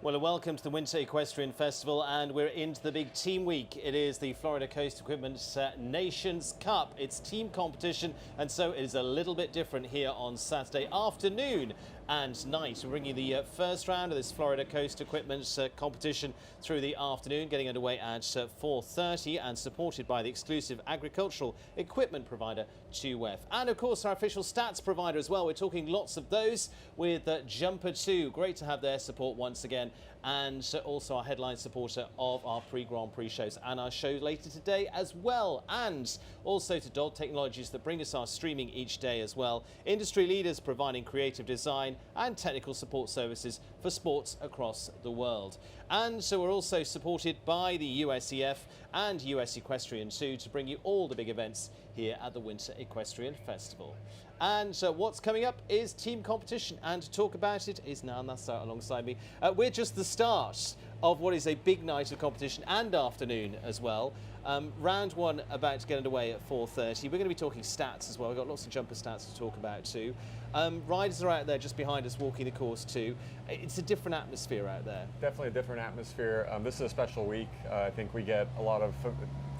Well, welcome to the Winter Equestrian Festival, and we're into the big team week. It is the Florida Coast Equipment Nations Cup. It's team competition, and so it is a little bit different here on Saturday afternoon and night. We're bringing you the first round of this Florida Coast Equipment competition through the afternoon, getting underway at 4:30 and supported by the exclusive agricultural equipment provider 2F. And of course our official stats provider as well. We're talking lots of those with Jumper 2. Great to have their support once again, and also our headline supporter of our pre-Grand Prix shows and our show later today as well, and also to Dog Technologies that bring us our streaming each day as well. Industry leaders providing creative design and technical support services for sports across the world. And so we're also supported by the USEF and US Equestrian 2 to bring you all the big events here at the Winter Equestrian Festival. And what's coming up is team competition, and to talk about it is now Nassar alongside me. We're just the start of what is a big night of competition and afternoon as well. Round one about to get underway at 4:30. We're going to be talking stats as well. We've got lots of jumper stats to talk about too. Riders are out there just behind us walking the course too. It's a different atmosphere out there. Definitely a different atmosphere. This is a special week. I think we get a lot of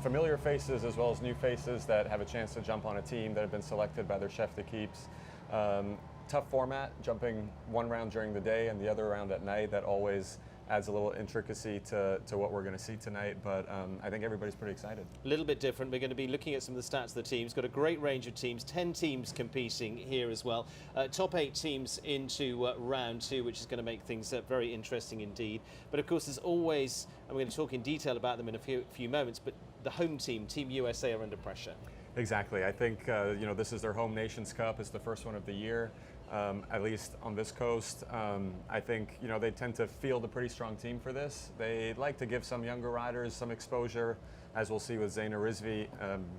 familiar faces as well as new faces that have a chance to jump on a team that have been selected by their chef de keeps. Tough format, jumping one round during the day and the other round at night. That always adds a little intricacy to what we're going to see tonight, but I think everybody's pretty excited. A little bit different. We're going to be looking at some of the stats of the teams. Got a great range of teams, 10 teams competing here as well. Top 8 teams into round 2, which is going to make things very interesting indeed. But of course, there's always, and we're going to talk in detail about them in a few moments, but the home team, Team USA, are under pressure. Exactly. I think this is their home Nations Cup. It's the first one of the year, at least on this coast. I think they tend to field a pretty strong team for this. They like to give some younger riders some exposure, as we'll see with Zeina Rizvi,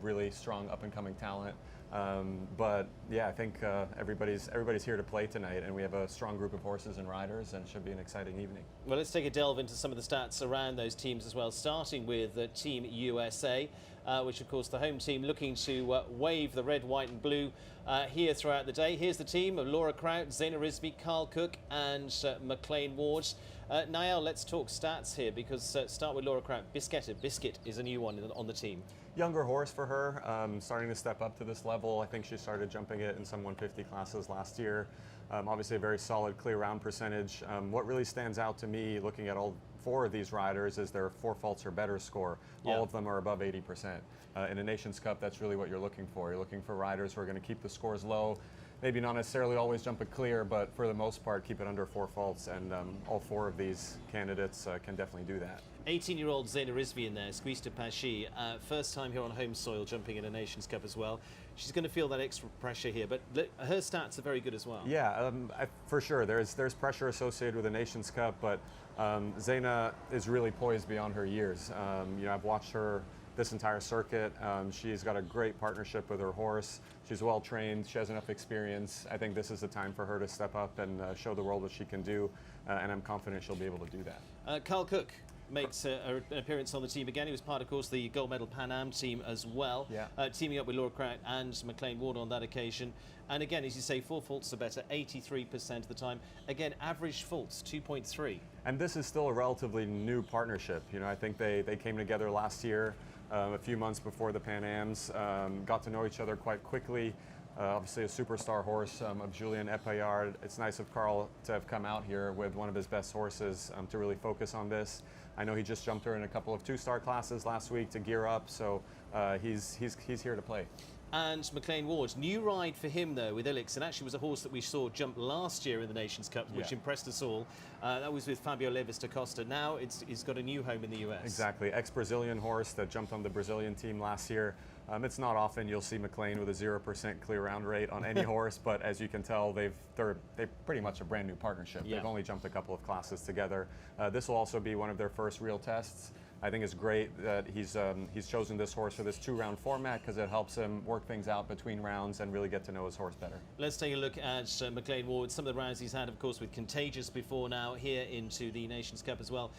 really strong up-and-coming talent. But yeah, I think everybody's here to play tonight, and we have a strong group of horses and riders, and it should be an exciting evening. Well, let's take a delve into some of the stats around those teams as well, starting with Team USA, which of course the home team looking to wave the red, white and blue here throughout the day. Here's the team of Laura Kraut, Zeina Rizvi, Carl Cook and McLean Ward. Niall, let's talk stats here, because start with Laura Kraut. Biscuit is a new one on the team. Younger horse for her, starting to step up to this level. I think she started jumping it in some 150 classes last year. Obviously a very solid clear round percentage. What really stands out to me looking at all 4 of these riders is their 4 faults or better score. Yeah. All of them are above 80%. In a Nations Cup, that's really what you're looking for. You're looking for riders who are going to keep the scores low, maybe not necessarily always jump it clear, but for the most part keep it under 4 faults, and all 4 of these candidates can definitely do that. 18-year-old Zeina Rizvi in there, Squeeze de Panchy, first time here on home soil jumping in a Nations Cup as well. She's going to feel that extra pressure here, but her stats are very good as well. Yeah, for sure. There's pressure associated with a Nations Cup, but Zeina is really poised beyond her years. I've watched her this entire circuit. She's got a great partnership with her horse. She's well trained. She has enough experience. I think this is the time for her to step up and show the world what she can do, and I'm confident she'll be able to do that. Carl Cook makes an appearance on the team again. He was part, of course, the gold medal Pan Am team as well, yeah. Teaming up with Laura Kraut and McLean Ward on that occasion. And again, as you say, 4 faults are better, 83% of the time. Again, average faults, 2.3. And this is still a relatively new partnership. I think they came together last year, a few months before the Pan Ams, got to know each other quite quickly. Obviously a superstar horse of Julien Epayard. It's nice of Carl to have come out here with one of his best horses to really focus on this. I know he just jumped her in a couple of 2-star classes last week to gear up, so he's here to play. And McLean Ward, new ride for him though with Ilix, and actually was a horse that we saw jump last year in the Nations Cup, which impressed us all. That was with Fabio Levis da Costa. Now he's got a new home in the US. Exactly, ex-Brazilian horse that jumped on the Brazilian team last year. It's not often you'll see McLean with a 0% clear round rate on any horse, but as you can tell, they're pretty much a brand new partnership. Yeah. They've only jumped a couple of classes together. This will also be one of their first real tests. I think it's great that he's chosen this horse for this 2-round format, because it helps him work things out between rounds and really get to know his horse better. Let's take a look at McLean Ward. Some of the rounds he's had, of course, with Contagious before now, here into the Nations Cup as well.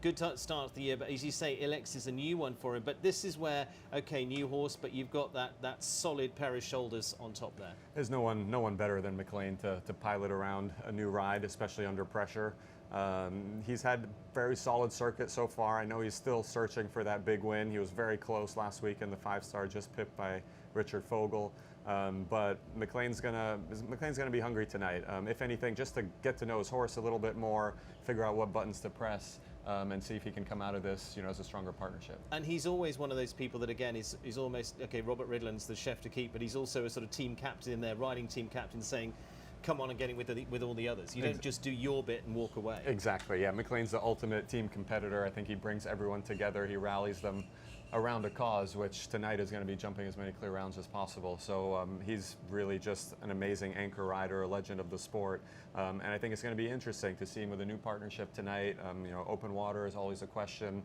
Good start of the year, but as you say, Ilex is a new one for him. But this is where, okay, new horse, but you've got that solid pair of shoulders on top there. There's no one better than McLean to pilot around a new ride, especially under pressure. He's had very solid circuit so far. I know he's still searching for that big win. He was very close last week in the 5-star, just pipped by Richard Fogel. But McLean's gonna be hungry tonight. If anything, just to get to know his horse a little bit more, figure out what buttons to press, and see if he can come out of this, as a stronger partnership. And he's always one of those people that, again, is almost, okay, Robert Ridland's the chef to keep, but he's also a sort of team captain in there, riding team captain, saying, come on and get in with all the others. You don't just do your bit and walk away. Exactly, yeah. McLean's the ultimate team competitor. I think he brings everyone together. He rallies them around a cause, which tonight is going to be jumping as many clear rounds as possible. So he's really just an amazing anchor rider, a legend of the sport. And I think it's going to be interesting to see him with a new partnership tonight. Open water is always a question.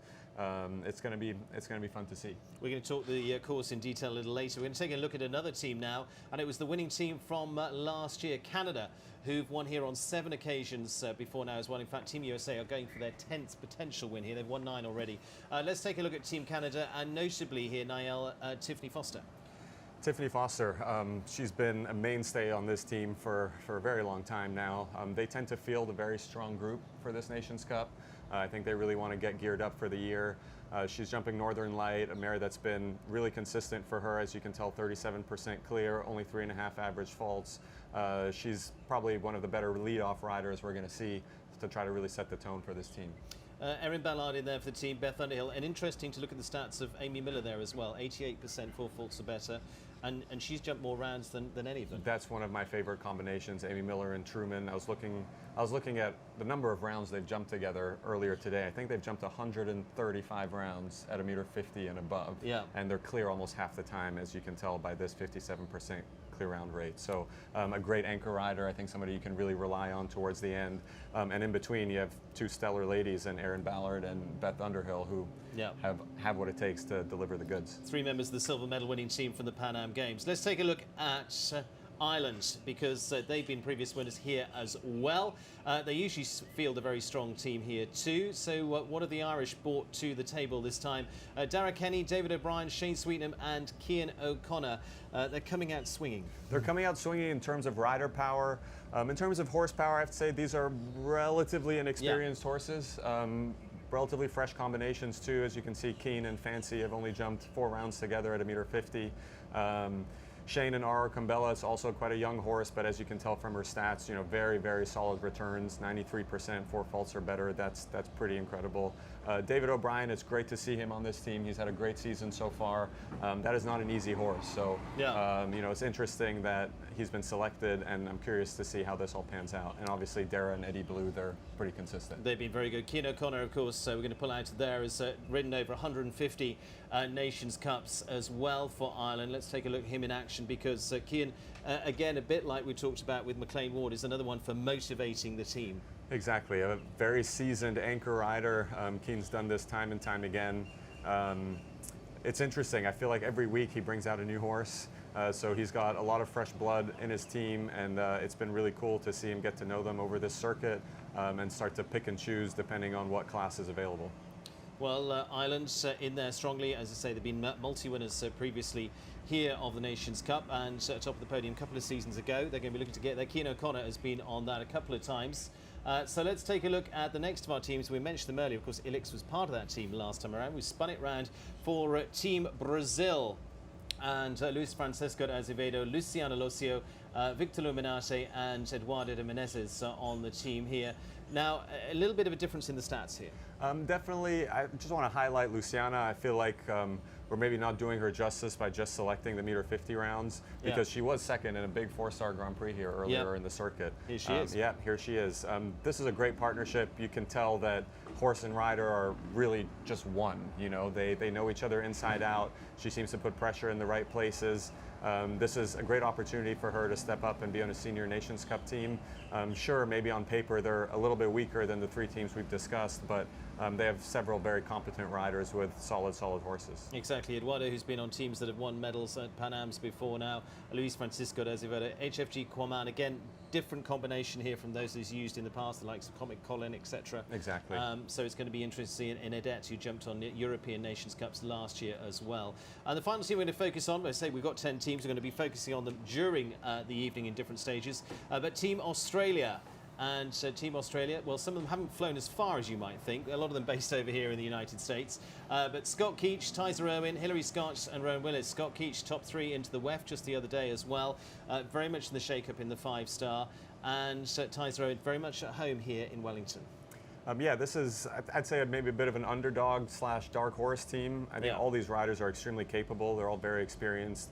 It's going to be fun to see. We're going to talk the course in detail a little later. We're going to take a look at another team now, and it was the winning team from last year, Canada, who've won here on 7 occasions before now as well. In fact, Team USA are going for their 10th potential win here. They've won 9 already. Let's take a look at Team Canada, and notably here, Niall, Tiffany Foster. Tiffany Foster, she's been a mainstay on this team for a very long time now. They tend to field a very strong group for this Nations Cup. I think they really want to get geared up for the year. She's jumping Northern Light, a mare that's been really consistent for her, as you can tell, 37% clear, only 3.5 average faults. She's probably one of the better lead-off riders we're going to see to try to really set the tone for this team. Erin Ballard in there for the team, Beth Underhill, and interesting to look at the stats of Amy Miller there as well, 88% 4 faults or better, and she's jumped more rounds than any of them. That's one of my favorite combinations, Amy Miller and Truman. I was looking at the number of rounds they've jumped together earlier today. I think they've jumped 135 rounds at 1.50 m and above, yeah. And they're clear almost half the time, as you can tell by this 57% clear round rate. So a great anchor rider, I think somebody you can really rely on towards the end. And in between, you have 2 stellar ladies, and Erin Ballard and Beth Underhill, who have what it takes to deliver the goods. 3 members of the silver medal winning team from the Pan Am Games. Let's take a look at Ireland, because they've been previous winners here as well. They usually field a very strong team here too. So what have the Irish brought to the table this time? Dara Kenny, David O'Brien, Shane Sweetnam and Cian O'Connor. They're coming out swinging. They're coming out swinging in terms of rider power. In terms of horsepower, I have to say these are relatively inexperienced horses. Relatively fresh combinations too. As you can see, Keen and Fancy have only jumped 4 rounds together at 1.50 m. Shane and Aura Kumbella is also quite a young horse, but as you can tell from her stats, very, very solid returns, 93%, 4 faults or better. That's pretty incredible. David O'Brien, it's great to see him on this team. He's had a great season so far. That is not an easy horse, so it's interesting that he's been selected, and I'm curious to see how this all pans out. And obviously, Dara and Eddie Blue, they're pretty consistent. They've been very good. Cian O'Connor, of course, we're going to pull out there, has ridden over 150 Nations Cups as well for Ireland. Let's take a look at him in action, because Cian, again, a bit like we talked about with McLean Ward, is another one for motivating the team. Exactly, a very seasoned anchor rider. Cian's done this time and time again. It's interesting. I feel like every week he brings out a new horse. So he's got a lot of fresh blood in his team, and it's been really cool to see him get to know them over this circuit and start to pick and choose depending on what class is available. Well, Ireland in there strongly. As I say, they've been multi-winners previously here of the Nations Cup, and top of the podium a couple of seasons ago. They're going to be looking to get there. Cian O'Connor has been on that a couple of times. So let's take a look at the next of our teams. We mentioned them earlier. Of course, Ilix was part of that team last time around. We spun it round for Team Brazil. And Luis Francisco Azevedo, Luciano Locio, Victor Luminate and Eduardo de Menezes on the team here. Now, a little bit of a difference in the stats here. Definitely, I just want to highlight Luciana. I feel like we're maybe not doing her justice by just selecting the 1.50 m rounds, because she was second in a big 4-star Grand Prix here earlier in the circuit. Here she is. Yeah, here she is. This is a great partnership. You can tell that horse and rider are really just one. They know each other inside out. She seems to put pressure in the right places. This is a great opportunity for her to step up and be on a senior Nations Cup team. Sure, maybe on paper they're a little bit weaker than the 3 teams we've discussed, but they have several very competent riders with solid horses. Exactly. Eduardo, who's been on teams that have won medals at Pan Am's before now. Luis Francisco de Azevedo, HFG Quaman, again, different combination here from those he's used in the past, the likes of Comic Colin, etc. Exactly. So it's going to be interesting in Edet, who jumped on European Nations Cups last year as well. And the final team we're going to focus on, I say we've got 10 teams, we're going to be focusing on them during the evening in different stages. But Team Australia, And Team Australia, well, some of them haven't flown as far as you might think. A lot of them based over here in the United States. But Scott Keach, Tyser Irwin, Hilary Scott and Rowan Willis. Scott Keach, top 3 into the WEF just the other day as well. Very much in the shake-up in the 5-star. And Tyser Irwin very much at home here in Wellington. Yeah, this is, I'd say, maybe a bit of an underdog / dark horse team. I think all these riders are extremely capable. They're all very experienced.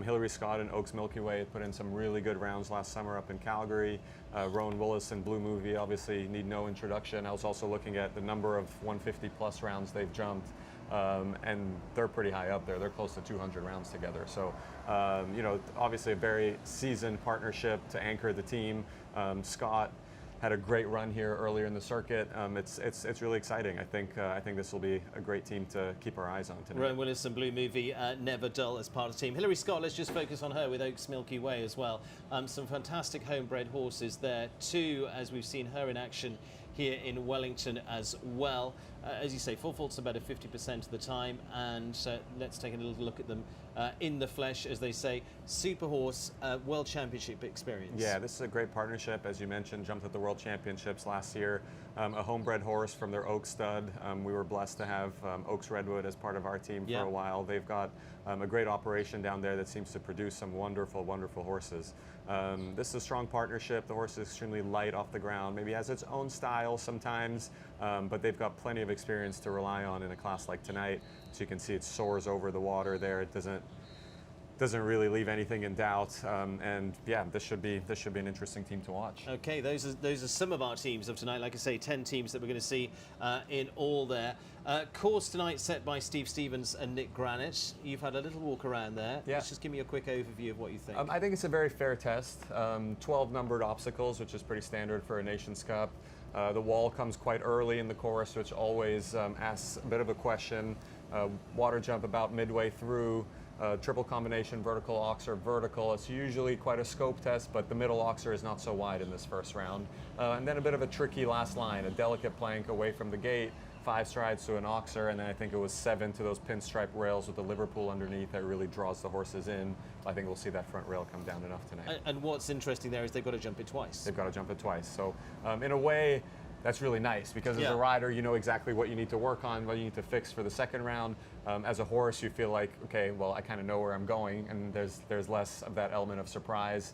Hilary Scott and Oaks Milky Way put in some really good rounds last summer up in Calgary. Rowan Willis and Blue Movie obviously need no introduction. I was also looking at the number of 150+ rounds they've jumped. And they're pretty high up there. They're close to 200 rounds together. So, you know, obviously a very seasoned partnership to anchor the team. Scott had a great run here earlier in the circuit. It's really exciting. I think this will be a great team to keep our eyes on tonight. Rowan Willis and Blue Movie never dull as part of the team. Hilary Scott, let's just focus on her with Oaks Milky Way as well. Some fantastic homebred horses there too, as we've seen her in action here in Wellington as well. As you say, full faults about 50% of the time, and let's take a little look at them in the flesh, as they say. Super horse, World Championship experience. Yeah, this is a great partnership. As you mentioned, jumped at the World Championships last year. A homebred horse from their Oaks stud. We were blessed to have Oaks Redwood as part of our team for a while. They've got a great operation down there that seems to produce some wonderful, wonderful horses. This is a strong partnership. The horse is extremely light off the ground, maybe has its own style sometimes, but they've got plenty of experience to rely on in a class like tonight. So you can see it soars over the water there. It doesn't really leave anything in doubt, and yeah, this should be an interesting team to watch. Okay, those are some of our teams of tonight. Like I say, 10 teams that we're going to see in all there. Course tonight set by Steve Stevens and Nick Granite. You've had a little walk around there. Yeah. Let's just give me a quick overview of what you think. I think it's a very fair test. 12 numbered obstacles, which is pretty standard for a Nations Cup. The wall comes quite early in the course, which always asks a bit of a question. Water jump about midway through. Triple combination, vertical oxer, vertical. It's usually quite a scope test, but the middle oxer is not so wide in this first round. And then a bit of a tricky last line, a delicate plank away from the gate, 5 strides to an oxer, and then I think it was 7 to those pinstripe rails with the Liverpool underneath that really draws the horses in. I think we'll see that front rail come down enough tonight. And what's interesting there is they've got to jump it twice. They've got to jump it twice. So in a way, that's really nice because as a rider, you know exactly what you need to work on, what you need to fix for the second round. As a horse, you feel like, okay, well, I kind of know where I'm going, and there's less of that element of surprise.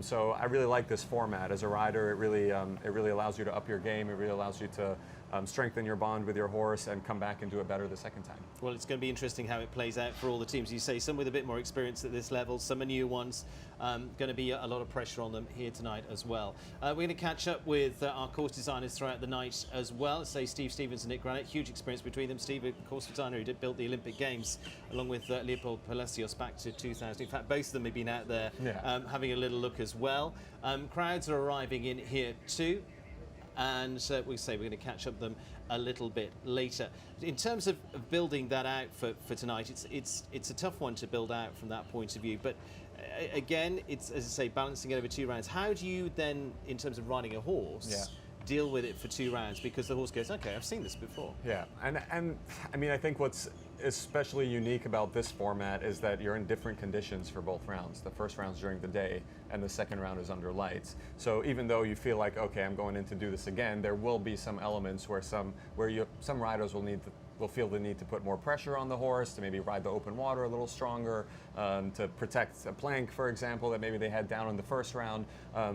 So I really like this format. As a rider, it really allows you to up your game. It really allows you to strengthen your bond with your horse and come back and do it better the second time. Well, it's going to be interesting how it plays out for all the teams. You say some with a bit more experience at this level, some are new ones. Going to be a lot of pressure on them here tonight as well. We're going to catch up with our course designers throughout the night as well. Say Steve Stevens and Nick Granite, huge experience between them. Steve, a course designer who built the Olympic Games, along with Leopold Palacios back to 2000. In fact, both of them have been out there having a little look as well. Crowds are arriving in here too. And we say we're going to catch up with them a little bit later. In terms of building that out for tonight, it's a tough one to build out from that point of view. But again, it's, as I say, balancing it over 2 rounds. How do you then, in terms of riding a horse, deal with it for 2 rounds? Because the horse goes, okay, I've seen this before. Yeah, and I mean, I think what's especially unique about this format is that you're in different conditions for both rounds. The first round's during the day, and the second round is under lights. So even though you feel like, okay, I'm going in to do this again, there will be some elements where some riders will feel the need to put more pressure on the horse, to maybe ride the open water a little stronger, to protect a plank, for example, that maybe they had down in the first round.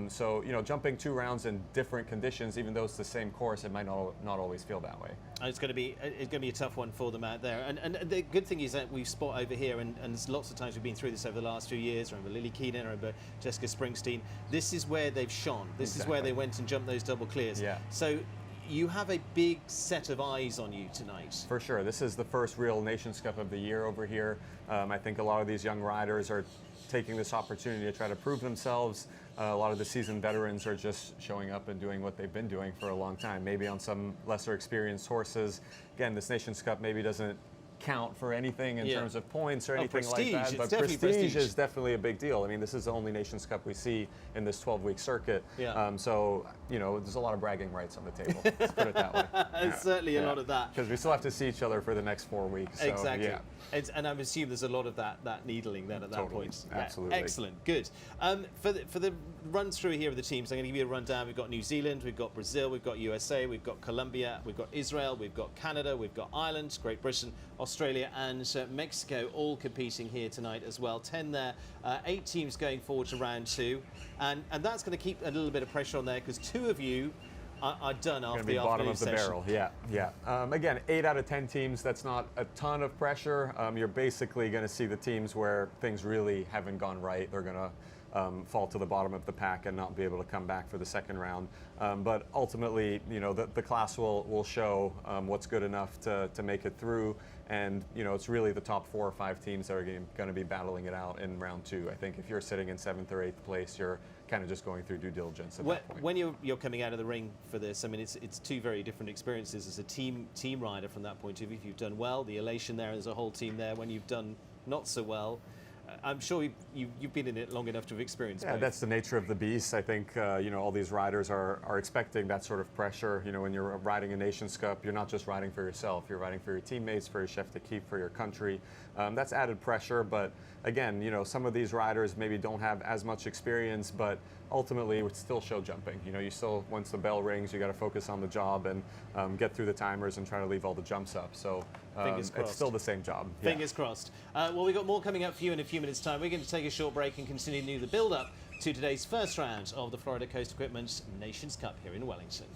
So, you know, jumping 2 rounds in different conditions, even though it's the same course, it might not always feel that way. It's going to be a tough one for them out there. And the good thing is that we spot over here, and lots of times we've been through this over the last few years. I remember Lily Keenan, I remember Jessica Springsteen. This is where they've shone. This is where they went and jumped those double clears. Yeah. So you have a big set of eyes on you tonight. For sure. This is the first real Nations Cup of the year over here. I think a lot of these young riders are taking this opportunity to try to prove themselves. A lot of the seasoned veterans are just showing up and doing what they've been doing for a long time, maybe on some lesser experienced horses. Again, this Nations Cup maybe doesn't count for anything in terms of points or anything like that, but prestige is definitely a big deal. I mean, this is the only Nations Cup we see in this 12-week circuit. So there's a lot of bragging rights on the table. Let's put it that way. There's certainly a lot of that. Because we still have to see each other for the next 4 weeks. So, Exactly. Yeah. And I assume there's a lot of that needling then at that Totally. point. Absolutely. Excellent. Good. For the run through here of the teams, I'm going to give you a rundown. We've got New Zealand, we've got Brazil, we've got USA, we've got Colombia, we've got Israel, we've got Canada, we've got Ireland, Great Britain, Australia and Mexico all competing here tonight as well. 10 there, 8 teams going forward to round 2. And that's going to keep a little bit of pressure on there because 2 of you are done after the bottom of the session. barrel. Yeah. Again, 8 out of 10 teams, that's not a ton of pressure. You're basically going to see the teams where things really haven't gone right. They're going to fall to the bottom of the pack and not be able to come back for the second round. But ultimately, the class will show what's good enough to make it through. And, it's really the top 4 or 5 teams that are going to be battling it out in round 2. I think if you're sitting in 7th or 8th place, you're kind of just going through due diligence at that point. When you're coming out of the ring for this, I mean, it's 2 very different experiences as a team rider from that point of view. If you've done well, the elation there, there's a whole team there. When you've done not so well, I'm sure you've been in it long enough to have experienced both. That's the nature of the beast. I think all these riders are expecting that sort of pressure. When you're riding a Nations Cup, you're not just riding for yourself. You're riding for your teammates, for your chef d'équipe, for your country. That's added pressure. But again, some of these riders maybe don't have as much experience, but ultimately it's still show jumping. You still, once the bell rings, you got to focus on the job and get through the timers and try to leave all the jumps up. So Fingers crossed. It's still the same job. Fingers crossed. Well, we've got more coming up for you in a few minutes' time. We're going to take a short break and continue the build-up to today's first round of the Florida Coast Equipment Nations Cup here in Wellington.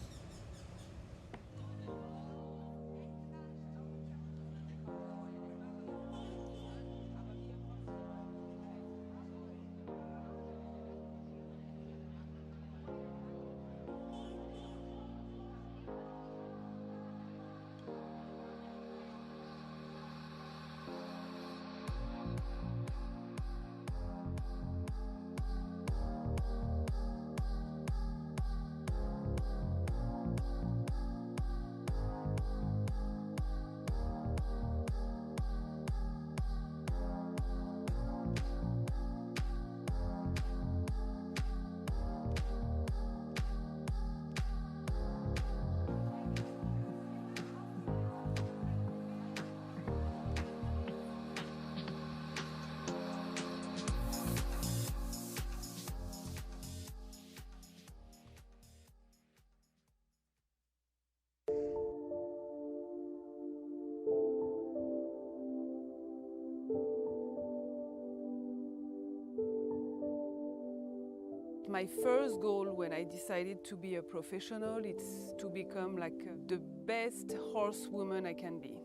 My first goal when I decided to be a professional is to become like the best horsewoman I can be.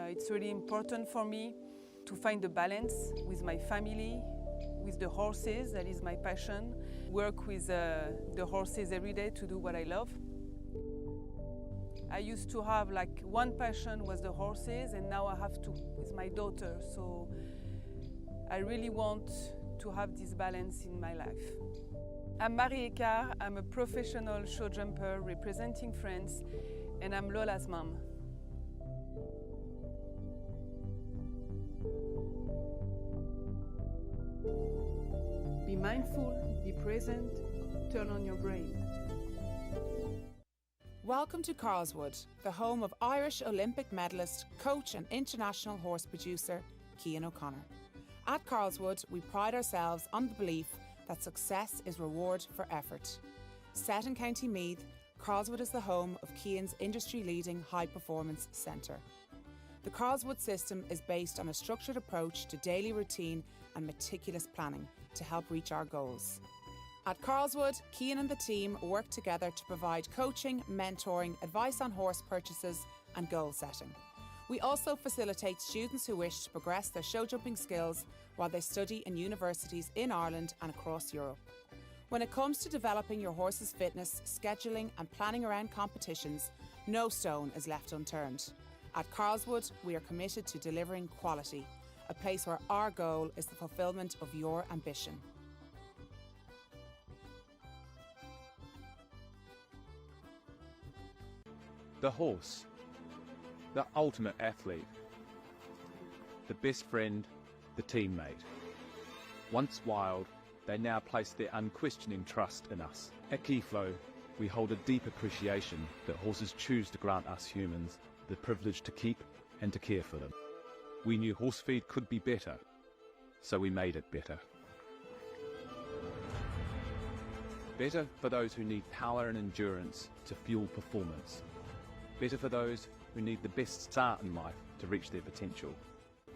It's really important for me to find the balance with my family, with the horses, that is my passion, work with the horses every day to do what I love. I used to have like one passion was the horses and now I have two with my daughter. So I really want to have this balance in my life. I'm Marie Ecart, I'm a professional show jumper representing France, and I'm Lola's mom. Be mindful, be present, turn on your brain. Welcome to Carlswood, the home of Irish Olympic medalist, coach and international horse producer, Cian O'Connor. At Carlswood, we pride ourselves on the belief that success is reward for effort. Set in County Meath, Carlswood is the home of Cian's industry-leading high-performance centre. The Carlswood system is based on a structured approach to daily routine and meticulous planning to help reach our goals. At Carlswood, Cian and the team work together to provide coaching, mentoring, advice on horse purchases and goal setting. We also facilitate students who wish to progress their show jumping skills while they study in universities in Ireland and across Europe. When it comes to developing your horse's fitness, scheduling and planning around competitions, no stone is left unturned. At Carlswood, we are committed to delivering quality, a place where our goal is the fulfilment of your ambition. The horse, the ultimate athlete, the best friend, the teammate. Once wild, they now place their unquestioning trust in us. At Keyflow, we hold a deep appreciation that horses choose to grant us humans the privilege to keep and to care for them. We knew horse feed could be better, so we made it better. Better for those who need power and endurance to fuel performance. Better for those who need the best start in life to reach their potential.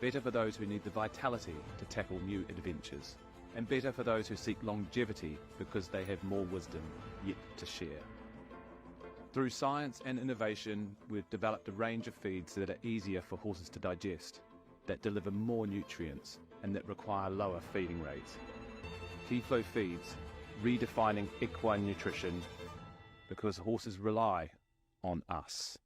Better for those who need the vitality to tackle new adventures. And better for those who seek longevity because they have more wisdom yet to share. Through science and innovation, we've developed a range of feeds that are easier for horses to digest, that deliver more nutrients, and that require lower feeding rates. Keyflow feeds, redefining equine nutrition because horses rely on us.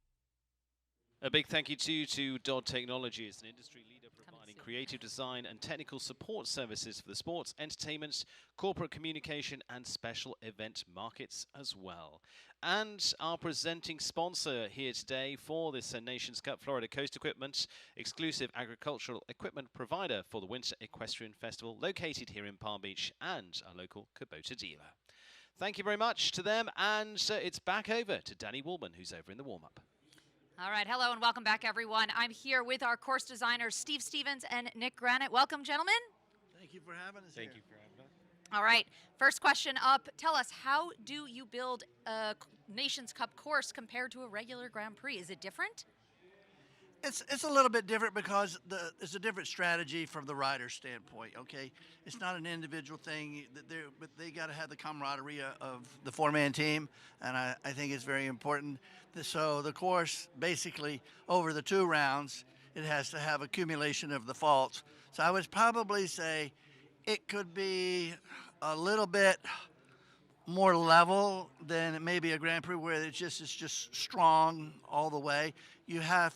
A big thank you to Dodd Technologies, an industry leader providing creative design and technical support services for the sports, entertainment, corporate communication and special event markets as well. And our presenting sponsor here today for this Nations Cup, Florida Coast Equipment, exclusive agricultural equipment provider for the Winter Equestrian Festival, located here in Palm Beach, and our local Kubota dealer. Thank you very much to them, and it's back over to Danny Woolman, who's over in the warm-up. All right, hello and welcome back, everyone. I'm here with our course designers, Steve Stevens and Nick Granite. Welcome, gentlemen. Thank you for having us. Thank you for having us. All right, first question up. Tell us, how do you build a Nations Cup course compared to a regular Grand Prix? Is it different? It's a little bit different because it's a different strategy from the rider's standpoint. Okay, it's not an individual thing, but they got to have the camaraderie of the four-man team, and I think it's very important. So the course, basically, over the 2 rounds, it has to have accumulation of the faults. So I would probably say it could be a little bit more level than maybe a Grand Prix where it's just strong all the way. You have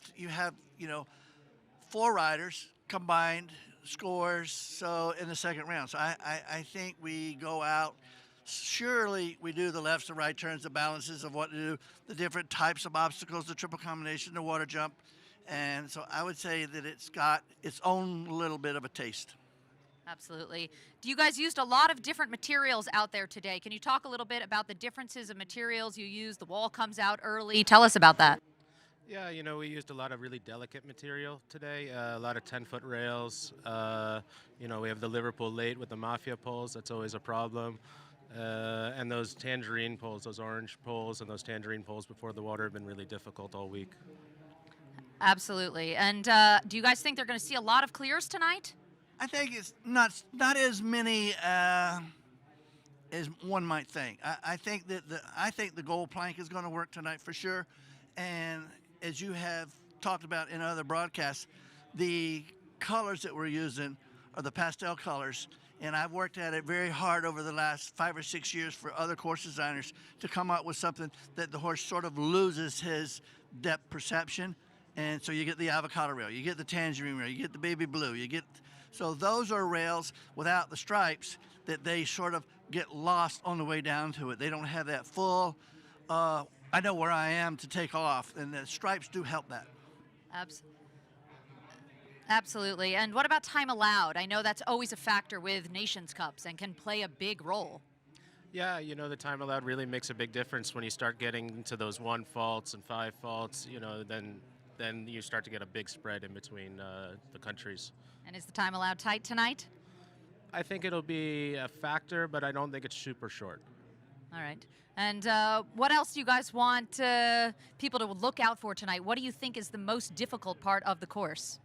4 riders combined scores so in the second round. So I think we go out. Surely we do the lefts and right turns, the balances of what to do, the different types of obstacles, the triple combination, the water jump. And so I would say that it's got its own little bit of a taste. Absolutely. You guys used a lot of different materials out there today. Can you talk a little bit about the differences of materials you use? The wall comes out early. Tell us about that. Yeah, we used a lot of really delicate material today, a lot of 10-foot rails. We have the Liverpool late with the Mafia poles. That's always a problem. And those tangerine poles, those orange poles and those tangerine poles before the water have been really difficult all week. Absolutely. And do you guys think they're going to see a lot of clears tonight? I think it's not as many as one might think. I think that the gold plank is going to work tonight for sure. And as you have talked about in other broadcasts, the colors that we're using are the pastel colors. And I've worked at it very hard over the last 5 or 6 years for other course designers to come up with something that the horse sort of loses his depth perception. And so you get the avocado rail, you get the tangerine rail, you get the baby blue, so those are rails without the stripes that they sort of get lost on the way down to it. They don't have that full, I know where I am to take off, and the stripes do help that. Absolutely. And what about time allowed? I know that's always a factor with Nations Cups and can play a big role. Yeah, the time allowed really makes a big difference when you start getting into those 1 faults and 5 faults, then you start to get a big spread in between the countries. And is the time allowed tight tonight? I think it'll be a factor, but I don't think it's super short. All right. And what else do you guys want people to look out for tonight? What do you think is the most difficult part of the course?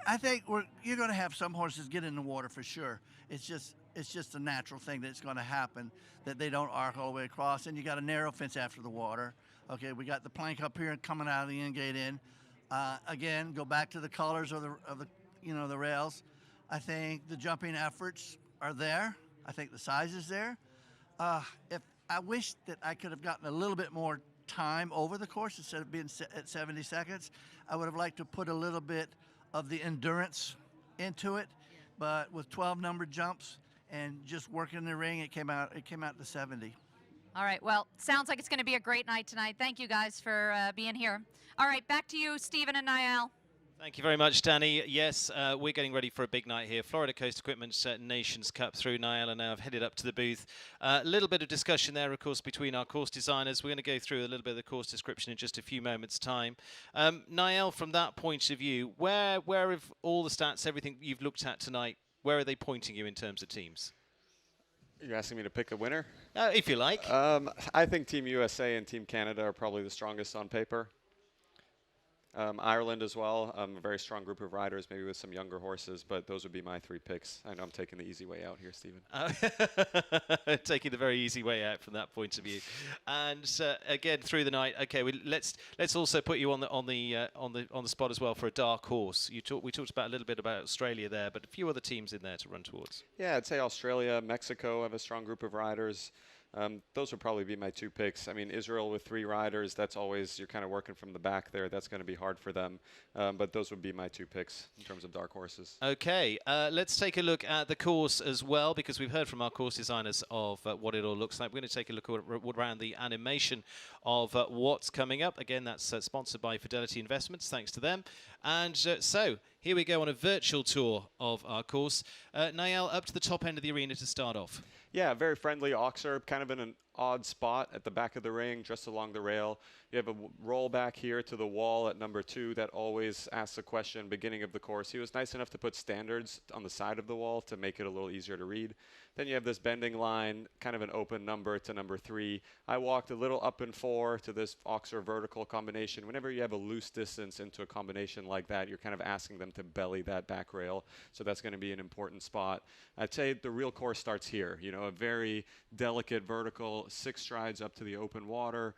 I think you're going to have some horses get in the water for sure. It's just a natural thing that's going to happen, that they don't arc all the way across. And you got a narrow fence after the water. Okay, we got the plank up here coming out of the in-gate in. Again, go back to the colors of the rails. I think the jumping efforts are there. I think the size is there. If I wish that I could have gotten a little bit more time over the course instead of being at 70 seconds. I would have liked to put a little bit of the endurance into it, but with 12 numbered jumps and just working the ring, it came out to 70. All right, well, sounds like it's going to be a great night tonight. Thank you guys for being here. All right, back to you, Stephen and Niall. Thank you very much, Danny. Yes, we're getting ready for a big night here. Florida Coast Equipment Nations Cup through. Niall and I have headed up to the booth. A little bit of discussion there, of course, between our course designers. We're going to go through a little bit of the course description in just a few moments' time. Niall, from that point of view, where have all the stats, everything you've looked at tonight, where are they pointing you in terms of teams? You're asking me to pick a winner? If you like. I think Team USA and Team Canada are probably the strongest on paper. Ireland as well, a very strong group of riders, maybe with some younger horses, but those would be my 3 picks. I know I'm taking the easy way out here, Stephen. Taking the very easy way out from that point of view, and again through the night. Okay, let's also put you on the spot as well for a dark horse. We talked about a little bit about Australia there, but a few other teams in there to run towards. Yeah, I'd say Australia, Mexico have a strong group of riders. Those would probably be my 2 picks. I mean, Israel with 3 riders, that's always, you're kind of working from the back there. That's going to be hard for them. But those would be my 2 picks in terms of dark horses. Okay, let's take a look at the course as well, because we've heard from our course designers of what it all looks like. We're going to take a look around the animation of what's coming up. Again, that's sponsored by Fidelity Investments. Thanks to them. And so here we go on a virtual tour of our course. Niall, up to the top end of the arena to start off. Yeah, very friendly Oxer, kind of in an odd spot at the back of the ring, just along the rail. You have a roll back here to the wall at number 2 that always asks a question beginning of the course. He was nice enough to put standards on the side of the wall to make it a little easier to read. Then you have this bending line, kind of an open number to number 3. I walked a little up in 4 to this Oxer vertical combination. Whenever you have a loose distance into a combination like that, you're kind of asking them to belly that back rail. So that's going to be an important spot. I'd say the real course starts here. You know, a very delicate vertical, 6 strides up to the open water.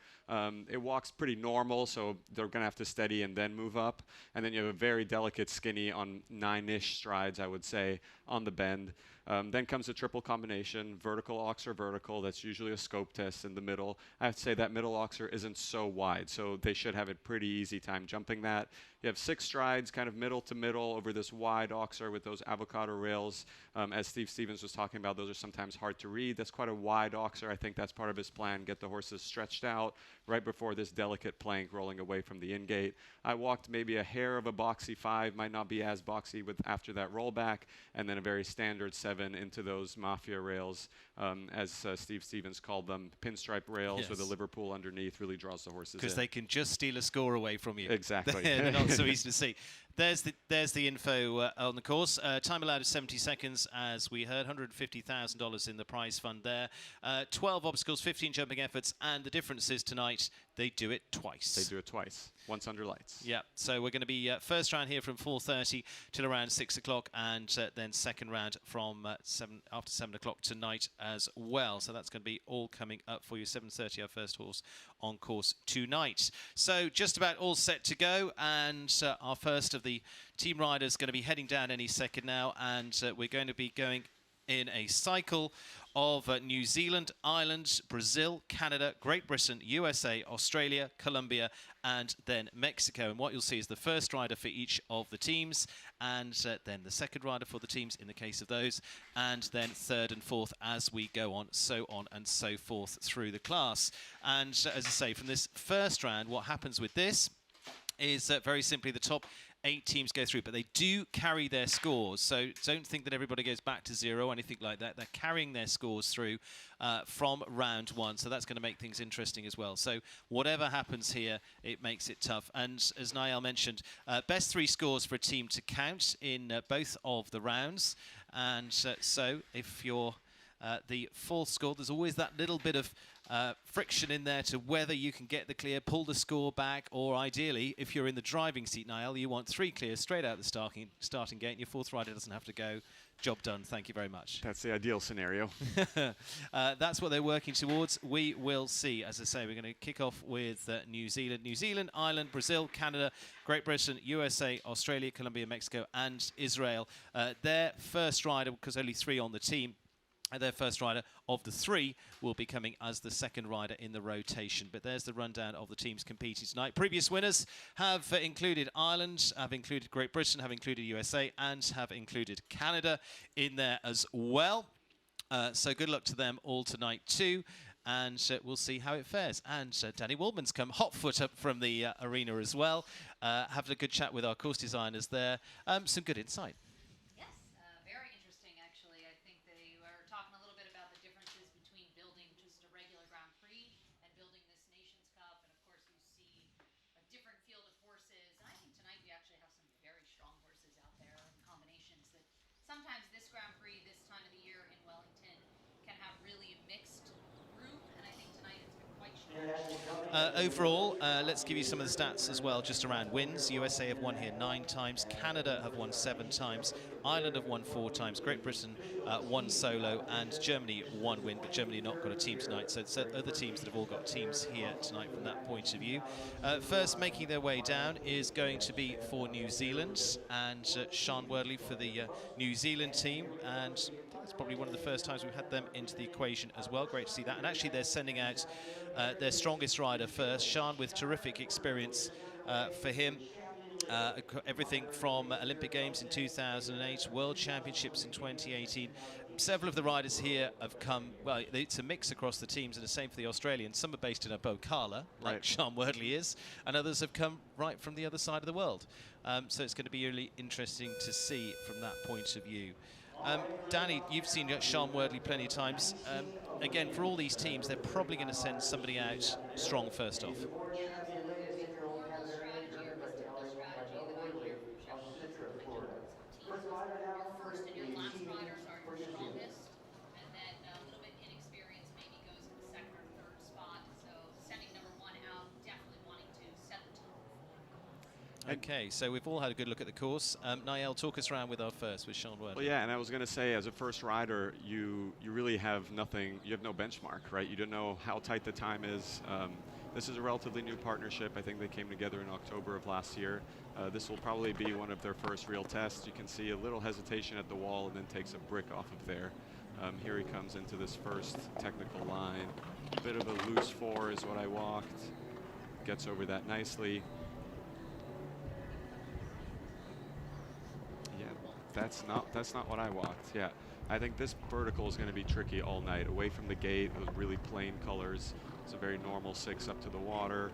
It walks pretty normal, so they're going to have to steady and then move up. And then you have a very delicate skinny on 9-ish strides, I would say, on the bend. Then comes a triple combination, vertical Oxer vertical. That's usually a scope test in the middle. I'd say that middle Oxer isn't so wide, so they should have a pretty easy time jumping that. You have 6 strides, kind of middle to middle over this wide Oxer with those avocado rails. As Steve Stevens was talking about, those are sometimes hard to read. That's quite a wide Oxer. I think that's part of his plan, get the horses stretched out right before this delicate plank rolling away from the in-gate. I walked maybe a hair of a boxy 5, might not be as boxy with after that rollback, and then a very standard 7 into those mafia rails, as Steve Stevens called them, pinstripe rails with a Liverpool underneath, really draws the horses in. Because they can just steal a score away from you. Exactly. They're not so easy to see. There's the info on the course. Time allowed is 70 seconds, as we heard. $150,000 in the prize fund there. 12 obstacles, 15 jumping efforts, and the difference is tonight they do it twice. They do it twice, once under lights. Yeah, so we're going to be first round here from 4:30 till around 6 o'clock, and then second round from after 7 o'clock tonight as well. So that's going to be all coming up for you. 7:30, our first horse on course tonight. So just about all set to go, and our first of the team riders going to be heading down any second now, and we're going to be going in a cycle of New Zealand, Ireland, Brazil, Canada, Great Britain, USA, Australia, Colombia, and then Mexico. And what you'll see is the first rider for each of the teams, and then the second rider for the teams in the case of those, and then third and fourth as we go on and so forth through the class. And as I say, from this first round, what happens with this is very simply the top 8 teams go through, but they do carry their scores, so don't think that everybody goes back to 0 or anything like that. They're carrying their scores through from round 1, so that's going to make things interesting as well. So whatever happens here, it makes it tough. And as Niall mentioned, best 3 scores for a team to count in both of the rounds. And so if you're the fourth score, there's always that little bit of friction in there to whether you can get the clear, pull the score back, or ideally, if you're in the driving seat, Niall, you want 3 clears straight out the starting gate, and your fourth rider doesn't have to go. Job done. Thank you very much. That's the ideal scenario. That's what they're working towards. We will see. As I say, we're going to kick off with New Zealand, Ireland, Brazil, Canada, Great Britain, USA, Australia, Colombia, Mexico, and Israel. Their first rider, because only 3 on the team, their first rider of the 3 will be coming as the second rider in the rotation. But there's the rundown of the teams competing tonight. Previous winners have included Ireland, have included Great Britain, have included USA, and have included Canada in there as well. So good luck to them all tonight too. and we'll see how it fares. And Danny Waldman's come hot foot up from the arena as well, having a good chat with our course designers there. Some good insight. Yes, very interesting actually. I think they were talking a little bit about the differences between building just a regular Grand Prix and building this Nations Cup, and of course you see a different field of horses. And I think tonight we actually have some very strong horses out there and combinations that sometimes this Grand Prix this time of the year in Wellington can have really a mixed group, and I think tonight it's been quite strong. Overall, let's give you some of the stats as well, just around wins. USA have won here 9 times, Canada have won 7 times, Ireland have won 4 times, Great Britain 1 solo, and Germany 1 win, but Germany not got a team tonight, so it's other teams that have all got teams here tonight from that point of view. First making their way down is going to be for New Zealand, and Sean Wordley for the New Zealand team, and I think it's probably one of the first times we've had them into the equation as well. Great to see that. And actually they're sending out their strongest rider first, Sean, with terrific experience for him. Everything from Olympic Games in 2008, World Championships in 2018. Several of the riders here have come, well, it's a mix across the teams, and the same for the Australians. Some are based in Bocala, like Sean Wordley is, and others have come right from the other side of the world. So it's going to be really interesting to see from that point of view. Danny, you've seen Sean Wordley plenty of times. Again, for all these teams, they're probably going to send somebody out strong first off. First and your last riders are your strongest, and then a little bit inexperienced maybe goes in the second or third spot. So sending number 1 out, definitely wanting to set the tone. Okay, so we've all had a good look at the course. Niall, talk us around with our first, with Sean Wordley. Well, yeah, and I was going to say, as a first rider, you really have nothing, you have no benchmark, right? You don't know how tight the time is. This is a relatively new partnership. I think they came together in October of last year. This will probably be one of their first real tests. You can see a little hesitation at the wall and then takes a brick off of there. Here he comes into this first technical line. A bit of a loose 4 is what I walked. Gets over that nicely. Yeah, that's not what I walked. Yeah, I think this vertical is going to be tricky all night. Away from the gate, those really plain colors. It's a very normal 6 up to the water.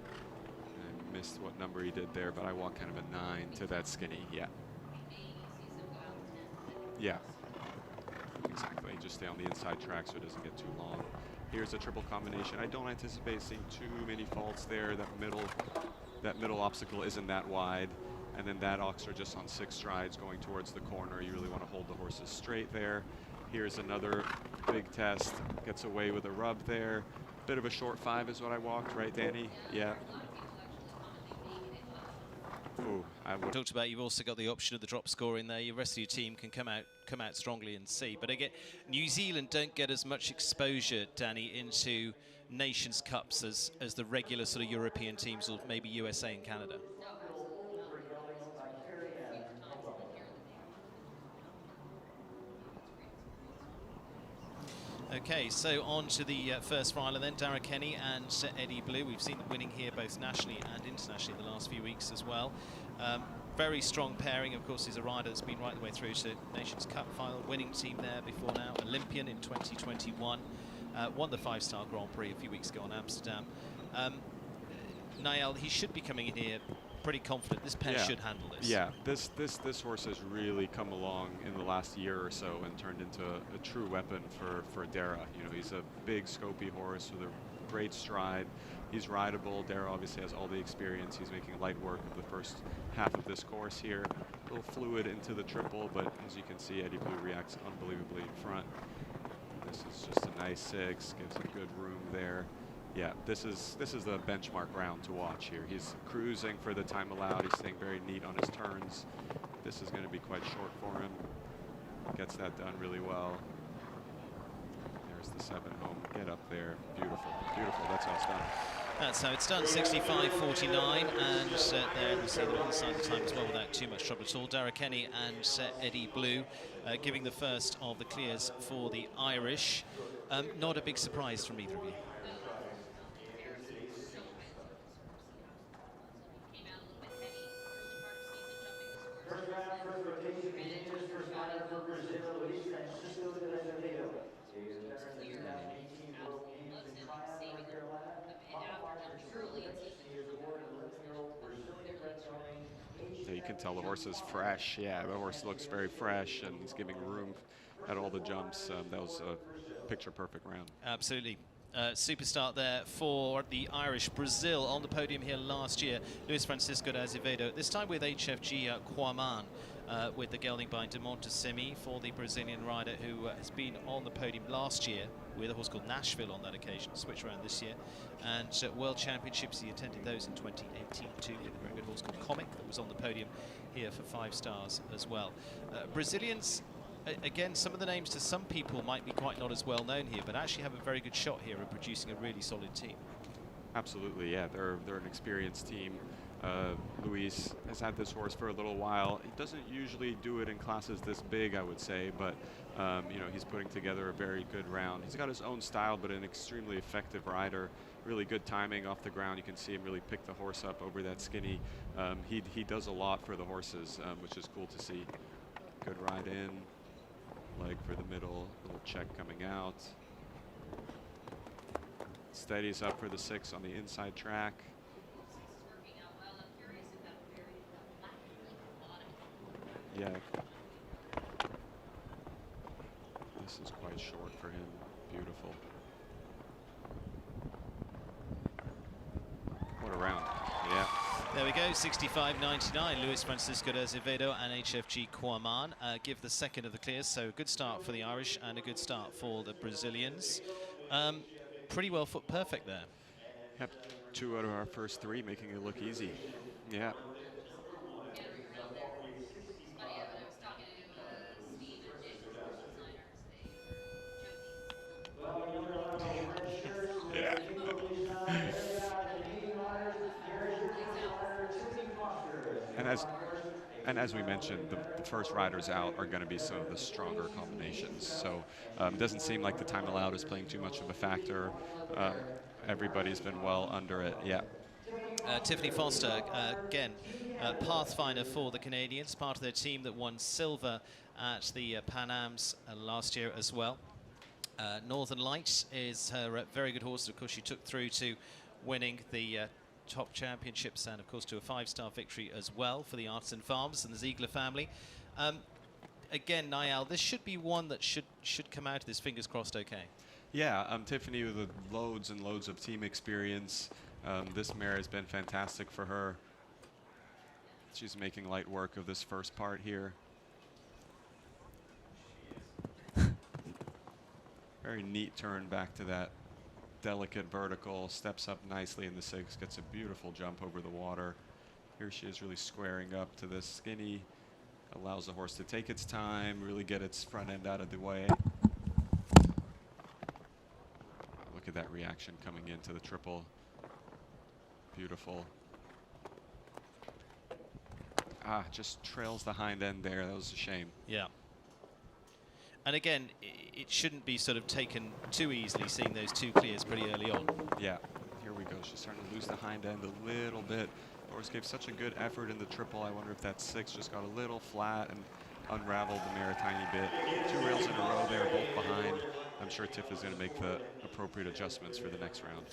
I missed what number he did there, but I walked kind of a 9 to that skinny. Yeah. Yeah. Exactly. Just stay on the inside track so it doesn't get too long. Here's a triple combination. I don't anticipate seeing too many faults there. That middle obstacle isn't that wide. And then that oxer just on 6 strides going towards the corner. You really want to hold the horses straight there. Here's another big test. Gets away with a rub there. Bit of a short 5 is what I walked, right, Danny? Yeah. Ooh, I would. Talked about, you've also got the option of the drop score in there. Your rest of your team can come out strongly and see. But again, New Zealand don't get as much exposure, Danny, into Nations Cups as the regular sort of European teams, or maybe USA and Canada. Okay, so on to the first rider then, Dara Kenny and Eddie Blue. We've seen them winning here both nationally and internationally the last few weeks as well. Very strong pairing, of course. He's a rider that's been right the way through to Nations Cup final, winning team there before now, Olympian in 2021, won the 5-star Grand Prix a few weeks ago in Amsterdam. Niall, he should be coming in here pretty confident. This pair should handle this. Yeah, this horse has really come along in the last year or so and turned into a true weapon for Dara. You know, he's a big scopy horse with a great stride. He's rideable. Dara obviously has all the experience. He's making light work of the first half of this course here. A little fluid into the triple, but as you can see, Eddie Blue reacts unbelievably in front. This is just a nice 6, gives a good room there. Yeah, this is the benchmark round to watch here. He's cruising for the time allowed. He's staying very neat on his turns. This is going to be quite short for him. Gets that done really well. There's the 7 home. Get up there. Beautiful. Beautiful. That's how it's done. That's how it's done, 65.49, and there we see them on the side of the time as well without too much trouble at all. Dara Kenny and Eddie Blue giving the first of the clears for the Irish. Not a big surprise from either of you. can tell the horse is fresh. Yeah, the horse looks very fresh, and he's giving room at all the jumps. That was a picture-perfect round. Absolutely. Super start there for the Irish. Brazil on the podium here last year. Luis Francisco de Azevedo, this time with HFG Quaman, with the gelding by de Montesimi for the Brazilian rider who has been on the podium last year with a horse called Nashville on that occasion, switch around this year. And World Championships, he attended those in 2018 too, with a very good horse called Comic that was on the podium here for 5 stars as well. Brazilians, again, some of the names to some people might be quite not as well known here, but actually have a very good shot here of producing a really solid team. Absolutely, yeah. They're an experienced team. Luis has had this horse for a little while. He doesn't usually do it in classes this big, I would say, but you know, he's putting together a very good round. He's got his own style, but an extremely effective rider. Really good timing off the ground. You can see him really pick the horse up over that skinny. He does a lot for the horses, which is cool to see. Good ride in, leg for the middle, little check coming out. Steadies up for the 6 on the inside track. Yeah. This is quite short for him. Beautiful. What a round. Yeah. There we go, 65.99. Luis Francisco de Azevedo and HFG Quaman give the second of the clears. So good start for the Irish and a good start for the Brazilians. Pretty well foot perfect there. Yep. 2 out of our first 3, making it look easy. Yeah. Yeah. And as we mentioned, the first riders out are going to be some of the stronger combinations. So it doesn't seem like the time allowed is playing too much of a factor. Everybody's been well under it. Yeah. Tiffany Foster, again, pathfinder for the Canadians, part of their team that won silver at the Pan Ams last year as well. Northern Lights is her very good horse. Of course, she took through to winning the top championships and, of course, to a 5-star victory as well for the Artisan Farms and the Ziegler family. Again, Niall, this should be one that should come out of this, fingers crossed, okay. Yeah, Tiffany with loads and loads of team experience. This mare has been fantastic for her. She's making light work of this first part here. Very neat turn back to that delicate vertical, steps up nicely in the 6, gets a beautiful jump over the water. Here she is really squaring up to this skinny, allows the horse to take its time, really get its front end out of the way. Look at that reaction coming into the triple. Beautiful. Just trails the hind end there. That was a shame. Yeah. And again, it shouldn't be sort of taken too easily, seeing those 2 clears pretty early on. Yeah, here we go. She's starting to lose the hind end a little bit. Horse gave such a good effort in the triple. I wonder if that 6 just got a little flat and unraveled the mare a tiny bit. 2 rails in a row there, both behind. I'm sure Tiff is going to make the appropriate adjustments for the next round.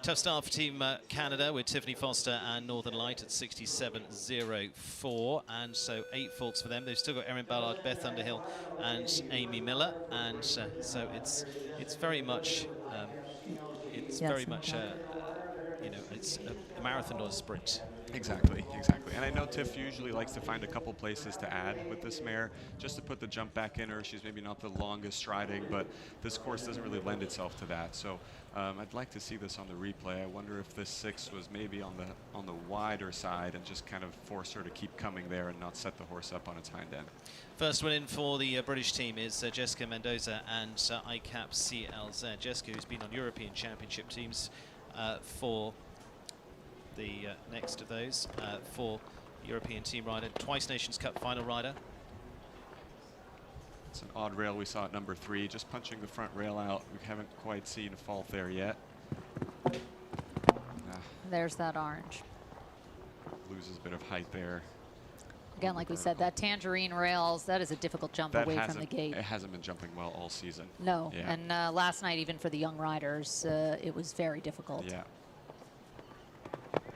Tough start for Team Canada with Tiffany Foster and Northern Light at 67.04, and so 8 faults for them. They've still got Erin Ballard, Beth Underhill, and Amy Miller, and so it's very much very much you know, it's a marathon or a sprint. Exactly, exactly. And I know Tiff usually likes to find a couple places to add with this mare, just to put the jump back in her. She's maybe not the longest striding, but this course doesn't really lend itself to that. So I'd like to see this on the replay. I wonder if this 6 was maybe on the wider side and just kind of force her to keep coming there and not set the horse up on its hind end. First one in for the British team is Jessica Mendoza and ICAP CLZ. Jessica, who's been on European Championship teams for the next of those for European team rider, twice Nations Cup final rider. It's an odd rail we saw at number 3, just punching the front rail out. We haven't quite seen a fault there yet. There's that orange. Loses a bit of height there. Again, like we said, that tangerine rails, that is a difficult jump away from the gate. It hasn't been jumping well all season. No, yeah. And last night, even for the young riders, it was very difficult. Yeah.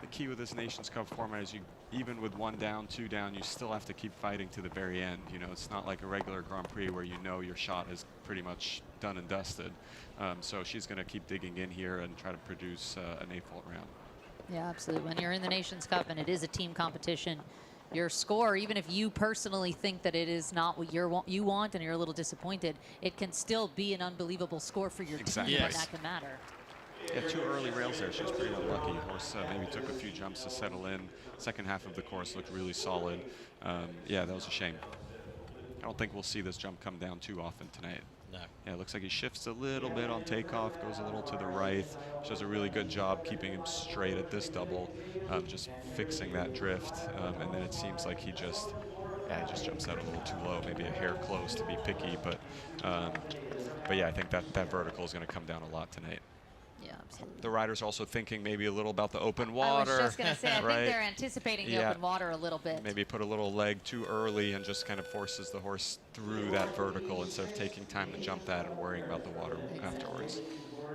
The key with this Nations Cup format is you even with 1 down, 2 down, you still have to keep fighting to the very end. You know, it's not like a regular Grand Prix where you know your shot is pretty much done and dusted. So she's going to keep digging in here and try to produce an 8-fault round. Yeah, absolutely. When you're in the Nations Cup and it is a team competition, your score, even if you personally think that it is not what you want and you're a little disappointed, it can still be an unbelievable score for your team, and that can matter. Yeah, 2 early rails there. She was pretty unlucky. Horse maybe took a few jumps to settle in. Second half of the course looked really solid. Yeah, that was a shame. I don't think we'll see this jump come down too often tonight. No. Yeah, it looks like he shifts a little bit on takeoff, goes a little to the right. She does a really good job keeping him straight at this double, just fixing that drift. And then it seems like he just jumps out a little too low, maybe a hair close to be picky. But yeah, I think that vertical is going to come down a lot tonight. Yeah, absolutely. The riders are also thinking maybe a little about the open water. I was just going to say, I right? think they're anticipating the open water a little bit. Maybe put a little leg too early and just kind of forces the horse through that vertical instead of taking time to jump that and worrying about the water afterwards.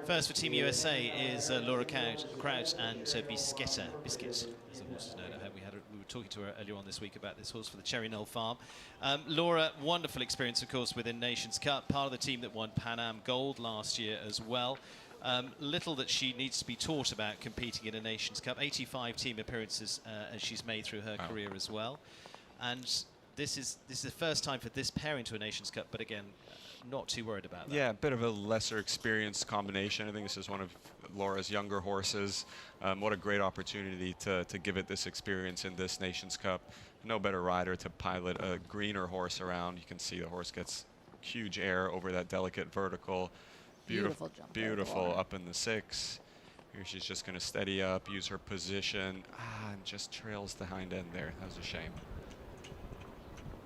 First for Team USA is Laura Crouch and Biscuit, as the horse is known at home. We were talking to her earlier on this week about this horse for the Cherry Knoll Farm. Laura, wonderful experience, of course, within Nations Cup, part of the team that won Pan Am Gold last year as well. Little that she needs to be taught about competing in a Nations Cup. 85 team appearances as she's made through her career as well. And this is the first time for this pair into a Nations Cup, but again, not too worried about that. Yeah, a bit of a lesser experienced combination. I think this is one of Laura's younger horses. What a great opportunity to give it this experience in this Nations Cup. No better rider to pilot a greener horse around. You can see the horse gets huge air over that delicate vertical. Beautiful jump. Beautiful up in the 6. Here she's just going to steady up, use her position, and just trails the hind end there. That was a shame.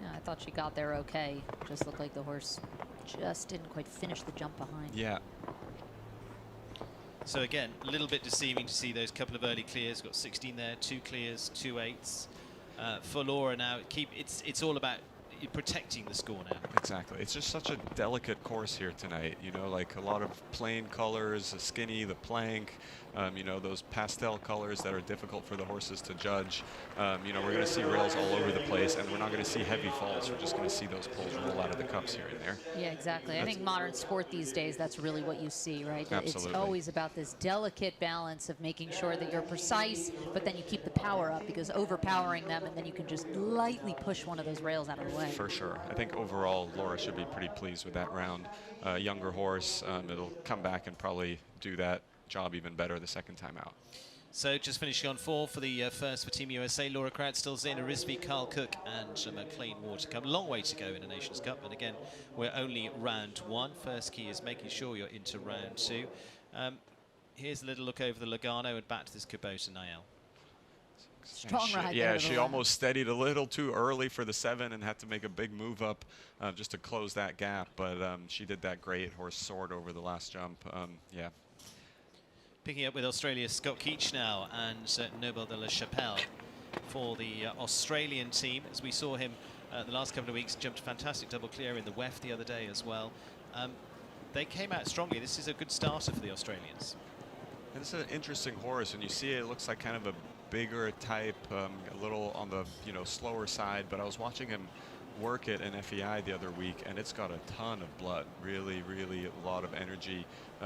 Yeah, I thought she got there okay. Just looked like the horse just didn't quite finish the jump behind. Yeah. So again, a little bit deceiving to see those couple of early clears. Got 16 there, 2 clears, 2 8s. For Laura now, it's all about protecting the score now. Exactly. It's just such a delicate course here tonight. You know, like a lot of plain colors, the skinny, the plank, you know, those pastel colors that are difficult for the horses to judge. You know, we're going to see rails all over the place, and we're not going to see heavy falls. We're just going to see those poles roll out of the cups here and there. Yeah, exactly. I think modern sport these days, that's really what you see, right? Absolutely. It's always about this delicate balance of making sure that you're precise, but then you keep the power up, because overpowering them, and then you can just lightly push one of those rails out of the way. For sure. I think overall, Laura should be pretty pleased with that round. Younger horse, it'll come back and probably do that job even better the second time out. So just finishing on 4 for the first for Team USA. Laura Crouch, still Zena Rizvi, Carl Cook and McLean Ward to come. Long way to go in a Nations Cup. And again, we're only round 1. First key is making sure you're into round 2. Here's a little look over the Lugano and back to this Kubota Niall. Strong ride. Yeah, she almost steadied a little too early for the 7 and had to make a big move up just to close that gap. But she did that great. Horse soared over the last jump. Yeah. Picking up with Australia's Scott Keach now and Nobel de la Chapelle for the Australian team. As we saw him the last couple of weeks, jumped a fantastic double clear in the WEF the other day as well. They came out strongly. This is a good starter for the Australians. And this is an interesting horse. When you see it, it looks like kind of a bigger type, a little on the slower side. But I was watching him work it in FEI the other week, and it's got a ton of blood. Really, really a lot of energy.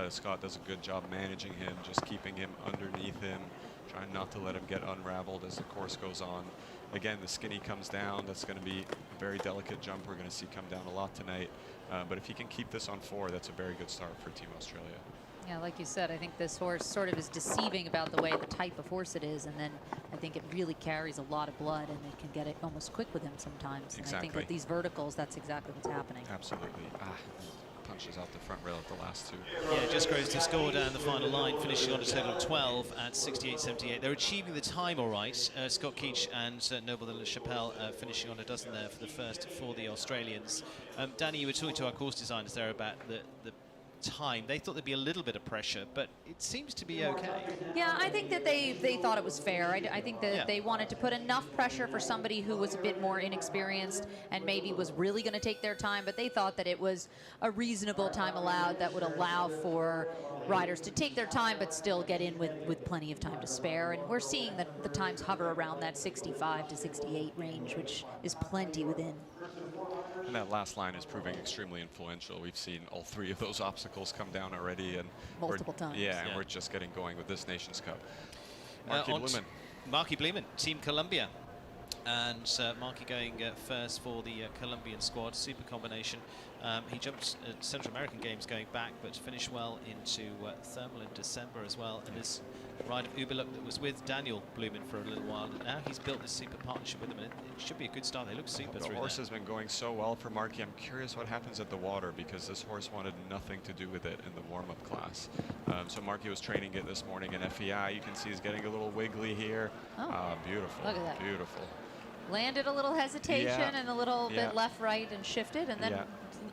Scott does a good job managing him, just keeping him underneath him, trying not to let him get unraveled as the course goes on. Again, the skinny comes down. That's going to be a very delicate jump we're going to see come down a lot tonight. But if he can keep this on 4, that's a very good start for Team Australia. Yeah, like you said, I think this horse sort of is deceiving about the way, the type of horse it is, and then I think it really carries a lot of blood, and it can get it almost quick with him sometimes. Exactly. And I think with these verticals, that's exactly what's happening. Absolutely. Punches out the front rail at the last 2. Yeah, just grows to score down the final line, finishing on a total of 12 at 68.78. They're achieving the time all right. Scott Keach and Nobel de la Chapelle finishing on a dozen there for the first for the Australians. Danny, you were talking to our course designers there about the time. They thought there'd be a little bit of pressure, but it seems to be okay. Yeah, I think that they thought it was fair. I think that they wanted to put enough pressure for somebody who was a bit more inexperienced and maybe was really going to take their time, but they thought that it was a reasonable time allowed that would allow for riders to take their time but still get in with plenty of time to spare. And we're seeing that the times hover around that 65 to 68 range, which is plenty within. And that last line is proving extremely influential. We've seen all three of those obstacles come down already, and multiple times. Yeah, and we're just getting going with this Nations Cup. Marky Blumen, Team Colombia. And Marky going first for the Colombian squad, super combination. He jumped at Central American Games going back, but finished well into Thermal in December as well. And this ride of Uberlook that was with Daniel Blumen for a little while. And now he's built this super partnership with him, and it should be a good start. They look super through The horse has been going so well for Marky. I'm curious what happens at the water, because this horse wanted nothing to do with it in the warm-up class. So Marky was training it this morning in FEI. You can see he's getting a little wiggly here. Beautiful. Look at that. Beautiful. Landed a little hesitation and a little bit left, right, and shifted, and then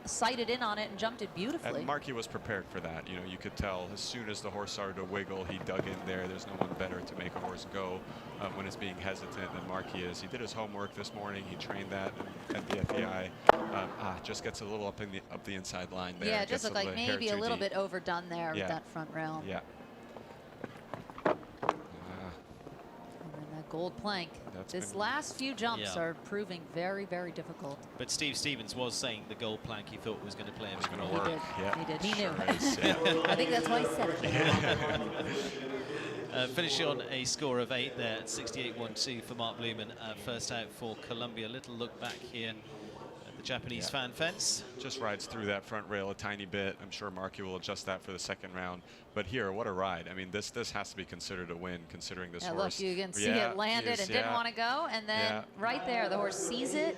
sighted in on it and jumped it beautifully. And Marky was prepared for that. You know, you could tell as soon as the horse started to wiggle, he dug in there. There's no one better to make a horse go when it's being hesitant than Marky is. He did his homework this morning. He trained that at the FEI. Just gets a little up the inside line there. Yeah, it just looked like maybe a little bit overdone there with that front rail. Yeah. Gold plank. This last few jumps are proving very, very difficult. But Steve Stevens was saying the gold plank he thought was going to play him. He did. Yeah. He did. He knew. Sure I think that's why he said it. Finishing on a score of 8 there at 68.12 for Mark Blumen. First out for Colombia. Little look back here at the Japanese fan fence. Just rides through that front rail a tiny bit. I'm sure Marky will adjust that for the second round. But here, what a ride. I mean, this has to be considered a win, considering this horse. Look, you can see it landed and didn't want to go. And then right there, the horse sees it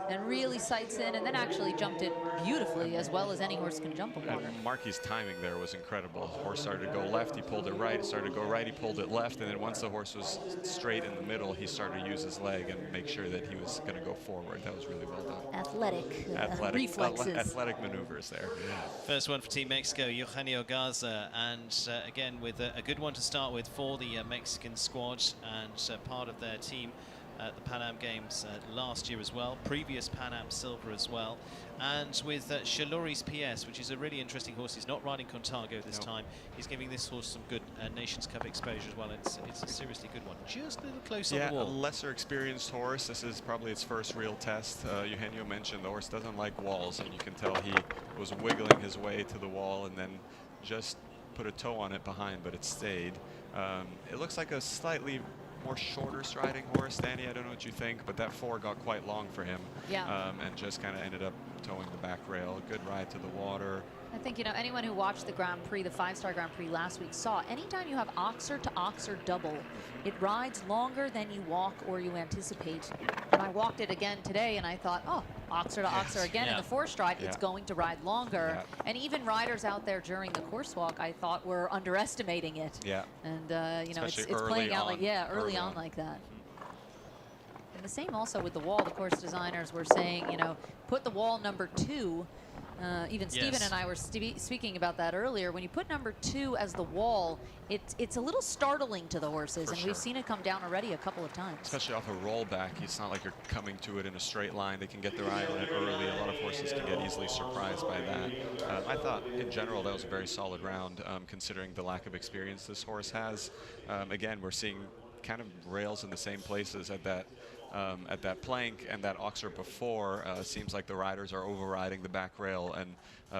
and really sights in, and then actually jumped it beautifully, as well as any horse can jump a water. Marky's timing there was incredible. The horse started to go left, he pulled it right. It started to go right, he pulled it left. And then once the horse was straight in the middle, he started to use his leg and make sure that he was going to go forward. That was really well done. Athletic reflexes. Athletic maneuvers there. First one for Team Mexico, Eugenio Garza, and again with a good one to start with for the Mexican squad, and part of their team at the Pan Am Games last year as well, previous Pan Am silver as well, and with Shalori's PS, which is a really interesting horse. He's not riding Contago this time. He's giving this horse some good Nations Cup exposure as well. It's a seriously good one. Just a little close on the wall. A lesser experienced horse. This is probably its first real test. Eugenio mentioned the horse doesn't like walls, and you can tell he was wiggling his way to the wall and then just put a toe on it behind, but it stayed. It looks like a slightly more shorter striding horse. Danny, I don't know what you think, but that 4 got quite long for him. And just kind of ended up towing the back rail. Good ride to the water. I think, you know, anyone who watched the Grand Prix, the 5-star Grand Prix last week, saw anytime you have oxer to oxer double, it rides longer than you walk or you anticipate. And I walked it again today and I thought, oh, oxer to oxer again in the 4-stride, it's going to ride longer. And even riders out there during the course walk, I thought, were underestimating it. And, you know, it's playing out like, early on like that. And the same also with the wall. The course designers were saying, you know, put the wall number 2. Even Stephen and I were speaking about that earlier. When you put number 2 as the wall, it's a little startling to the horses, and we've seen it come down already a couple of times. Especially off a rollback, it's not like you're coming to it in a straight line. They can get their eye on it early. A lot of horses can get easily surprised by that. I thought, in general, that was a very solid round, considering the lack of experience this horse has. Again, we're seeing kind of rails in the same places at that plank and that oxer before. Seems like the riders are overriding the back rail and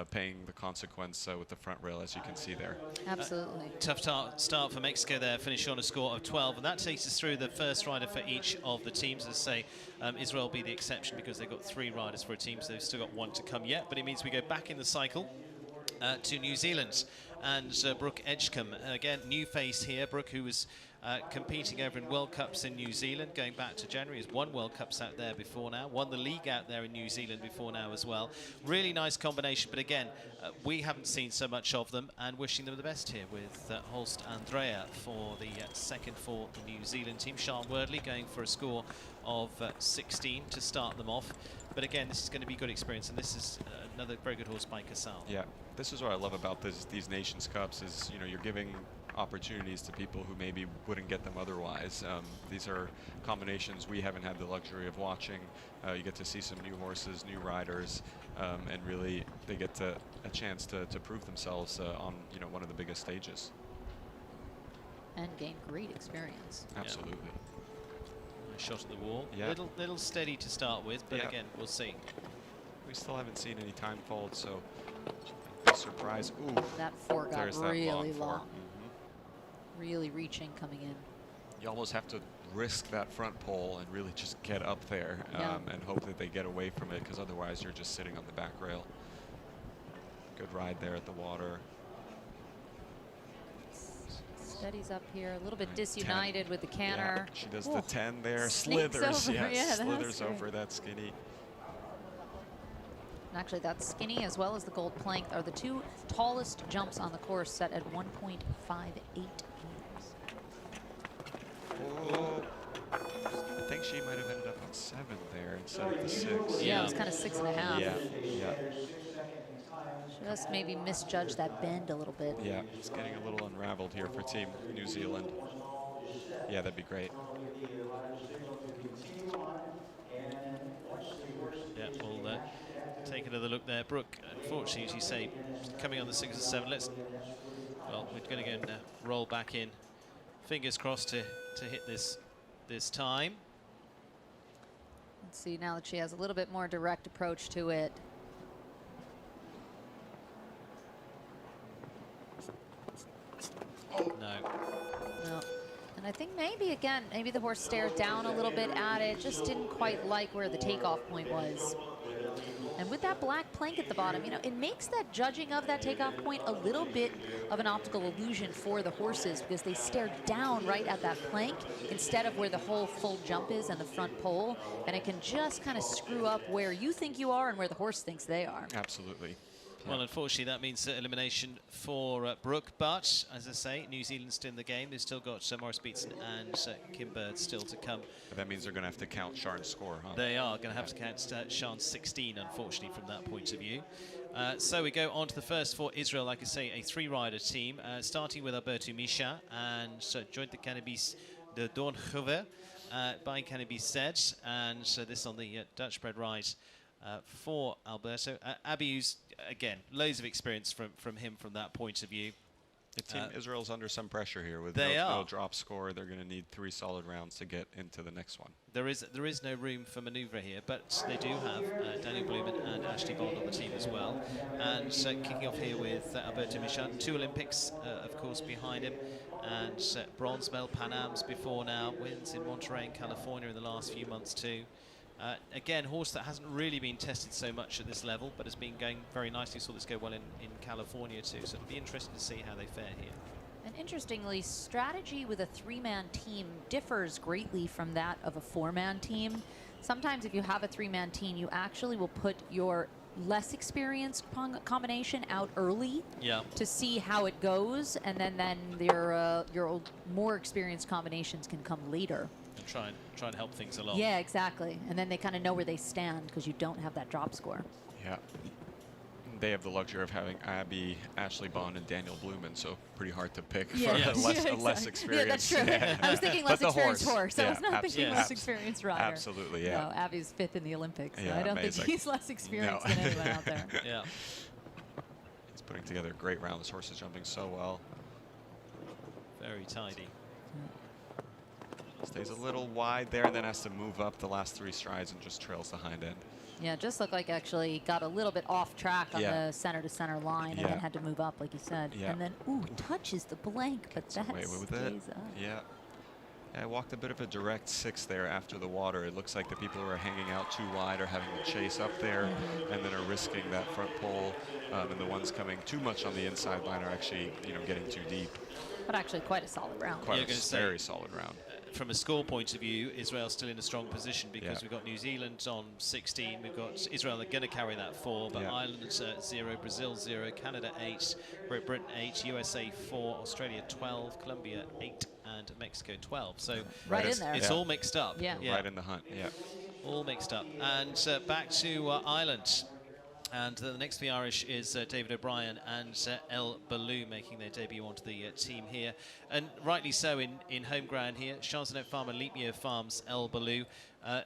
paying the consequence with the front rail, as you can see there. Absolutely. Tough start for Mexico there, finished on a score of 12, and that takes us through the first rider for each of the teams. As I say, Israel will be the exception because they've got 3 riders for a team, so they've still got 1 to come yet, but it means we go back in the cycle to New Zealand and Brooke Edgecombe. Again, new face here. Brooke, who was competing over in World Cups in New Zealand, going back to January. He's won World Cups out there before now, won the league out there in New Zealand before now as well. Really nice combination, but again, we haven't seen so much of them, and wishing them the best here with Holst Andrea for the second for the New Zealand team. Sian Wordley going for a score of 16 to start them off. But again, this is going to be good experience, and this is another very good horse by Casal. Yeah, this is what I love about these Nations Cups is, you know, you're giving opportunities to people who maybe wouldn't get them otherwise. These are combinations we haven't had the luxury of watching. You get to see some new horses, new riders, and really they get a chance to prove themselves on, you know, one of the biggest stages. And gain great experience. Absolutely. Yeah. Nice shot at the wall. Yeah. Little steady to start with, but Yeah. again, we'll see. We still haven't seen any time fold, so surprise. Ooh, That 4 got there's that really long long. 4. Really reaching coming in. You almost have to risk that front pole and really just get up there Yeah. and hope that they get away from it, because otherwise you're just sitting on the back rail. Good ride there at the water. Steadies up here, a little bit Right, disunited 10. with the canter. Yeah, she does Ooh. the 10 there, Sneaks slithers, over, yeah, that was slithers great. over that skinny. And actually, that skinny as well as the gold plank are the 2 tallest jumps on the course, set at 1.58 meters. Oh, I think she might have ended up on 7 there instead of the 6. Yeah, it was kind of 6.5. Yeah, yeah, Just maybe misjudged that bend a little bit. yeah. It's getting a little unraveled here for Team New Zealand. Yeah, that'd be great. Yeah, we'll take another look there. Brooke, unfortunately, as you say, coming on the 6 and 7. Well, we're going to go and roll back in. Fingers crossed to hit this time. Let's see now that she has a little bit more direct approach to it. No. No. And I think maybe the horse stared down a little bit at it, just didn't quite like where the takeoff point was. And with that black plank at the bottom, you know, it makes that judging of that takeoff point a little bit of an optical illusion for the horses, because they stare down right at that plank instead of where the whole full jump is and the front pole. And it can just kind of screw up where you think you are and where the horse thinks they are. Absolutely. Well, unfortunately, that means elimination for Brooke. But, as I say, New Zealand's still in the game. They've still got Maurice Beetson and Kim Bird still to come. But that means they're going to have to count Sian's score, huh? They are going to have to count Sian's 16, unfortunately, from that point of view. So we go on to the first for Israel, like I say, a 3-rider team, starting with Alberto Misha and joined the Cannabis de Doornhoever by Cannabis said, and this on the Dutch bred ride for Alberto. Abby, who's, again, loads of experience from him from that point of view. Team Israel's under some pressure here with They no drop score. They're going to need 3 solid rounds to get into the next one. There is no room for manoeuvre here, but they do have Daniel Blumen and Ashley Bond on the team as well. And kicking off here with Alberto Michan, 2 Olympics, of course, behind him, and bronze medal Pan Ams before now, wins in Monterey in California in the last few months too. Again, horse that hasn't really been tested so much at this level, but has been going very nicely. Saw this go well in California too, so it'll be interesting to see how they fare here. And interestingly, strategy with a 3-man team differs greatly from that of a 4-man team. Sometimes if you have a 3-man team, you actually will put your less experienced combination out early to see how it goes, and then your more experienced combinations can come later. And try and help things along. Yeah, exactly. And then they kind of know where they stand because you don't have that drop score. Yeah. They have the luxury of having Abby, Ashley Bond, and Daniel Blumen, so pretty hard to pick for a less experienced. Yeah, that's true. I was thinking less experienced horse. I was not thinking less experienced rider. Absolutely, yeah. No, Abby's 5th in the Olympics. So Yeah, I don't amazing. think he's less experienced than anyone out there. Yeah. He's putting together a great round. This horse is jumping so well. Very tidy. Stays a little wide there and then has to move up the last 3 strides and just trails the hind end. Yeah, just looked like actually got a little bit off track on the center-to-center line and then had to move up, like you said. Yeah. And then, ooh, touches the blank, but that Away with stays it. up. Yeah. I walked a bit of a direct 6 there after the water. It looks like the people who are hanging out too wide are having to chase up there and then are risking that front pole. And the ones coming too much on the inside line are actually, getting too deep. But actually quite a solid round. Quite a very solid round. From a score point of view, Israel's still in a strong position because we've got New Zealand on 16, we've got Israel are going to carry that 4, but Ireland 0, Brazil 0, Canada 8, Great Britain 8, USA 4, Australia 12, Colombia 8, and Mexico 12. So right in there. It's all mixed up. Yeah. Right in the hunt, All mixed up. And back to Ireland. And the next for the Irish is David O'Brien and El Balou making their debut onto the team here. And rightly so in home ground here. Chansonnet Farm and Leap Year Farms El Balou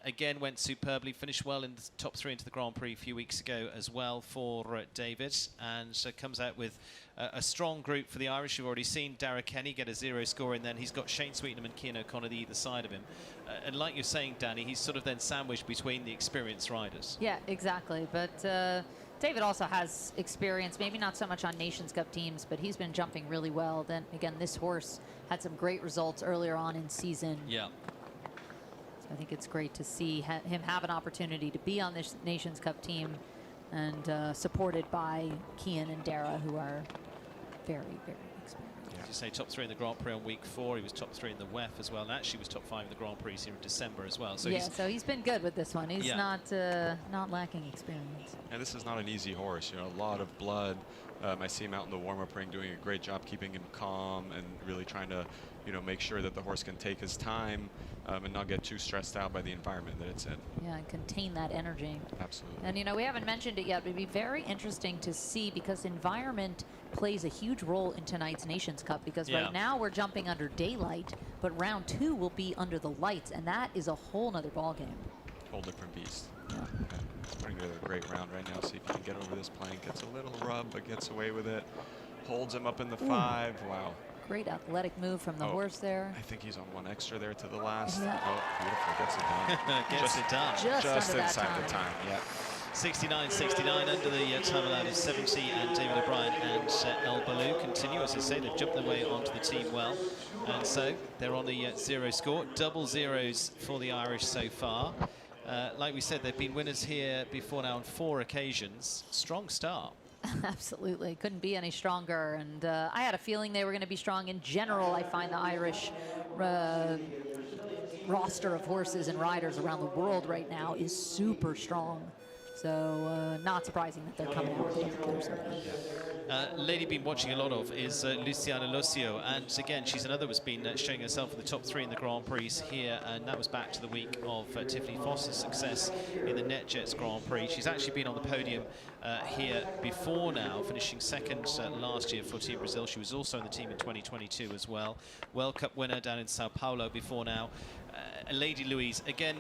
again went superbly, finished well in the top 3 into the Grand Prix a few weeks ago as well for David. And comes out with a strong group for the Irish. You've already seen Dara Kenny get a 0 score, and then he's got Shane Sweetenham and Cian O'Connor either side of him. And like you're saying, Danny, he's sort of then sandwiched between the experienced riders. Yeah, exactly. But David also has experience, maybe not so much on Nations Cup teams, but he's been jumping really well. Then again, this horse had some great results earlier on in season. Yeah. So I think it's great to see him have an opportunity to be on this Nations Cup team and supported by Cian and Dara, who are very, very experienced. As you say, top 3 in the Grand Prix on week 4. He was top 3 in the WEF as well, and actually was top 5 in the Grand Prix here in December as well. So so he's been good with this one. He's not lacking experience. And this is not an easy horse. A lot of blood. I see him out in the warm-up ring doing a great job keeping him calm and really trying to, make sure that the horse can take his time and not get too stressed out by the environment that it's in. Yeah, and contain that energy. Absolutely. And we haven't mentioned it yet, but it'd be very interesting to see because environment plays a huge role in tonight's Nations Cup because right now we're jumping under daylight, but round 2 will be under the lights, and that is a whole nother ball game. Whole different beast. He's putting together a great round right now. See if he can get over this plank. Gets a little rub, but gets away with it. Holds him up in the 5. Wow. Great athletic move from the horse there. I think he's on 1 extra there to the last. Oh, beautiful. Gets it done. Gets it done. Just inside the time. Yeah. 69-69 under the time allowed of 70, and David O'Brien and El Balou continue. As I say, they've jumped their way onto the team well. And so they're on the 0 score. Double zeros for the Irish so far. Like we said, they've been winners here before now on 4 occasions. Strong start. Absolutely. Couldn't be any stronger. And I had a feeling they were going to be strong. In general, I find the Irish roster of horses and riders around the world right now is super strong. So not surprising that they're coming out with double players. Lady been watching a lot of is Luciana Locio, and again she's another who's been showing herself in the top 3 in the Grand Prix here, and that was back to the week of Tiffany Foss's success in the NetJets Grand Prix. She's actually been on the podium here before now, finishing 2nd last year for Team Brazil. She was also in the team in 2022 as well. World Cup winner down in Sao Paulo before now. Lady Louise, again,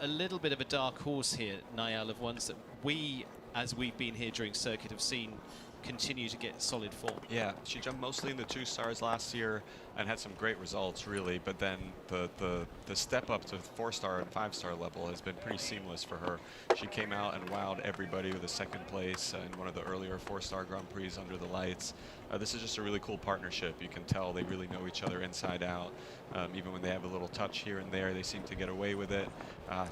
a little bit of a dark horse here, Niall, of ones that we, as we've been here during circuit, have seen continue to get solid form. Yeah, she jumped mostly in the 2 stars last year and had some great results, really. But then the step up to 4-star and 5-star level has been pretty seamless for her. She came out and wowed everybody with a 2nd place in one of the earlier 4-star Grand Prix under the lights. This is just a really cool partnership. You can tell they really know each other inside out. Even when they have a little touch here and there, they seem to get away with it.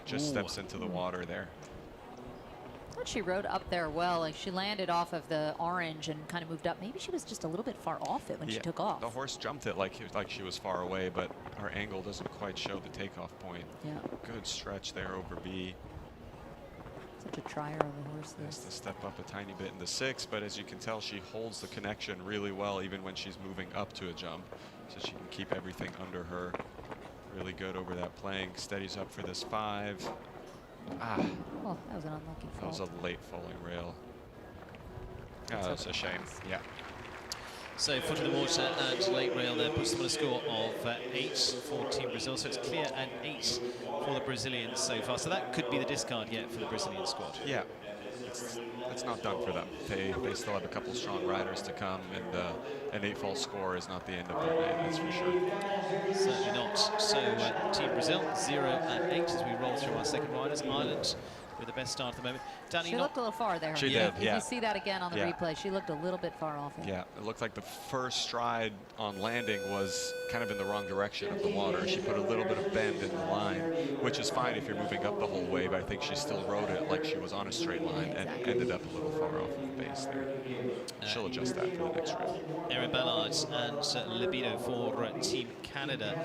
Just steps into the water there. I thought she rode up there well. Like she landed off of the orange and kind of moved up. Maybe she was just a little bit far off it when she took off. The horse jumped it like she was far away, but her angle doesn't quite show the takeoff point. Yeah. Good stretch there over B. Such a trier of a horse. Has to step up a tiny bit in the 6, but as you can tell, she holds the connection really well even when she's moving up to a jump, so she can keep everything under her. Really good over that plank. Steadies up for this 5. Well, that was an unlucky fall. That was a late falling rail. That's a shame. Yeah. So foot in the water and late rail there puts them on a score of 8 for Team Brazil. So it's clear and 8 for the Brazilians so far. So that could be the discard yet for the Brazilian squad. Yeah. It's not done for them. They still have a couple strong riders to come, and an 8-fall score is not the end of their day, that's for sure. Certainly not. So Team Brazil 0 and 8 as we roll through our second riders. Ireland with the best start at the moment. Danny, She looked a little far there. She yeah. did, If yeah. you see that again on the Yeah. replay, she looked a little bit far off. Yeah, it looked like the first stride on landing was kind of in the wrong direction of the water. She put a little bit of bend in the line, which is fine if you're moving up the whole way, but I think she still rode it like she was on a straight line and ended up a little far off of the base there. She'll adjust that for the next round. Erin Ballard and Libido for Team Canada.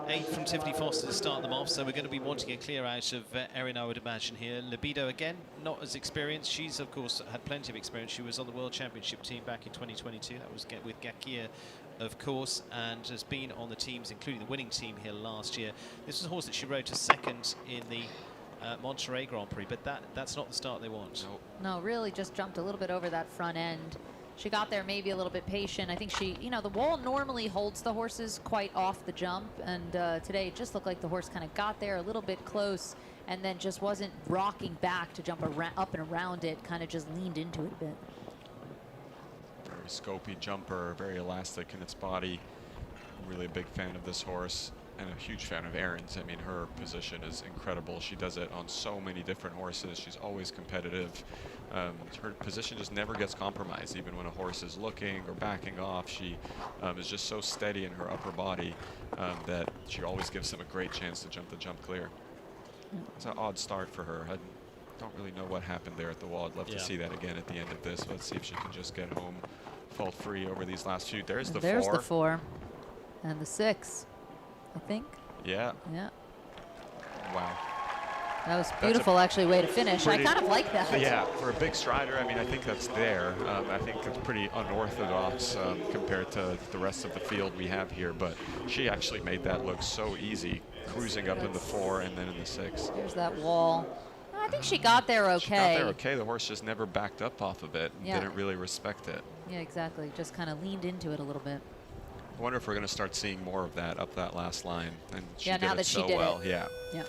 8 from Tiffany Foster to start them off, so we're going to be wanting a clear out of Erin, I would imagine here. Libido, again, not as experienced. She's, of course, had plenty of experience. She was on the World Championship team back in 2022. That was with Gakia, of course, and has been on the teams, including the winning team here last year. This was a horse that she rode to second in the Monterey Grand Prix, but that's not the start they want. Nope. No, really just jumped a little bit over that front end. She got there maybe a little bit patient. I think she, you know, the wall normally holds the horses quite off the jump, and today it just looked like the horse kind of got there a little bit close and then just wasn't rocking back to jump up and around it, kind of just leaned into it a bit. Very scopy jumper, very elastic in its body. I'm really a big fan of this horse and a huge fan of Erin's. I mean, her position is incredible. She does it on so many different horses. She's always competitive. Her position just never gets compromised, even when a horse is looking or backing off. She is just so steady in her upper body that she always gives him a great chance to jump the jump clear. It's an odd start for her. I don't really know what happened there at the wall. I'd love to see that again at the end of this. Let's see if she can just get home fault free over these last few. There's the 4. There's the 4 and the 6, I think. Yeah. Yeah. Wow. That was beautiful, actually, way to finish. I kind of like that. Yeah, for a big strider, I mean, I think that's there. I think it's pretty unorthodox compared to the rest of the field we have here, but she actually made that look so easy, cruising up in the 4 and then in the 6. There's that wall. I think she got there okay. She got there okay. The horse just never backed up off of it and didn't really respect it. Yeah, exactly. Just kind of leaned into it a little bit. I wonder if we're going to start seeing more of that up that last line. And she did now it that so she did well. it. Yeah. Yeah.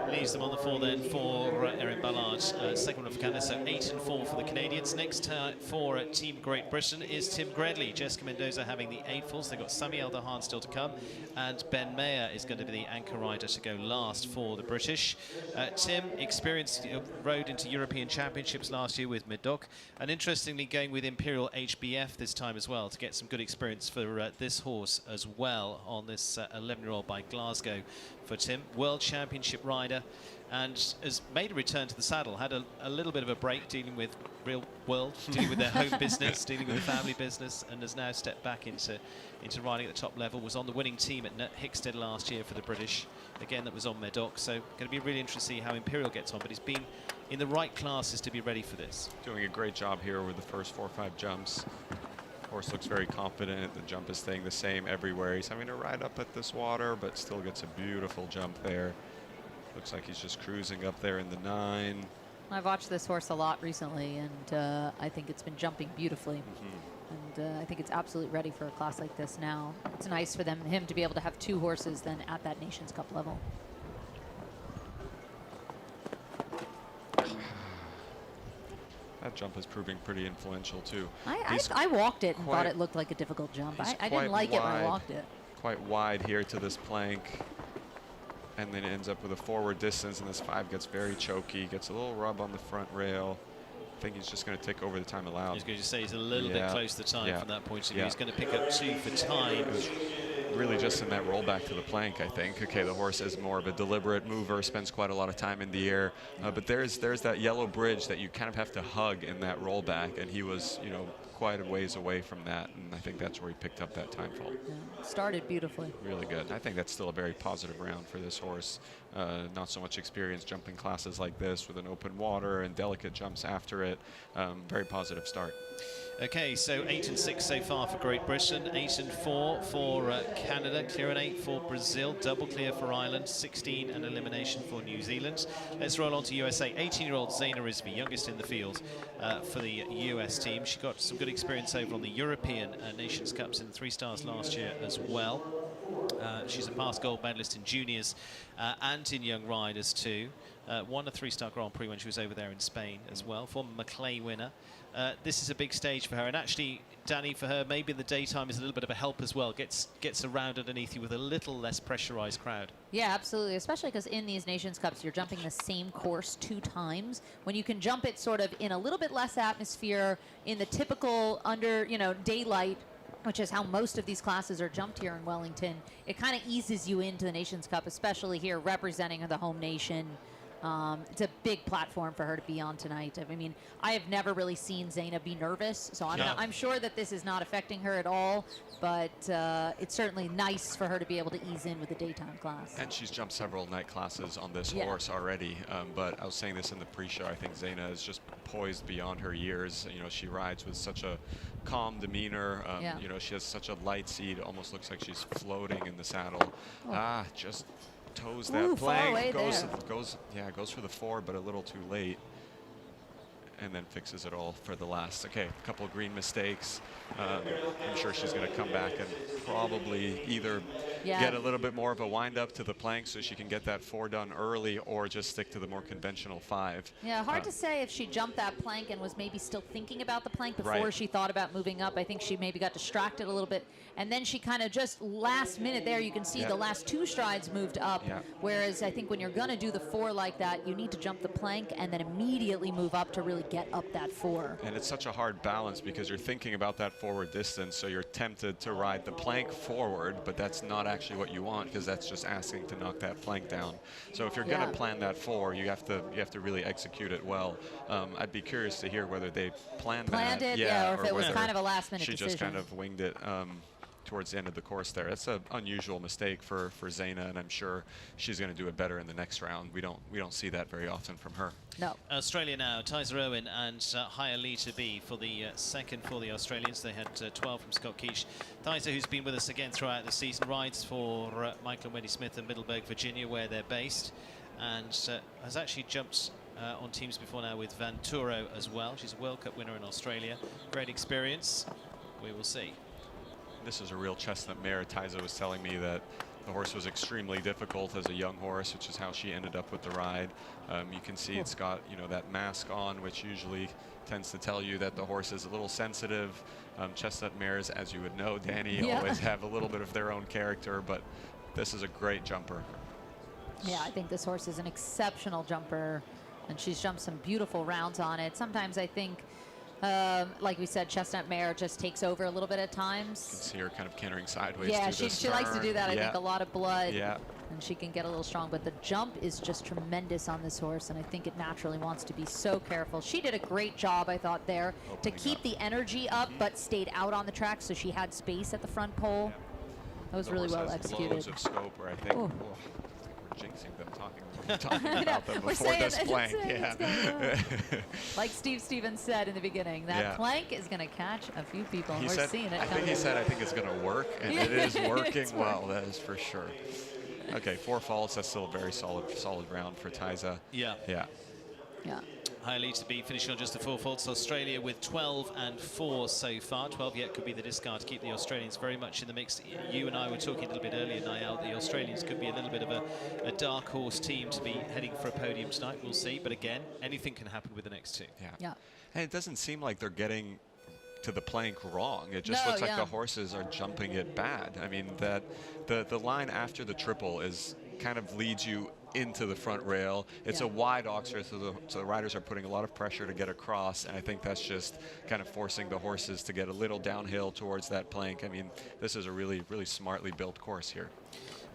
Leaves them on the 4 then for Erin Ballard. Second one for Canada, so 8 and 4 for the Canadians. Next for Team Great Britain is Tim Gredley. Jessica Mendoza having the 8 falls. They've got Sammy Eldahan still to come, and Ben Mayer is going to be the anchor rider to go last for the British. Tim, experienced, rode into European Championships last year with Medoc, and interestingly going with Imperial HBF this time as well to get some good experience for this horse as well on this 11-year-old by Glasgow. For Tim, World Championship rider, and has made a return to the saddle. Had a little bit of a break dealing with real world, dealing with their home business, dealing with the family business, and has now stepped back into riding at the top level. Was on the winning team at Hickstead last year for the British. Again, that was on Medoc. So going to be really interesting to see how Imperial gets on. But he's been in the right classes to be ready for this. Doing a great job here with the first 4 or 5 jumps. Horse looks very confident. The jump is staying the same everywhere. He's having to ride up at this water, but still gets a beautiful jump there. Looks like he's just cruising up there in the 9. I've watched this horse a lot recently, and I think it's been jumping beautifully. And I think it's absolutely ready for a class like this now. It's nice for him to be able to have 2 horses then at that Nations Cup level. That jump is proving pretty influential too. I walked it and thought it looked like a difficult jump. I didn't like it when I walked it. Quite wide here to this plank, and then it ends up with a forward distance, and this 5 gets very choky, gets a little rub on the front rail. I think he's just going to take over the time allowed. He's going to say he's a little bit close to time from that point of view. He's going to pick up 2 for time. Really just in that rollback to the plank, I think. Okay, the horse is more of a deliberate mover, spends quite a lot of time in the air, but there's that yellow bridge that you kind of have to hug in that rollback, and he was, you know, quite a ways away from that, and I think that's where he picked up that time fault. Yeah, started beautifully. Really good. I think that's still a very positive round for this horse. Not so much experience jumping classes like this with an open water and delicate jumps after it. Very positive start. Okay, so 8 and 6 so far for Great Britain, 8 and 4 for Canada, clear and 8 for Brazil, double clear for Ireland, 16 and elimination for New Zealand. Let's roll on to USA. 18-year-old Zaina Rizvi, youngest in the field for the US team. She got some good experience over on the European Nations Cups in 3 stars last year as well. She's a past gold medalist in juniors and in young riders too. Won a 3-star Grand Prix when she was over there in Spain as well. Former Maclay winner. This is a big stage for her, and actually, Danny, for her, maybe in the daytime is a little bit of a help as well. Gets around underneath you with a little less pressurized crowd. Yeah, absolutely, especially because in these Nations Cups, you're jumping the same course 2 times. When you can jump it sort of in a little bit less atmosphere, in the typical under, daylight, which is how most of these classes are jumped here in Wellington, it kind of eases you into the Nations Cup, especially here representing the home nation. It's a big platform for her to be on tonight. I mean, I have never really seen Zaina be nervous, so I'm sure that this is not affecting her at all, but it's certainly nice for her to be able to ease in with the daytime class. And she's jumped several night classes on this horse already, but I was saying this in the pre-show, I think Zaina is just poised beyond her years. She rides with such a calm demeanor. She has such a light seat, almost looks like she's floating in the saddle. Just toes that plank, goes for the 4, but a little too late, and then fixes it all for the last. Okay, a couple of green mistakes. I'm sure she's going to come back and probably either get a little bit more of a wind up to the plank so she can get that 4 done early, or just stick to the more conventional 5. Yeah, hard to say if she jumped that plank and was maybe still thinking about the plank before she thought about moving up. I think she maybe got distracted a little bit, and then she kind of just last minute there, you can see the last 2 strides moved up, whereas I think when you're going to do the 4 like that, you need to jump the plank and then immediately move up to really get up that 4. And it's such a hard balance because you're thinking about that forward distance, so you're tempted to ride the plank forward, but that's not actually what you want, because that's just asking to knock that plank down. So if you're going to plan that 4, you have to really execute it well. I'd be curious to hear whether they planned that, it, or if it was kind of a last-minute decision. She just kind of winged it towards the end of the course there. That's an unusual mistake for Zaina, and I'm sure she's going to do it better in the next round. We don't see that very often from her. No. Australia now, Tyza Owen and Hayalita B for the second for the Australians. They had 12 from Scott Keach. Tyza, who's been with us again throughout the season, rides for Michael and Wendy Smith in Middleburg, Virginia, where they're based, and has actually jumped on teams before now with Vanturo as well. She's a World Cup winner in Australia. Great experience. We will see. This is a real chestnut mare. Tyza was telling me that the horse was extremely difficult as a young horse, which is how she ended up with the ride. You can see it's got, that mask on, which usually tends to tell you that the horse is a little sensitive. Chestnut mares, as you would know, Danny, always have a little bit of their own character, but this is a great jumper. Yeah, I think this horse is an exceptional jumper, and she's jumped some beautiful rounds on it. Sometimes I think, like we said, chestnut mare just takes over a little bit at times. You can see her kind of cantering sideways. Yeah, she likes to do that. I think a lot of blood. Yeah. And she can get a little strong, but the jump is just tremendous on this horse, and I think it naturally wants to be so careful. She did a great job, I thought, there to keep the energy up, but stayed out on the track, so she had space at the front pole. That was really well executed. Loads of scope, where I think we're jinxing them talking about them before this plank. Like Steve Stevens said in the beginning, that plank is going to catch a few people. And we're seeing it. I think he said, I think it's going to work, and it is working well. That is for sure. Okay, 4 faults. That's still a very solid round for Tyza. Yeah. Hayalita B finishing on just the 4 faults. Australia with 12 and 4 so far. 12 yet could be the discard to keep the Australians very much in the mix. You and I were talking a little bit earlier, Niall. The Australians could be a little bit of a dark horse team to be heading for a podium tonight. We'll see. But again, anything can happen with the next 2. Yeah. And it doesn't seem like they're getting to the plank wrong. It just looks like the horses are jumping it bad. I mean, that the line after the triple is kind of leads you into the front rail. It's a wide oxer, so the riders are putting a lot of pressure to get across, and I think that's just kind of forcing the horses to get a little downhill towards that plank. I mean, this is a really smartly built course here.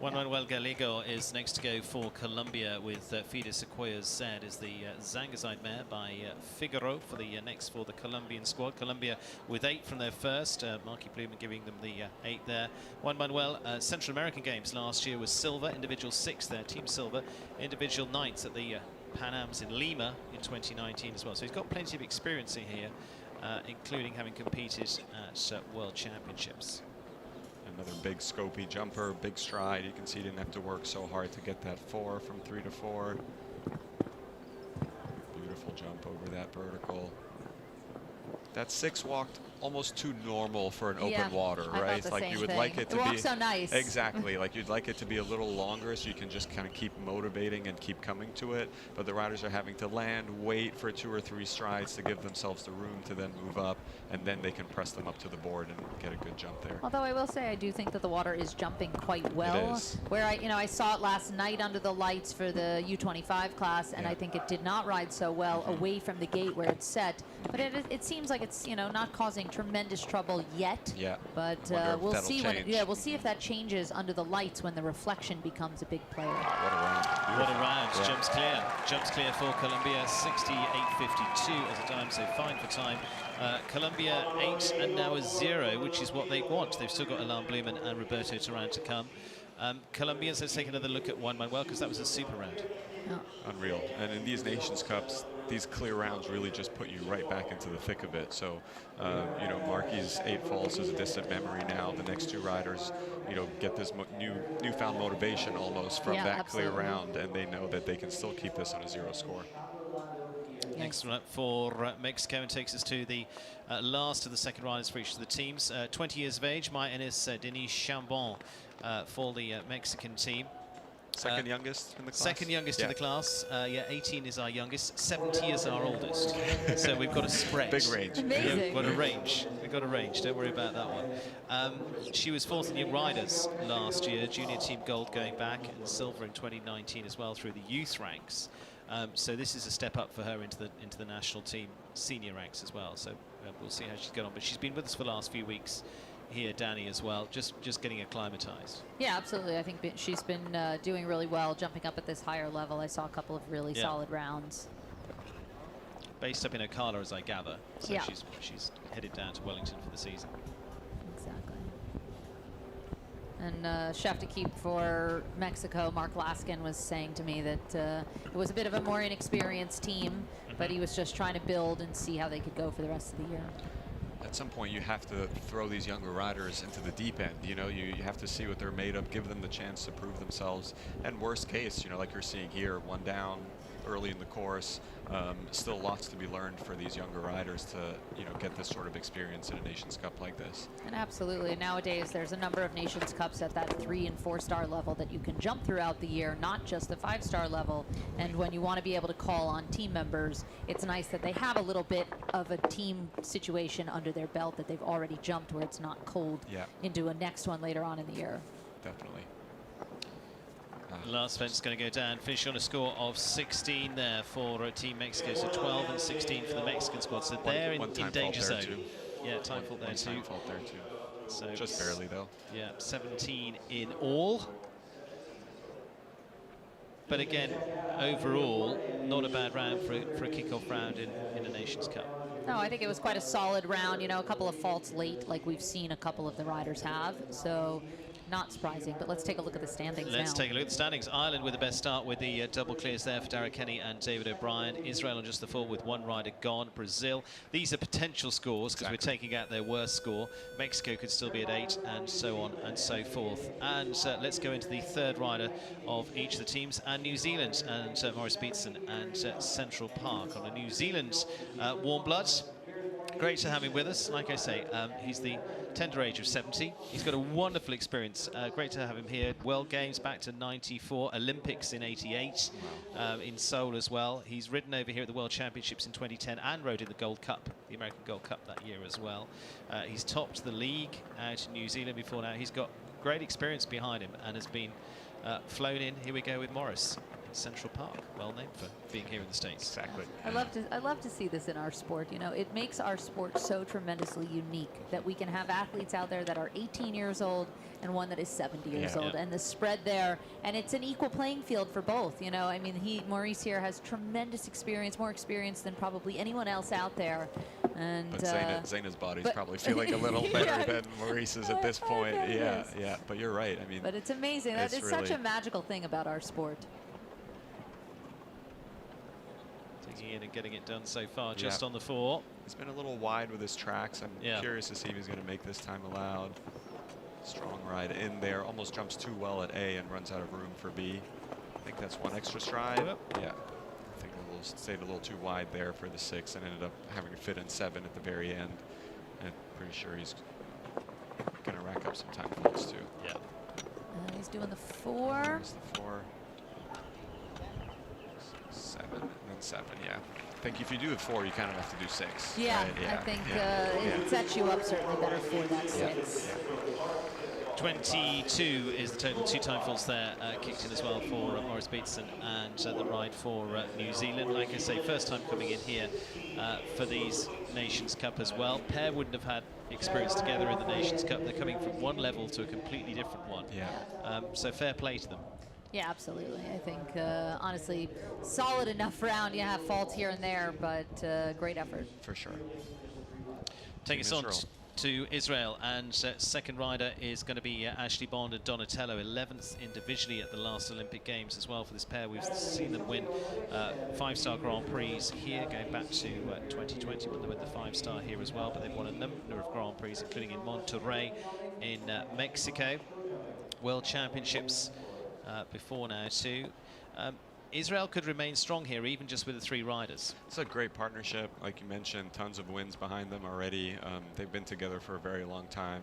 Juan Manuel Gallego is next to go for Colombia with Fide Sequoia's Z is the Zangazide mare by Figaro for the next for the Colombian squad. Colombia with 8 from their first. Marky Blumen giving them the 8 there. Juan Manuel, Central American Games last year was silver, individual 6th there, team silver, individual 9th at the Pan Ams in Lima in 2019 as well. So he's got plenty of experience in here, including having competed at World Championships. Another big scopy jumper, big stride. You can see he didn't have to work so hard to get that 4 from 3 to 4. Beautiful jump over that vertical. That 6 walked almost too normal for an Yeah, open water, I thought right? the Like same you would thing. like it to It be walks so nice. Exactly. Like you'd like it to be a little longer so you can just kind of keep motivating and keep coming to it. But the riders are having to land, wait for 2 or 3 strides to give themselves the room to then move up, and then they can press them up to the board and get a good jump there. Although I will say I do think that the water is jumping quite well. It is. Where I saw it last night under the lights for the U25 class, and Yeah. I think it did not ride so well away from the gate where it's set. But it seems like it's not causing tremendous trouble yet. Yeah. But Wonder if we'll that'll see change. we'll see if that changes under the lights when the reflection becomes a big player. What a round. What a round. Yeah. Jumps clear for Colombia, 68.52 as a time, so fine for time. Colombia 8 and now a 0, which is what they want. They've still got Alain Blumen and Roberto Turan to come. Colombians, let's take another look at one Manuel, because that was a super round. Unreal. And in these Nations Cups, these clear rounds really just put you right back into the thick of it. So, Marky's 8 faults is a distant memory now. The next 2 riders, get this newfound motivation almost from that absolutely. clear round, and they know that they can still keep this on a 0 score. Next one up for Mexico, and takes us to the last of the second riders for each of the teams. 20 years of age, my Enes Denis Chambon for the Mexican team. Second youngest in the class? Second youngest in the class. 18 is our youngest, 70 is our oldest. So we've got a spread. Big range. Amazing. Yeah, we've got a range. We've got a range. Don't worry about that one. She was 4th in Young Riders last year, junior team gold going back, and silver in 2019 as well through the youth ranks. So this is a step up for her into the national team senior ranks as well. So we'll see how she's going on. But she's been with us for the last few weeks here, Danny, as well, just getting acclimatized. Yeah, absolutely. I think she's been doing really well, jumping up at this higher level. I saw a couple of really solid rounds. Based up in Ocala, as I gather. So Yeah. she's headed down to Wellington for the season. Exactly. And chef d'équipe for Mexico, Mark Laskin, was saying to me that it was a bit of a more inexperienced team, but he was just trying to build and see how they could go for the rest of the year. At some point, you have to throw these younger riders into the deep end. You have to see what they're made of, give them the chance to prove themselves. And worst case, like you're seeing here, one down early in the course. Still lots to be learned for these younger riders to, get this sort of experience in a Nations Cup like this. And absolutely, nowadays there's a number of Nations Cups at that 3- and 4-star level that you can jump throughout the year, not just the 5-star level. And when you want to be able to call on team members, it's nice that they have a little bit of a team situation under their belt that they've already jumped, where it's not cold into a next one later on in the year. Definitely. Last fence going to go down, finish on a score of 16 there for Team Mexico. So 12 and 16 for the Mexican squad. So they're in danger zone. Yeah, time fault there too. Time fault there too. So just barely though. Yeah, 17 in all. But again, overall, not a bad round for a kickoff round in the Nations Cup. No, I think it was quite a solid round. A couple of faults late, like we've seen a couple of the riders have. So not surprising, but let's take a look at the standings now. Let's take a look at the standings. Ireland with the best start with the double clears there for Dara Kenny and David O'Brien. Israel on just the 4 with 1 rider gone. Brazil, these are potential scores because we're taking out their worst score. Mexico could still be at 8, and so on and so forth. And let's go into the 3rd rider of each of the teams, and New Zealand, and Maurice Beetson and Central Park. On a New Zealand warm blood. Great to have him with us. Like I say, he's the tender age of 70. He's got a wonderful experience. Great to have him here. World Games back to 94, Olympics in 88, in Seoul as well. He's ridden over here at the World Championships in 2010 and rode in the Gold Cup, the American Gold Cup that year as well. He's topped the league out in New Zealand before now. He's got great experience behind him and has been flown in. Here we go with Morris. Central Park, well named for being here in the States. Exactly. I love to see this in our sport. It makes our sport so tremendously unique that we can have athletes out there that are 18 years old and one that is 70 years old, and the spread there, and it's an equal playing field for both. I mean, Maurice here has tremendous experience, more experience than probably anyone else out there. And but Zeina's body's probably feeling a little better than Maurice's at this point. Yeah. But you're right. I mean, but it's amazing. It's really such a magical thing about our sport. In and getting it done so far, just on the 4. He's been a little wide with his tracks. I'm curious to see if he's going to make this time allowed. Strong ride in there, almost jumps too well at A and runs out of room for B. I think that's 1 extra stride. Yep. Yeah, I think stayed a little too wide there for the 6 and ended up having to fit in 7 at the very end. and pretty sure he's going to rack up some time faults too. Yeah. He's doing the 4. There's the 4. 7, and then 7, yeah. I think if you do 4, you kind of have to do 6. Yeah, right? I think it sets you up certainly better for that 6. 22 is the total. 2 time faults there kicked in as well for Maurice Beetson, and the ride for New Zealand. Like I say, first time coming in here for these Nations Cup as well. Pair wouldn't have had experience together in the Nations Cup. They're coming from one level to a completely different one. Yeah. So fair play to them. Yeah, absolutely. I think, honestly, solid enough round. You have faults here and there, but great effort. For sure. Take us on Israel. to Israel, and second rider is going to be Ashley Bond and Donatello, 11th individually at the last Olympic Games as well for this pair. We've seen them win 5-star Grand Prix here, going back to 2020 when they won the 5-star here as well, but they've won a number of Grand Prix, including in Monterrey in Mexico. World Championships before now too. Israel could remain strong here, even just with the 3 riders. It's a great partnership. Like you mentioned, tons of wins behind them already. They've been together for a very long time.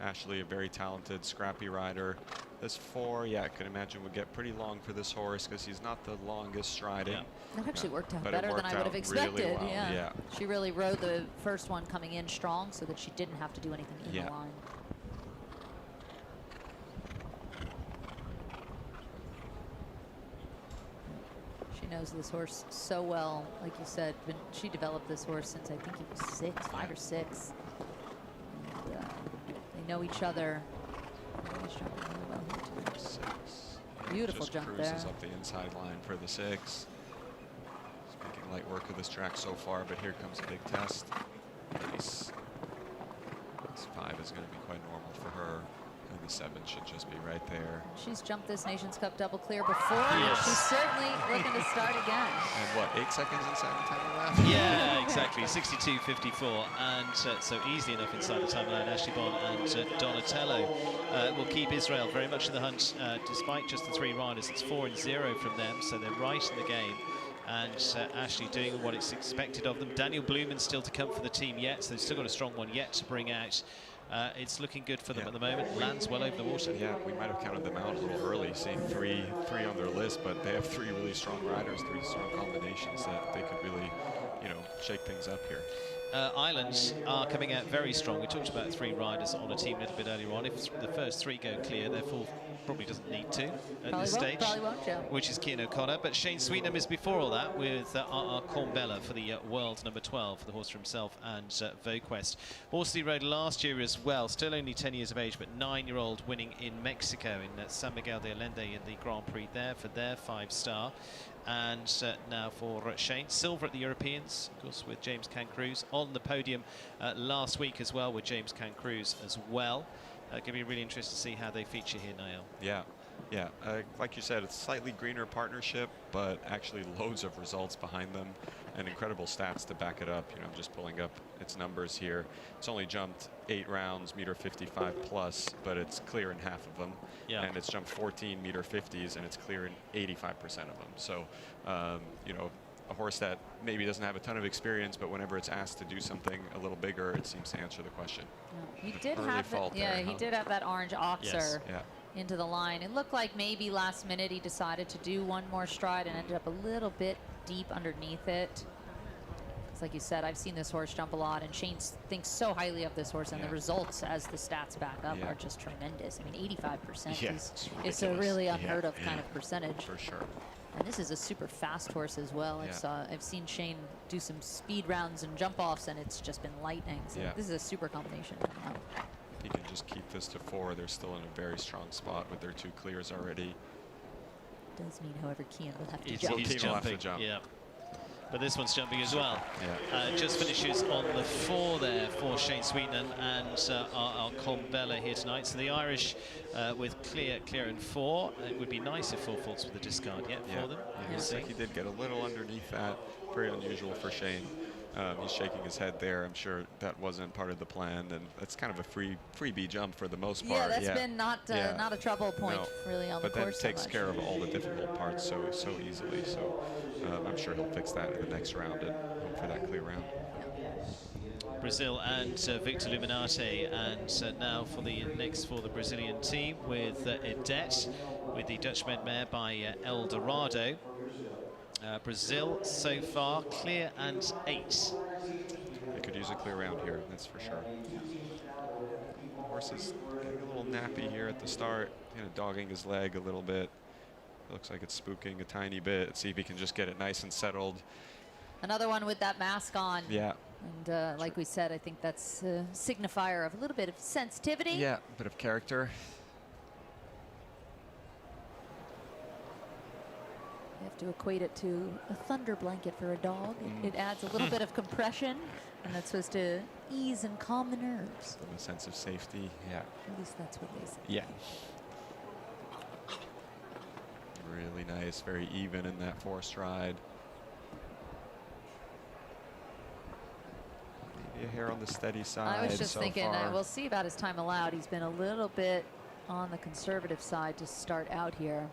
Ashley, a very talented, scrappy rider. This 4, yeah, I can imagine would get pretty long for this horse because he's not the longest striding. Yeah. That actually worked out But better than I would have expected. Really well. Yeah. She really rode the first one coming in strong so that she didn't have to do anything in the line. Knows this horse so well, like you said. She developed this horse since I think he was 6, 5 or 6. And, they know each other. He's jumping really well here too. 6. Beautiful Just jump cruises there. up the inside line for the 6. He's making light work of this track so far, but here comes a big test. This 5 is going to be quite normal for her. And the 7 should just be right there. She's jumped this Nations Cup double clear before. Yes. She's certainly looking to start again. And what, 8 seconds inside the time left? Yeah, exactly. 62.54, and so easily enough inside the timeline. Ashley Bond and Donatello will keep Israel very much in the hunt, despite just the 3 riders. It's 4-0 from them, so they're right in the game. And Ashley doing what is expected of them. Daniel Blumen's still to come for the team yet, so they've still got a strong one yet to bring out. It's looking good for them at the moment. Lands well over the water. Yeah, we might have counted them out a little early, seeing three on their list, but they have 3 really strong riders, 3 strong combinations that they could really, shake things up here. Ireland are coming out very strong. We talked about 3 riders on a team a little bit earlier on. If the first 3 go clear, their 4th probably doesn't need to at this stage, which is Cian O'Connor. But Shane Sweetnam is before all that with Cornbella for the world number 12, the horse for himself and Voquest. Horse he rode last year as well, still only 10 years of age, but 9-year-old winning in Mexico in San Miguel de Allende in the Grand Prix there for their 5-star. And now for Shane, silver at the Europeans, of course, with James Cancruz on the podium last week as well, with James Cancruz as well. Going to be really interesting to see how they feature here, Niall. Yeah. Like you said, it's a slightly greener partnership, but actually loads of results behind them and incredible stats to back it up. I'm just pulling up its numbers here. It's only jumped 8 rounds, meter 55 plus, but it's clear in half of them. Yeah. And it's jumped 14 meter 50s, and it's clear in 85% of them. So, a horse that maybe doesn't have a ton of experience, but whenever it's asked to do something a little bigger, it seems to answer the question. He did Early have fault he there, did have that orange oxer Yeah. into the line. It looked like maybe last minute he decided to do one more stride and ended up a little bit deep underneath it. It's like you said, I've seen this horse jump a lot, and Shane thinks so highly of this horse, and the results, as the stats back up, are just tremendous. I mean, 85% is a really unheard of kind of percentage. For sure. And this is a super fast horse as well. I've seen Shane do some speed rounds and jump offs, and it's just been lightning. So this is a super combination. If he can just keep this to 4, they're still in a very strong spot with their 2 clears already. Does mean, however, Cian will have to jump. He's jumping, yeah. But this one's jumping as well. Just finishes on the 4 there for Shane Sweetnam and our Cornbella here tonight. So the Irish with clear and 4. It would be nice if 4 faults with a discard yet for them. It looks like he did get a little underneath that. Very unusual for Shane. He's shaking his head there. I'm sure that wasn't part of the plan, and that's kind of a freebie jump for the most part. Yeah, that's been not a trouble point really on the course. But that takes care of all the difficult parts so easily. So I'm sure he'll fix that in the next round and hope for that clear round. Brazil and Victor Luminate, and now for the next for the Brazilian team with Edet, with the Dutchman mare by Eldorado. Brazil so far clear and 8. They could use a clear round here, that's for sure. The horse is getting a little nappy here at the start, kind of dogging his leg a little bit. Looks like it's spooking a tiny bit. Let's see if he can just get it nice and settled. Another one with that mask on. Yeah. And like we said, I think that's a signifier of a little bit of sensitivity. Yeah, a bit of character. You have to equate it to a thunder blanket for a dog. It adds a little bit of compression, and that's supposed to ease and calm the nerves. A sense of safety, yeah. At least that's what they say. Yeah. Really nice, very even in that 4-stride. Maybe a hair on the steady side. I was just so thinking, far. we'll see about his time allowed. He's been a little bit on the conservative side to start out here.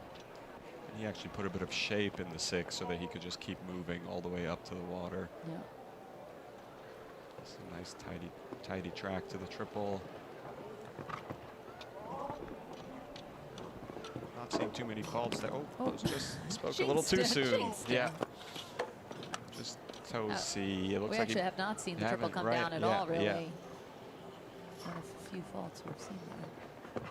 He actually put a bit of shape in the 6 so that he could just keep moving all the way up to the water. Yeah. It's a nice tidy track to the triple. Not seeing too many faults there. Oh, those just spoke a little too soon. Yeah. Just toesy. It looks We like actually have not seen the triple come down at all, really. One of the few faults we've seen there.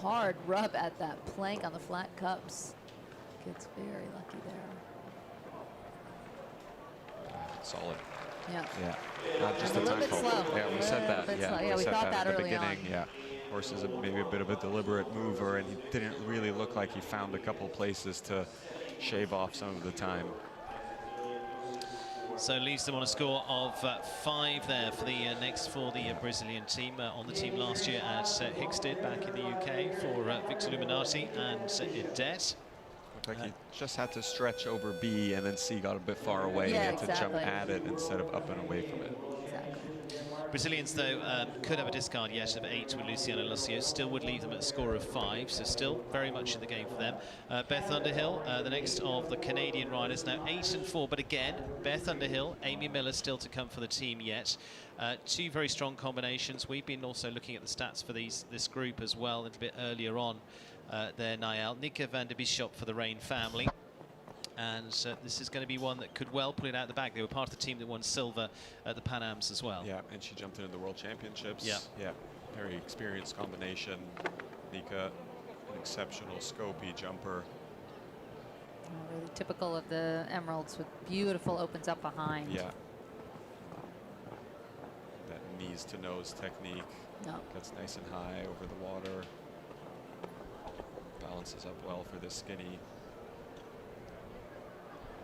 Hard rub at that plank on the flat cups. Gets very lucky there. Solid. Yeah. Yeah. Not just a a little time bit fault. slow. Yeah, we said that. Yeah, we said thought that at the early beginning. on. Yeah. Horse is maybe a bit of a deliberate mover, and he didn't really look like he found a couple places to shave off some of the time. So leaves them on a score of 5 there for the next for the Brazilian team. On the team last year, as Hicks did back in the UK for Victor Luminati and Edet. Looked like he just had to stretch over B, and then C got a bit far away. Yeah, he had to jump exactly. at it instead of up and away from it. Exactly. Brazilians, though, could have a discard yet of 8 with Luciano Lucio. Still would leave them at a score of 5, so still very much in the game for them. Beth Underhill, the next of the Canadian riders, now 8 and 4. But again, Beth Underhill, Amy Miller still to come for the team yet. 2 very strong combinations. We've been also looking at the stats for this group as well a little bit earlier on there, Niall. Nika van der Bishop for the Rain family. And this is going to be one that could well pull it out the bag. They were part of the team that won silver at the Pan Ams as well. Yeah, and she jumped into the World Championships. Yeah. Yeah, very experienced combination. Nika, an exceptional scopy jumper. Really typical of the Emeralds with beautiful opens up behind. Yeah. That knees to nose technique. No. Gets nice and high over the water. Balances up well for this skinny.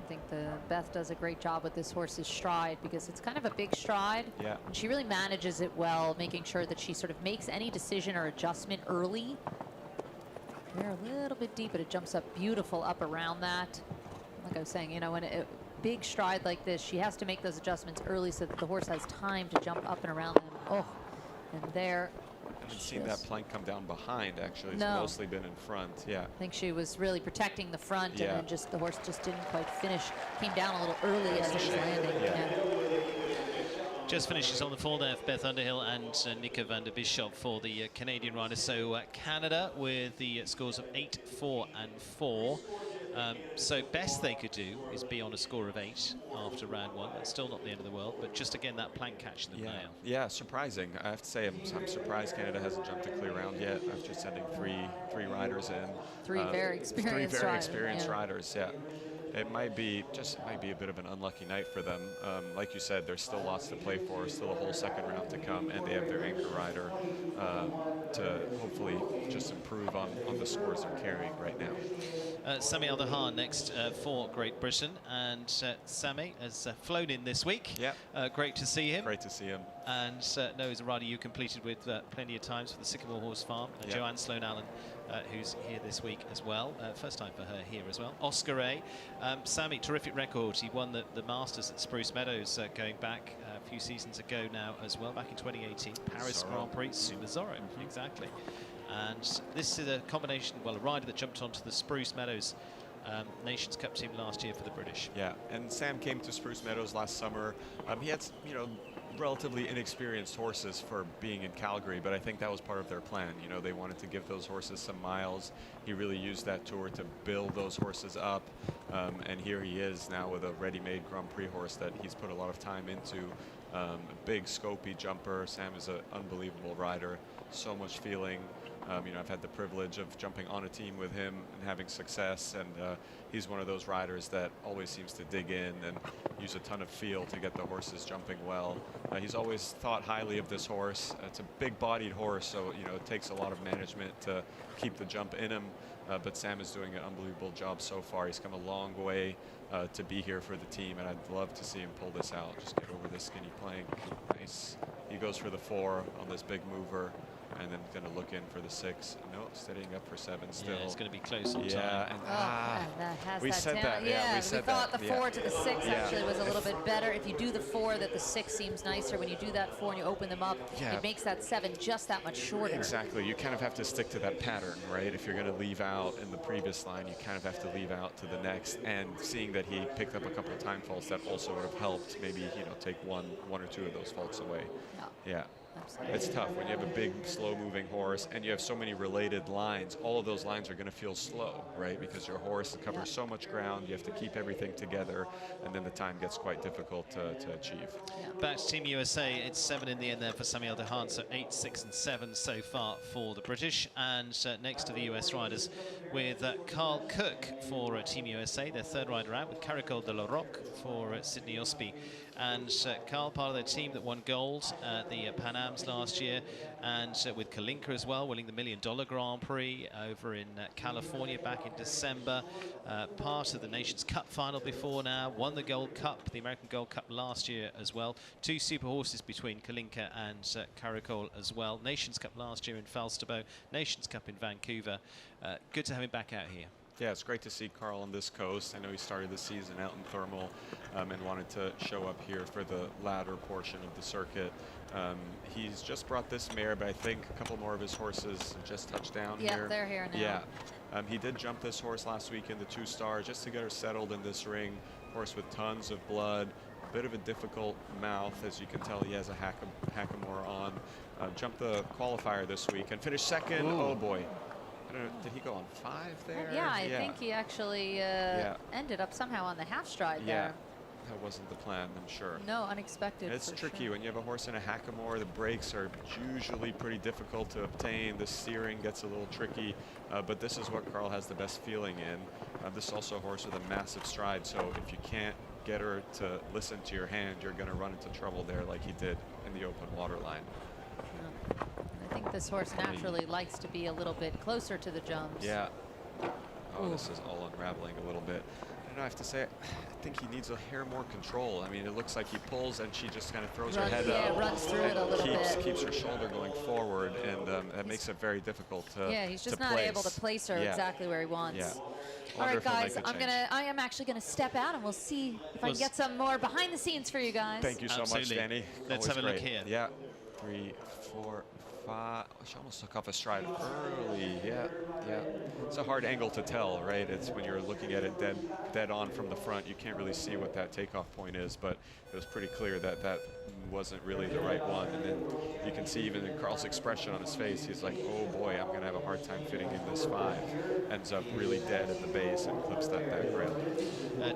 I think Beth does a great job with this horse's stride because it's kind of a big stride. Yeah. And she really manages it well, making sure that she sort of makes any decision or adjustment early. They're a little bit deep, but it jumps up beautiful up around that. Like I was saying, you know, when a big stride like this, she has to make those adjustments early so that the horse has time to jump up and around them. Oh, and there. I haven't seen that plank come down behind, actually. It's No. mostly been in front, yeah. I think she was really protecting the front, Yeah. and then just the horse just didn't quite finish. Came down a little early as it was landing. Yeah. Just finishes on the floor there for Beth Underhill and Nika van der Bishop for the Canadian riders. So Canada with the scores of 8, 4 and 4. So best they could do is be on a score of 8 after round 1. That's still not the end of the world, but just again that plank catching them now. Yeah, surprising. I have to say, I'm surprised Canada hasn't jumped a clear round yet after sending three riders in. Three very experienced riders. Yeah. It might be a bit of an unlucky night for them. Like you said, there's still lots to play for, still a whole second round to come, and they have their anchor rider to hopefully just improve on the scores they're carrying right now. Sami Al-Dahan next for Great Britain, and Sami has flown in this week. Yeah. Great to see him. Great to see him. And no, he's a rider you completed with plenty of times for the Sycamore Horse Farm. Yeah. Joanne Sloan-Allen, who's here this week as well. First time for her here as well. Oscar A. Sami, terrific record. He won the Masters at Spruce Meadows going back a few seasons ago now as well, back in 2018. Paris Zorro. Grand Prix, Suma Zorro, exactly. And this is a combination, well, a rider that jumped onto the Spruce Meadows Nations Cup team last year for the British. Yeah, and Sam came to Spruce Meadows last summer. He had, you know, relatively inexperienced horses for being in Calgary, but I think that was part of their plan. You know, they wanted to give those horses some miles. He really used that tour to build those horses up, and here he is now with a ready-made Grand Prix horse that he's put a lot of time into. A big scopy jumper. Sam is an unbelievable rider, so much feeling. You know, I've had the privilege of jumping on a team with him and having success, and he's one of those riders that always seems to dig in and use a ton of feel to get the horses jumping well. He's always thought highly of this horse. It's a big-bodied horse, so you know it takes a lot of management to keep the jump in him. But Sam is doing an unbelievable job so far. He's come a long way to be here for the team, and I'd love to see him pull this out. Just get over this skinny plank. Nice. He goes for the 4 on this big mover, and then going to look in for the 6. No, steadying up for 7 still. Yeah, it's going to be close on time. Yeah, and that has we that said down. that. Yeah, we said thought that. the 4 to the 6 Yeah. actually was a little bit better. If you do the 4, that the 6 seems nicer. When you do that 4 and you open them up, Yeah. it makes that 7 just that much shorter. Exactly. You kind of have to stick to that pattern, right? If you're going to leave out in the previous line, you kind of have to leave out to the next. And seeing that he picked up a couple of time faults, that also would have helped maybe, you know, take one or 2 of those faults away. Yeah. Absolutely. It's tough when you have a big, slow-moving horse and you have so many related lines. All of those lines are going to feel slow, right? Because your horse covers so much ground. You have to keep everything together, and then the time gets quite difficult to achieve. Back to Team USA, it's 7 in the end there for Samuel de Haan, so 8, 6 and 7 so far for the British. And next to the US riders with Carl Cook for Team USA, their 3rd rider out, with Caracol de la Roque for Sydney Osby. And Carl, part of their team that won gold at the Pan Ams last year, and with Kalinka as well, winning the $1 Million Grand Prix over in California back in December. Part of the Nations Cup final before now, won the Gold Cup, the American Gold Cup last year as well. 2 super horses between Kalinka and Caracol as well. Nations Cup last year in Falsterbo, Nations Cup in Vancouver. Good to have him back out here. Yeah, it's great to see Carl on this coast. I know he started the season out in Thermal and wanted to show up here for the latter portion of the circuit. He's just brought this mare, but I think a couple more of his horses just touched down here. Yeah, they're here now. Yeah, he did jump this horse last week in the 2-star just to get her settled in this ring. Horse with tons of blood, a bit of a difficult mouth. As you can tell, he has a hackamore on. Jumped the qualifier this week and finished 2nd. Ooh. Oh boy. I don't know, did he go on 5 there? Yeah, I think he actually ended up somehow on the half stride there. That wasn't the plan, I'm sure. No, unexpected. It's tricky when you have a horse in a hackamore. The brakes are usually pretty difficult to obtain. The steering gets a little tricky, but this is what Carl has the best feeling in. This is also a horse with a massive stride, so if you can't get her to listen to your hand, you're going to run into trouble there like he did in the open water line. I think this horse naturally likes to be a little bit closer to the jumps. Yeah. Oh, this is all unraveling a little bit. I don't know, I have to say, I think he needs a hair more control. I mean, it looks like he pulls and she just kind of throws her head up. Runs through it a little bit. Keeps her shoulder going forward, and that makes it very difficult to he's just not able to place her exactly where he wants. Yeah. All right, guys, I am actually gonna step out, and we'll see if I can get some more behind the scenes for you guys. Thank you so much, Danny. Let's have a look here. Yeah. 3, 4, 5. She almost took off a stride early. Yeah. It's a hard angle to tell, right? It's when you're looking at it dead on from the front, you can't really see what that takeoff point is, but it was pretty clear that that wasn't really the right one. And then you can see even in Carl's expression on his face, he's like, oh boy, I'm going to have a hard time fitting in this 5. Ends up really dead at the base and clips that back rail.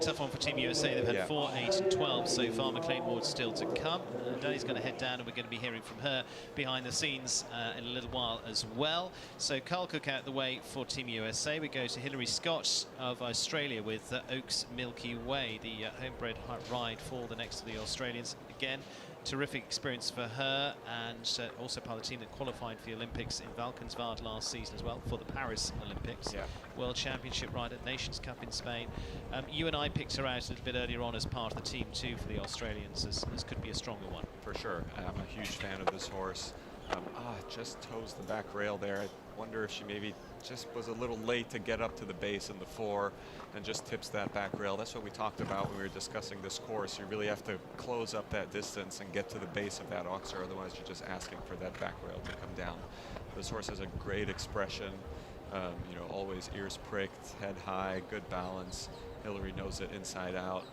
Tough one for Team USA. They've had 4, 8 and 12 so far. McLean Ward's still to come. Danny's going to head down, and we're going to be hearing from her behind the scenes in a little while as well. So Carl Cook out the way for Team USA. We go to Hilary Scott of Australia with Oaks Milky Way, the homebred ride for the next of the Australians. Again, terrific experience for her, and also part of the team that qualified for the Olympics in Valkenswaard last season as well, for the Paris Olympics. World Championship ride at Nations Cup in Spain. You and I picked her out a little bit earlier on as part of the team too for the Australians, as could be a stronger one. For sure. I'm a huge fan of this horse. Just toes the back rail there. I wonder if she maybe just was a little late to get up to the base in the 4 and just tips that back rail. That's what we talked about when we were discussing this course. You really have to close up that distance and get to the base of that oxer, otherwise you're just asking for that back rail to come down. This horse has a great expression. You know, always ears pricked, head high, good balance. Hillary knows it inside out.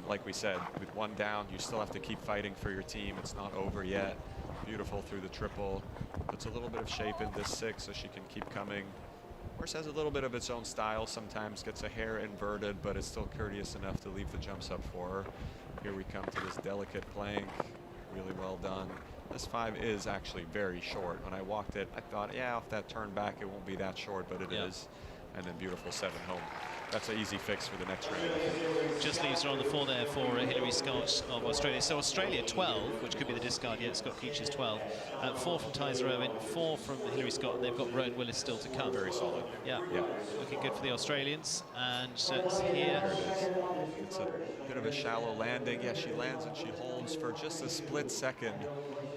Like we said, with one down, you still have to keep fighting for your team. It's not over yet. Beautiful through the triple. Puts a little bit of shape in this 6 so she can keep coming. Horse has a little bit of its own style. Sometimes gets a hair inverted, but is still courteous enough to leave the jumps up for her. Here we come to this delicate plank. Really well done. This 5 is actually very short. When I walked it, I thought, yeah, off that turn back, it won't be that short, but it is. And then beautiful 7 home. That's an easy fix for the next round, I think. Just leaves her on the 4 there for Hilary Scott of Australia. So Australia 12, which could be the discard yet. Scott Keach's 12. 4 from Tyser Owen, 4 from Hilary Scott, and they've got Rowan Willis still to come. Very solid. Yeah. Looking good for the Australians. And it's here. There it is. It's a bit of a shallow landing. Yeah, she lands and she holds for just a split second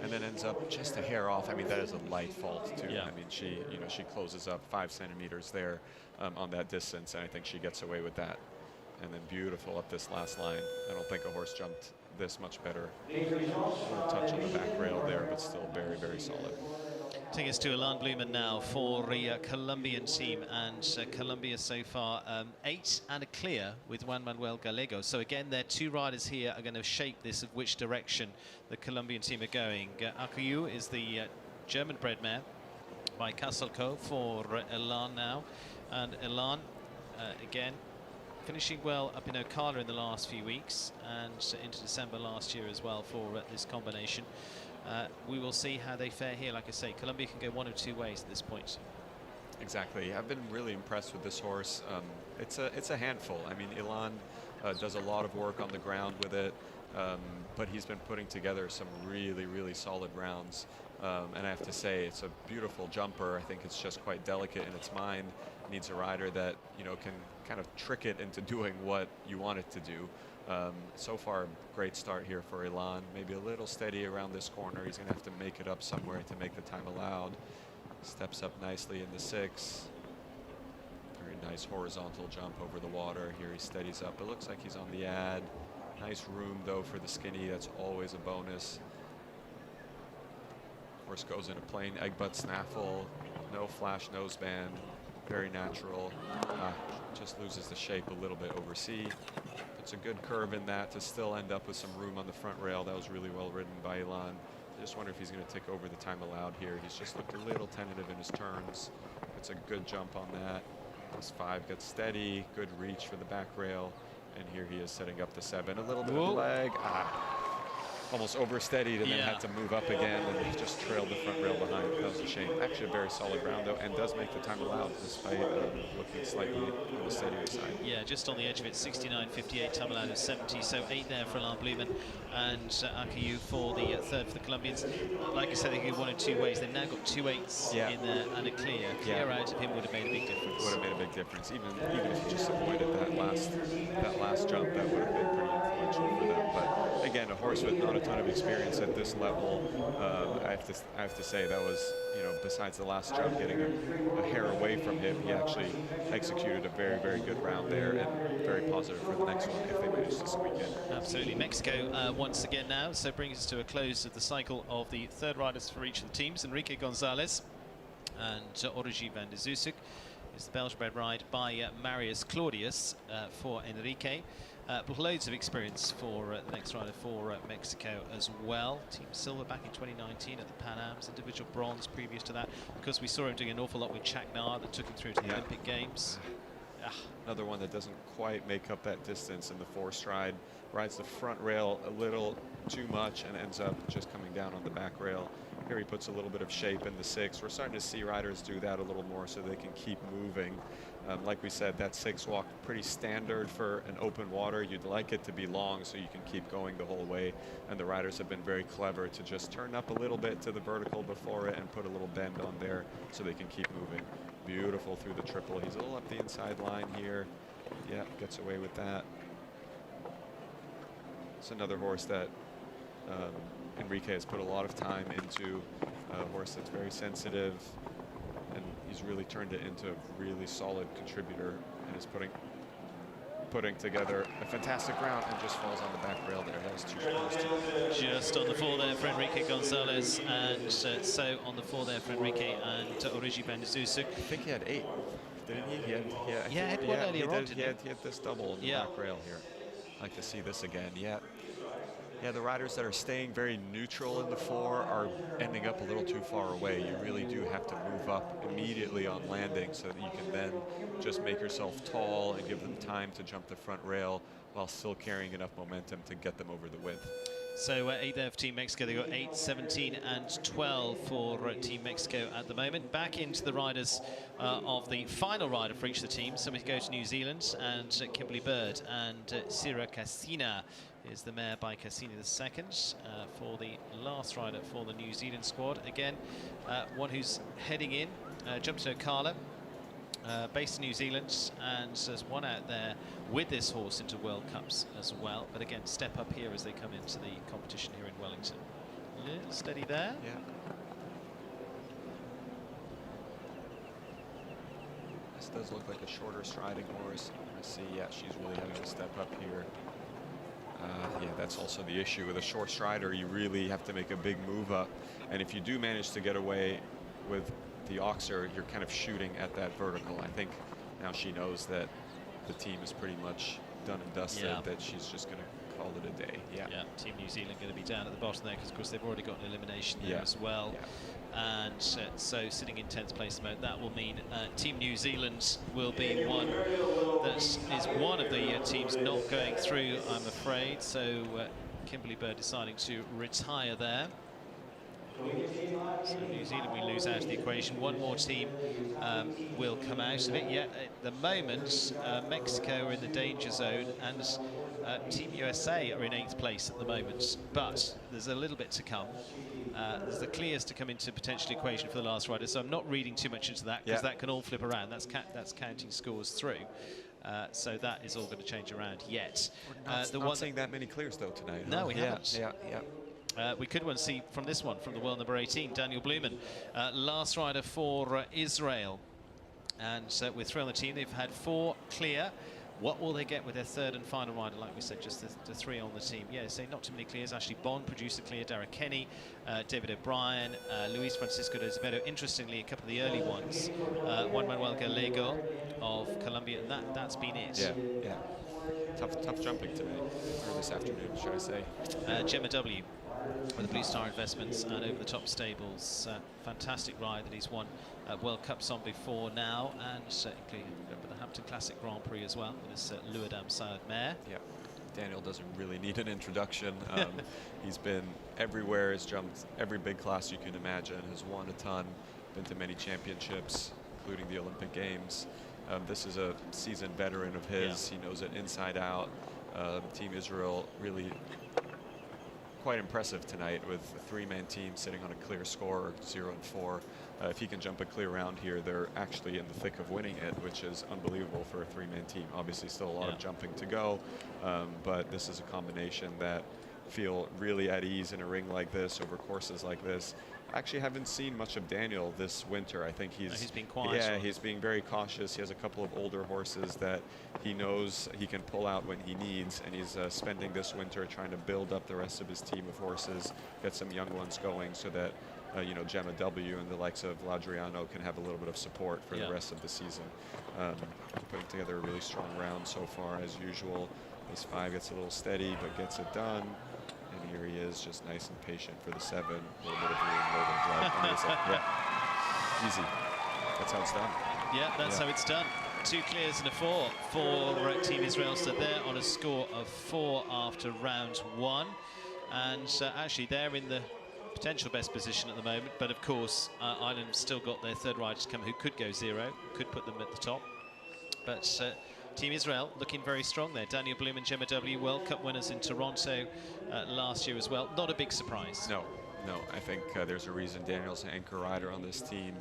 and then ends up just a hair off. I mean, that is a light fault too. I mean, she closes up 5 centimeters there on that distance, and I think she gets away with that. And then beautiful up this last line. I don't think a horse jumped this much better. A little touch on the back rail there, but still very, very solid. Taking us to Elan Blumen now for the Colombian team, and Colombia so far 8 and a clear with Juan Manuel Gallego. So again, their 2 riders here are going to shape this of which direction the Colombian team are going. Akayu is the German-bred mare by Castelco for Elan now, and Elan again finishing well up in Ocala in the last few weeks and into December last year as well for this combination. We will see how they fare here. Like I say, Colombia can go one of 2 ways at this point. Exactly. I've been really impressed with this horse. It's a handful. I mean, Elan does a lot of work on the ground with it, but he's been putting together some really, really solid rounds. And I have to say, it's a beautiful jumper. I think it's just quite delicate in its mind. Needs a rider that, you know, can kind of trick it into doing what you want it to do. So far, great start here for Elan. Maybe a little steady around this corner. He's going to have to make it up somewhere to make the time allowed. Steps up nicely in the 6. Very nice horizontal jump over the water. Here he steadies up. It looks like he's on the ad. Nice room, though, for the skinny. That's always a bonus. Horse goes in a plain egg butt snaffle. No flash noseband. Very natural. Just loses the shape a little bit over C. It's a good curve in that to still end up with some room on the front rail. That was really well ridden by Elan. I just wonder if he's going to take over the time allowed here. He's just looked a little tentative in his turns. It's a good jump on that. This 5 gets steady. Good reach for the back rail. And here he is setting up the 7. A little bit of lag. Almost oversteadied and then had to move up again and just trailed the front rail behind. That was a shame. Actually a very solid round though, and does make the time allowed despite looking slightly on the steadier side. Yeah, just on the edge of it. 69.58, time allowed of 70. So 8 there for Elan Blumen, and Akayu for the 3rd for the Colombians. Like I said, they could go one of 2 ways. They've now got 2 8s in there and a clear. Clear out of him would have made a big difference. Would have made a big difference. Even if he just avoided that last jump, that would have been pretty influential for them. But again, a horse with not a ton of experience at this level. I have to say that was, you know, besides the last jump getting a hair away from him, he actually executed a very, very good round there, and very positive for the next one if they manage this weekend. Absolutely. Mexico once again now, so brings us to a close of the cycle of the 3rd riders for each of the teams. Enrique Gonzalez and Origi van de Zusuk is the Belgian-bred ride by Marius Claudius for Enrique. Loads of experience for the next rider for Mexico as well. Team silver back in 2019 at the Pan Ams, individual bronze previous to that. Because we saw him doing an awful lot with Chaknar that took him through to the Olympic Games. Another one that doesn't quite make up that distance in the 4 stride. Rides the front rail a little too much and ends up just coming down on the back rail. Here he puts a little bit of shape in the 6. We're starting to see riders do that a little more so they can keep moving. Like we said, that 6 walk pretty standard for an open water. You'd like it to be long so you can keep going the whole way. And the riders have been very clever to just turn up a little bit to the vertical before it and put a little bend on there so they can keep moving. Beautiful through the triple. He's a little up the inside line here. Yeah, gets away with that. It's another horse that Enrique has put a lot of time into. A horse that's very sensitive, and he's really turned it into a really solid contributor and is putting putting together a fantastic round and just falls on the back rail there. That was too close. Just on the floor there for Enrique Gonzalez, and so on the floor there for Enrique and Origi Benzusu. I think he had 8, didn't he? He had one earlier on, he had this double on the back rail here. I'd like to see this again. Yeah, the riders that are staying very neutral in the 4 are ending up a little too far away. You really do have to move up immediately on landing so that you can then just make yourself tall and give them time to jump the front rail while still carrying enough momentum to get them over the width. So 8 there for Team Mexico. They've got 8, 17 and 12 for Team Mexico at the moment. Back into the riders of the final rider for each of the teams. So we go to New Zealand, and Kimberly Bird and Sira Cassina is the mare by Cassini II for the last rider for the New Zealand squad. Again, one who's heading in, jumped to Ocala, based in New Zealand, and has won out there with this horse into World Cups as well. But again, step up here as they come into the competition here in Wellington. A little steady there. Yeah. This does look like a shorter striding horse. I see, yeah, she's really having to step up here. Yeah, that's also the issue with a short strider. You really have to make a big move up, and if you do manage to get away with the oxer, you're kind of shooting at that vertical. I think now she knows that the team is pretty much done and dusted, that she's just going to call it a day. Yeah. Team New Zealand going to be down at the bottom there because, of course, they've already got an elimination there as well. And so sitting in 10th place at the moment, that will mean Team New Zealand will be one that is one of the teams not going through, I'm afraid. So Kimberly Bird deciding to retire there. So New Zealand, we lose out of the equation. One more team will come out of it. Yet at the moment, Mexico are in the danger zone, and Team USA are in 8th place at the moment. But there's a little bit to come. There's the clears to come into potential equation for the last rider, so I'm not reading too much into that because that can all flip around. That's counting scores through. So that is all going to change around yet. We're not seeing that many clears though tonight. No, we haven't. Yeah. We could see from this one, from the world number 18, Daniel Blumen, last rider for Israel. And with 3 on the team, they've had 4 clear. What will they get with their 3rd and final rider? Like we said, just the 3 on the team. Yeah, so not too many clears. Ashley Bond produced a clear, Dara Kenny, David O'Brien, Luis Francisco de Azevedo. Interestingly, a couple of the early ones. Juan Manuel Gallego of Colombia, and that's been it. Yeah. Tough jumping today, or this afternoon, should I say. Gemma W. with the Blue Star Investments and Over the Top Stables. Fantastic ride that he's won World Cups on before now, and including the Hampton Classic Grand Prix as well with his Luadam Saad mare. Yeah, Daniel doesn't really need an introduction. He's been everywhere, has jumped every big class you can imagine, has won a ton, been to many championships, including the Olympic Games. This is a seasoned veteran of his. He knows it inside out. Team Israel really quite impressive tonight with a 3-man team sitting on a clear score of 0-4. If he can jump a clear round here, they're actually in the thick of winning it, which is unbelievable for a 3-man team. Obviously still a lot of jumping to go, but this is a combination that feel really at ease in a ring like this, over courses like this. I actually haven't seen much of Daniel this winter. I think he's been quiet. Yeah, he's being very cautious. He has a couple of older horses that he knows he can pull out when he needs, and he's spending this winter trying to build up the rest of his team of horses, get some young ones going so that you know, Gemma W and the likes of Ladriano can have a little bit of support for the rest of the season. Putting together a really strong round so far as usual. Ace 5 gets a little steady but gets it done. And here he is, just nice and patient for the 7. A little bit of room, easy. That's how it's done. Yeah, that's how it's done. 2 clears and a 4 for Team Israel. So they're on a score of 4 after round 1. And actually, they're in the potential best position at the moment. But of course, Ireland's still got their 3rd rider to come who could go 0, could put them at the top. But Team Israel looking very strong there. Daniel Bloom and Gemma W, World Cup winners in Toronto last year as well. Not a big surprise. No, I think there's a reason Daniel's an anchor rider on this team.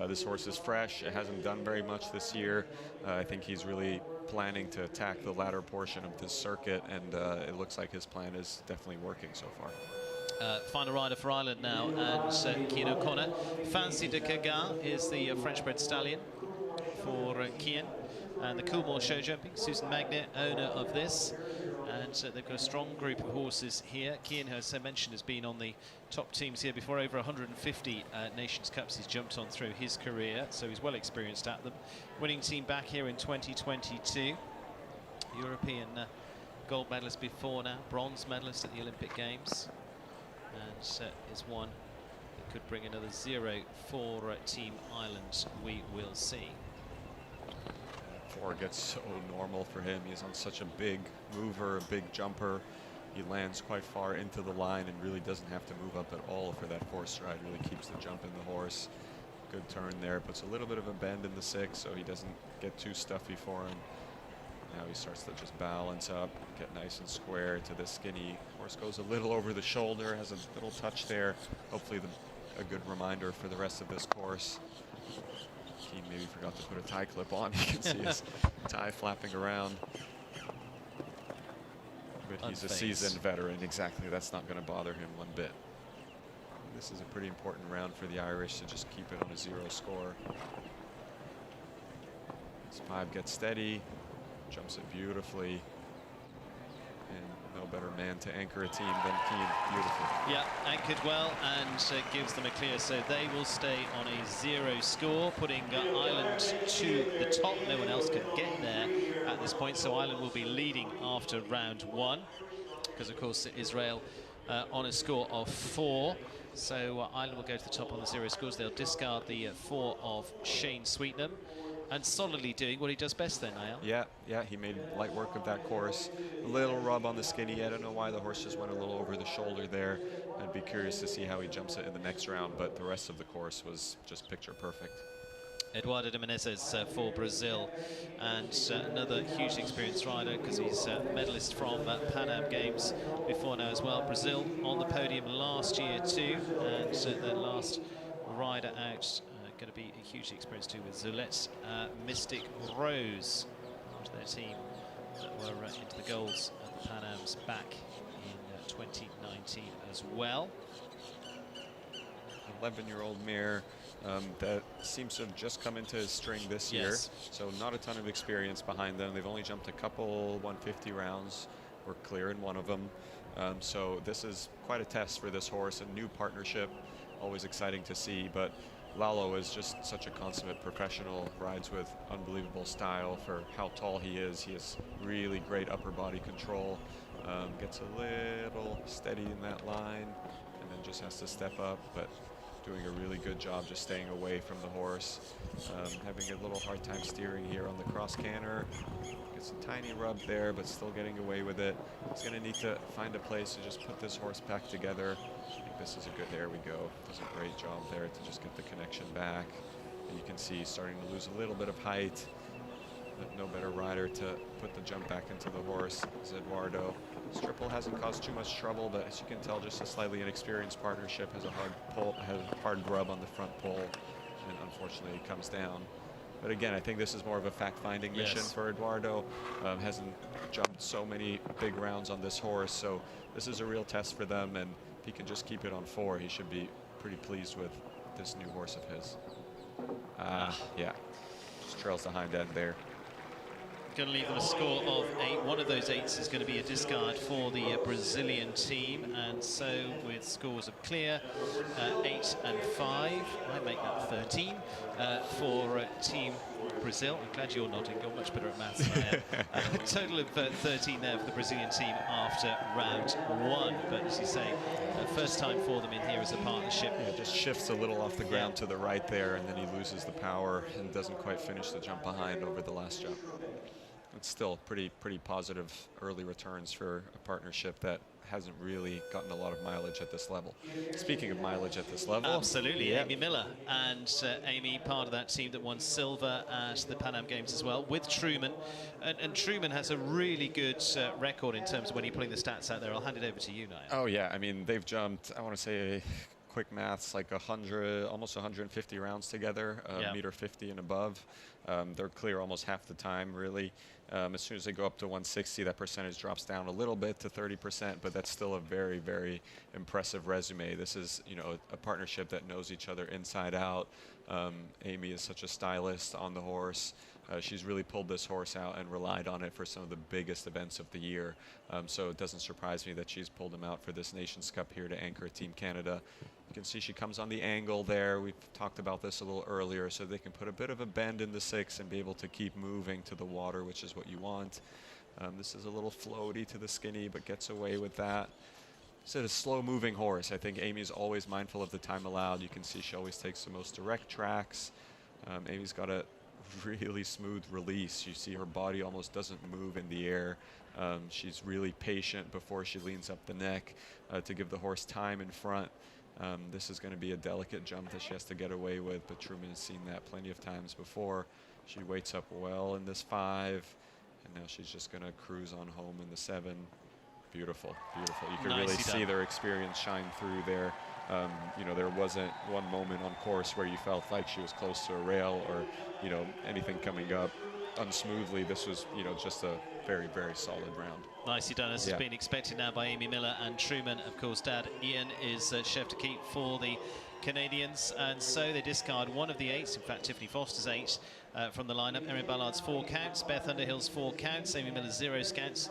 This horse is fresh. It hasn't done very much this year. I think he's really planning to attack the latter portion of this circuit, and it looks like his plan is definitely working so far. Final rider for Ireland now, and Cian O'Connor. Fancy de Cagan is the French-bred stallion for Cian. and the Coolmore Show Jumping. Susan Magnet, owner of this, and they've got a strong group of horses here. Cian, as I mentioned, has been on the top teams here before. Over 150 Nations Cups he's jumped on through his career, so he's well experienced at them. Winning team back here in 2022. European gold medalist before now, bronze medalist at the Olympic Games, and is one that could bring another 0 for Team Ireland. We will see. 4 gets so normal for him. He's on such a big mover, a big jumper. He lands quite far into the line and really doesn't have to move up at all for that 4 stride. Really keeps the jump in the horse. Good turn there, puts a little bit of a bend in the 6 so he doesn't get too stuffy for him. Now he starts to just balance up, get nice and square to the skinny. Horse goes a little over the shoulder, has a little touch there. Hopefully a good reminder for the rest of this course. He maybe forgot to put a tie clip on. You can see his tie flapping around. But he's a seasoned veteran. Exactly, that's not going to bother him one bit. This is a pretty important round for the Irish to just keep it on a 0 score. As 5 gets steady, jumps it beautifully, and no better man to anchor a team than Cian. Beautiful. Yeah, anchored well, and gives them a clear, so they will stay on a 0 score, putting Ireland to the top. No one else can get there at this point, so Ireland will be leading after round 1, because of course Israel on a score of 4. So Ireland will go to the top on the 0 scores. They'll discard the 4 of Shane Sweetnam. And solidly doing what he does best then, Niall. Yeah, he made light work of that course. A little rub on the skinny. I don't know why the horse just went a little over the shoulder there. I'd be curious to see how he jumps it in the next round, but the rest of the course was just picture perfect. Eduardo de Menezes for Brazil, and another hugely experienced rider, because he's a medalist from Pan Am Games before now as well. Brazil on the podium last year too, and their last rider out going to be a hugely experienced too, with Zulette Mystic Rose, part of their team that were into the golds at the Pan Ams back in 2019 as well. 11-year-old mare that seems to have just come into his string this year, so not a ton of experience behind them. They've only jumped a couple 150 rounds, were clear in one of them, so this is quite a test for this horse. A new partnership, always exciting to see, but Lalo is just such a consummate professional, rides with unbelievable style for how tall he is. He has really great upper body control, gets a little steady in that line, and then just has to step up, but doing a really good job just staying away from the horse. Having a little hard time steering here on the cross canter. Gets a tiny rub there, but still getting away with it. He's going to need to find a place to just put this horse back together. I think this is a good, there we go. Does a great job there to just get the connection back. And you can see he's starting to lose a little bit of height. But no better rider to put the jump back into the horse is Eduardo. This triple hasn't caused too much trouble, but as you can tell, just a slightly inexperienced partnership, has a hard pull, has a hard grub on the front pole, and unfortunately it comes down. But again, I think this is more of a fact-finding mission for Eduardo. Hasn't jumped so many big rounds on this horse, so this is a real test for them, and if he can just keep it on 4, he should be pretty pleased with this new horse of his. Yeah, just trails the hind end there. Going to leave them a score of 8. One of those 8s is going to be a discard for the Brazilian team, and so with scores of clear 8 and 5, I make that 13 for Team Brazil. I'm glad you're nodding, you're much better at maths than I am. A total of 13 there for the Brazilian team after round 1, but as you say, first time for them in here as a partnership. Yeah, just shifts a little off the ground to the right there, and then he loses the power and doesn't quite finish the jump behind over the last jump. It's still pretty positive early returns for a partnership that hasn't really gotten a lot of mileage at this level. Speaking of mileage at this level, absolutely, Amy Miller, and Amy, part of that team that won silver at the Pan Am Games as well with Truman, and Truman has a really good record in terms of when you're putting the stats out there. I'll hand it over to you, Niall. Oh yeah, I mean they've jumped, I want to say quick maths, like 100, almost 150 rounds together, meter 50 and above. They're clear almost half the time, really. As soon as they go up to 160, that percentage drops down a little bit to 30%, but that's still a very, very impressive resume. This is, you know, a partnership that knows each other inside out. Amy is such a stylist on the horse. she's really pulled this horse out and relied on it for some of the biggest events of the year. So it doesn't surprise me that she's pulled him out for this Nations Cup here to anchor Team Canada. You can see she comes on the angle there. We've talked about this a little earlier, so they can put a bit of a bend in the 6 and be able to keep moving to the water, which is what you want. This is a little floaty to the skinny, but gets away with that. It's a slow-moving horse. I think Amy's always mindful of the time allowed. You can see she always takes the most direct tracks. Amy's got a really smooth release. You see her body almost doesn't move in the air. She's really patient before she leans up the neck to give the horse time in front. This is going to be a delicate jump that she has to get away with, but Truman has seen that plenty of times before. She waits up well in this 5, and now she's just going to cruise on home in the 7. Beautiful, beautiful. You can really see their experience shine through there. You know, there wasn't one moment on course where you felt like she was close to a rail or, you know, anything coming up unsmoothly. This was, you know, just a very, very solid round. Nicely done, as has been expected now by Amy Miller and Truman. Of course, Dad Ian is chef to keep for the Canadians, and so they discard one of the 8s. In fact, Tiffany Foster's 8 from the lineup. Erin Ballard's 4 counts, Beth Underhill's 4 counts, Amy Miller's 0 counts.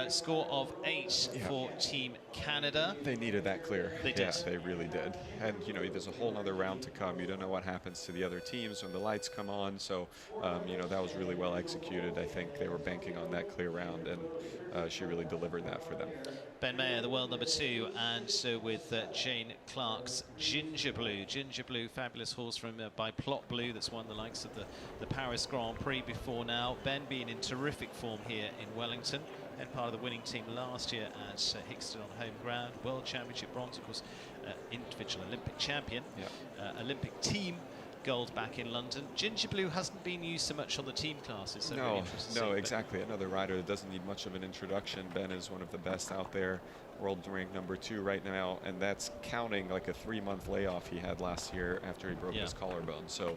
Score of 8 for Team Canada. They needed that clear. They did. Yeah, they really did. And, you know, there's a whole other round to come. You don't know what happens to the other teams when the lights come on. So, you know, that was really well executed. I think they were banking on that clear round, and she really delivered that for them. Ben Mayer, the world number 2, and so with Jane Clark's Ginger Blue. Ginger Blue, fabulous horse from by Plot Blue that's won the likes of the Paris Grand Prix before now. Ben being in terrific form here in Wellington, and part of the winning team last year at Hickston on home ground. World Championship bronze, of course, individual Olympic champion, Olympic team gold back in London. Ginger Blue hasn't been used so much on the team classes. So really no, exactly. Another rider that doesn't need much of an introduction. Ben is one of the best out there. World ranked number 2 right now, and that's counting like a 3-month layoff he had last year after he broke his collarbone. So,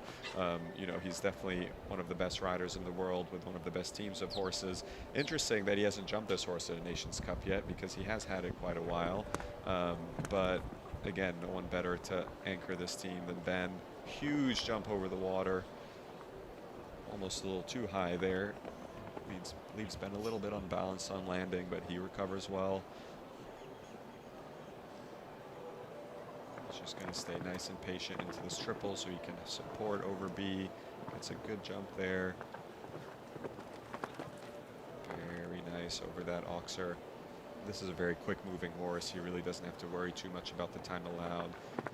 you know, he's definitely one of the best riders in the world with one of the best teams of horses. Interesting that he hasn't jumped this horse at a Nations Cup yet, because he has had it quite a while. But again, no one better to anchor this team than Ben. Huge jump over the water, almost a little too high there. Leaves Ben a little bit unbalanced on landing, but he recovers well. He's just going to stay nice and patient into this triple so he can support over B. It's a good jump there. Very nice over that Oxer. This is a very quick moving horse. He really doesn't have to worry too much about the time allowed.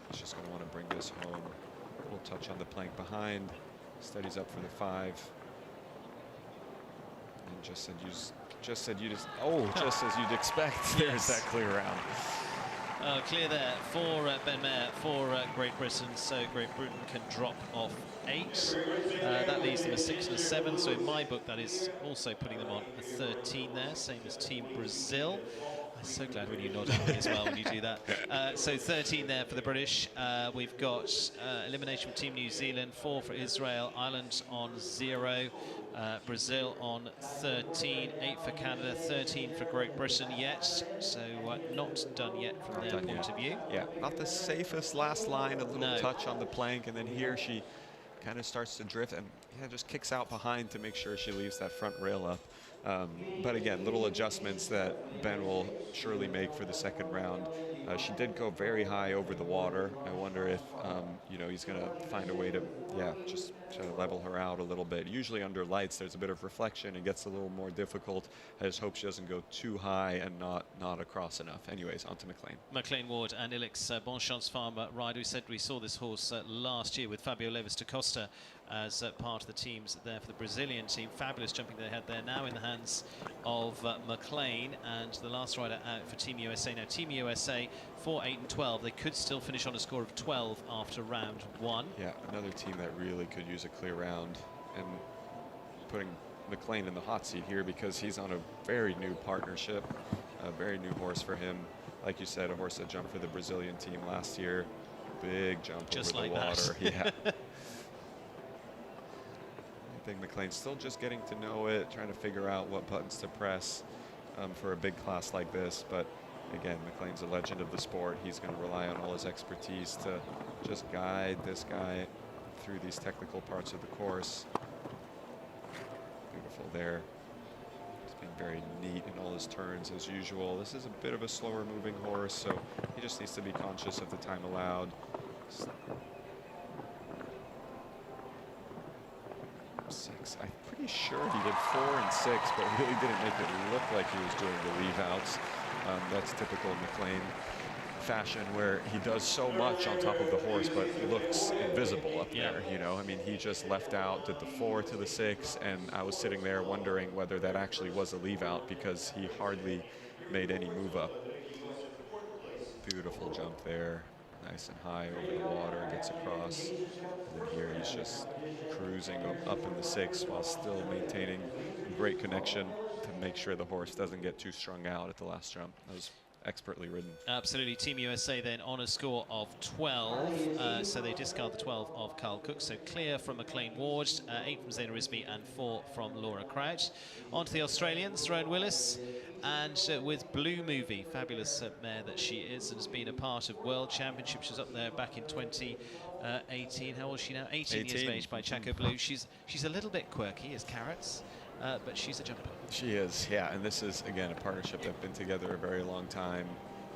He's just going to want to bring this home. A little touch on the plank behind. Steadies up for the 5. And just as you'd expect. There's that clear round. Clear there for Ben Mayer for Great Britain, so Great Britain can drop off 8. That leaves them a 6 and a 7, so in my book that is also putting them on a 13 there, same as Team Brazil. I'm so glad when you nod at me as well when you do that. So 13 there for the British. We've got elimination from Team New Zealand, 4 for Israel, Ireland on 0, Brazil on 13, 8 for Canada, 13 for Great Britain yet. So not done yet from their point of view. Yeah, not the safest last line, a little touch on the plank, and then here she kind of starts to drift and just kicks out behind to make sure she leaves that front rail up. But again, little adjustments that Ben will surely make for the second round. She did go very high over the water. I wonder if, you know, he's going to find a way to, just try to level her out a little bit. Usually under lights, there's a bit of reflection. It gets a little more difficult. I just hope she doesn't go too high and not across enough. Anyways, on to McLean. McLean Ward and Ilix Bonchance Farmer rider. We said we saw this horse last year with Fabio Levis da Costa as part of the teams there for the Brazilian team. Fabulous jumping they had there. Now in the hands of McLean, and the last rider out for Team USA. Now Team USA 4, 8 and 12. They could still finish on a score of 12 after round 1. Yeah, another team that really could use a clear round, and putting McLean in the hot seat here because he's on a very new partnership, a very new horse for him. Like you said, a horse that jumped for the Brazilian team last year. Big jump just over like the water. That. Yeah. I think McLean's still just getting to know it, trying to figure out what buttons to press for a big class like this. But again, McLean's a legend of the sport. He's going to rely on all his expertise to just guide this guy through these technical parts of the course. there. He's being very neat in all his turns as usual. This is a bit of a slower moving horse, so he just needs to be conscious of the time allowed. 6. I'm pretty sure he did 4 and 6, but really didn't make it look like he was doing the leave outs. That's typical McLean fashion, where he does so much on top of the horse but looks invisible up there, you know. I mean, he just left out, did the 4 to the 6, and I was sitting there wondering whether that actually was a leave out because he hardly made any move up. Beautiful jump there, nice and high over the water, gets across, and then here he's just cruising up in the 6 while still maintaining great connection to make sure the horse doesn't get too strung out at the last jump. That was expertly ridden. Absolutely. Team USA then on a score of 12. So they discard the 12 of Carl Cook. So clear from McLean Ward, 8 from Zaina Risby, and 4 from Laura Crouch. On to the Australians, Rowan Willis. And with Blue Movie, fabulous mare that she is, and has been a part of World Championships. She was up there back in 2018. How old is she now? 18 years of age by Chaco Blue. She's a little bit quirky as carrots, but she's a jumper. She is, yeah, and this is, again, a partnership that's been together a very long time.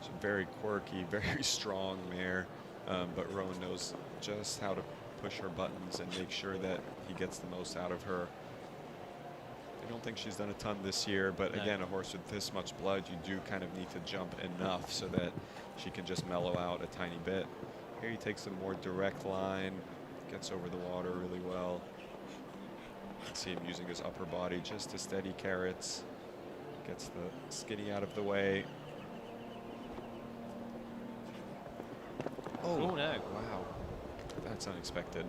She's a very quirky, very strong mare, but Rowan knows just how to push her buttons and make sure that he gets the most out of her. I don't think she's done a ton this year, but again, a horse with this much blood, you do kind of need to jump enough so that she can just mellow out a tiny bit. Here he takes a more direct line, gets over the water really well. You can see him using his upper body just to steady carrots. Gets the skinny out of the way. Oh no. Wow. That's unexpected.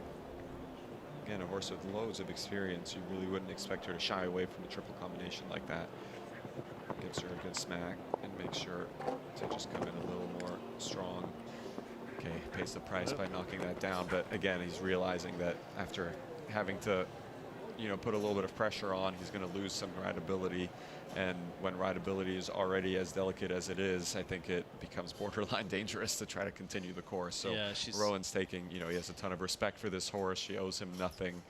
Again, a horse with loads of experience. You really wouldn't expect her to shy away from a triple combination like that. Gives her a good smack and makes sure to just come in a little more strong. Okay, pays the price by knocking that down, but again, he's realizing that after having to, you know, put a little bit of pressure on, he's going to lose some rideability. And when rideability is already as delicate as it is, I think it becomes borderline dangerous to try to continue the course. So yeah, Rowan's taking, you know, he has a ton of respect for this horse. She owes him nothing.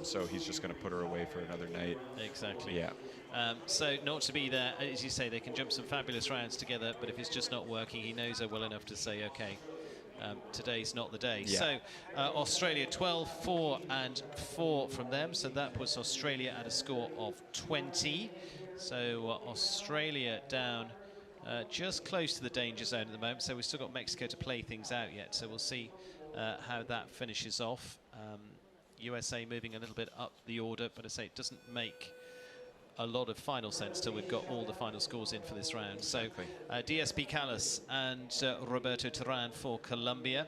So he's just going to put her away for another night. Exactly. Yeah. So not to be there, as you say, they can jump some fabulous rounds together, but if it's just not working, he knows her well enough to say, okay, today's not the day. Yeah. So Australia 12, 4 and 4 from them. So that puts Australia at a score of 20. So Australia down just close to the danger zone at the moment. So we've still got Mexico to play things out yet. So we'll see how that finishes off. USA moving a little bit up the order, but I say it doesn't make a lot of final sense till we've got all the final scores in for this round. So DSP Callas and Roberto Terran for Colombia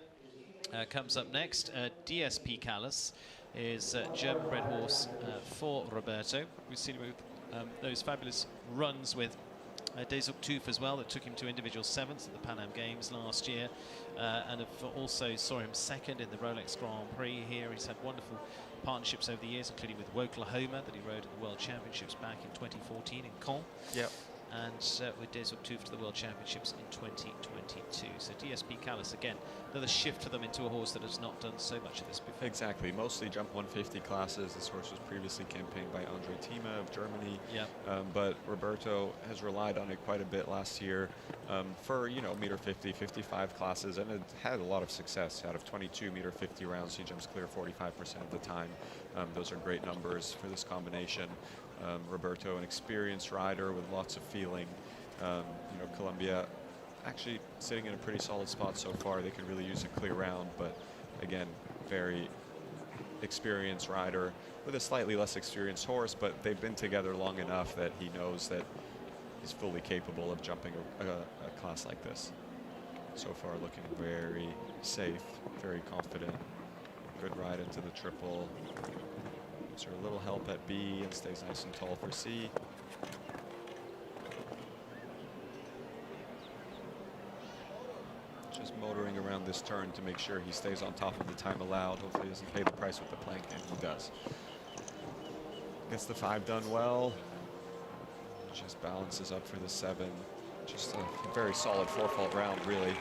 comes up next. DSP Callas is German-bred horse for Roberto. We've seen him with those fabulous runs with Des Octouf as well, that took him to individual 7th at the Pan Am Games last year, and also saw him 2nd in the Rolex Grand Prix here. He's had wonderful partnerships over the years, including with Woklahoma that he rode at the World Championships back in 2014 in Caen. Yep. And with Des Octouf to the World Championships in 2022. So DSP Callas, again, another shift for them into a horse that has not done so much of this before. Exactly, mostly jump 150 classes. This horse was previously campaigned by Andre Thieme of Germany. Yep. But Roberto has relied on it quite a bit last year for, you know, meter 50, 55 classes, and it had a lot of success. Out of 22 meter 50 rounds, he jumps clear 45% of the time. Those are great numbers for this combination. Roberto, an experienced rider with lots of feeling. You know, Colombia actually sitting in a pretty solid spot so far. They could really use a clear round, but again, very experienced rider with a slightly less experienced horse, but they've been together long enough that he knows that he's fully capable of jumping a class like this. So far looking very safe, very confident. Good ride into the triple. Gives her a little help at B and stays nice and tall for C. Just motoring around this turn to make sure he stays on top of the time allowed. Hopefully he doesn't pay the price with the plank, and he does. Gets the 5 done well. Just balances up for the 7. Just a very solid forefault round, really.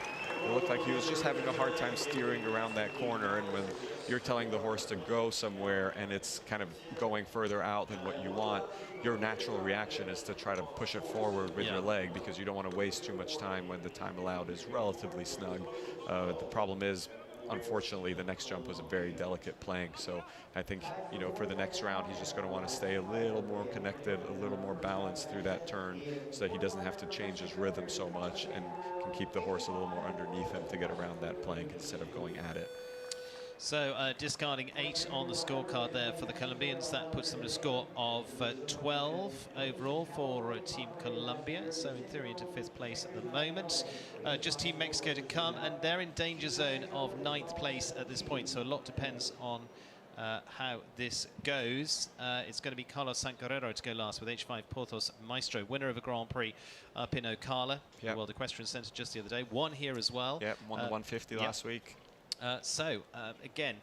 It looked like he was just having a hard time steering around that corner, and when you're telling the horse to go somewhere and it's kind of going further out than what you want, your natural reaction is to try to push it forward with your leg, because you don't want to waste too much time when the time allowed is relatively snug. The problem is, unfortunately, the next jump was a very delicate plank, so I think, you know, for the next round, he's just going to want to stay a little more connected, a little more balanced through that turn, so that he doesn't have to change his rhythm so much and can keep the horse a little more underneath him to get around that plank instead of going at it. So discarding 8 on the scorecard there for the Colombians. That puts them to a score of 12 overall for Team Colombia. So in theory into 5th place at the moment. Just Team Mexico to come, and they're in danger zone of 9th place at this point. So a lot depends on how this goes. It's going to be Carlos Sancarrero to go last with H5 Porthos Maestro, winner of a Grand Prix up in Ocala, the World Equestrian Centre just the other day. Won here as well. Yep, won the 150 last week. Again,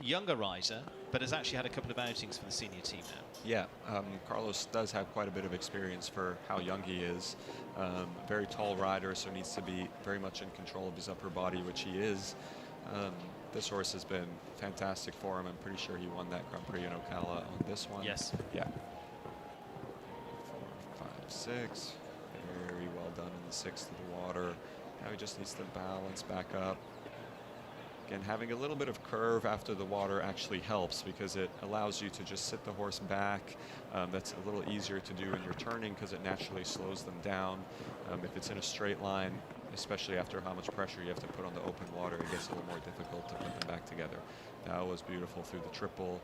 younger rider, but has actually had a couple of outings for the senior team now. Yeah, Carlos does have quite a bit of experience for how young he is. Very tall rider, so needs to be very much in control of his upper body, which he is. This horse has been fantastic for him. I'm pretty sure he won that Grand Prix in Ocala on this one. Yes. Yeah. 4, 5, 6. Very well done in the 6th to the water. Now he just needs to balance back up. Again, having a little bit of curve after the water actually helps, because it allows you to just sit the horse back. That's a little easier to do when you're turning, because it naturally slows them down. If it's in a straight line, especially after how much pressure you have to put on the open water, it gets a little more difficult to put them back together. That was beautiful through the triple.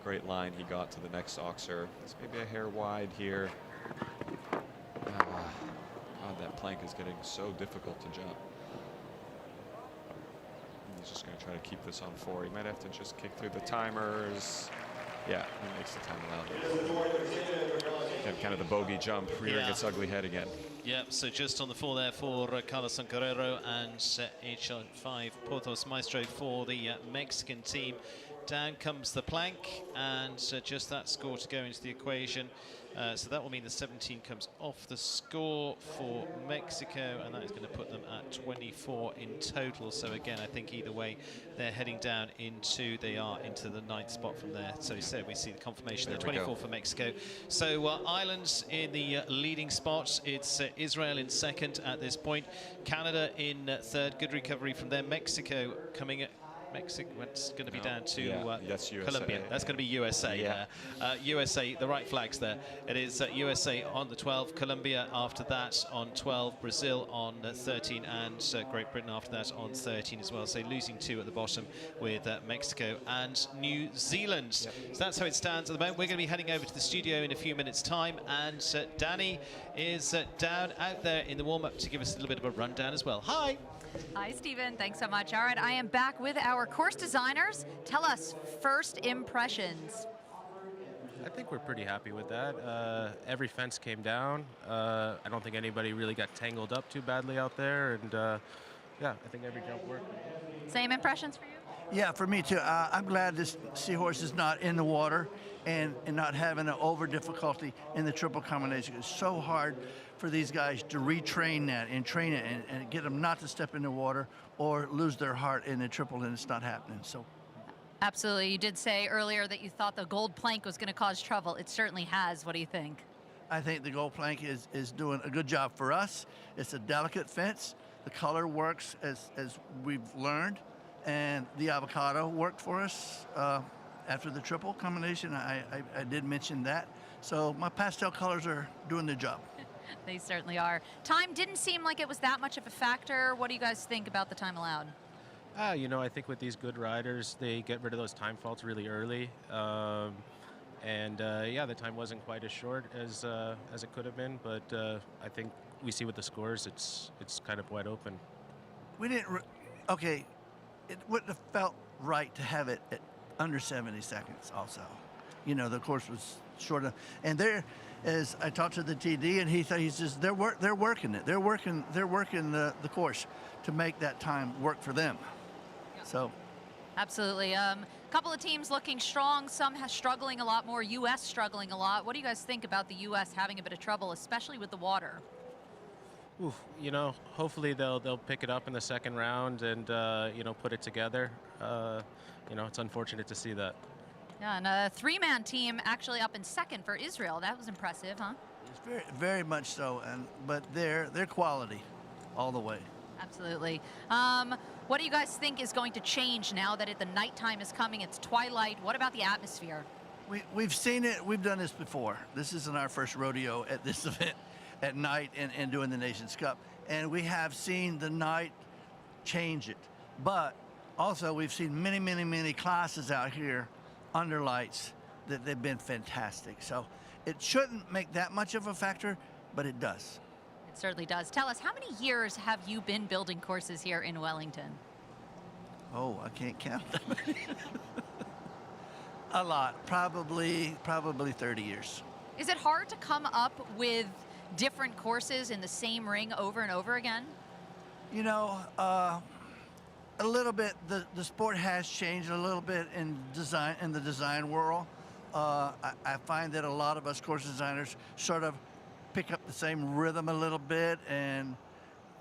Great line he got to the next oxer. It's maybe a hair wide here. God, that plank is getting so difficult to jump. He's just going to try to keep this on 4. He might have to just kick through the timers. Yeah, he makes the time allowed. And kind of the bogey jump, rearing its ugly head again. Yeah, so just on the 4 there for Carlos Sancarrero, and H5 Porthos Maestro for the Mexican team. Down comes the plank, and just that score to go into the equation. So that will mean the 17 comes off the score for Mexico, and that is going to put them at 24 in total. So again, I think either way, they're heading down into, they are into the 9th spot from there. So we see the confirmation there, 24 for Mexico. So Ireland in the leading spot. It's Israel in 2nd at this point. Canada in 3rd. Good recovery from there. Mexico coming at Mexico, it's going to be down to Colombia. That's going to be USA. USA, the right flags there. It is USA on the 12, Colombia after that on 12, Brazil on 13, and Great Britain after that on 13 as well. So losing 2 at the bottom with Mexico and New Zealand. So that's how it stands at the moment. We're going to be heading over to the studio in a few minutes' time, and Danny is down out there in the warm-up to give us a little bit of a rundown as well. Hi. Hi, Stephen. Thanks so much. All right, I am back with our course designers. Tell us first impressions. I think we're pretty happy with that. Every fence came down. I don't think anybody really got tangled up too badly out there, and yeah, I think every jump worked. Same impressions for you? Yeah, for me too. I'm glad this seahorse is not in the water and not having an over difficulty in the triple combination. It's so hard for these guys to retrain that and train it and get them not to step in the water or lose their heart in the triple, and it's not happening. So. Absolutely. You did say earlier that you thought the gold plank was going to cause trouble. It certainly has. What do you think? I think the gold plank is doing a good job for us. It's a delicate fence. The color works as we've learned, and the avocado worked for us after the triple combination. I did mention that. So my pastel colors are doing their job. They certainly are. Time didn't seem like it was that much of a factor. What do you guys think about the time allowed? You know, I think with these good riders, they get rid of those time faults really early. Yeah, the time wasn't quite as short as it could have been, but I think we see with the scores, it's kind of wide open. We didn't, it wouldn't have felt right to have it at under 70 seconds also. You know, the course was short enough. And there, as I talked to the TD, and he says they're working it. They're working the course to make that time work for them. So. Absolutely. Couple of teams looking strong, some struggling a lot more, U.S. struggling a lot. What do you guys think about the U.S. having a bit of trouble, especially with the water? Oof, you know, hopefully they'll pick it up in the second round and you know, put it together. You know, it's unfortunate to see that. Yeah, and a three-man team actually up in second for Israel. That was impressive, huh? It's very, very much so, but they're quality all the way. Absolutely. What do you guys think is going to change now that the nighttime is coming? It's twilight. What about the atmosphere? We've seen it. We've done this before. This isn't our first rodeo at this event at night and doing the Nations Cup. And we have seen the night change it. But also we've seen many, many, many classes out here under lights that they've been fantastic. So it shouldn't make that much of a factor, but it does. It certainly does. Tell us, how many years have you been building courses here in Wellington? Oh, I can't count that many. A lot, probably 30 years. Is it hard to come up with different courses in the same ring over and over again? You know, a little bit. The sport has changed a little bit in the design world. I find that a lot of us course designers sort of pick up the same rhythm a little bit, and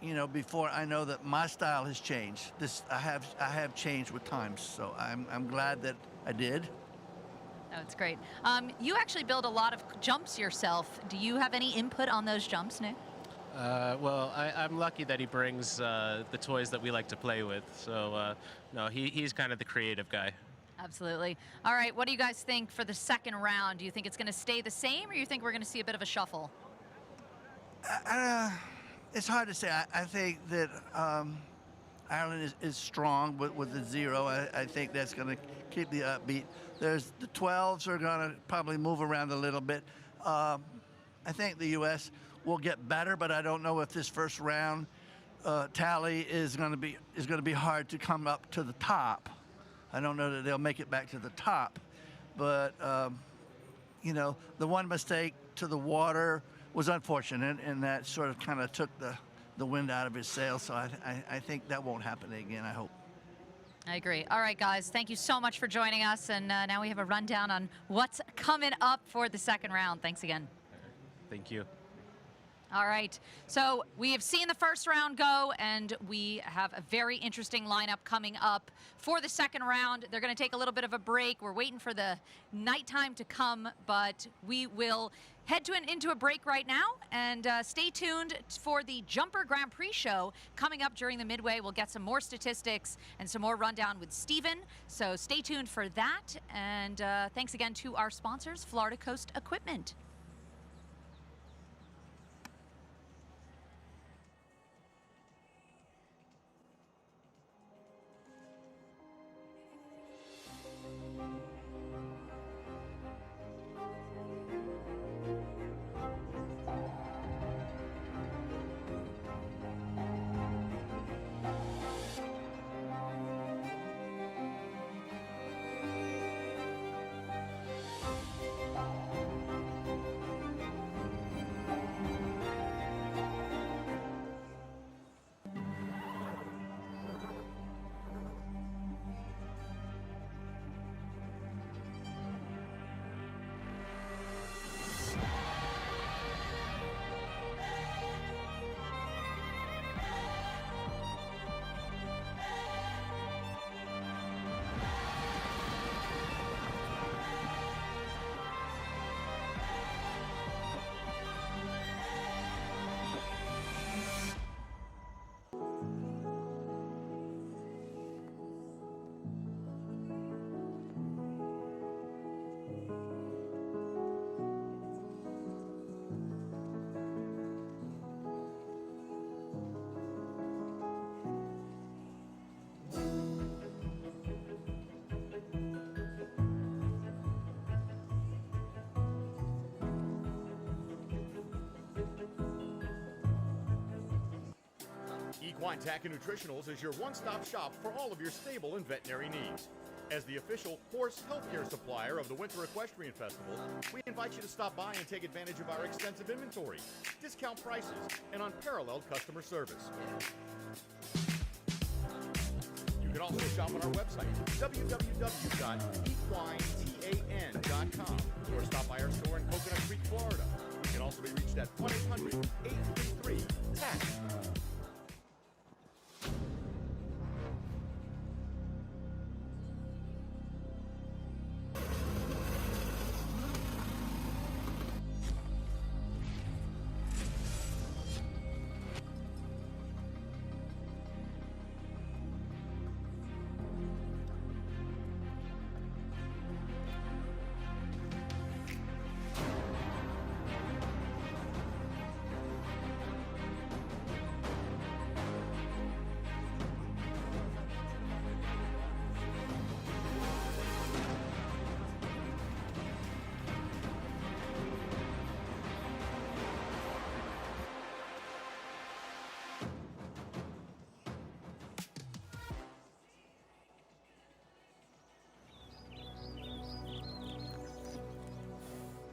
you know, before I know that my style has changed. I have changed with times, so I'm glad that I did. Oh, it's great. You actually build a lot of jumps yourself. Do you have any input on those jumps, Nick? Well, I'm lucky that he brings the toys that we like to play with. So, no, he's kind of the creative guy. Absolutely. All right, what do you guys think for the second round? Do you think it's going to stay the same, or you think we're going to see a bit of a shuffle? It's hard to say. I think that Ireland is strong with the 0. I think that's going to keep the upbeat. There's the 12s are going to probably move around a little bit. I think the U.S. will get better, but I don't know if this first round tally is going to be hard to come up to the top. I don't know that they'll make it back to the top, but you know, the one mistake to the water was unfortunate, and that sort of kind of took the wind out of his sails. So I think that won't happen again, I hope. I agree. All right, guys, thank you so much for joining us. And now we have a rundown on what's coming up for the second round. Thanks again. Thank you. All right, so we have seen the first round go, and we have a very interesting lineup coming up for the second round. They're going to take a little bit of a break. We're waiting for the nighttime to come, but we will head into a break right now, and stay tuned for the Jumper Grand Prix show coming up during the midway. We'll get some more statistics and some more rundown with Steven, so stay tuned for that. And thanks again to our sponsors, Florida Coast Equipment. Equine Tack and Nutritionals is your one-stop shop for all of your stable and veterinary needs. As the official horse healthcare supplier of the Winter Equestrian Festival, we invite you to stop by and take advantage of our extensive inventory, discount prices, and unparalleled customer service. You can also shop on our website, www.equinetan.com, or stop by our store in Coconut Creek, Florida. You can also be reached at 1-800-833-TACK.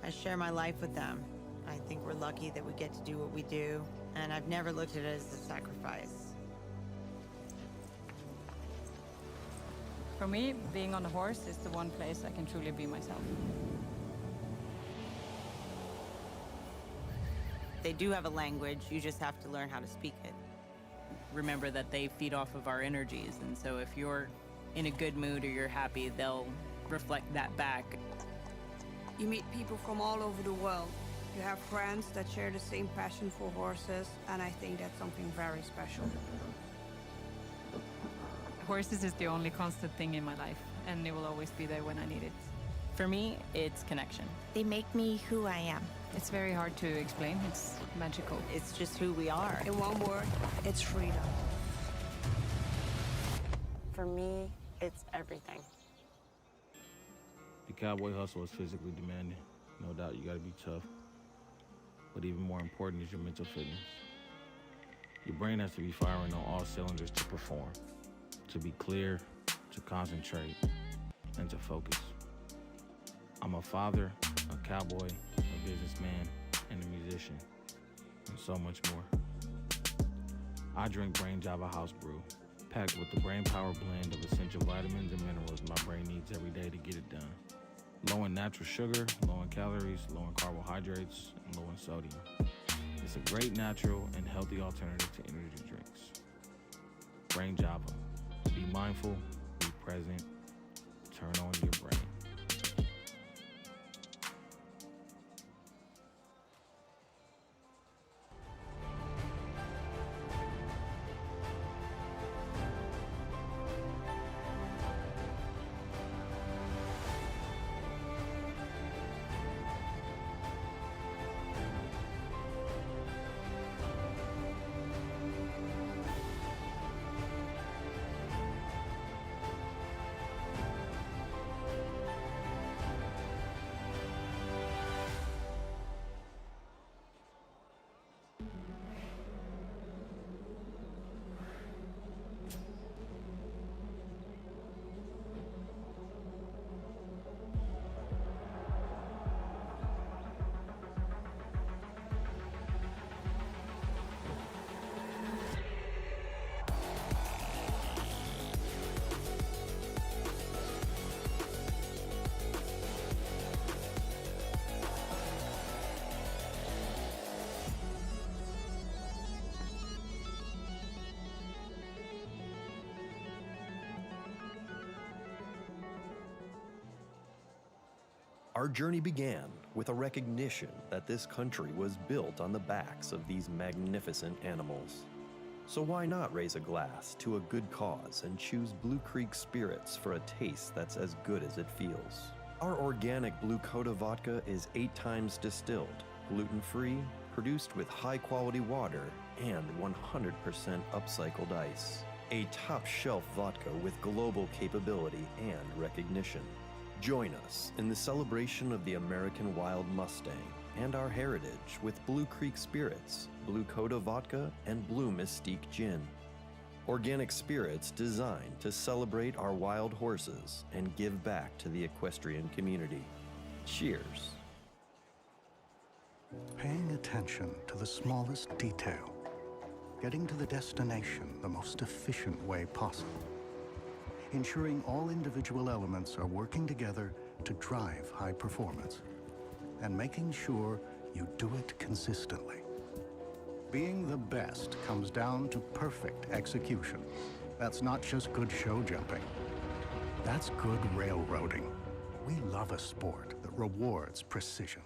I share my life with them. I think we're lucky that we get to do what we do, and I've never looked at it as a sacrifice. For me, being on a horse is the one place I can truly be myself. They do have a language, you just have to learn how to speak it. Remember that they feed off of our energies, and so if you're in a good mood or you're happy, they'll reflect that back. You meet people from all over the world. You have friends that share the same passion for horses, and I think that's something very special. Horses is the only constant thing in my life, and it will always be there when I need it. For me, it's connection. They make me who I am. It's very hard to explain. It's magical. It's just who we are. In one word, it's freedom. For me, it's everything. The cowboy hustle is physically demanding. No doubt you gotta be tough. But even more important is your mental fitness. Your brain has to be firing on all cylinders to perform, to be clear, to concentrate, and to focus. I'm a father, a cowboy, a businessman, and a musician, and so much more. I drink Brain Java House Brew, packed with the brain power blend of essential vitamins and minerals my brain needs every day to get it done. Low in natural sugar, low in calories, low in carbohydrates, and low in sodium. It's a great natural and healthy alternative to energy drinks. Brain Java. Be mindful, be present, turn on your brain. Our journey began with a recognition that this country was built on the backs of these magnificent animals. So why not raise a glass to a good cause and choose Blue Creek Spirits for a taste that's as good as it feels? Our organic Blue Coda vodka is 8 times distilled, gluten-free, produced with high-quality water, and 100% upcycled ice. A top-shelf vodka with global capability and recognition. Join us in the celebration of the American Wild Mustang and our heritage with Blue Creek Spirits, Blue Coda Vodka, and Blue Mystique Gin. Organic spirits designed to celebrate our wild horses and give back to the equestrian community. Cheers. Paying attention to the smallest detail. Getting to the destination the most efficient way possible. Ensuring all individual elements are working together to drive high performance, and making sure you do it consistently. Being the best comes down to perfect execution. That's not just good show jumping. That's good railroading. We love a sport that rewards precision.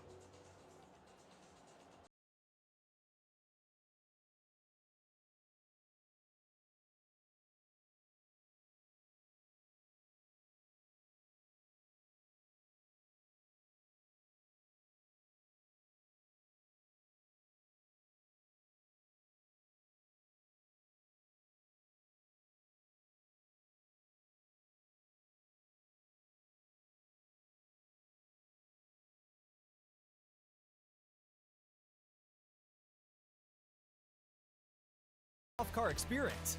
Car experience.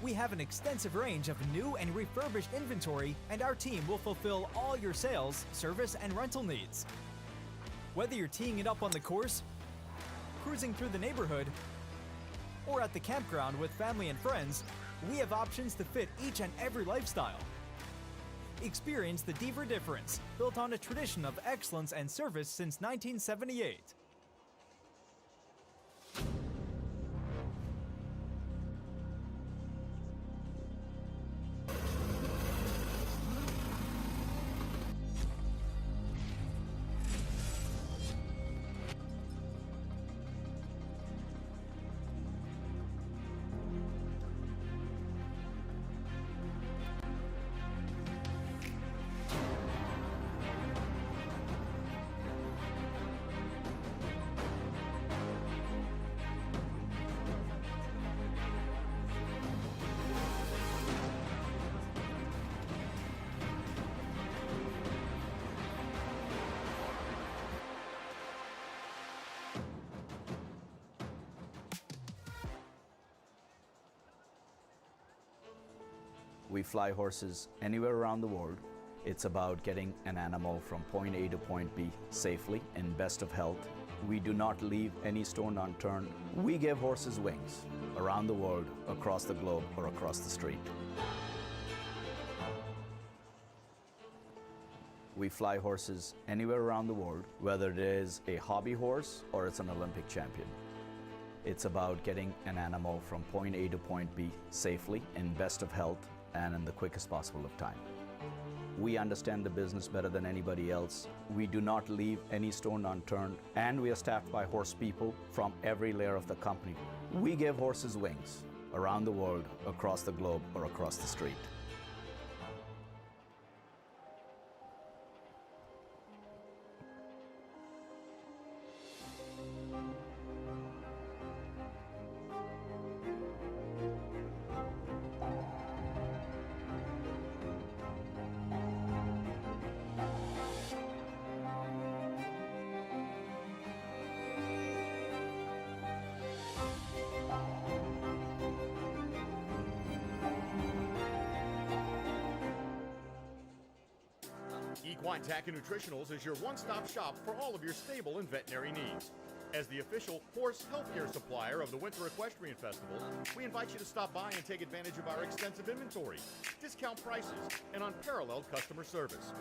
We have an extensive range of new and refurbished inventory, and our team will fulfill all your sales, service, and rental needs. Whether you're teeing it up on the course, cruising through the neighborhood, or at the campground with family and friends, we have options to fit each and every lifestyle. Experience the Deaver difference, built on a tradition of excellence and service since 1978. We fly horses anywhere around the world. It's about getting an animal from point A to point B safely in best of health. We do not leave any stone unturned. We give horses wings around the world, across the globe, or across the street. We fly horses anywhere around the world, whether it is a hobby horse or it's an Olympic champion. It's about getting an animal from point A to point B safely in best of health and in the quickest possible of time. We understand the business better than anybody else. We do not leave any stone unturned, and we are staffed by horse people from every layer of the company. We give horses wings around the world, across the globe, or across the street. Equine Tack and Nutritionals is your one-stop shop for all of your stable and veterinary needs. As the official horse healthcare supplier of the Winter Equestrian Festival, we invite you to stop by and take advantage of our extensive inventory, discount prices, and unparalleled customer service.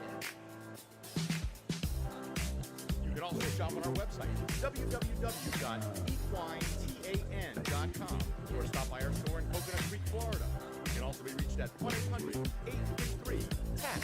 You can also shop on our website, www.equinetan.com, or stop by our store in Coconut Creek, Florida. You can also be reached at 1-800-833-TAC.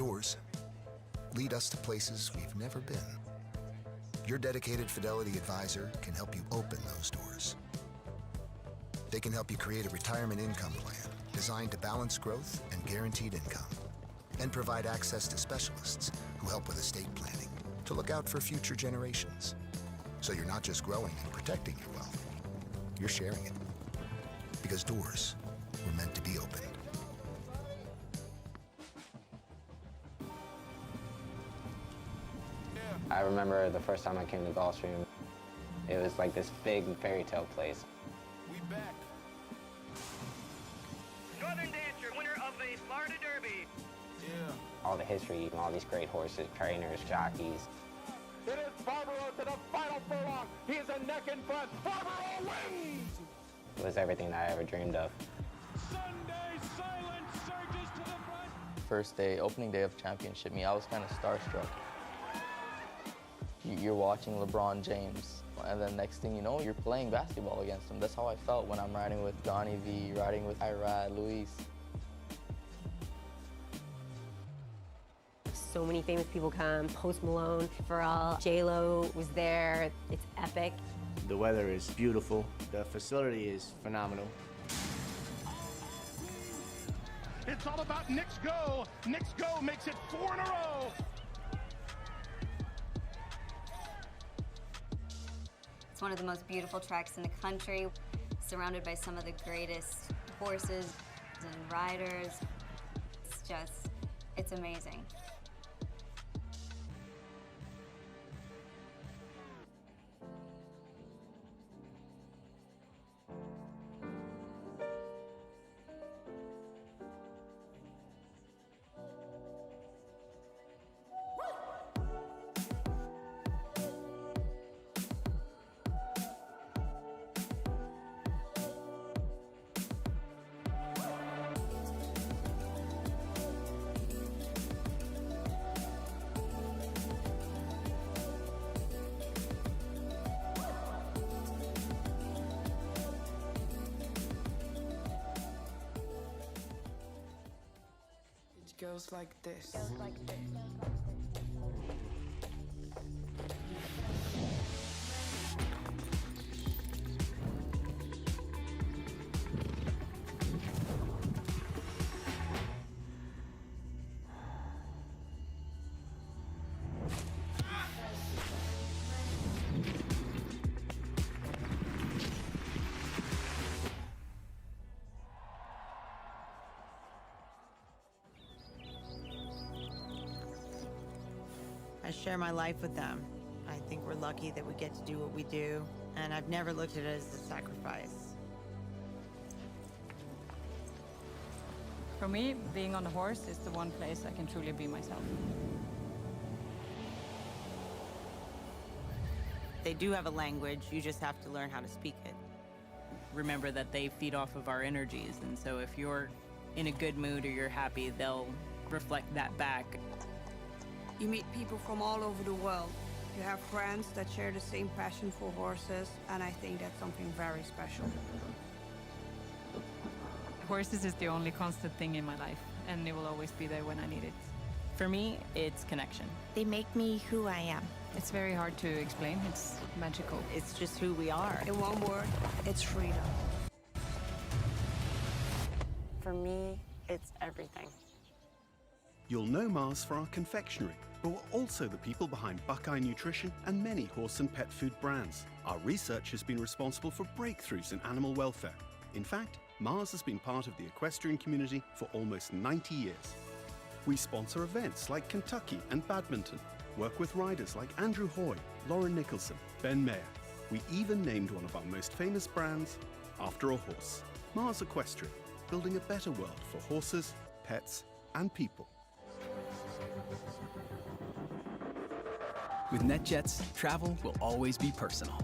Doors lead us to places we've never been. Your dedicated Fidelity advisor can help you open those doors. They can help you create a retirement income plan designed to balance growth and guaranteed income, and provide access to specialists who help with estate planning to look out for future generations. So you're not just growing and protecting your wealth, you're sharing it. Because doors were meant to be opened. I remember the first time I came to Gulfstream, it was like this big fairy tale place. We back. Northern Dancer, winner of the Florida Derby. Yeah. All the history, all these great horses, trainers, jockeys. It is Barbaro to the final furlong. He is a neck in front. Barbaro wins! It was everything that I ever dreamed of. Sunday silence surges to the front. First day, opening day of championship meet, I was kind of starstruck. You're watching LeBron James, and then next thing you know, you're playing basketball against him. That's how I felt when I'm riding with Donnie V, riding with Irad, Luis. So many famous people come, Post Malone, Pharrell, J-Lo was there. It's epic. The weather is beautiful. The facility is phenomenal. It's all about Knicks Go. Knicks Go makes it 4 in a row. It's one of the most beautiful tracks in the country, surrounded by some of the greatest horses and riders. It's amazing. Goes like this. I share my life with them. I think we're lucky that we get to do what we do, and I've never looked at it as a sacrifice. For me, being on a horse is the one place I can truly be myself. They do have a language, you just have to learn how to speak it. Remember that they feed off of our energies, and so if you're in a good mood or you're happy, they'll reflect that back. You meet people from all over the world. You have friends that share the same passion for horses, and I think that's something very special. Horses is the only constant thing in my life, and it will always be there when I need it. For me, it's connection. They make me who I am. It's very hard to explain. It's magical. It's just who we are. In one word, it's freedom. For me, it's everything. You'll know Mars for our confectionery, but we're also the people behind Buckeye Nutrition and many horse and pet food brands. Our research has been responsible for breakthroughs in animal welfare. In fact, Mars has been part of the equestrian community for almost 90 years. We sponsor events like Kentucky and badminton, work with riders like Andrew Hoy, Lauren Nicholson, Ben Mayer. We even named one of our most famous brands after a horse. Mars Equestrian, building a better world for horses, pets, and people. With NetJets, travel will always be personal.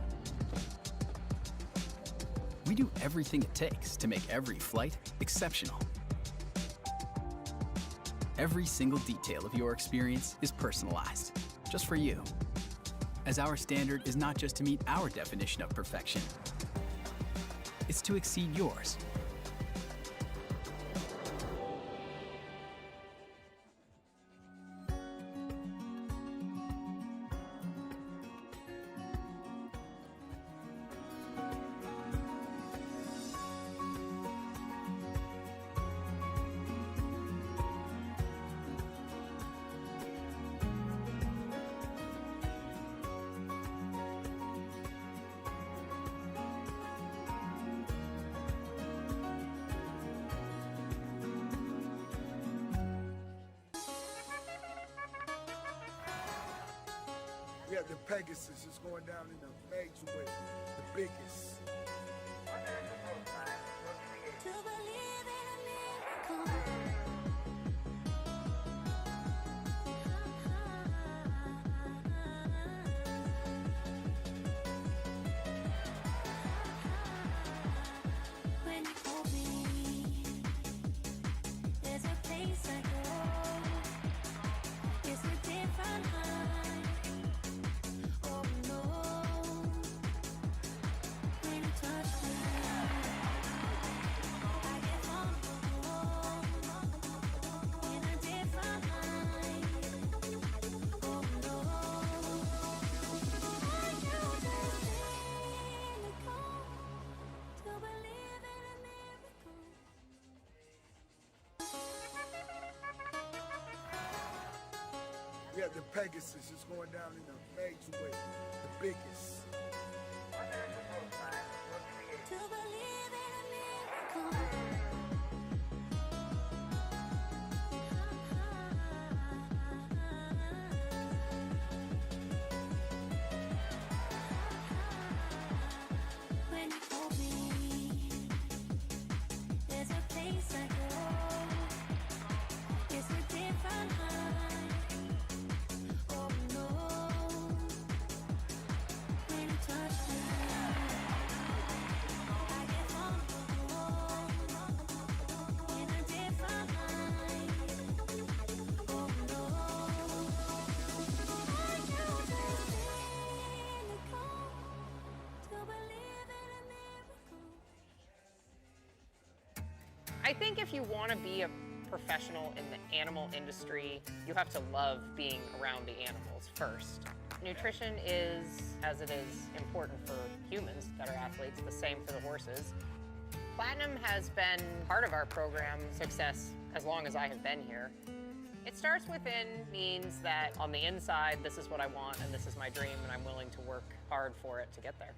We do everything it takes to make every flight exceptional. Every single detail of your experience is personalized, just for you. As our standard is not just to meet our definition of perfection, it's to exceed yours. Yeah, the Pegasus is going down in a major way. The biggest. To believe in a miracle. When you hold me, there's a place I go. It's a different high. Oh no. When you touch me, I get vulnerable. In a different light. Oh no. Are you the miracle? To believe in a miracle. Yeah, the Pegasus is going down in a major way. The biggest. To believe in a miracle. When you hold me, there's a place I go. It's a different high. Oh no. When you touch me, I get vulnerable. In a different light. Oh no. Are you the miracle? To believe in a miracle. I think if you want to be a professional in the animal industry, you have to love being around the animals first. Nutrition is, as it is important for humans that are athletes, the same for the horses. Platinum has been part of our program success as long as I have been here. It starts within means that on the inside, this is what I want and this is my dream and I'm willing to work hard for it to get there.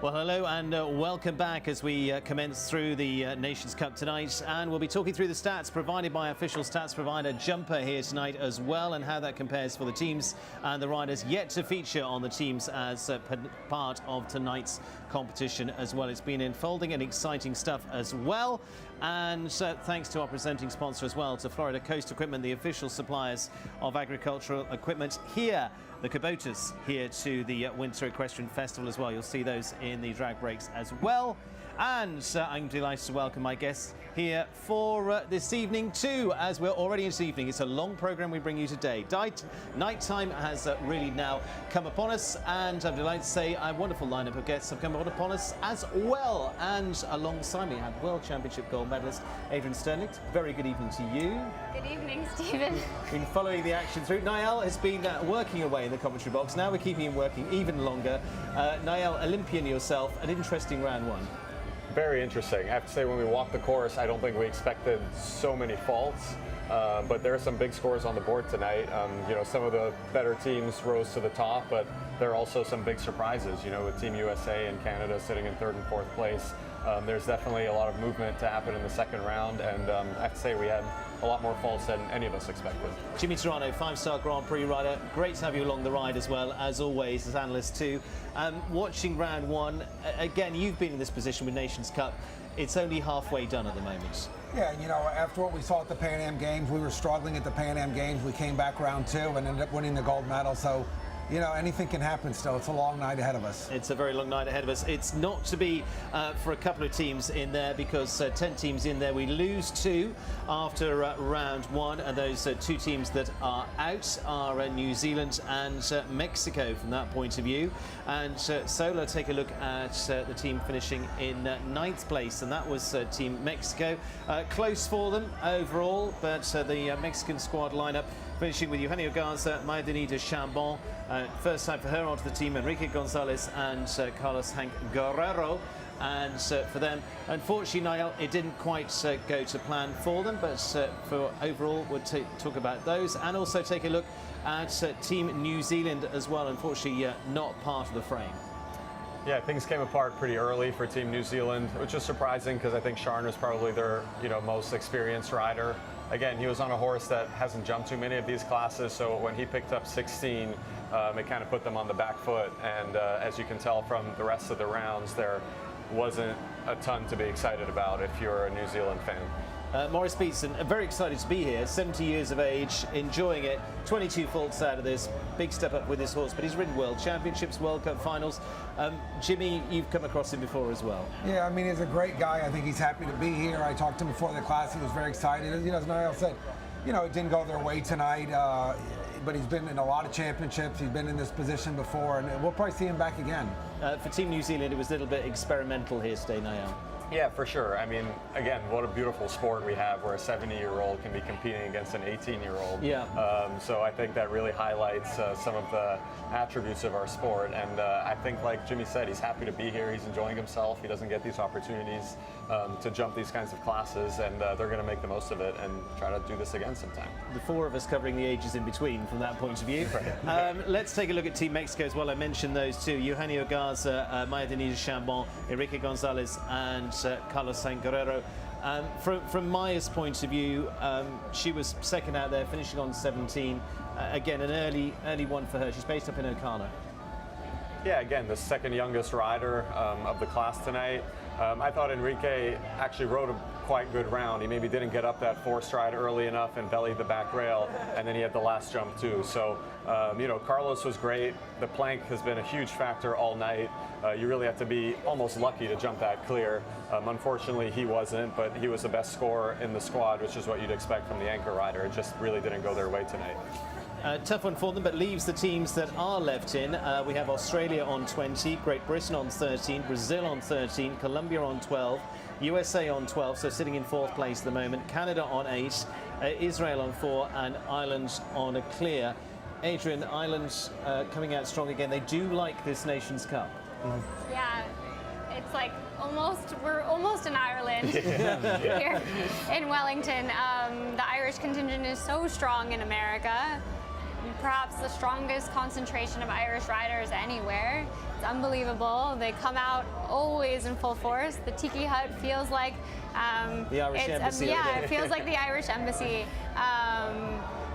Well, hello and welcome back as we commence through the Nations Cup tonight, and we'll be talking through the stats provided by official stats provider Jumper here tonight as well, and how that compares for the teams and the riders yet to feature on the teams as part of tonight's competition as well. It's been unfolding and exciting stuff as well, and thanks to our presenting sponsor as well, to Florida Coast Equipment, the official suppliers of agricultural equipment here. The Kubotas here to the Winter Equestrian Festival as well. You'll see those in the drag breaks as well. And I'm delighted to welcome my guests here for this evening too, as we're already into the evening. It's a long programme we bring you today. Nighttime has really now come upon us, and I'm delighted to say a wonderful lineup of guests have come upon us as well. And alongside me, I have World Championship gold medalist Adrian Sternlicht. Very good evening to you. Good evening, Stephen. Been following the action through. Niall has been working away in the commentary box. Now we're keeping him working even longer. Niall, Olympian yourself, an interesting round one. Very interesting. I have to say, when we walked the course, I don't think we expected so many faults, but there are some big scores on the board tonight. You know, some of the better teams rose to the top, but there are also some big surprises, you know, with Team USA and Canada sitting in 3rd and 4th place. There's definitely a lot of movement to happen in the second round, and I have to say we had a lot more faults than any of us expected. Jimmy Toronto, 5-star Grand Prix rider. Great to have you along the ride as well, as always, as analyst too. Watching round one, again, you've been in this position with Nations Cup. It's only halfway done at the moment. Yeah, you know, after what we saw at the Pan Am Games, we were struggling at the Pan Am Games. We came back round 2 and ended up winning the gold medal. So, you know, anything can happen still. It's a long night ahead of us. It's a very long night ahead of us. It's not to be for a couple of teams in there, because 10 teams in there. We lose 2 after round 1, and those 2 teams that are out are New Zealand and Mexico from that point of view. And so let's take a look at the team finishing in 9th place, and that was Team Mexico. Close for them overall, but the Mexican squad lineup finishing with Eugenio Garza, Maya Denita Chambon. First time for her onto the team, Enrique Gonzalez and Carlos Hank Guerrero. And for them, unfortunately, Niall, it didn't quite go to plan for them, but for overall, we'll talk about those, and also take a look at Team New Zealand as well. Unfortunately, not part of the frame. Yeah, things came apart pretty early for Team New Zealand, which is surprising because I think Sharn was probably their, you know, most experienced rider. Again, he was on a horse that hasn't jumped too many of these classes, so when he picked up 16, it kind of put them on the back foot. And as you can tell from the rest of the rounds, there wasn't a ton to be excited about if you're a New Zealand fan. Maurice Beetson, very excited to be here, 70 years of age, enjoying it, 22 faults out of this, big step up with this horse, but he's ridden World Championships, World Cup finals. Jimmy, you've come across him before as well. Yeah, I mean, he's a great guy. I think he's happy to be here. I talked to him before the class. He was very excited. You know, as Niall said, you know, it didn't go their way tonight, but he's been in a lot of championships. He's been in this position before, and we'll probably see him back again. For Team New Zealand, it was a little bit experimental here today, Niall. Yeah, for sure. I mean, again, what a beautiful sport we have where a 70-year-old can be competing against an 18-year-old. Yeah. So I think that really highlights some of the attributes of our sport. And I think, like Jimmy said, he's happy to be here. He's enjoying himself. He doesn't get these opportunities to jump these kinds of classes, and they're going to make the most of it and try to do this again sometime. The 4 of us covering the ages in between from that point of view. Let's take a look at Team Mexico as well. I mentioned those 2, Eugenio Garza, Maya Denita Chambon, Enrique Gonzalez, and Carlos Sainz Guerrero. From Maya's point of view, she was second out there, finishing on 17. Again, an early one for her. She's based up in Ocala. Yeah, again, the second youngest rider of the class tonight. I thought Enrique actually rode a quite good round. He maybe didn't get up that 4-stride early enough and bellied the back rail, and then he had the last jump too. So, you know, Carlos was great. The plank has been a huge factor all night. You really have to be almost lucky to jump that clear. Unfortunately, he wasn't, but he was the best scorer in the squad, which is what you'd expect from the anchor rider. It just really didn't go their way tonight. Tough one for them, but leaves the teams that are left in. We have Australia on 20, Great Britain on 13, Brazil on 13, Colombia on 12, USA on 12, so sitting in 4th place at the moment, Canada on 8, Israel on 4, and Ireland on a clear. Adrian, Ireland coming out strong again. They do like this Nations Cup. Yeah, it's like we're almost in Ireland here in Wellington. The Irish contingent is so strong in America. perhaps the strongest concentration of Irish riders anywhere. It's unbelievable. They come out always in full force. The Tiki Hut feels like the Irish Embassy. Yeah, it feels like the Irish Embassy.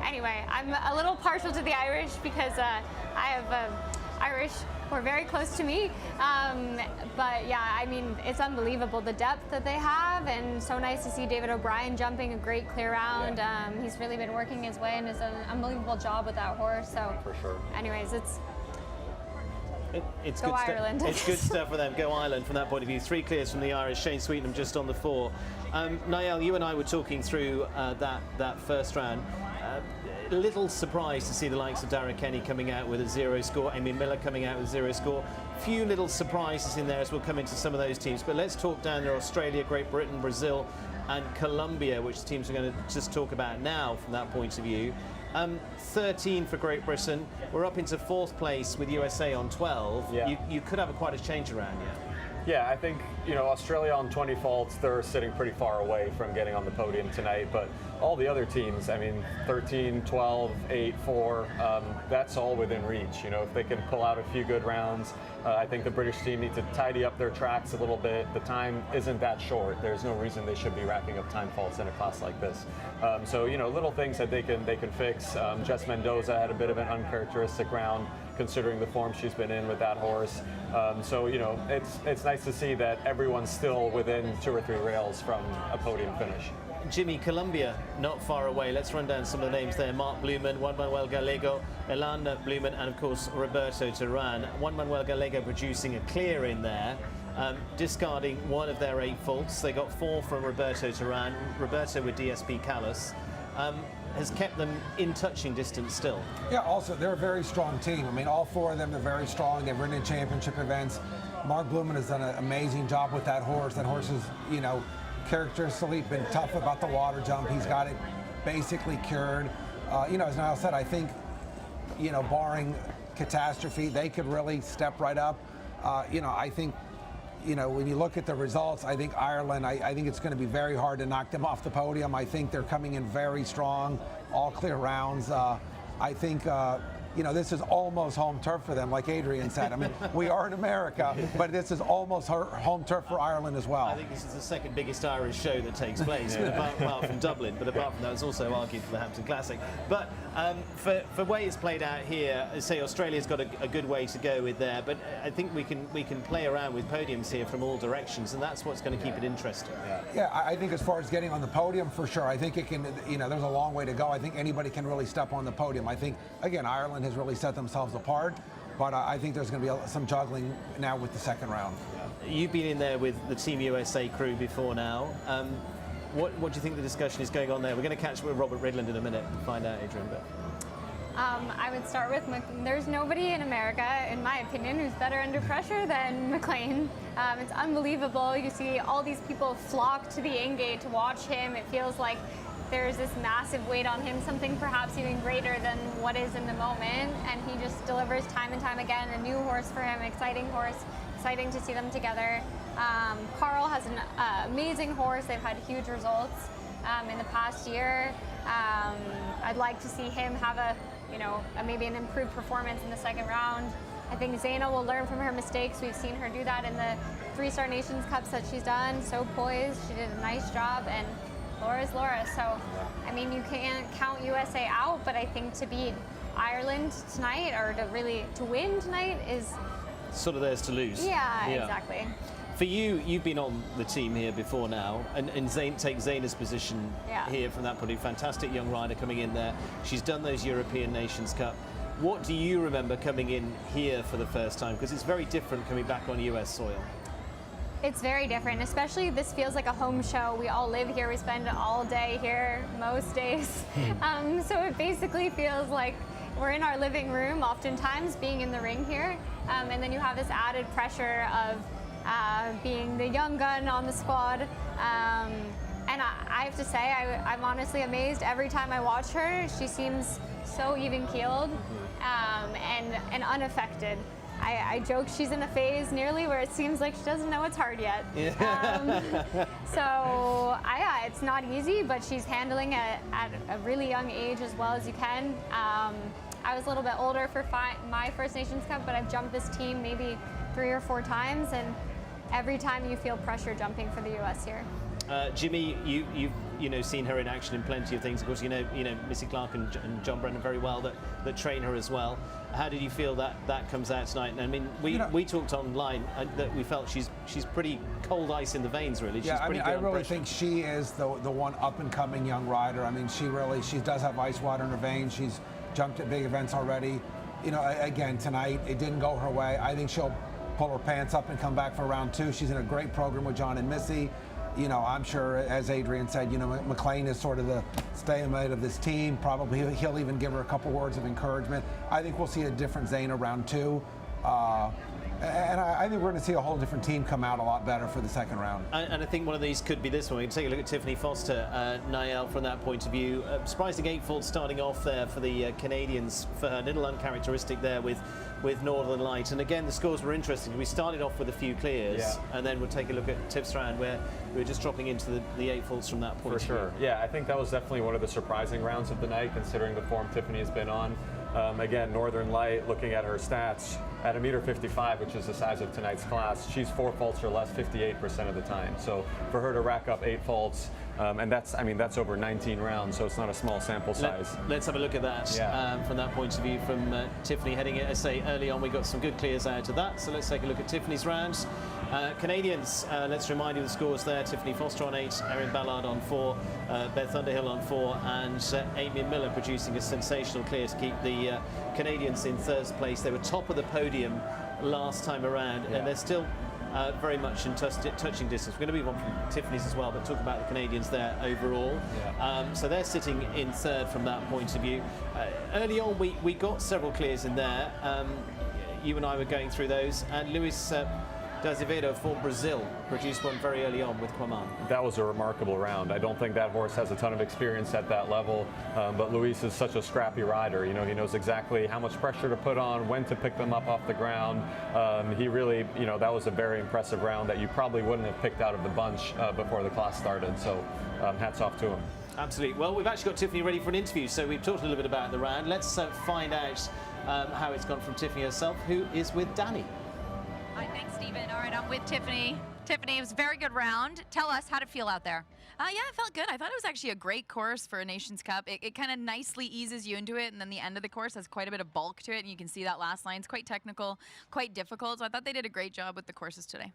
Anyway, I'm a little partial to the Irish because I have Irish who are very close to me. But yeah, I mean, it's unbelievable the depth that they have, and so nice to see David O'Brien jumping a great clear round. He's really been working his way and has done an unbelievable job with that horse. So, for sure. Anyways, it's Go good Ireland. stuff. It's good stuff for them. Go Ireland from that point of view. 3 clears from the Irish. Shane Sweetenham just on the 4. Niall, you and I were talking through that first round. Little surprised to see the likes of Darragh Kenny coming out with a 0 score, Amy Miller coming out with a 0 score. Few little surprises in there as we'll come into some of those teams. But let's talk down there: Australia, Great Britain, Brazil, and Colombia, which the teams are going to just talk about now from that point of view. 13 for Great Britain. We're up into 4th place with USA on 12. Yeah. You could have quite a change around, Yeah, I think, Australia on 20 faults, they're sitting pretty far away from getting on the podium tonight. But all the other teams, I mean, 13, 12, 8, 4, that's all within reach. If they can pull out a few good rounds, I think the British team need to tidy up their tracks a little bit. The time isn't that short. There's no reason they should be racking up time faults in a class like this. So, little things that they can fix. Jess Mendoza had a bit of an uncharacteristic round, considering the form she's been in with that horse. So, it's nice to see that everyone's still within 2 or 3 rails from a podium finish. Jimmy, Colombia, not far away. Let's run down some of the names there. Mark Blumen, Juan Manuel Gallego, Elan Blumen, and of course Roberto Duran. Juan Manuel Gallego producing a clear in there, discarding one of their 8 faults. They got 4 from Roberto Duran. Roberto with DSP Callus. Has kept them in touching distance still. Yeah, also, they're a very strong team. I mean, all 4 of them are very strong. They've ridden in championship events. Mark Blumen has done an amazing job with that horse. That horse has, characteristically been tough about the water jump. He's got it basically cured. As Niall said, I think, barring catastrophe, they could really step right up. I think, when you look at the results, I think Ireland, I think it's going to be very hard to knock them off the podium. I think they're coming in very strong, all clear rounds. I think, this is almost home turf for them, like Adrian said. I mean, we are in America, but this is almost home turf for Ireland as well. I think this is the second biggest Irish show that takes place, apart from Dublin. But apart from that, it's also argued for the Hampton Classic. But for the way it's played out here, say Australia's got a good way to go with there. But I think we can play around with podiums here from all directions, and that's what's going to keep it interesting. Yeah, I think as far as getting on the podium, for sure. I think it can. There's a long way to go. I think anybody can really step on the podium. I think again, Ireland has really set themselves apart, but I think there's going to be some juggling now with the second round. You've been in there with the Team USA crew before now. What do you think the discussion is going on there? We're going to catch up with Robert Ridland in a minute and find out, Adrian. But I would start with there's nobody in America, in my opinion, who's better under pressure than McLean. It's unbelievable. You see all these people flock to the in-gate to watch him. It feels like there's this massive weight on him, something perhaps even greater than what is in the moment, and he just delivers time and time again. A new horse for him, exciting horse, exciting to see them together. Carl has an amazing horse. They've had huge results in the past year. I'd like to see him have maybe an improved performance in the second round. I think Zaina will learn from her mistakes. We've seen her do that in the 3-Star Nations Cups that she's done. So poised, she did a nice job, and Laura's Laura. So, I mean, you can't count USA out, but I think to beat Ireland tonight, or to win tonight, is sort of theirs to lose. Yeah, exactly. For you, you've been on the team here before now, and take Zaina's position here from that point of view. Fantastic young rider coming in there. She's done those European Nations Cup. What do you remember coming in here for the first time? Because it's very different coming back on US soil. It's very different, especially this feels like a home show. We all live here, we spend all day here, most days. So it basically feels like we're in our living room oftentimes, being in the ring here. And then you have this added pressure of being the young gun on the squad. And I have to say, I'm honestly amazed every time I watch her. She seems so even-keeled and unaffected. I joke she's in a phase nearly where it seems like she doesn't know it's hard yet. So it's not easy, but she's handling it at a really young age as well as you can. I was a little bit older for my First Nations Cup, but I've jumped this team maybe 3 or 4 times, and every time you feel pressure jumping for the U.S. here. Jimmy, you've seen her in action in plenty of things. Of course, you know Missy Clark and John Brennan very well that train her as well. How did you feel that comes out tonight? I mean, we talked online that we felt she's pretty cold ice in the veins, really. Yeah, she's pretty I good really pressure. think she is the one up and coming young rider. I mean, she does have ice water in her veins. She's jumped at big events already. Again tonight it didn't go her way. I think she'll pull her pants up and come back for round 2. She's in a great program with John and Missy. I'm sure, as Adrian said, McLean is sort of the stalemate of this team. Probably he'll even give her a couple words of encouragement. I think we'll see a different Zayna round 2. And I think we're going to see a whole different team come out a lot better for the second round. And I think one of these could be this one. We can take a look at Tiffany Foster, Niall, from that point of view. Surprising 8-fault starting off there for the Canadians, for her little uncharacteristic there with Northern Light. And again, the scores were interesting. We started off with a few clears, and then we'll take a look at Tiff Strand, where we were just dropping into the 8-faults from that point of view. For sure. Yeah, I think that was definitely one of the surprising rounds of the night, considering the form Tiffany has been on. Again, Northern Light, looking at her stats, at 1.55 m, which is the size of tonight's class, she's 4 faults or less 58% of the time. So for her to rack up 8 faults, and that's over 19 rounds, so it's not a small sample size. Let's have a look at that from that point of view from Tiffany heading it. I say early on we got some good clears out of that, so let's take a look at Tiffany's rounds. Canadians, let's remind you the scores there. Tiffany Foster on 8, Erin Ballard on 4, Beth Underhill on 4, and Amy Miller producing a sensational clear to keep the Canadians in 3rd place. They were top of the podium last time around, and they're still very much in touching distance. We're going to move on from Tiffany's as well, but talk about the Canadians there overall. So they're sitting in 3rd from that point of view. Early on, we got several clears in there. You and I were going through those, and Luis Azevedo for Brazil produced one very early on with Quaman. That was a remarkable round. I don't think that horse has a ton of experience at that level, but Luis is such a scrappy rider. He knows exactly how much pressure to put on, when to pick them up off the ground. He really, that was a very impressive round that you probably wouldn't have picked out of the bunch before the class started. So hats off to him. Absolutely. Well, we've actually got Tiffany ready for an interview, so we've talked a little bit about the round. Let's find out how it's gone from Tiffany herself, who is with Danny. Hi, thanks, Stephen. All right, I'm with Tiffany. Tiffany, it was a very good round. Tell us, how did it feel out there? Yeah, it felt good. I thought it was actually a great course for a Nations Cup. It kind of nicely eases you into it, and then the end of the course has quite a bit of bulk to it, and you can see that last line is quite technical, quite difficult. So I thought they did a great job with the courses today.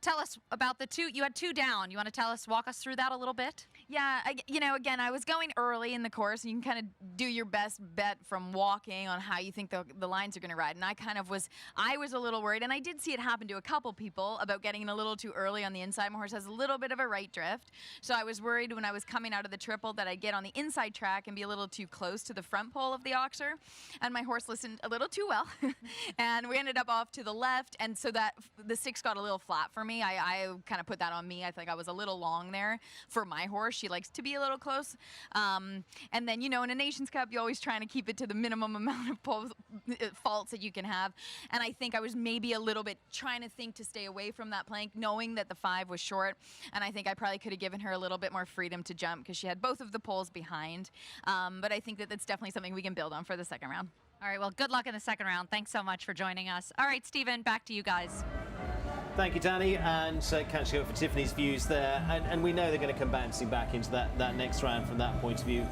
Tell us about the 2. You had 2 down. You want to walk us through that a little bit? Yeah, again, I was going early in the course, and you can kind of do your best bet from walking on how you think the lines are going to ride. And I was a little worried, and I did see it happen to a couple people about getting in a little too early on the inside. My horse has a little bit of a right drift, so I was worried when I was coming out of the triple that I'd get on the inside track and be a little too close to the front pole of the oxer. And my horse listened a little too well, and we ended up off to the left, and so that the 6 got a little flat for me. I kind of put that on me. I think I was a little long there for my horse. She likes to be a little close. And then, in a Nations Cup, you're always trying to keep it to the minimum amount of faults that you can have. And I think I was maybe a little bit trying to think to stay away from that plank, knowing that the 5 was short. And I think I probably could have given her a little bit more freedom to jump because she had both of the poles behind. But I think that that's definitely something we can build on for the second round. All right, well, good luck in the second round. Thanks so much for joining us. All right, Stephen, back to you guys. Thank you, Danny, and catching up for Tiffany's views there. And we know they're going to come bouncing back into that next round from that point of view.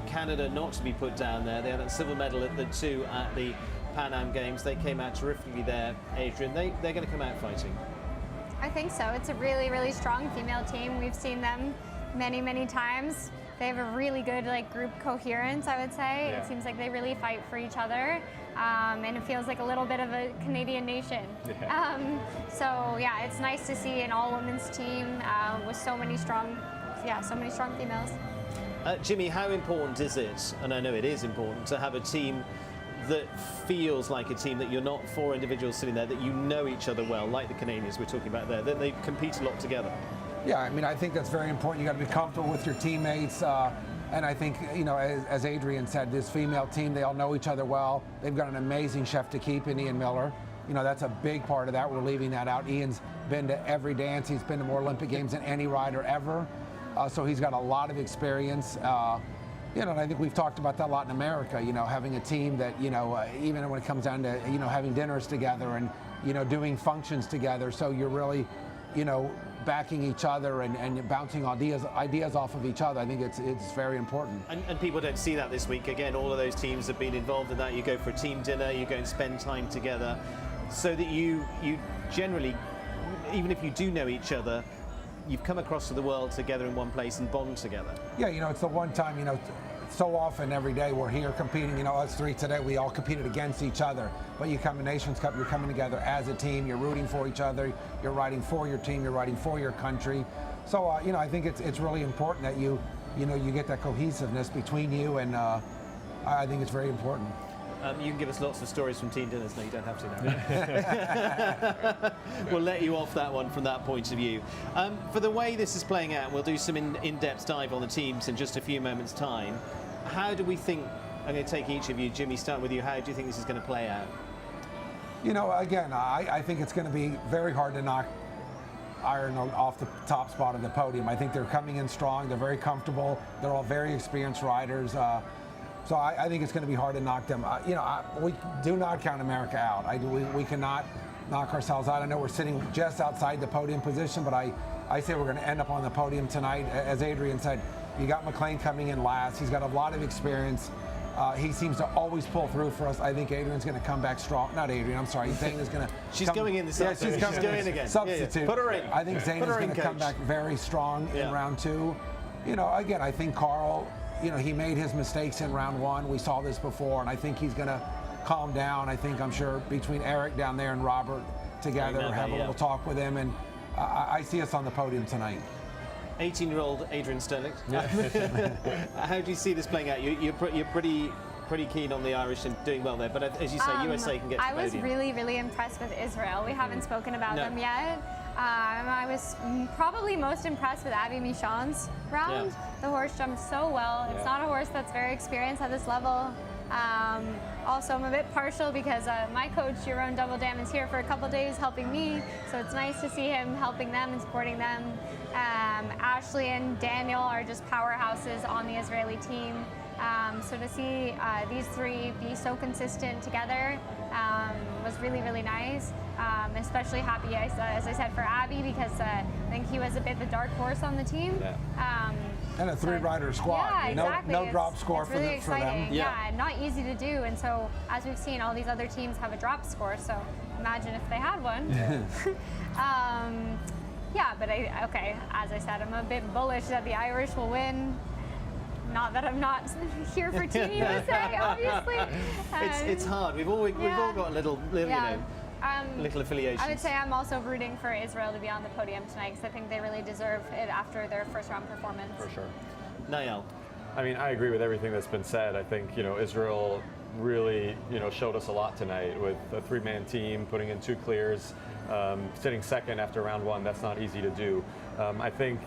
Canada not to be put down there. They had that silver medal at the 2 at the Pan Am Games. They came out terrifically there, Adrian. They're going to come out fighting. I think so. It's a really, really strong female team. We've seen them many, many times. They have a really good group coherence, I would say. Yeah. It seems like they really fight for each other. And it feels like a little bit of a Canadian nation. Yeah. So yeah, it's nice to see an all-women's team with so many strong females. Jimmy, how important is it, and I know it is important, to have a team that feels like a team, that you're not 4 individuals sitting there, that you know each other well, like the Canadians we're talking about there, that they compete a lot together? Yeah, I think that's very important. You got to be comfortable with your teammates. And I think, as Adrian said, this female team, they all know each other well. They've got an amazing chef to keep in Ian Miller. That's a big part of that. We're leaving that out. Ian's been to every dance. He's been to more Olympic Games than any rider ever. So he's got a lot of experience. You know, and I think we've talked about that a lot in America, you know, having a team that, you know, even when it comes down to, you know, having dinners together and, you know, doing functions together. So you're really, you know, backing each other and bouncing ideas off of each other. I think it's very important. And people don't see that this week. Again, all of those teams have been involved in that. You go for a team dinner, you go and spend time together, so that you generally, even if you do know each other, you've come across to the world together in one place and bond together. Yeah, you know, it's the one time, you know, so often every day we're here competing, you know, us three today, we all competed against each other. But you come to Nations Cup, you're coming together as a team, you're rooting for each other, you're riding for your team, you're riding for your country. So, you know, I think it's really important that you know, you get that cohesiveness between you, and I think it's very important. You can give us lots of stories from team dinners. No, you don't have to now. We'll let you off that one from that point of view. For the way this is playing out, we'll do some in-depth dive on the teams in just a few moments' time. How do we think, I'm going to take each of you, Jimmy, start with you, how do you think this is going to play out? You know, again, I think it's going to be very hard to knock Ireland off the top spot of the podium. I think they're coming in strong, they're very comfortable, they're all very experienced riders. So I think it's going to be hard to knock them. You know, we do not count America out. We cannot knock ourselves out. I know we're sitting just outside the podium position, but I say we're going to end up on the podium tonight. As Adrian said, you got McLean coming in last. He's got a lot of experience. He seems to always pull through for us. I think Adrian's going to come back strong. Not Adrian, I'm sorry. Zaina's going to. She's going in this afternoon. She's going in again. Substitute. Yeah. Put her in. I think Zaina's going to come back very strong in round two. You know, again, I think Carl, you know, he made his mistakes in round one. We saw this before, and I think he's going to calm down. I'm sure between Eric down there and Robert together, have a little talk with him, and I see us on the podium tonight. 18-year-old Adrian Sterling. How do you see this playing out? You're pretty keen on the Irish and doing well there, but as you say, USA can get to the podium. I was really impressed with Israel. We haven't spoken about them yet. I was probably most impressed with Abby Michon's round. The horse jumped so well. It's not a horse that's very experienced at this level. Also, I'm a bit partial because my coach, Jeroen Dubbeldam, is here for a couple days helping me, so it's nice to see him helping them and supporting them. Ashley and Daniel are just powerhouses on the Israeli team. So to see these three be so consistent together was really nice. Especially happy, as I said, for Abby, because I think he was a bit the dark horse on the team. And a three-rider squad. Yeah, exactly. No drop score for really exciting. them. Yeah, not easy to do. And so, as we've seen, all these other teams have a drop score. So imagine if they had one. Yeah, but okay, as I said, I'm a bit bullish that the Irish will win. Not that I'm not here for Team USA, obviously. It's hard. We've all got little you know, little affiliations. I would say I'm also rooting for Israel to be on the podium tonight, because I think they really deserve it after their first round performance. For sure. Niall. I mean, I agree with everything that's been said. I think, you know, Israel really, you know, showed us a lot tonight with a three-man team, putting in 2 clears, sitting second after round one. That's not easy to do. I think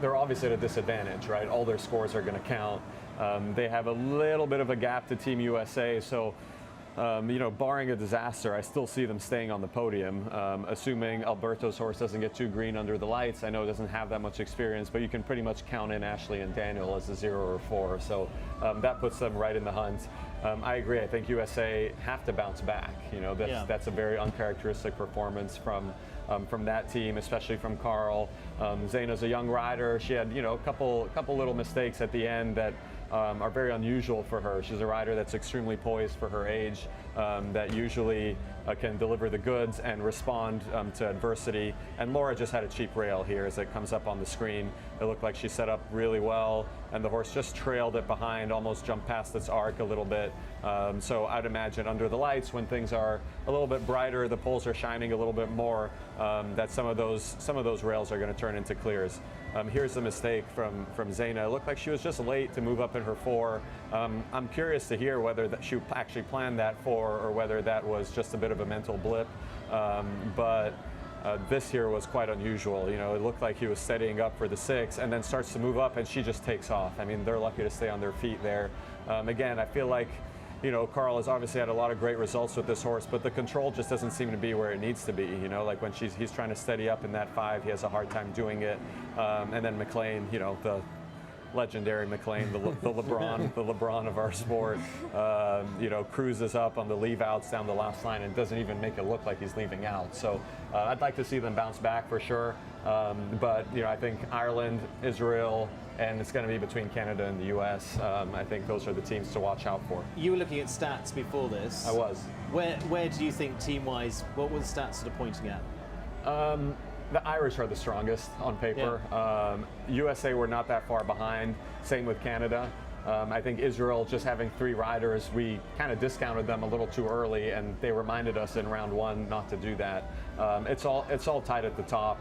they're obviously at a disadvantage, right? All their scores are going to count. They have a little bit of a gap to Team USA, so you know, barring a disaster, I still see them staying on the podium, assuming Alberto's horse doesn't get too green under the lights. I know it doesn't have that much experience, but you can pretty much count in Ashley and Daniel as a 0 or 4, so that puts them right in the hunt. I agree. I think USA have to bounce back. You know, that's a very uncharacteristic performance from that team, especially from Carl. Zaina's a young rider. She had, you know, a couple little mistakes at the end that are very unusual for her. She's a rider that's extremely poised for her age, that usually can deliver the goods and respond to adversity. And Laura just had a cheap rail here as it comes up on the screen. It looked like she set up really well, and the horse just trailed it behind, almost jumped past its arc a little bit. So I'd imagine under the lights, when things are a little bit brighter, the poles are shining a little bit more, that some of those rails are going to turn into clears. Here's the mistake from Zaina. It looked like she was just late to move up in her 4. I'm curious to hear whether she actually planned that 4 or whether that was just a bit of a mental blip. But this here was quite unusual. You know, it looked like he was steadying up for the 6 and then starts to move up, and she just takes off. I mean, they're lucky to stay on their feet there. Again, I feel like, you know, Carl has obviously had a lot of great results with this horse, but the control just doesn't seem to be where it needs to be. You know, like when he's trying to steady up in that 5, he has a hard time doing it. And then McLean, you know, legendary McLean, the LeBron of our sport, you know, cruises up on the leave-outs down the last line and doesn't even make it look like he's leaving out. So I'd like to see them bounce back for sure. But you know, I think Ireland, Israel, and it's going to be between Canada and the U.S. I think those are the teams to watch out for. You were looking at stats before this. I was. Where do you think team-wise, what were the stats sort of pointing at? The Irish are the strongest on paper. Yeah. USA were not that far behind. Same with Canada. I think Israel, just having 3 riders, we kind of discounted them a little too early, and they reminded us in round 1 not to do that. It's all tight at the top,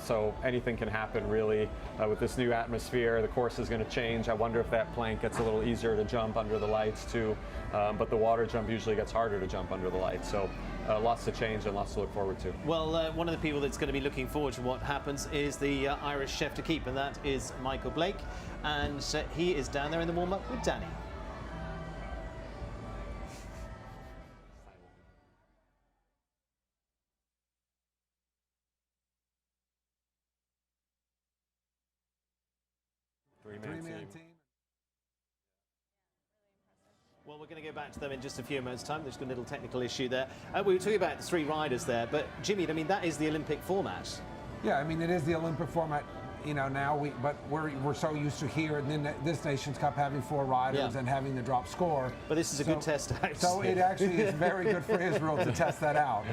so anything can happen really. With this new atmosphere, the course is going to change. I wonder if that plank gets a little easier to jump under the lights too, but the water jump usually gets harder to jump under the lights. So lots to change and lots to look forward to. Well, one of the people that's going to be looking forward to what happens is the Irish chef to keep, and that is Michael Blake. And he is down there in the warm-up with Danny. Three-man team. Well, we're going to go back to them in just a few moments' time. There's a little technical issue there. We were talking about the 3 riders there, but Jimmy, I mean, that is the Olympic format. Yeah, I mean, it is the Olympic format. You know, now we're so used to here in this Nations Cup having 4 riders and having the drop score. But this is a good test, actually. So it actually is very good for Israel to test that out.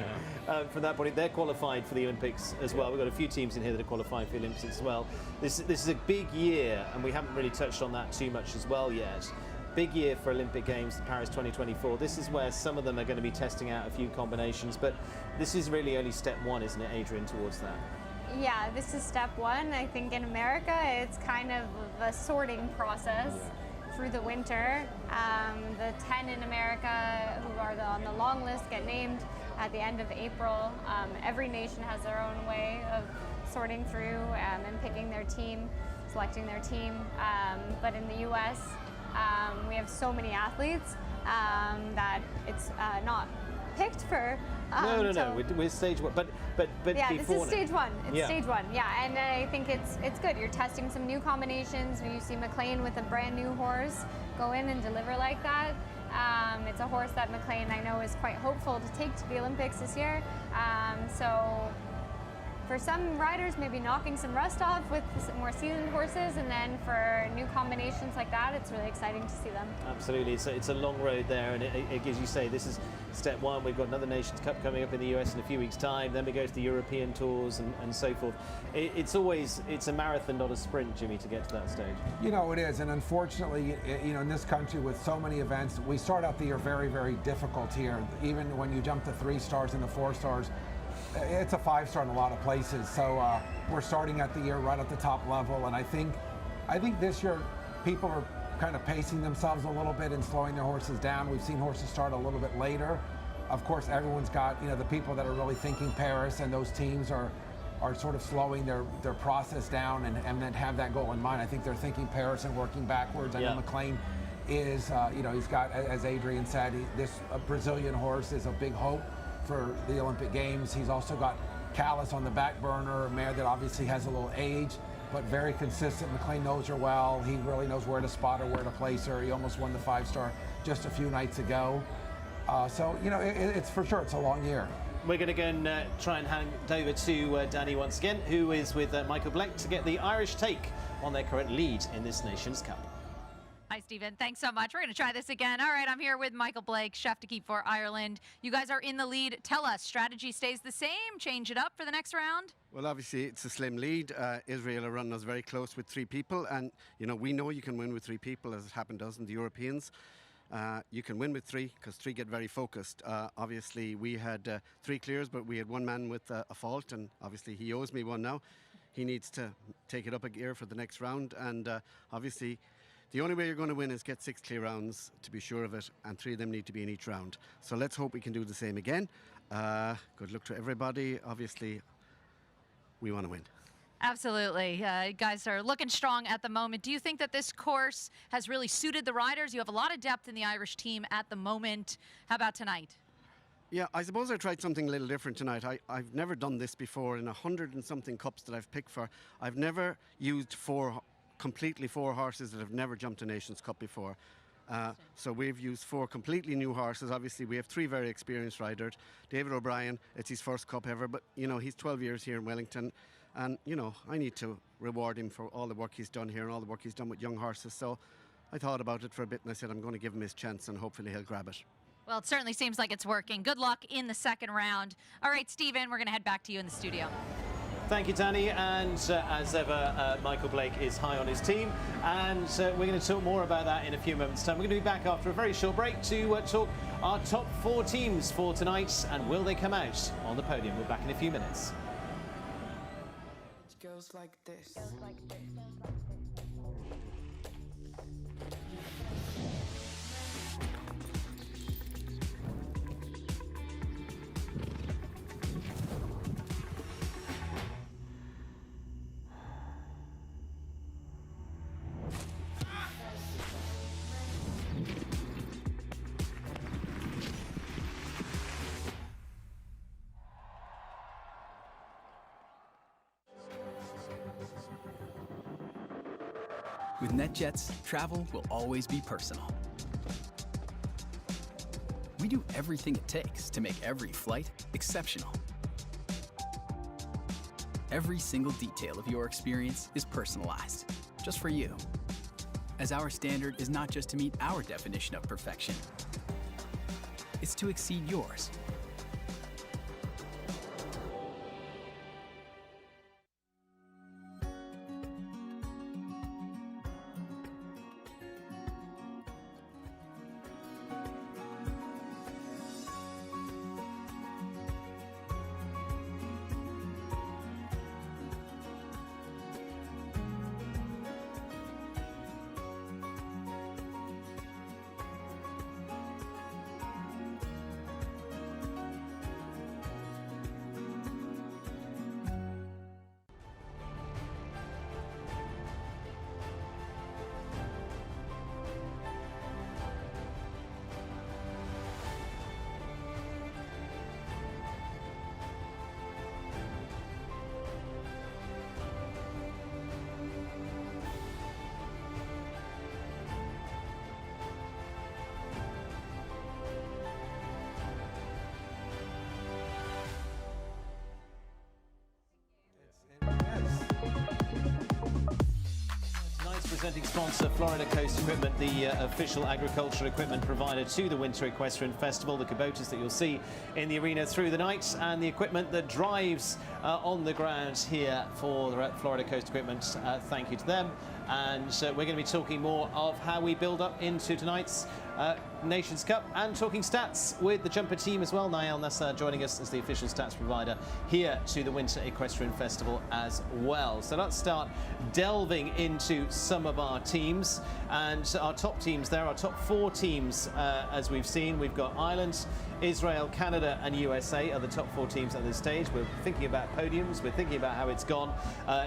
From that point, they're qualified for the Olympics as well. We've got a few teams in here that are qualified for the Olympics as well. This is a big year, and we haven't really touched on that too much as well yet. Big year for Olympic Games, Paris 2024. This is where some of them are going to be testing out a few combinations, but this is really only step 1, isn't it, Adrian, towards that? Yeah, this is step 1. I think in America, it's kind of a sorting process through the winter. The 10 in America who are on the long list get named at the end of April. Every nation has their own way of sorting through and picking their team, selecting their team. But in the U.S., we have so many athletes that it's not picked for. No. We're stage 1, but yeah, before this is stage 1. It's stage 1. Yeah, and I think it's good. You're testing some new combinations. You see McLean with a brand new horse go in and deliver like that. It's a horse that McLean, I know, is quite hopeful to take to the Olympics this year. So for some riders, maybe knocking some rust off with some more seasoned horses, and then for new combinations like that, it's really exciting to see them. Absolutely, it's a long road there, and as you say, this is step 1. We've got another Nations Cup coming up in the US in a few weeks' time. Then we go to the European tours and so forth. It's a marathon, not a sprint, Jimmy, to get to that stage. You know, it is, and unfortunately, you know, in this country with so many events, we start out the year very, very difficult here. Even when you jump to 3 stars and the 4 stars, it's a 5-star in a lot of places. So we're starting at the year right at the top level, and I think this year people are kind of pacing themselves a little bit and slowing their horses down. We've seen horses start a little bit later. Of course, everyone's got, you know, the people that are really thinking Paris, and those teams are sort of slowing their process down and then have that goal in mind. I think they're thinking Paris and working backwards. I know McLean is, you know, he's got, as Adrian said, this Brazilian horse is a big hope for the Olympic Games. He's also got Callis on the back burner, a mare that obviously has a little age, but very consistent. McLean knows her well. He really knows where to spot her, where to place her. He almost won the 5-star just a few nights ago. So, you know, it's for sure, it's a long year. We're going to go and try and hand over to Danny once again, who is with Michael Blake to get the Irish take on their current lead in this Nations Cup. Hi, Stephen. Thanks so much. We're going to try this again. All right, I'm here with Michael Blake, chef to keep for Ireland. You guys are in the lead. Tell us, strategy stays the same? Change it up for the next round? Well, obviously, it's a slim lead. Israel are running us very close with 3 people. And, you know, we know you can win with 3 people, as it happened to us in the Europeans. You can win with 3 because 3 get very focused. Obviously, we had 3 clears, but we had 1 man with a fault. And obviously, he owes me 1 now. He needs to take it up a gear for the next round. And obviously, the only way you're going to win is get 6 clear rounds to be sure of it, and 3 of them need to be in each round. So let's hope we can do the same again. Good luck to everybody. Obviously, we want to win. Absolutely. You guys are looking strong at the moment. Do you think that this course has really suited the riders? You have a lot of depth in the Irish team at the moment. How about tonight? Yeah, I suppose I tried something a little different tonight. I've never done this before in 100 and something cups that I've picked for. I've never used 4 completely 4 horses that have never jumped a Nations Cup before. So we've used 4 completely new horses. Obviously, we have 3 very experienced riders. David O'Brien, it's his first Cup ever, but, you know, he's 12 years here in Wellington. And, you know, I need to reward him for all the work he's done here and all the work he's done with young horses. So I thought about it for a bit and I said, I'm going to give him his chance and hopefully he'll grab it. Well, it certainly seems like it's working. Good luck in the second round. All right, Stephen, we're going to head back to you in the studio. Thank you, Danny. And as ever, Michael Blake is high on his team. And we're going to talk more about that in a few moments' time. We're going to be back after a very short break to talk our top 4 teams for tonight. And will they come out on the podium? We're back in a few minutes. It goes like this. With NetJets, travel will always be personal. We do everything it takes to make every flight exceptional. Every single detail of your experience is personalized, just for you. As our standard is not just to meet our definition of perfection, it's to exceed yours. Presenting sponsor Florida Coast Equipment, the official agricultural equipment provider to the Winter Equestrian Festival. The Kubotas that you'll see in the arena through the night, and the equipment that drives on the ground here for the Florida Coast Equipment. Thank you to them. And we're going to be talking more of how we build up into tonight's Nations Cup and talking stats with the jumper team as well. Niall Nassar joining us as the official stats provider here to the Winter Equestrian Festival as well. So let's start delving into some of our teams and our top teams there, our top 4 teams as we've seen. We've got Ireland, Israel, Canada and USA are the top 4 teams at this stage. We're thinking about podiums, we're thinking about how it's gone.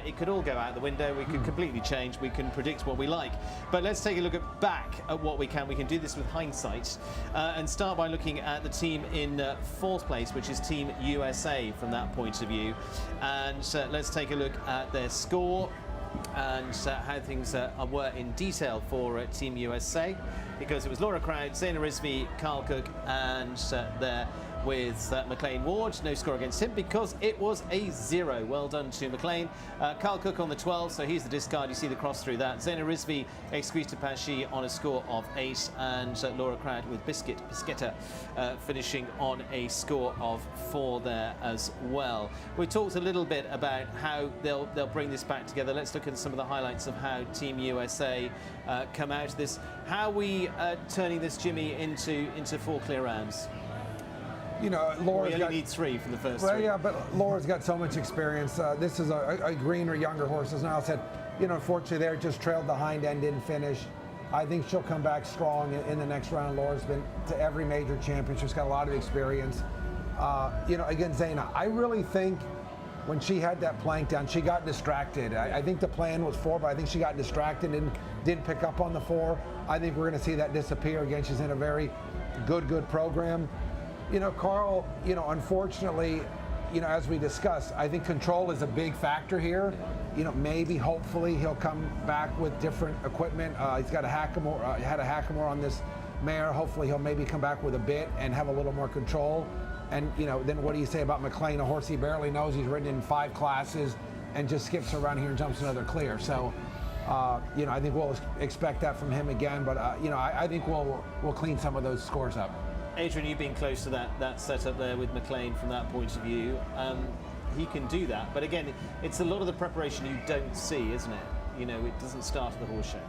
It could all go out the window, we could completely change, we can predict what we like. But let's take a look back at what we can. We can do this with hindsight and start by looking at the team in 4th place, which is Team USA from that point of view. And let's take a look at their score and how things were in detail for Team USA, because it was Laura Crowd, Zaina Rizvi, Carl Cook and there with McLean Ward. No score against him because it was a 0. Well done to McLean. Carl Cook on the 12, so he's the discard. You see the cross through that. Zaina Rizvi, Excuse to Pashi on a score of 8, and Laura Crowd with Bisquetta finishing on a score of 4 there as well. We talked a little bit about how they'll bring this back together. Let's look at some of the highlights of how Team USA come out of this. How are we turning this, Jimmy, into 4 clear rounds? You know, Laura's we only need 3 from the first 3. Well, yeah, but Laura's got so much experience. This is a greener, younger horse. As Niall said, you know, unfortunately, there just trailed the hind end, didn't finish. I think she'll come back strong in the next round. Laura's been to every major championship. She's got a lot of experience. You know, again, Zaina, I really think when she had that plank down, she got distracted. I think the plan was 4, but I think she got distracted and didn't pick up on the 4. I think we're going to see that disappear. Again, she's in a very good program. You know, Carl, you know, unfortunately, you know, as we discussed, I think control is a big factor here. You know, maybe, hopefully, he'll come back with different equipment. He's got a Hackamore, had a Hackamore on this mare. Hopefully, he'll maybe come back with a bit and have a little more control. And, you know, then what do you say about McLean, a horse he barely knows? He's ridden in 5 classes and just skips around here and jumps another clear. So, you know, I think we'll expect that from him again. But, you know, I think we'll clean some of those scores up. Adrian, you've been close to that setup there with McLean from that point of view. He can do that, but again, it's a lot of the preparation you don't see, isn't it? You know, it doesn't start at the horse show.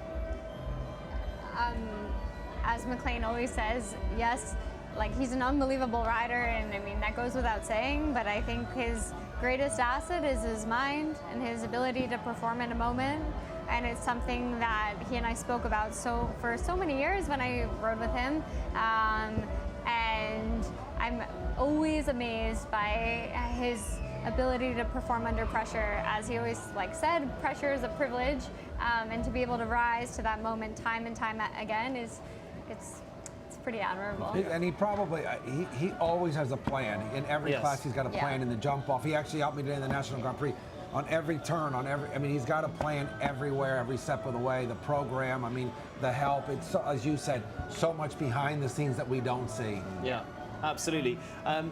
As McLean always says, yes, like he's an unbelievable rider, and I mean that goes without saying, but I think his greatest asset is his mind and his ability to perform in a moment. And it's something that he and I spoke about for so many years when I rode with him. And I'm always amazed by his ability to perform under pressure. As he always said, pressure is a privilege, and to be able to rise to that moment time and time again it's pretty admirable. And he probably, he always has a plan. In every class he's got a plan in the jump off. He actually helped me today in the National Grand Prix. On every turn, I mean, he's got a plan everywhere, every step of the way, the program, I mean, the help. It's, as you said, so much behind the scenes that we don't see. Yeah, absolutely.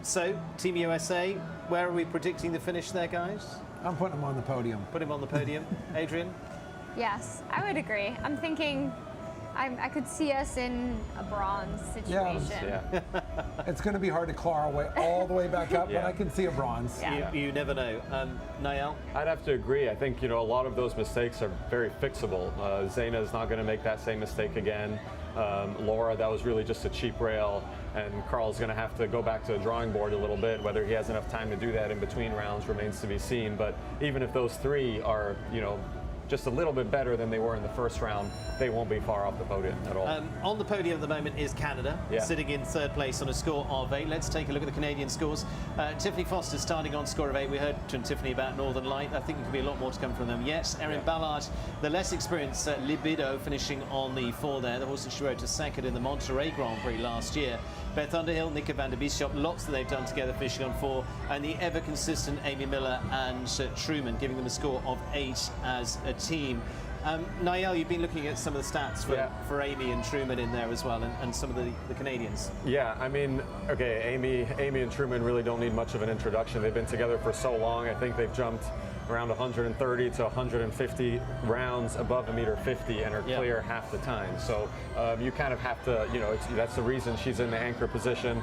So, Team USA, where are we predicting the finish there, guys? I'm putting him on the podium. Put him on the podium. Adrian? Yes, I would agree. I'm thinking I could see us in a bronze situation. It's going to be hard to claw our way all the way back up, but I can see a bronze. You never know. Niall? I'd have to agree. I think, you know, a lot of those mistakes are very fixable. Zaina is not going to make that same mistake again. Laura, that was really just a cheap rail, and Carl's going to have to go back to the drawing board a little bit. Whether he has enough time to do that in between rounds remains to be seen. But even if those 3 are, you know, just a little bit better than they were in the first round, they won't be far off the podium at all. On the podium at the moment is Canada, sitting in 3rd place on a score of 8. Let's take a look at the Canadian scores. Tiffany Foster starting on score of 8. We heard from Tiffany about Northern Light. I think there could be a lot more to come from them. Yes, Erin Ballard, the less experienced Libido, finishing on the 4 there. The horse that she rode to 2nd in the Monterey Grand Prix last year. Beth Underhill, Nika van der Bieschop, lots that they've done together, finishing on 4. And the ever-consistent Amy Miller and Truman, giving them a score of 8 as a team. Niall, you've been looking at some of the stats for Amy and Truman in there as well, and some of the Canadians. Yeah, I mean, okay, Amy and Truman really don't need much of an introduction. They've been together for so long. I think they've jumped around 130 to 150 rounds above a meter 50 and are clear half the time. So you kind of have to, you know, that's the reason she's in the anchor position.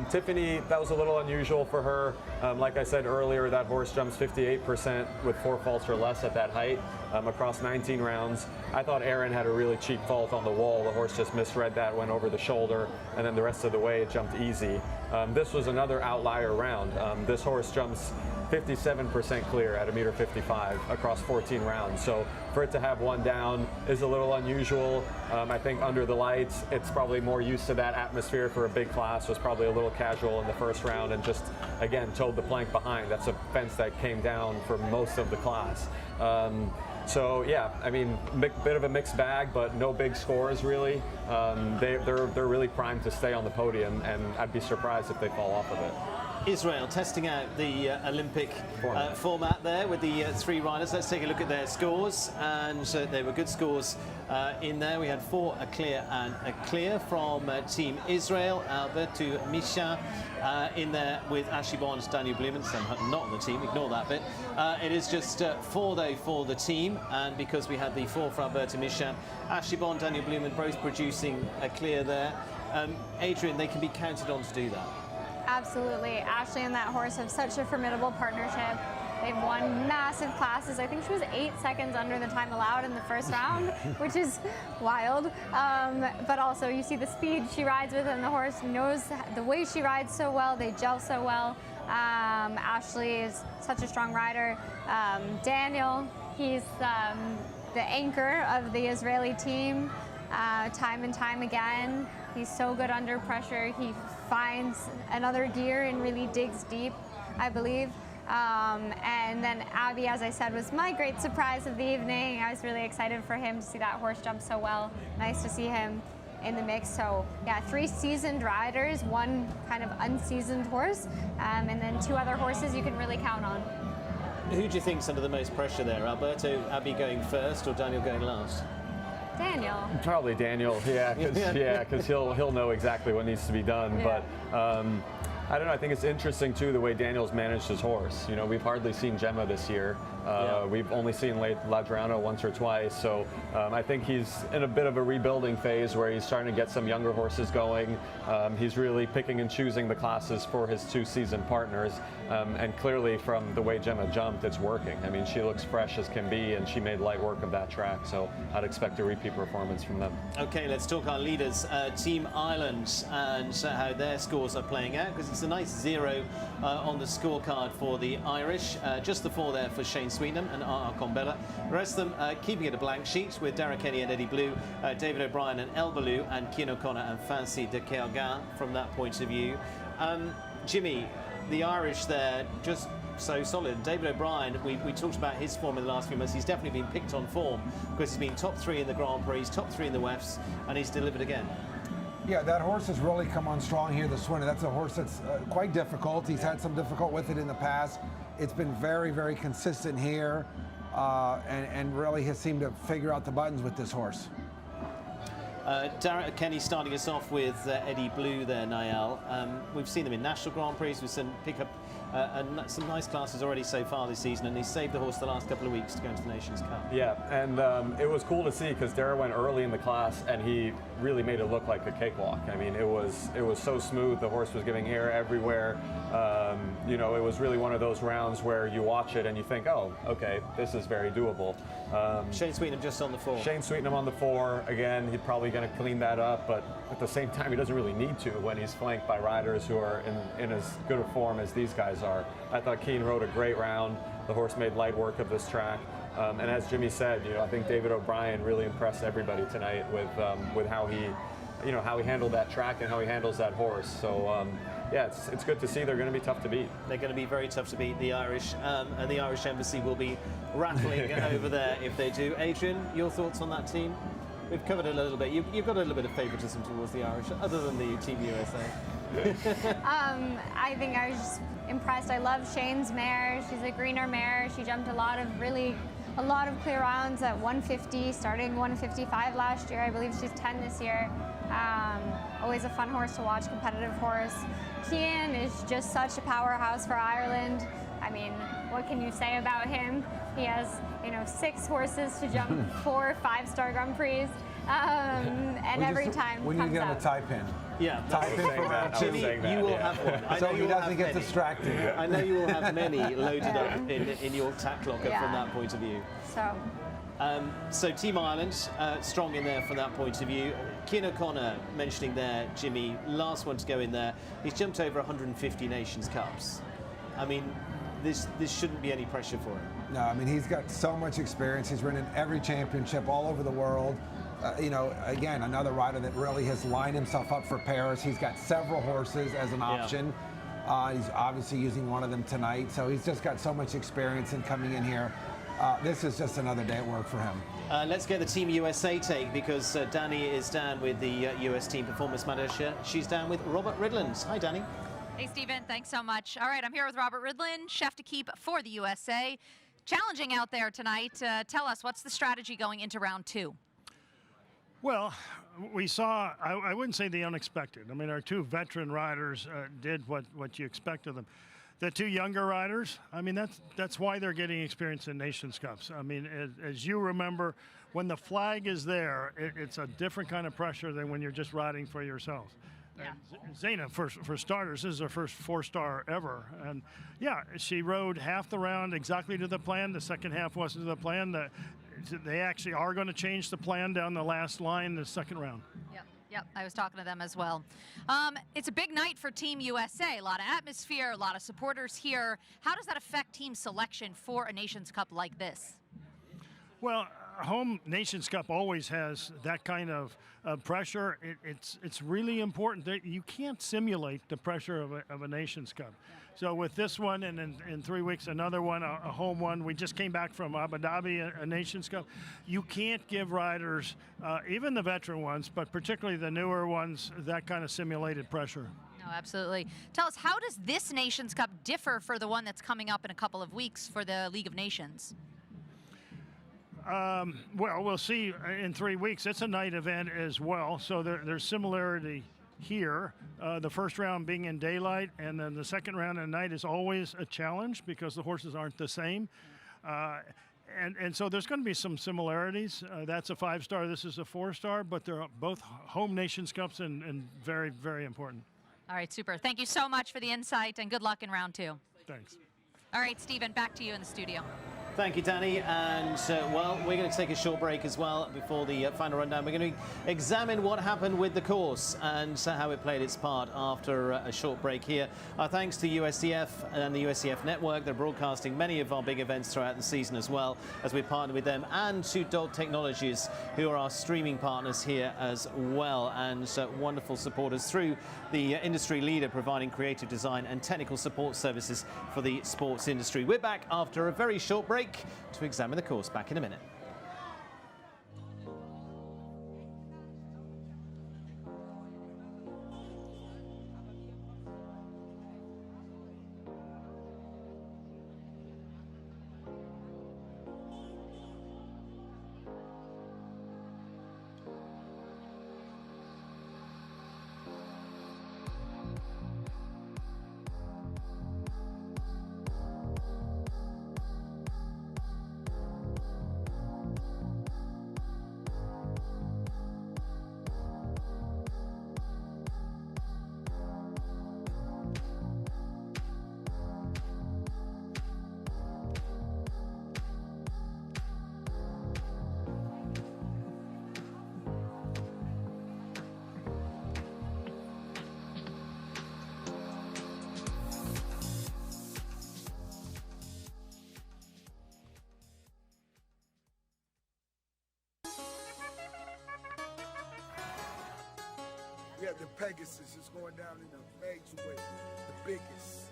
Tiffany, that was a little unusual for her. Like I said earlier, that horse jumps 58% with 4 faults or less at that height across 19 rounds. I thought Erin had a really cheap fault on the wall. The horse just misread that, went over the shoulder, and then the rest of the way it jumped easy. This was another outlier round. This horse jumps 57% clear at a meter 55 across 14 rounds. So for it to have 1 down is a little unusual. I think under the lights, it's probably more used to that atmosphere for a big class. Was probably a little casual in the first round and just, again, towed the plank behind. That's a fence that came down for most of the class. So yeah, I mean, bit of a mixed bag, but no big scores really. They're really primed to stay on the podium, and I'd be surprised if they fall off of it. Israel testing out the Olympic format there with the 3 riders. Let's take a look at their scores, and they were good scores in there. We had 4 a clear and a clear from Team Israel. Alberto Misha in there with Ashley Bond, Daniel Blumen, not on the team, ignore that bit. It is just 4 though for the team, and because we had the 4 for Alberto Misha, Ashley Bond, Daniel Blumen both producing a clear there. Adrian, they can be counted on to do that. Absolutely. Ashley and that horse have such a formidable partnership. They've won massive classes. I think she was 8 seconds under the time allowed in the first round, which is wild. But also you see the speed she rides with, and the horse knows the way she rides so well. They gel so well. Ashley is such a strong rider. Daniel, he's the anchor of the Israeli team time and time again. He's so good under pressure. He finds another gear and really digs deep, I believe. And then Abby, as I said, was my great surprise of the evening. I was really excited for him to see that horse jump so well. Nice to see him in the mix. So yeah, 3 seasoned riders, 1 kind of unseasoned horse, and then 2 other horses you can really count on. Who do you think's under the most pressure there? Alberto Abbey going first or Daniel going last? Daniel. Probably Daniel, because he'll know exactly what needs to be done. Yeah. But I don't know. I think it's interesting too the way Daniel's managed his horse. You know, we've hardly seen Gemma this year. We've only seen Ladrano once or twice. So I think he's in a bit of a rebuilding phase where he's starting to get some younger horses going. He's really picking and choosing the classes for his 2 seasoned partners. And clearly from the way Gemma jumped, it's working. I mean, she looks fresh as can be, and she made light work of that track. So I'd expect a repeat performance from them. Okay, let's talk our leaders. Team Ireland and how their scores are playing out, because it's a nice 0 on the scorecard for the Irish. Just the 4 there for Shane Sweetnam and R.R. Combella. The rest of them keeping it a blank sheet with Darragh Kenny and Eddie Blue, David O'Brien and El Balou, and Cian O'Connor and Fancy de Kerguin from that point of view. Jimmy, the Irish there just so solid. David O'Brien, we talked about his form in the last few months. He's definitely been picked on form because he's been top 3 in the Grand Prix, top 3 in the WEFs, and he's delivered again. Yeah, that horse has really come on strong here this winter. That's a horse that's quite difficult. He's had some difficult with it in the past. It's been very, very consistent here, and really has seemed to figure out the buttons with this horse. Darragh Kenny starting us off with Eddie Blue there, Niall. We've seen them in National Grand Prix. We've seen pick up some nice classes already so far this season, and he's saved the horse the last couple of weeks to go into the Nations Cup. Yeah, and it was cool to see because Darragh went early in the class and he really made it look like a cakewalk. I mean, it was so smooth. The horse was giving air everywhere. You know, it was really one of those rounds where you watch it and you think, oh, okay, this is very doable. Shane Sweetnam just on the 4. Shane Sweetnam on the 4. Again, he's probably going to clean that up, but at the same time, he doesn't really need to when he's flanked by riders who are in as good a form as these guys are. I thought Keane rode a great round. The horse made light work of this track. And as Jimmy said, you know, I think David O'Brien really impressed everybody tonight with how he handled that track and how he handles that horse. So yeah, it's good to see. They're going to be tough to beat. They're going to be very tough to beat, the Irish, and the Irish Embassy will be rattling over there if they do. Adrian, your thoughts on that team? We've covered it a little bit. You've got a little bit of favouritism towards the Irish, other than the Team USA. I think I was just impressed. I love Shane's mare. She's a greener mare. She jumped a lot of clear rounds at 150, starting 155 last year. I believe she's 10 this year. Always a fun horse to watch, competitive horse. Cian is just such a powerhouse for Ireland. I mean, what can you say about him? He has, 6 horses to jump 4 5-star Grand Prix, and every time we need to get him a tie pin. Yeah, tie pin for round 2. You will have one. So he doesn't get distracted. I know you will have many loaded up in your tack locker from that point of view. So Team Ireland, strong in there from that point of view. Cian O'Connor mentioning there, Jimmy, last one to go in there. He's jumped over 150 Nations Cups. I mean, this shouldn't be any pressure for him. No, I mean, he's got so much experience. He's ridden every championship all over the world. Again, another rider that really has lined himself up for Paris. He's got several horses as an option. He's obviously using one of them tonight. So he's just got so much experience in coming in here. This is just another day at work for him. Let's get the Team USA take, because Danny is down with the US Team Performance Manager. She's down with Robert Ridland. Hi, Danny. Hey, Stephen. Thanks so much. All right, I'm here with Robert Ridland, chef to keep for the USA. Challenging out there tonight. Tell us, what's the strategy going into round 2? Well, we saw, I wouldn't say the unexpected. I mean, our 2 veteran riders did what you expect of them. The 2 younger riders, I mean, that's why they're getting experience in Nations Cups. I mean, as you remember, when the flag is there, it's a different kind of pressure than when you're just riding for yourself. Yeah. Zaina, for starters, this is her first 4-star ever. And yeah, she rode half the round exactly to the plan. The second half wasn't to the plan. They actually are going to change the plan down the last line, the second round. Yep, I was talking to them as well. It's a big night for Team USA. A lot of atmosphere, a lot of supporters here. How does that affect team selection for a Nations Cup like this? Well, home Nations Cup always has that kind of pressure. It's really important that you can't simulate the pressure of a Nations Cup. So with this one, and in 3 weeks another one, a home one. We just came back from Abu Dhabi, a Nations Cup. You can't give riders, even the veteran ones, but particularly the newer ones, that kind of simulated pressure. No, absolutely. Tell us, how does this Nations Cup differ for the one that's coming up in a couple of weeks for the League of Nations? Well, we'll see in 3 weeks. It's a night event as well, so there's similarity here. The first round being in daylight, and then the second round at night is always a challenge because the horses aren't the same. And so there's going to be some similarities. That's a 5-star, this is a 4-star, but they're both home Nations Cups and very, very important. All right, super. Thank you so much for the insight, and good luck in round 2. Thanks. All right, Stephen, back to you in the studio. Thank you, Danny. And, well, we're going to take a short break as well before the final rundown. We're going to examine what happened with the course and how it played its part after a short break here. Our thanks to USDF and the USDF Network. They're broadcasting many of our big events throughout the season as well, as we partner with them, and to Dog Technologies, who are our streaming partners here as well, and wonderful supporters through the industry leader providing creative design and technical support services for the sports industry. We're back after a very short break to examine the course. Back in a minute. Yeah, the Pegasus is going down in a major way, the biggest.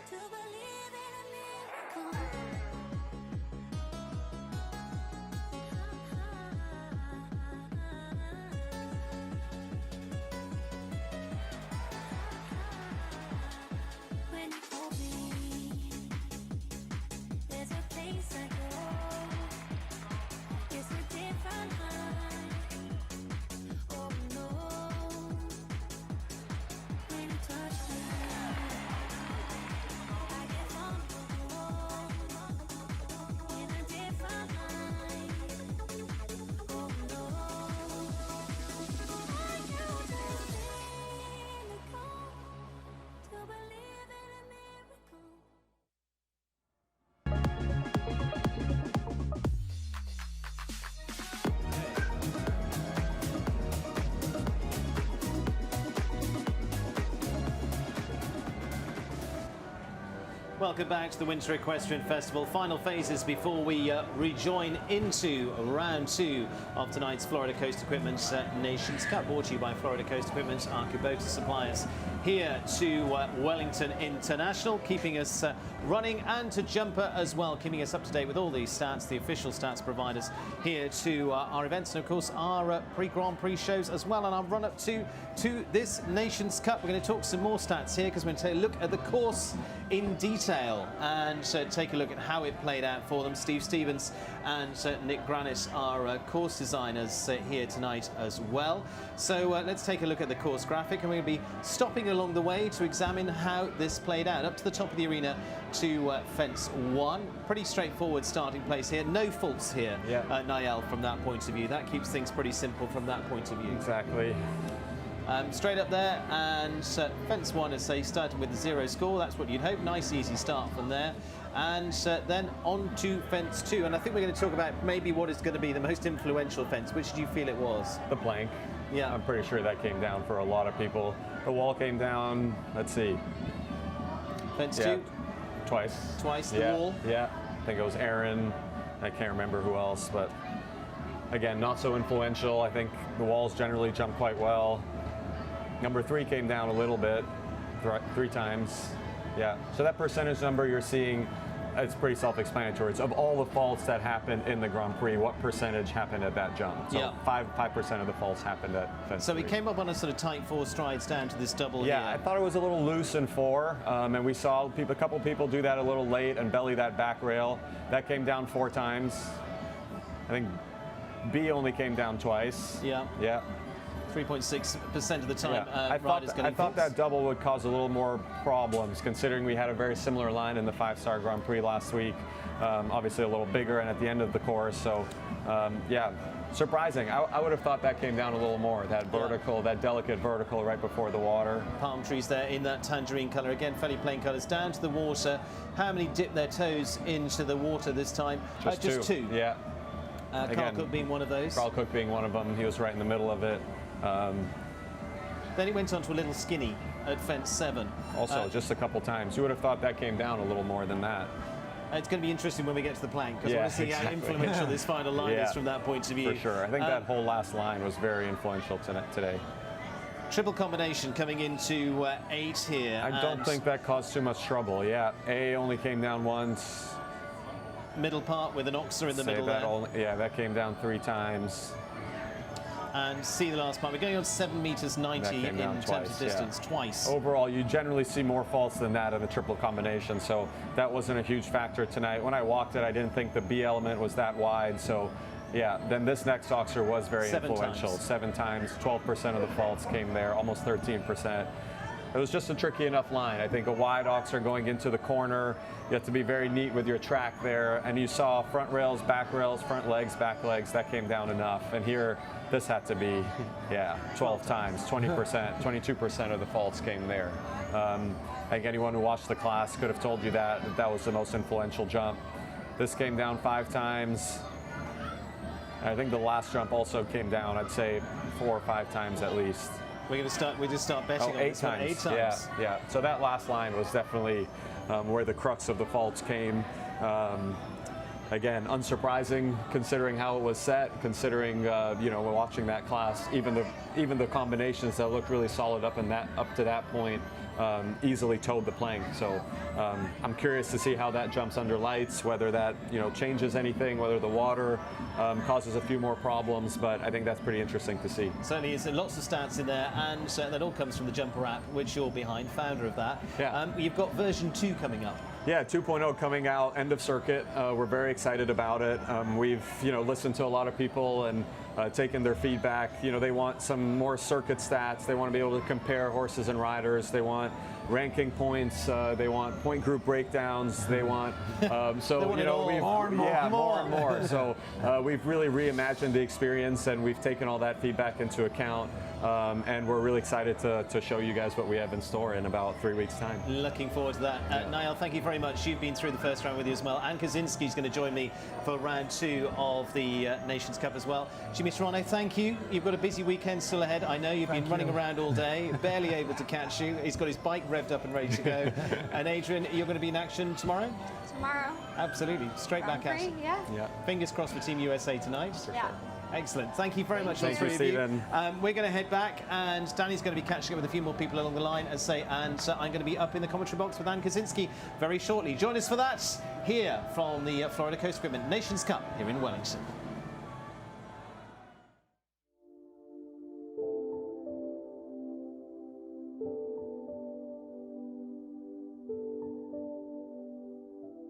To believe in a miracle. When you hold me, there's a place I go. It's a different high. Oh no. When you touch me, I get vulnerable. In a different light. Oh no. I use this miracle to believe in a miracle. Welcome back to the Winter Equestrian Festival. Final phases before we rejoin into round 2 of tonight's Florida Coast Equipment Nations Cup, brought to you by Florida Coast Equipment, our Kubota suppliers, here to Wellington International, keeping us running, and to Jumper as well, keeping us up to date with all these stats, the official stats providers here to our events, and of course our pre-Grand Prix shows as well, and our run-up to this Nations Cup. We're going to talk some more stats here because we're going to take a look at the course in detail and take a look at how it played out for them. Steve Stevens and Nick Granis are course designers here tonight as well. So let's take a look at the course graphic, and we're going to be stopping along the way to examine how this played out. Up to the top of the arena to fence 1. Pretty straightforward starting place here. No faults here, Niall, from that point of view. That keeps things pretty simple from that point of view. Exactly. Straight up there, and fence 1, as say, starting with the 0 score. That's what you'd hope. Nice, easy start from there. And then on to fence 2. And I think we're going to talk about maybe what is going to be the most influential fence. Which do you feel it was? The plank. Yeah. I'm pretty sure that came down for a lot of people. The wall came down, let's see. Fence 2? Twice. Twice, the yeah. wall? Yeah. think it was Aaron. I can't remember who else, but again, not so influential. I think the walls generally jump quite well. Number 3 came down a little bit, 3 times. Yeah, so that percentage number you're seeing, it's pretty self-explanatory. It's of all the faults that happened in the Grand Prix, what percentage happened at that jump? So Yeah. 5% of the faults happened at fence So we 3. came up on a sort of tight 4 strides down to this double Yeah, here. I thought it was a little loose in 4, and we saw a couple people do that a little late and belly that back rail. That came down 4 times. I think B only came down twice. Yeah. Yeah. 3.6% of the time, Yeah. I riders getting thought faults. that double would cause a little more problems, considering we had a very similar line in the 5-star Grand Prix last week. Obviously a little bigger and at the end of the course. So, yeah, surprising. I would have thought that came down a little more. That vertical, that delicate vertical right before the water. Palm trees there in that tangerine colour. Again, fairly plain colours. Down to the water. How many dipped their toes into the water this time? Just two. Yeah. Carl Cook being one of those. Carl Cook being one of them. He was right in the middle of it. Then he went on to a little skinny at fence 7. Also, just a couple times. You would have thought that came down a little more than that. It's going to be interesting when we get to the plank, because I Yeah, want to see how exactly. influential this final line is from that point of view. For sure. I think that whole last line was very influential today. Triple combination coming into 8 here. I don't think that caused too much trouble. Yeah, A only came down once. Middle part with an oxer in the middle there. Yeah, that came down 3 times. And C, the last part. We're going on 7 meters 90 in terms of distance, twice. Overall, you generally see more faults than that in the triple combination, so that wasn't a huge factor tonight. When I walked it, I didn't think the B element was that wide, so yeah, then this next oxer was very influential. 7 times, 12% of the faults came there, almost 13%. It was just a tricky enough line. I think a wide oxer going into the corner, you have to be very neat with your track there, and you saw front rails, back rails, front legs, back legs, that came down enough. And here, this had to be, 12 times, 20%, 22% of the faults came there. I think anyone who watched the class could have told you that was the most influential jump. This came down 5 times. I think the last jump also came down, I'd say 4 or 5 times at least. We just start betting on 8 this one. times. 8 times. Yeah. So that last line was definitely where the crux of the faults came. Again, unsurprising considering how it was set, considering we're watching that class, even the combinations that looked really solid up to that point easily towed the plank. So I'm curious to see how that jumps under lights, whether that changes anything, whether the water causes a few more problems. But I think that's pretty interesting to see. Certainly is. Lots of stats in there, and that all comes from the Jumper app, which you're behind, founder of that. Yeah. You've got version 2 coming up. Yeah, 2.0 coming out, end of circuit. We're very excited about it. We've listened to a lot of people and taken their feedback. They want some more circuit stats. They want to be able to compare horses and riders. They want ranking points. They want point group breakdowns. They want more and more. So we've really reimagined the experience, and we've taken all that feedback into account. And we're really excited to show you guys what we have in store in about 3 weeks' time. Looking forward to that. Niall, thank you very much. You've been through the first round with you as well. Anne Kaczynski's going to join me for round 2 of the Nations Cup as well. Jimmy Serrano, thank you. You've got a busy weekend still ahead. I know you've been running around all day, barely able to catch you. He's got his bike revved up and ready to go. And Adrian, you're going to be in action tomorrow? Tomorrow. Absolutely. Straight back at it. Yeah. Fingers crossed for Team USA tonight. Yeah. Excellent. Thank you very much, all Thank three you, of you. Stephen. We're going to head back, and Danny's going to be catching up with a few more people along the line, and I'm going to be up in the commentary box with Anne Kaczynski very shortly. Join us for that here from the Florida Coast Equipment Nations Cup here in Wellington.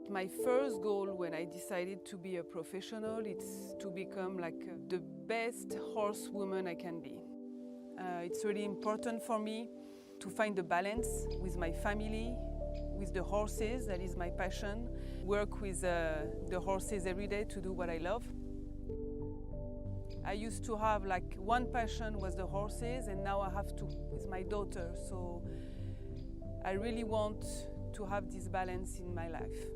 My first goal when I decided to be a professional is to become the best horsewoman I can be. It's really important for me to find a balance with my family, with the horses, that is my passion. Work with the horses every day to do what I love. I used to have one passion was the horses, and now I have 2 with my daughter. So I really want to have this balance in my life.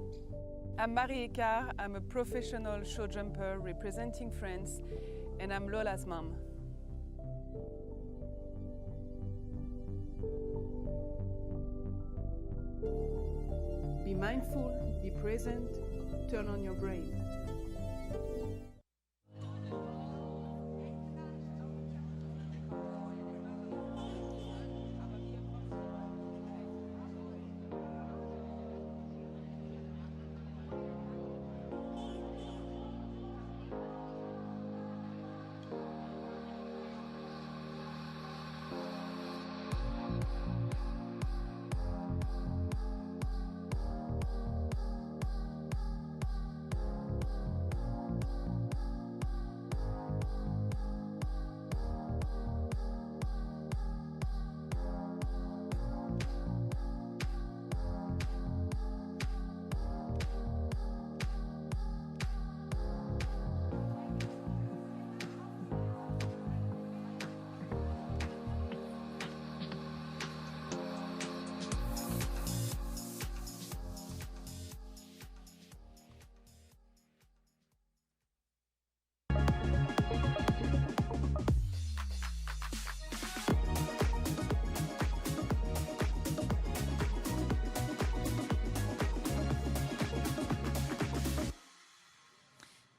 I'm Marie Ecart, I'm a professional show jumper representing France, and I'm Lola's mom. Be mindful, be present, turn on your brain.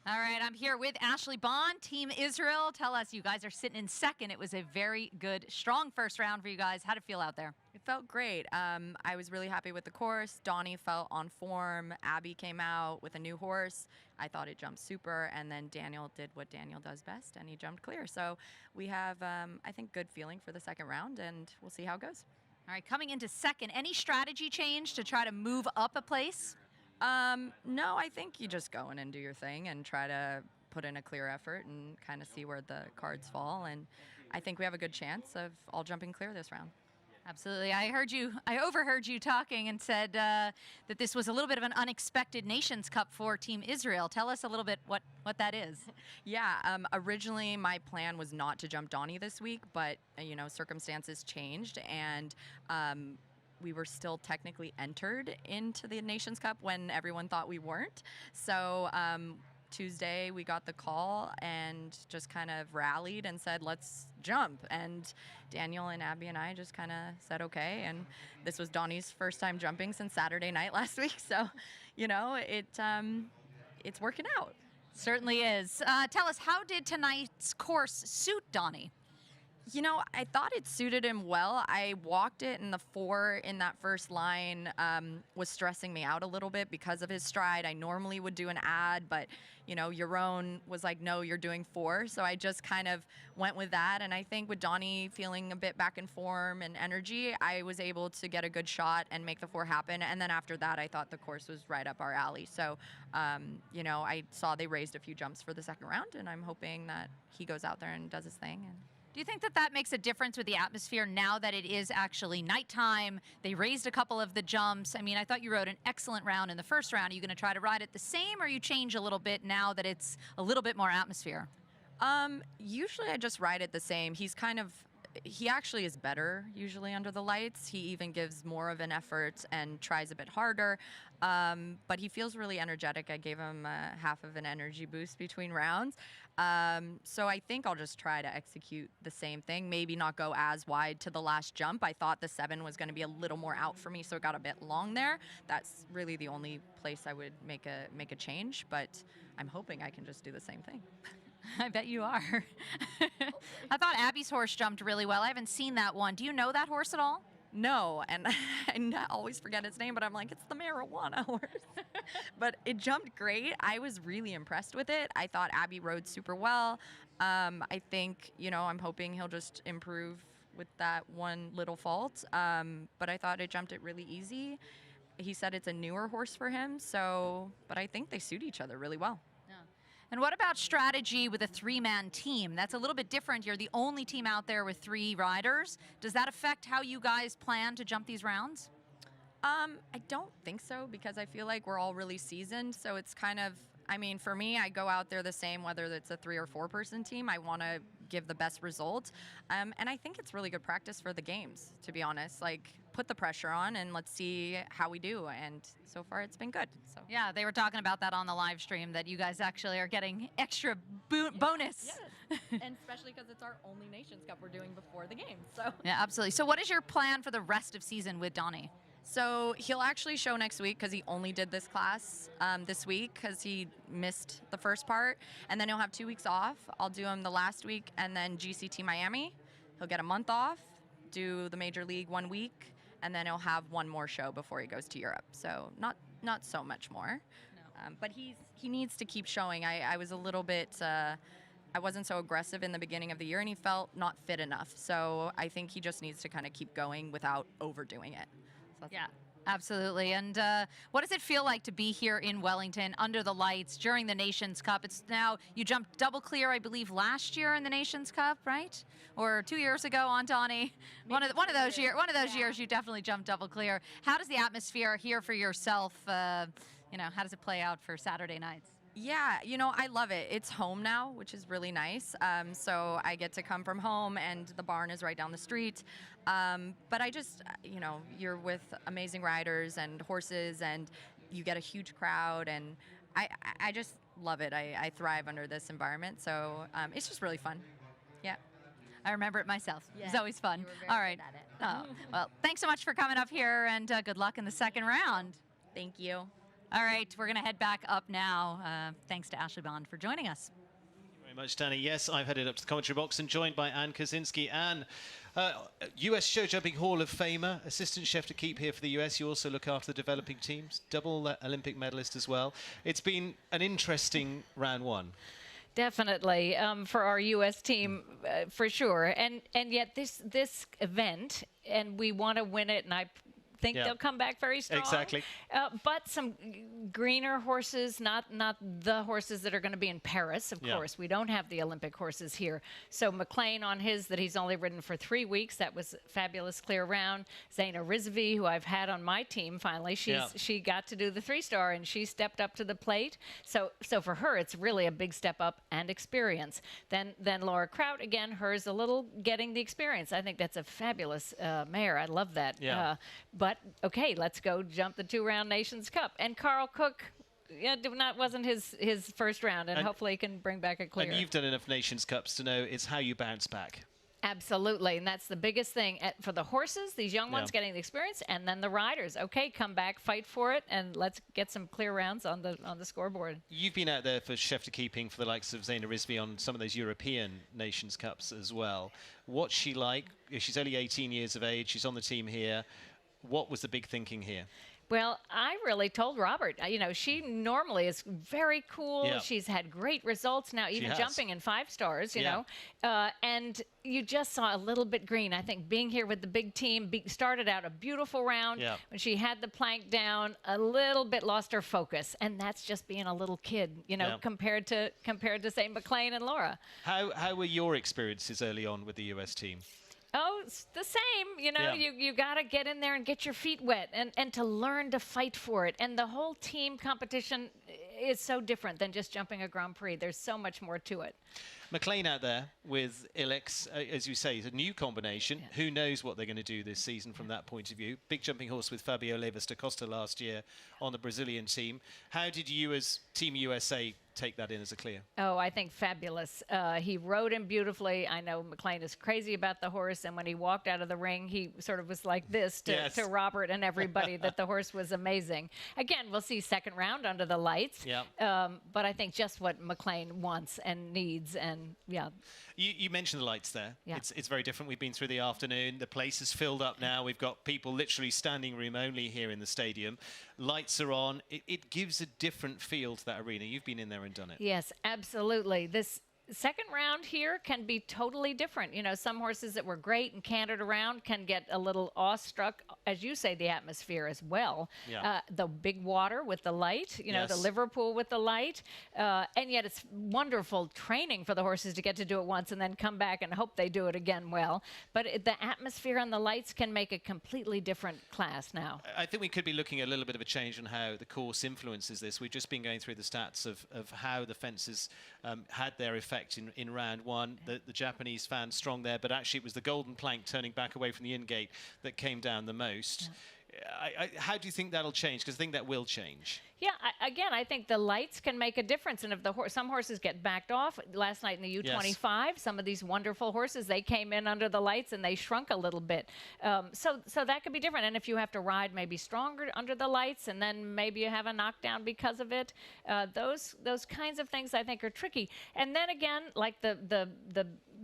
All right, I'm here with Ashley Bond, Team Israel. Tell us, you guys are sitting in second. It was a very good, strong first round for you guys. How'd it feel out there? It felt great. I was really happy with the course. Donnie felt on form. Abby came out with a new horse. I thought it jumped super. And then Daniel did what Daniel does best, and he jumped clear. So we have, I think, good feeling for the second round, and we'll see how it goes. All right, coming into second, any strategy change to try to move up a place? No, I think you just go in and do your thing and try to put in a clear effort and kind of see where the cards fall. And I think we have a good chance of all jumping clear this round. Absolutely. I overheard you talking and said that this was a little bit of an unexpected Nations Cup for Team Israel. Tell us a little bit what that is. Yeah, originally my plan was not to jump Donnie this week, but, circumstances changed, and we were still technically entered into the Nations Cup when everyone thought we weren't. So Tuesday we got the call and just kind of rallied and said, let's jump. And Daniel and Abby and I just kind of said, okay. And this was Donnie's first time jumping since Saturday night last week. So, it's working out. Certainly is. Tell us, how did tonight's course suit Donnie? I thought it suited him well. I walked it, and the 4 in that first line was stressing me out a little bit because of his stride. I normally would do an ad, but, Yaron was like, no, you're doing 4. So I just kind of went with that. And I think with Donnie feeling a bit back in form and energy, I was able to get a good shot and make the 4 happen. And then after that, I thought the course was right up our alley. So, I saw they raised a few jumps for the second round, and I'm hoping that he goes out there and does his thing. And do you think that makes a difference with the atmosphere now that it is actually nighttime? They raised a couple of the jumps. I mean, I thought you rode an excellent round in the first round. Are you going to try to ride it the same, or you change a little bit now that it's a little bit more atmosphere? Usually I just ride it the same. He actually is better usually under the lights. He even gives more of an effort and tries a bit harder. But he feels really energetic. I gave him half of an energy boost between rounds. So I think I'll just try to execute the same thing, maybe not go as wide to the last jump. I thought the 7 was going to be a little more out for me, so it got a bit long there. That's really the only place I would make a change, but I'm hoping I can just do the same thing. I bet you are. I thought Abby's horse jumped really well. I haven't seen that one. Do you know that horse at all? No, and I always forget its name, but I'm like, it's the marijuana horse. But it jumped great. I was really impressed with it. I thought Abby rode super well. I think, I'm hoping he'll just improve with that one little fault. But I thought it jumped it really easy. He said it's a newer horse for him, but I think they suit each other really well. And what about strategy with a 3-man team? That's a little bit different. You're the only team out there with 3 riders. Does that affect how you guys plan to jump these rounds? I don't think so, because I feel like we're all really seasoned. So it's kind of, for me, I go out there the same, whether it's a 3 or 4 person team. I want to give the best result. And I think it's really good practice for the games, to be honest. Like, put the pressure on and let's see how we do. And so far it's been good. So yeah, they were talking about that on the live stream, that you guys actually are getting extra bonus. Yes, and especially because it's our only Nations Cup we're doing before the game. So yeah, absolutely. So what is your plan for the rest of season with Donnie? So he'll actually show next week because he only did this class this week because he missed the first part. And then he'll have 2 weeks off. I'll do him the last week and then GCT Miami. He'll get a month off, do the Major League 1 week, and then he'll have one more show before he goes to Europe. So not so much more. But he needs to keep showing. I was a little bit... I wasn't so aggressive in the beginning of the year, and he felt not fit enough. So I think he just needs to kind of keep going without overdoing it. So Yeah, absolutely. And what does it feel like to be here in Wellington under the lights during the Nations Cup? It's now, you jumped double clear, I believe, last year in the Nations Cup, right? Or 2 years ago, Antoni. One of those years, you definitely jumped double clear. How does the atmosphere here for yourself? How does it play out for Saturday nights? Yeah, I love it. It's home now, which is really nice. So I get to come from home, and the barn is right down the street. But I just, you're with amazing riders and horses, and you get a huge crowd, and I just love it. I thrive under this environment, so it's just really fun. Yeah. I remember it myself. Yeah. It's always fun. You were very All right. good at it. Well, thanks so much for coming up here, and good luck in the second round. Thank you. All right, we're going to head back up now. Thanks to Ashley Bond for joining us. Very much, Danny. Yes, I've headed up to the commentary box and joined by Ann Kosinski. Ann, US show jumping Hall of Famer, assistant chef to keep here for the US. You also look after the developing teams, double Olympic medalist as well. It's been an interesting round one. Definitely for our U.S. team, for sure. And yet this event, and we want to win it, and I think they'll come back very strong. Exactly. But some greener horses, not the horses that are going to be in Paris, of course. We don't have the Olympic horses here. So McLean on his that he's only ridden for 3 weeks. That was a fabulous clear round. Zaina Rizvi, who I've had on my team finally, she got to do the 3-star and she stepped up to the plate. So for her, it's really a big step up and experience. Then Laura Kraut, again, hers a little getting the experience. I think that's a fabulous mare. I love that. Yeah. But okay, let's go jump the 2-round Nations Cup. And Carl Cook, wasn't his first round, and hopefully he can bring back a clear. And you've done enough Nations Cups to know it's how you bounce back. Absolutely, and that's the biggest thing for the horses, these young ones getting the experience, and then the riders. Okay, come back, fight for it, and let's get some clear rounds on the scoreboard. You've been out there for chef to keeping for the likes of Zaina Rizvi on some of those European Nations Cups as well. What's she like? She's only 18 years of age. She's on the team here. What was the big thinking here? Well, I really told Robert, she normally is very cool. Yeah. She's had great results now, even jumping in 5 stars, you know. And you just saw a little bit green. I think being here with the big team started out a beautiful round. Yeah. When she had the plank down, a little bit lost her focus. And that's just being a little kid, compared to say McLean and Laura. How were your experiences early on with the US team? Oh, it's the same. You got to get in there and get your feet wet and to learn to fight for it. And the whole team competition is so different than just jumping a Grand Prix. There's so much more to it. McLean out there with Ilex, as you say, is a new combination. Who knows what they're going to do this season from that point of view. Big jumping horse with Fabio Leivas da Costa last year on the Brazilian team. How did you as Team USA take that in as a clear? Oh, I think fabulous. He rode him beautifully. I know McLean is crazy about the horse, and when he walked out of the ring, he sort of was like this to Robert and everybody that the horse was amazing. Again, we'll see second round under the lights. Yeah. But I think just what McLean wants and needs, and You mentioned the lights there. Yeah. It's very different. We've been through the afternoon. The place is filled up now. We've got people literally standing room only here in the stadium. Lights are on. It gives a different feel to that arena. You've been in there and done it. Yes, absolutely. This second round here can be totally different. Some horses that were great and cantered around can get a little awestruck, as you say, the atmosphere as well. Yeah. The big water with the light, the Liverpool with the light. And yet it's wonderful training for the horses to get to do it once and then come back and hope they do it again well. But the atmosphere and the lights can make a completely different class now. I think we could be looking at a little bit of a change on how the course influences this. We've just been going through the stats of how the fences had their effect in round one. The Japanese fans strong there, but actually it was the golden plank turning back away from the in gate that came down the most. how do you think that'll change? Because I think that will change. Yeah, again, I think the lights can make a difference. And if some horses get backed off, last night in the U25, some of these wonderful horses, they came in under the lights and they shrunk a little bit. So that could be different. And if you have to ride maybe stronger under the lights and then maybe you have a knockdown because of it, those kinds of things I think are tricky. And then again, like the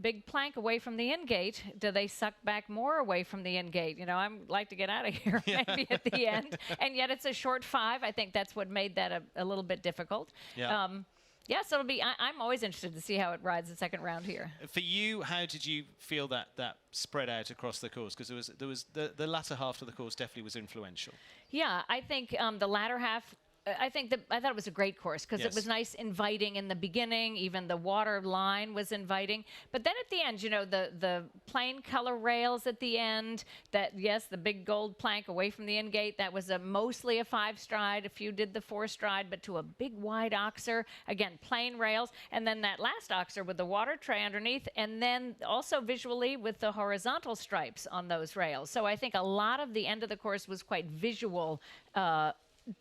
big plank away from the in-gate, do they suck back more away from the in-gate? You know, I'd like to get out of here maybe at the end. And yet it's a short 5. I think that's what made that a little bit difficult. Yeah. Yeah, so it'll be. I'm always interested to see how it rides the second round here. For you, how did you feel that spread out across the course? Because there was the latter half of the course definitely was influential. Yeah, I think the latter half. I thought it was a great course because it was nice, inviting in the beginning. Even the water line was inviting. But then at the end, you know, the plain color rails at the end. The big gold plank away from the in gate. That was mostly a 5 stride. A few did the 4 stride, but to a big wide oxer. Again, plain rails, and then that last oxer with the water tray underneath, and then also visually with the horizontal stripes on those rails. So I think a lot of the end of the course was quite visual.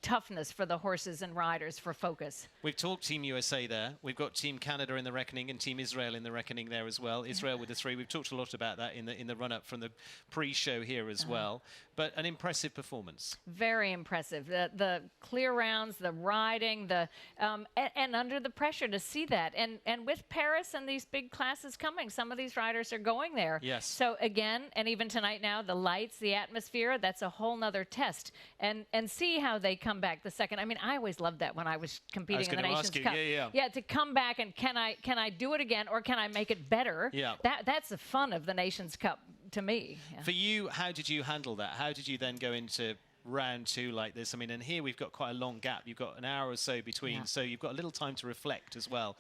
Toughness for the horses and riders for focus. We've talked Team USA there. We've got Team Canada in the reckoning and Team Israel in the reckoning there as well. Israel with the 3. We've talked a lot about that in the run-up from the pre-show here as well. But an impressive performance. Very impressive. The clear rounds, the riding, and under the pressure to see that. And with Paris and these big classes coming, some of these riders are going there. Yes. So again, and even tonight now, the lights, the atmosphere, that's a whole nother test. And see how they come back the second. I mean, I always loved that when I was competing in the Nations Cup. Yeah, to come back and can I do it again, or can I make it better? Yeah. That's the fun of the Nations Cup to me. Yeah. For you, how did you handle that? How did you then go into round 2 like this? I mean, and here we've got quite a long gap. You've got an hour or so between, so you've got a little time to reflect as well.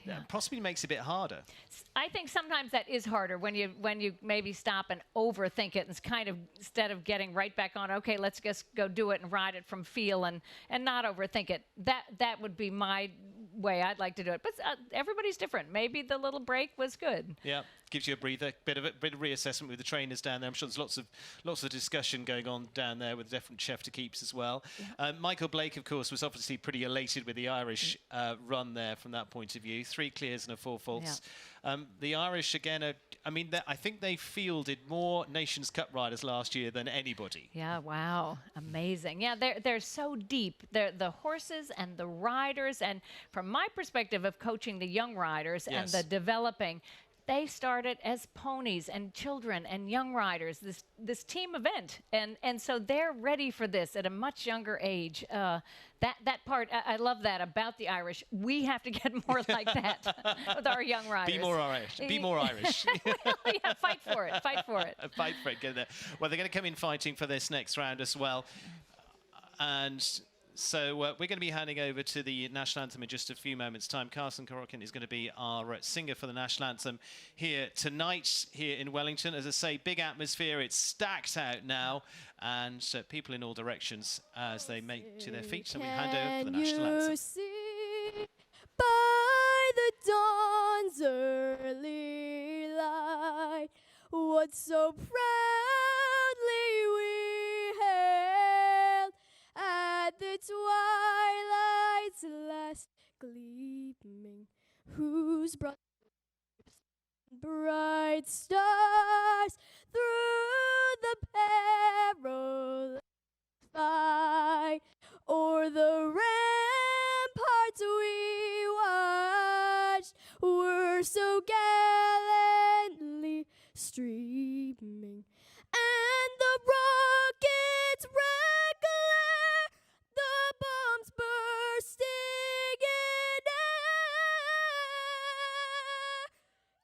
Yeah. Possibly makes it a bit harder. I think sometimes that is harder when you maybe stop and overthink it, and it's kind of, instead of getting right back on, okay, let's just go do it and ride it from feel and not overthink it. That would be my way I'd like to do it. But everybody's different. Maybe the little break was good. Yeah, gives you a breather, bit of reassessment with the trainers down there. I'm sure there's lots of discussion going on down there with different chef to keeps as well. Yeah. Michael Blake, of course, was obviously pretty elated with the Irish run there from that point of view. 3 clears and a 4 faults. Yeah. The Irish again I think they fielded more Nations Cup riders last year than anybody. Yeah, wow, amazing. Yeah, they're so deep. The horses and the riders, and from my perspective of coaching the young riders and the developing, they started as ponies and children and young riders, this team event. And so they're ready for this at a much younger age. That part, I love that about the Irish. We have to get more like that with our young riders. Be more Irish. Be more Irish. Well, yeah, fight for it. Fight for it. Fight for it. Get there. Well, they're going to come in fighting for this next round as well. And so we're going to be handing over to the national anthem in just a few moments' time. Carson Korokin is going to be our singer for the national anthem here tonight, here in Wellington. As I say, big atmosphere. It's stacked out now, and people in all directions as they make to their feet. So we hand over for the national anthem. See by the dawn's early light what so proudly we hailed at the twilight's last gleaming, whose bright stars through the perilous fight o'er the ramparts we watched were so gallantly streaming, and the rockets' red glare, the bombs bursting in air,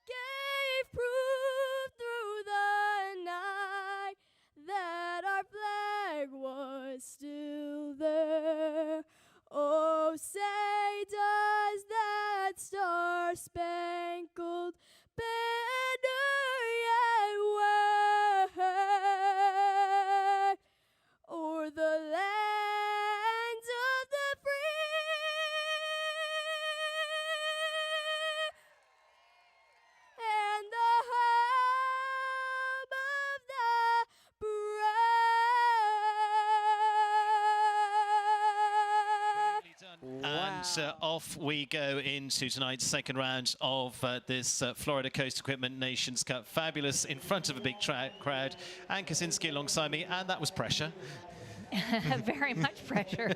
gave proof through the night that our flag was still there. Oh, say does that star-spangled banner yet wave o'er the lands of the free, and the home of the brave? off we go into tonight's second round of this Florida Coast Equipment Nations Cup. Fabulous in front of a big crowd. And Kaczynski alongside me, and that was pressure. Very much pressure.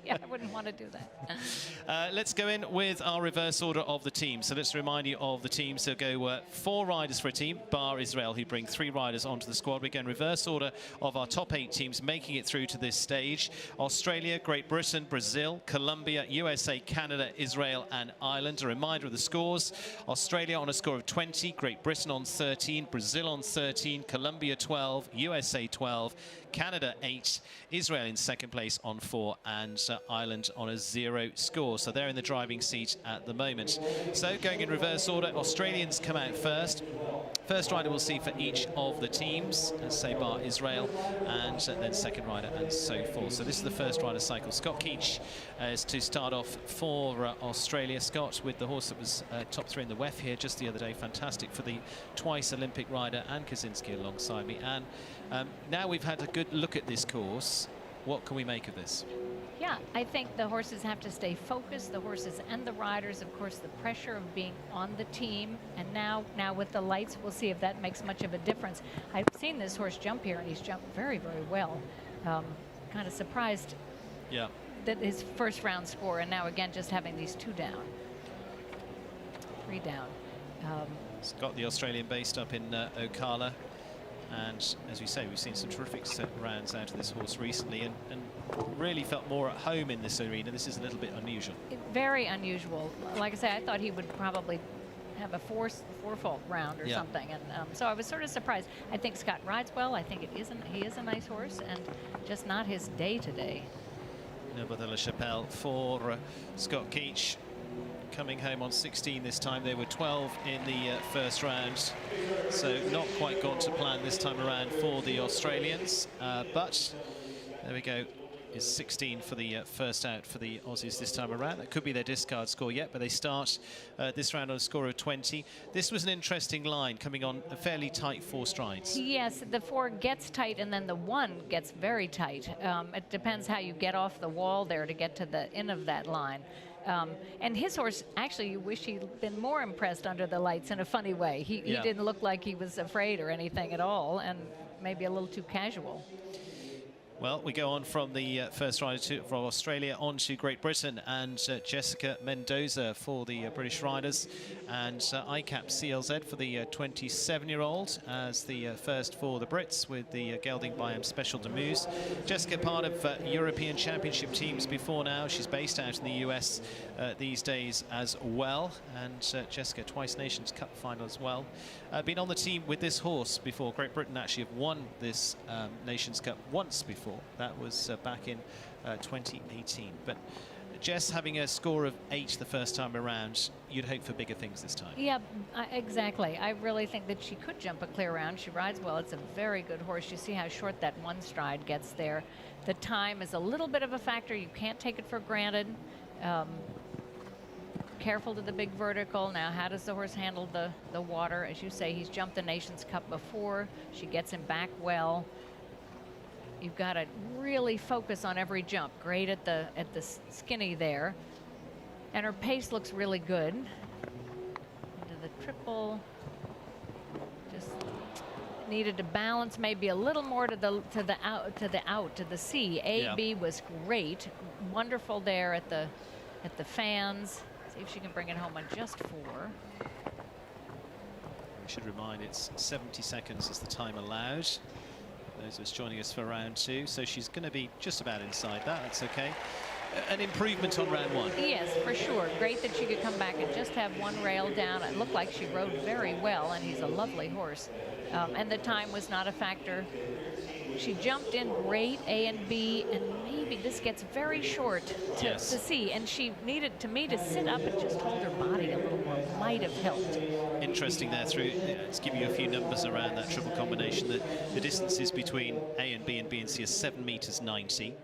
Yeah, I wouldn't want to do that. Let's go in with our reverse order of the team. So let's remind you of the team. So go 4 riders for a team, bar Israel, who bring 3 riders onto the squad. We go in reverse order of our top 8 teams making it through to this stage. Australia, Great Britain, Brazil, Colombia, USA, Canada, Israel and Ireland. A reminder of the scores. Australia on a score of 20, Great Britain on 13, Brazil on 13, Colombia 12, USA 12, Canada 8, Israel in second place on 4, and Ireland on a 0 score. So they're in the driving seat at the moment. So going in reverse order, Australians come out first. First rider we'll see for each of the teams, let's say bar Israel, and then second rider and so forth. So this is the first rider cycle. Scott Keach is to start off for Australia. Scott with the horse that was top 3 in the WEF here just the other day. Fantastic for the twice Olympic rider, and Kaczynski alongside me. And now we've had a good look at this course. What can we make of this? Yeah, I think the horses have to stay focused, the horses and the riders, of course, the pressure of being on the team. And now with the lights, we'll see if that makes much of a difference. I've seen this horse jump here, and he's jumped very, very well. Kind of surprised that his first round score, and now again just having these 2 down, 3 down. Scott, the Australian based up in Ocala. And as we say, we've seen some terrific rounds out of this horse recently, and really felt more at home in this arena. This is a little bit unusual. Very unusual. Like I say, I thought he would probably have a four-fault round or something, and so I was sort of surprised. I think Scott rides well. I think he is a nice horse, and just not his day today. Never the La Chapelle for Scott Keach. Coming home on 16 this time. They were 12 in the first round, so not quite gone to plan this time around for the Australians, but there we go. Is 16 for the first out for the Aussies this time around. That could be their discard score yet, but they start this round on a score of 20. This was an interesting line, coming on a fairly tight 4 strides. Yes, the 4 gets tight, and then the 1 gets very tight. It depends how you get off the wall there to get to the end of that line. And his horse, actually, you wish he'd been more impressed under the lights in a funny way. He didn't look like he was afraid or anything at all, and maybe a little too casual. Well, we go on from the first rider from Australia on to Great Britain, and Jessica Mendoza for the British riders, and ICAP CLZ for the 27-year-old as the first for the Brits with the gelding by Special de Muse. Jessica, part of European Championship teams before now. She's based out in the US these days as well, and Jessica, twice Nations Cup final as well. Been on the team with this horse before. Great Britain actually have won this Nations Cup once before. That was back in 2018. But Jess having a score of 8 the first time around, you'd hope for bigger things this time. Yeah, exactly. I really think that she could jump a clear round. She rides well. It's a very good horse. You see how short that 1 stride gets there. The time is a little bit of a factor. You can't take it for granted. Careful to the big vertical. Now, how does the horse handle the water? As you say, he's jumped the Nations Cup before. She gets him back well. You've got to really focus on every jump. Great at the skinny there. And her pace looks really good. Into the triple. Just needed to balance maybe a little more to the C. B was great. Wonderful there at the fans. See if she can bring it home on just 4. We should remind it's 70 seconds is the time allowed. Those of us joining us for round 2, so she's going to be just about inside that. That's okay. An improvement on round 1. Yes, for sure. Great that she could come back and just have 1 rail down. It looked like she rode very well, and he's a lovely horse. And the time was not a factor. She jumped in great, A and B, and maybe this gets very short to C. And she needed, to me, to sit up and just hold her body a little more. Might have helped. Interesting there through, let's give you a few numbers around that triple combination. The distances between A and B and C is 7 meters 90.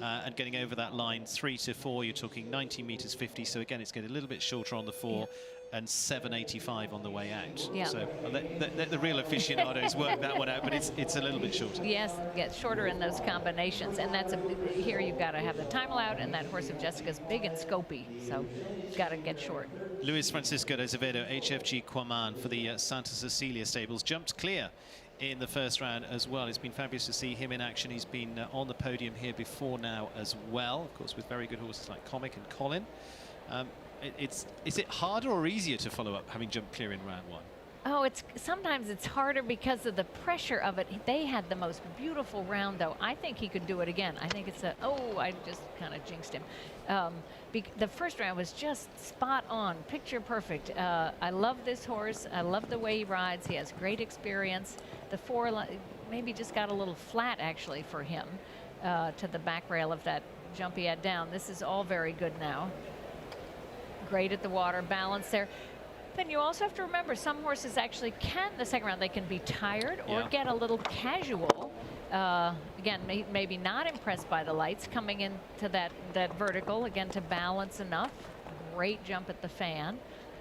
and getting over that line 3 to 4, you're talking 90 meters 50. So again, it's getting a little bit shorter on the 4. And 7.85 on the way out. Yeah. So let the real aficionados work that one out, but it's a little bit shorter. Yes, gets shorter in those combinations, and that's here you've got to have the time allowed, and that horse of Jessica's big and scopy, so you've got to get short. Luis Francisco de Azevedo, HFG Quaman for the Santa Cecilia stables, jumped clear in the first round as well. It's been fabulous to see him in action. He's been on the podium here before now as well, of course, with very good horses like Comic and Colin. Is it harder or easier to follow up having jumped clear in round 1? Oh, sometimes it's harder because of the pressure of it. They had the most beautiful round, though. I think he could do it again. I think I just kind of jinxed him. The first round was just spot on, picture perfect. I love this horse. I love the way he rides. He has great experience. The 4 maybe just got a little flat, actually, for him to the back rail of that jump he had down. This is all very good now. Great at the water, balance there. Then you also have to remember some horses actually can, the second round, they can be tired or get a little casual. Again, maybe not impressed by the lights coming into that vertical, again, to balance enough. Great jump at the fan.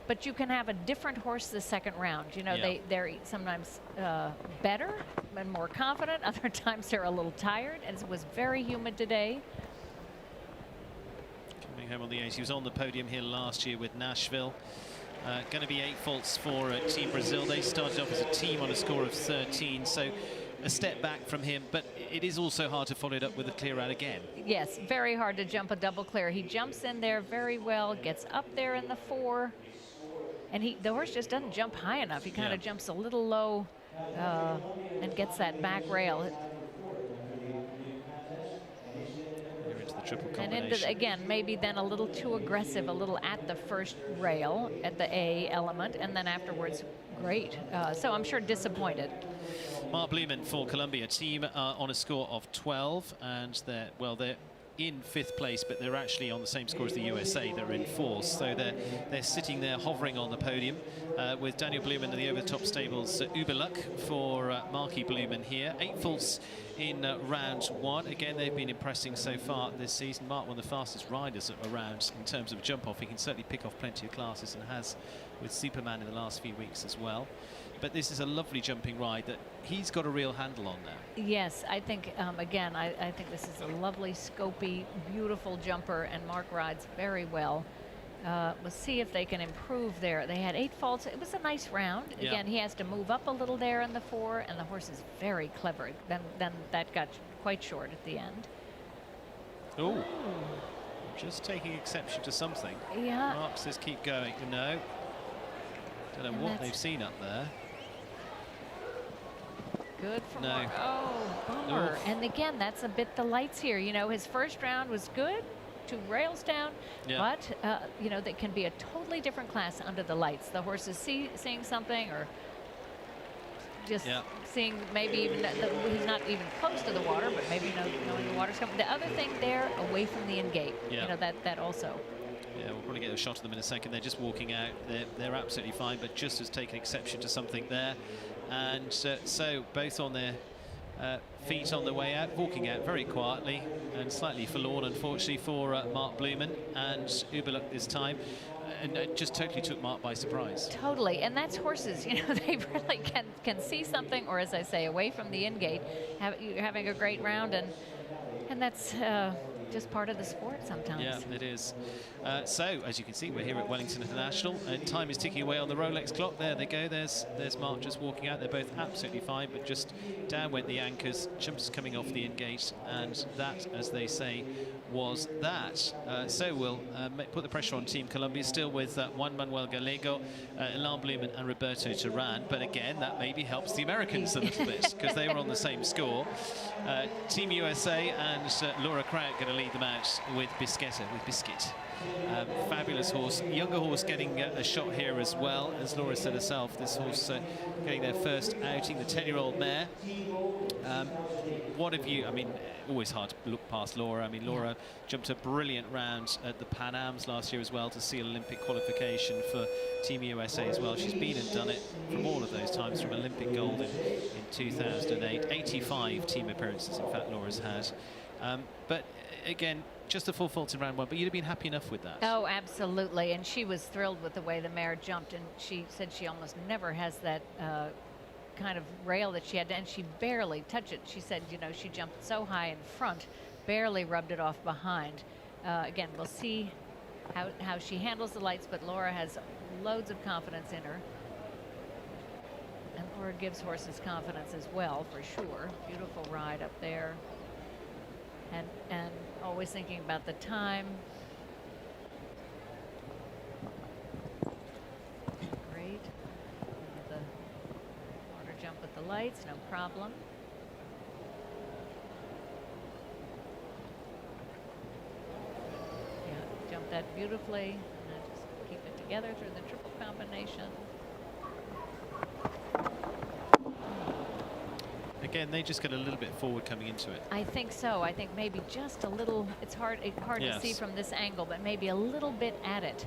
But you can have a different horse the second round. You know, they're sometimes better and more confident. Other times they're a little tired, and it was very humid today. Coming home on the 8. He was on the podium here last year with Nashville. Going to be 8 faults for Team Brazil. They started off as a team on a score of 13, so a step back from him, but it is also hard to follow it up with a clear out again. Yes, very hard to jump a double clear. He jumps in there very well, gets up there in the 4, and the horse just doesn't jump high enough. He kind of jumps a little low and gets that back rail. Triple and again, maybe then a little too aggressive, a little at the first rail, at the A element, and then afterwards, great. So I'm sure disappointed. Mark Blumen for Colombia, team on a score of 12, and they're in 5th place, but they're actually on the same score as the USA. They're in 4th, so they're sitting there hovering on the podium with Daniel Blumen and the over-the-top stables Uberluck for Marky Blumen here. 8 faults in round 1. Again, they've been impressing so far this season. Mark, one of the fastest riders around in terms of jump-off. He can certainly pick off plenty of classes and has with Superman in the last few weeks as well. But this is a lovely jumping ride that he's got a real handle on now. Yes, I think, again, I think this is a lovely, scopy, beautiful jumper, and Mark rides very well. We'll see if they can improve there. They had 8 faults. It was a nice round. Again, he has to move up a little there in the 4, and the horse is very clever. Then that got quite short at the end. Oh, just taking exception to something. Yeah. Mark says keep going. No. Don't know what they've seen up there. Good for Mark. Oh, bummer. And again, that's a bit the lights here. You know, his first round was good, 2 rails down, but, you know, that can be a totally different class under the lights. The horse is seeing something or just seeing maybe even he's not even close to the water, but maybe knowing the water's coming. The other thing there, away from the in-gate, you know, that also. Yeah, we'll probably get a shot of them in a second. They're just walking out. They're absolutely fine, but just has taken exception to something there. And so both on their feet on the way out, walking out very quietly and slightly forlorn, unfortunately, for Mark Blumen and Uberluck this time. And just totally took Mark by surprise. Totally, and that's horses. You know, they really can see something, or as I say, away from the in-gate, having a great round, and that's just part of the sport sometimes. Yeah, it is. So, as you can see, we're here at Wellington International. Time is ticking away on the Rolex clock. There they go. There's Mark just walking out. They're both absolutely fine, but just down went the anchors. Jumpers coming off the in-gate, and that, as they say, was that. So we'll put the pressure on Team Colombia, still with Juan Manuel Gallego, Alain Blumen and Roberto Turan. But again, that maybe helps the Americans a little bit, because they were on the same score. Team USA and Laura Craig going to lead them out with Biscuit. Fabulous horse, younger horse getting a shot here as well. As Laura said herself, this horse getting their first outing, the 10-year-old mare. What have you, I mean, always hard to look past Laura. I mean, Laura jumped a brilliant round at the Pan Ams last year as well to see Olympic qualification for Team USA as well. She's been and done it from all of those times, from Olympic gold in 2008. 85 team appearances, in fact, Laura's had. But again, just a full fault in round 1, but you'd have been happy enough with that. Oh, absolutely. And she was thrilled with the way the mare jumped, and she said she almost never has that kind of rail that she had, and she barely touched it. She said, you know, she jumped so high in front, barely rubbed it off behind. Again, we'll see how she handles the lights, but Laura has loads of confidence in her. And Laura gives horses confidence as well, for sure. Beautiful ride up there. And always thinking about the time. Great. The water jump with the lights, no problem. Yeah, jump that beautifully. And then just keep it together through the triple combination. Again, they just get a little bit forward coming into it. I think so. I think maybe just a little. It's hard to see from this angle, but maybe a little bit at it.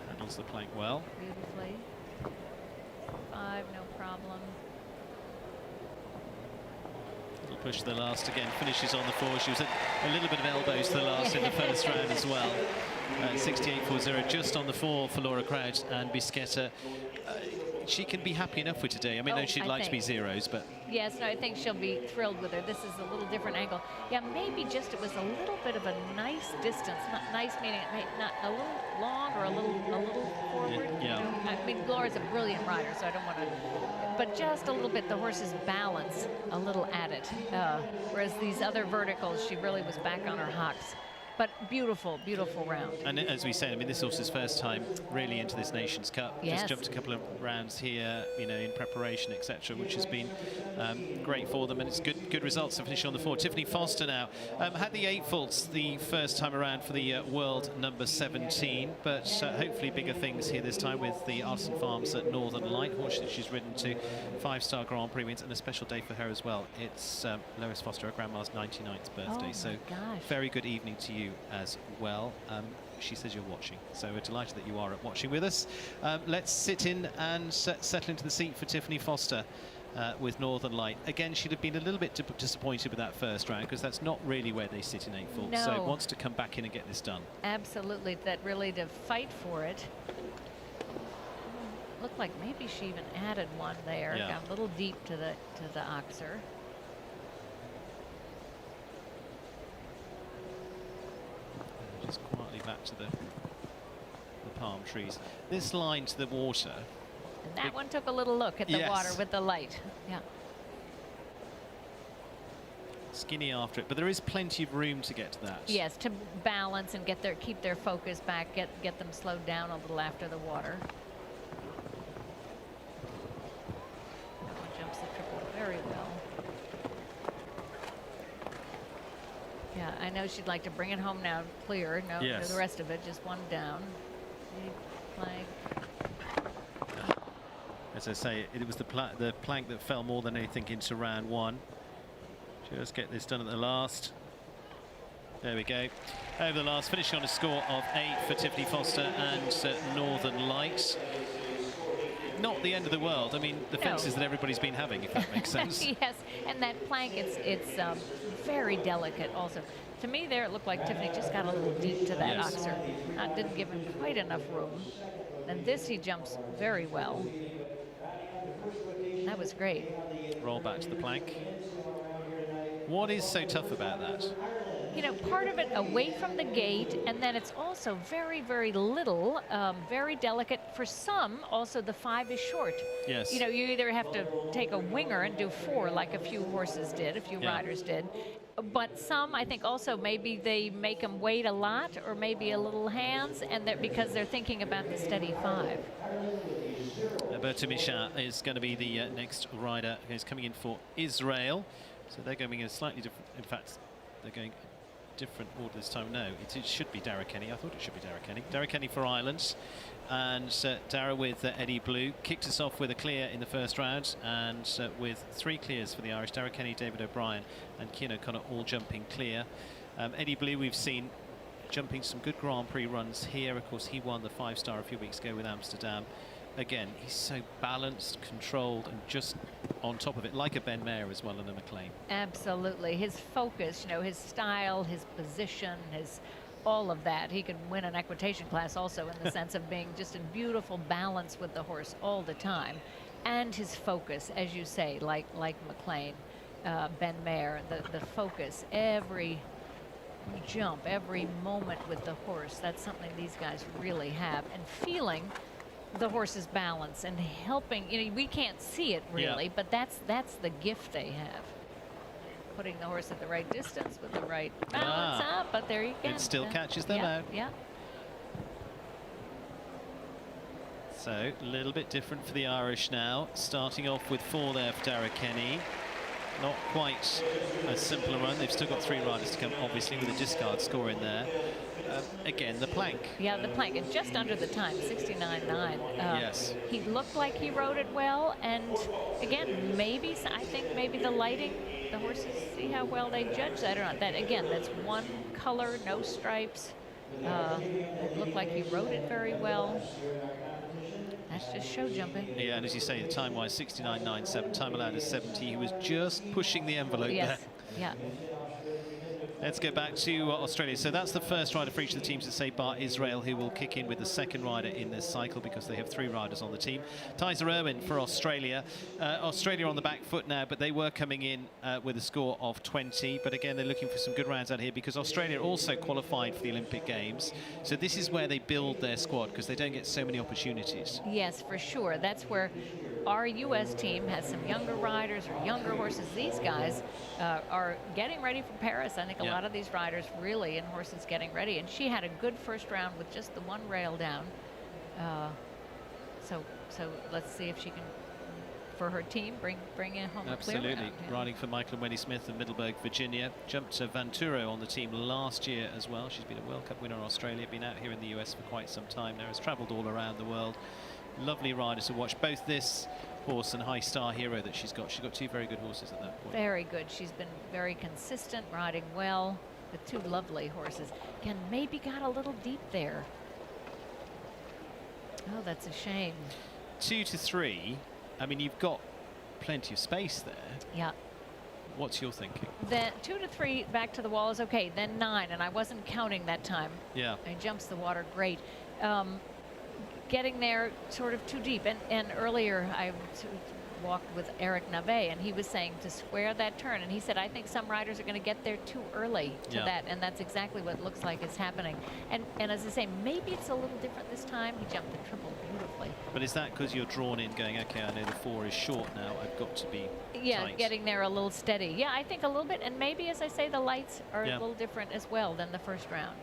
Handles the plank well. Beautifully. 5, no problem. Little push to the last again. Finishes on the 4. She was at a little bit of elbows to the last in the first round as well. 68.40 just on the 4 for Laura Crouch and Bisquetta. She can be happy enough with today. I mean, she'd like to be zeros, but yes, no, I think she'll be thrilled with her. This is a little different angle. Yeah, maybe just it was a little bit of a nice distance. Not nice meaning it may not a little long or a little forward. Yeah. You know? I mean, Laura's a brilliant rider, so I don't want to. But just a little bit, the horse's balance a little at it. Whereas these other verticals, she really was back on her hocks. But beautiful, beautiful round. And as we said, I mean, this horse's first time really into this Nations Cup. Yes. Just jumped a couple of rounds here, you know, in preparation, etc., which has been great for them, and it's good results to finish on the 4. Tiffany Foster now had the 8 faults the first time around for the world number 17, but hopefully bigger things here this time with the Artisan Farms at Northern Light, horse that she's ridden to 5-star Grand Prix wins, and a special day for her as well. It's Lois Foster, her grandma's 99th birthday, Oh, so gosh. very good evening to you as well. She says you're watching, so we're delighted that you are watching with us. Let's sit in and settle into the seat for Tiffany Foster with Northern Light. Again, she'd have been a little bit disappointed with that first round because that's not really where they sit in 8 faults. No. So wants to come back in and get this done. Absolutely, that really to fight for it. Looked like maybe she even added one there. Yeah. Got a little deep to the oxer. Just quietly back to the palm trees. This line to the water. And that one took a little look at the Yes. water with the light. Yeah. Skinny after it, but there is plenty of room to get to that. Yes, to balance and keep their focus back, get them slowed down a little after the water. That one jumps the triple very well. Yeah, I know she'd like to bring it home now, clear. No, Yes. the rest of it, just one down. Big plank. As I say, it was the plank that fell more than anything into round 1. Just get this done at the last. There we go. Over the last, finishing on a score of 8 for Tiffany Foster and Northern Light. Not the end of the world. I mean, the fences that everybody's been having, if that makes sense. Yes, and that plank, it's very delicate also. To me there, it looked like Tiffany just got a little deep to that Yes. oxer. Didn't give him quite enough room. And this he jumps very well. That was great. Roll back to the plank. What is so tough about that? You know, part of it away from the gate, and then it's also very, very little, very delicate. For some, also the 5 is short. Yes. You know, you either have to take a winger and do 4 like a few horses did, a few riders did. But some, I think also maybe they make them wait a lot or maybe a little hands, and because they're thinking about the steady 5. Alberto Michat is going to be the next rider who's coming in for Israel. So they're going in a slightly different, in fact, they're going different order this time. No, it should be Dara Kenny. I thought it should be Dara Kenny. Dara Kenny for Ireland. And Dara with Eddie Blue kicked us off with a clear in the first round, and with 3 clears for the Irish. Dara Kenny, David O'Brien and Cian O'Connor all jumping clear. Eddie Blue we've seen jumping some good Grand Prix runs here. Of course, he won the 5-star a few weeks ago with Amsterdam. again, he's so balanced, controlled, and just on top of it, like a Ben Mayer as well and a McLean. Absolutely. His focus, you know, his style, his position, his all of that. He could win an equitation class also in the sense of being just in beautiful balance with the horse all the time. And his focus, as you say, like McLean, Ben Mayer, the focus, every jump, every moment with the horse, that's something these guys really have. And feeling the horse's balance and helping, you know, we can't see it really, but that's the gift they have. Putting the horse at the right distance with the right balance up, but there you go. It still catches them out. Yeah. So a little bit different for the Irish now. Starting off with 4 there for Dara Kenny. Not quite a simple a run. They've still got 3 riders to come, obviously, with a discard score in there. Again, the plank. Yeah, the plank, and just under the time, 69.9. Yes. He looked like he rode it well, and again, maybe, I think maybe the lighting, the horses, see how well they judge that or not. That, again, that's one color, no stripes. It looked like he rode it very well. That's just show jumping. Yeah, and as you say, the time-wise, 69.97, time allowed is 70. He was just pushing the envelope there. Yeah. Let's get back to Australia. So that's the first rider for each of the teams to say bar Israel, who will kick in with the second rider in this cycle because they have 3 riders on the team. Tyser Irwin for Australia. Australia on the back foot now, but they were coming in with a score of 20. But again, they're looking for some good rounds out here because Australia also qualified for the Olympic Games. So this is where they build their squad because they don't get so many opportunities. Yes, for sure. That's where our U.S. team has some younger riders or younger horses. These guys are getting ready for Paris. I think a lot of these riders really in horses getting ready. And she had a good first round with just the 1 rail down. So let's see if she can, for her team, bring in home a clear round. Absolutely. Riding for Michael and Wendy Smith of Middleburg, Virginia. Jumped to Vanturo on the team last year as well. She's been a World Cup winner in Australia, been out here in the US for quite some time now, has travelled all around the world. Lovely rider to watch, both this horse and High Star Hero that she's got. She's got 2 very good horses at that point. Very good. She's been very consistent, riding well with 2 lovely horses. Again, maybe got a little deep there. Oh, that's a shame. 2 to 3. I mean, you've got plenty of space there. Yeah. What's your thinking? Then 2 to 3 back to the wall is okay. Then 9, and I wasn't counting that time. Yeah. And he jumps the water great. Getting there sort of too deep. And earlier I walked with Eric Navet, and he was saying to square that turn. And he said, I think some riders are going to get there too early to that. And that's exactly what it looks like is happening. And as I say, maybe it's a little different this time. He jumped the triple beautifully. But is that because you're drawn in going, okay, I know the 4 is short now, I've got to be tight. Getting there a little steady. Yeah, I think a little bit. And maybe, as I say, the lights are a little different as well than the first round.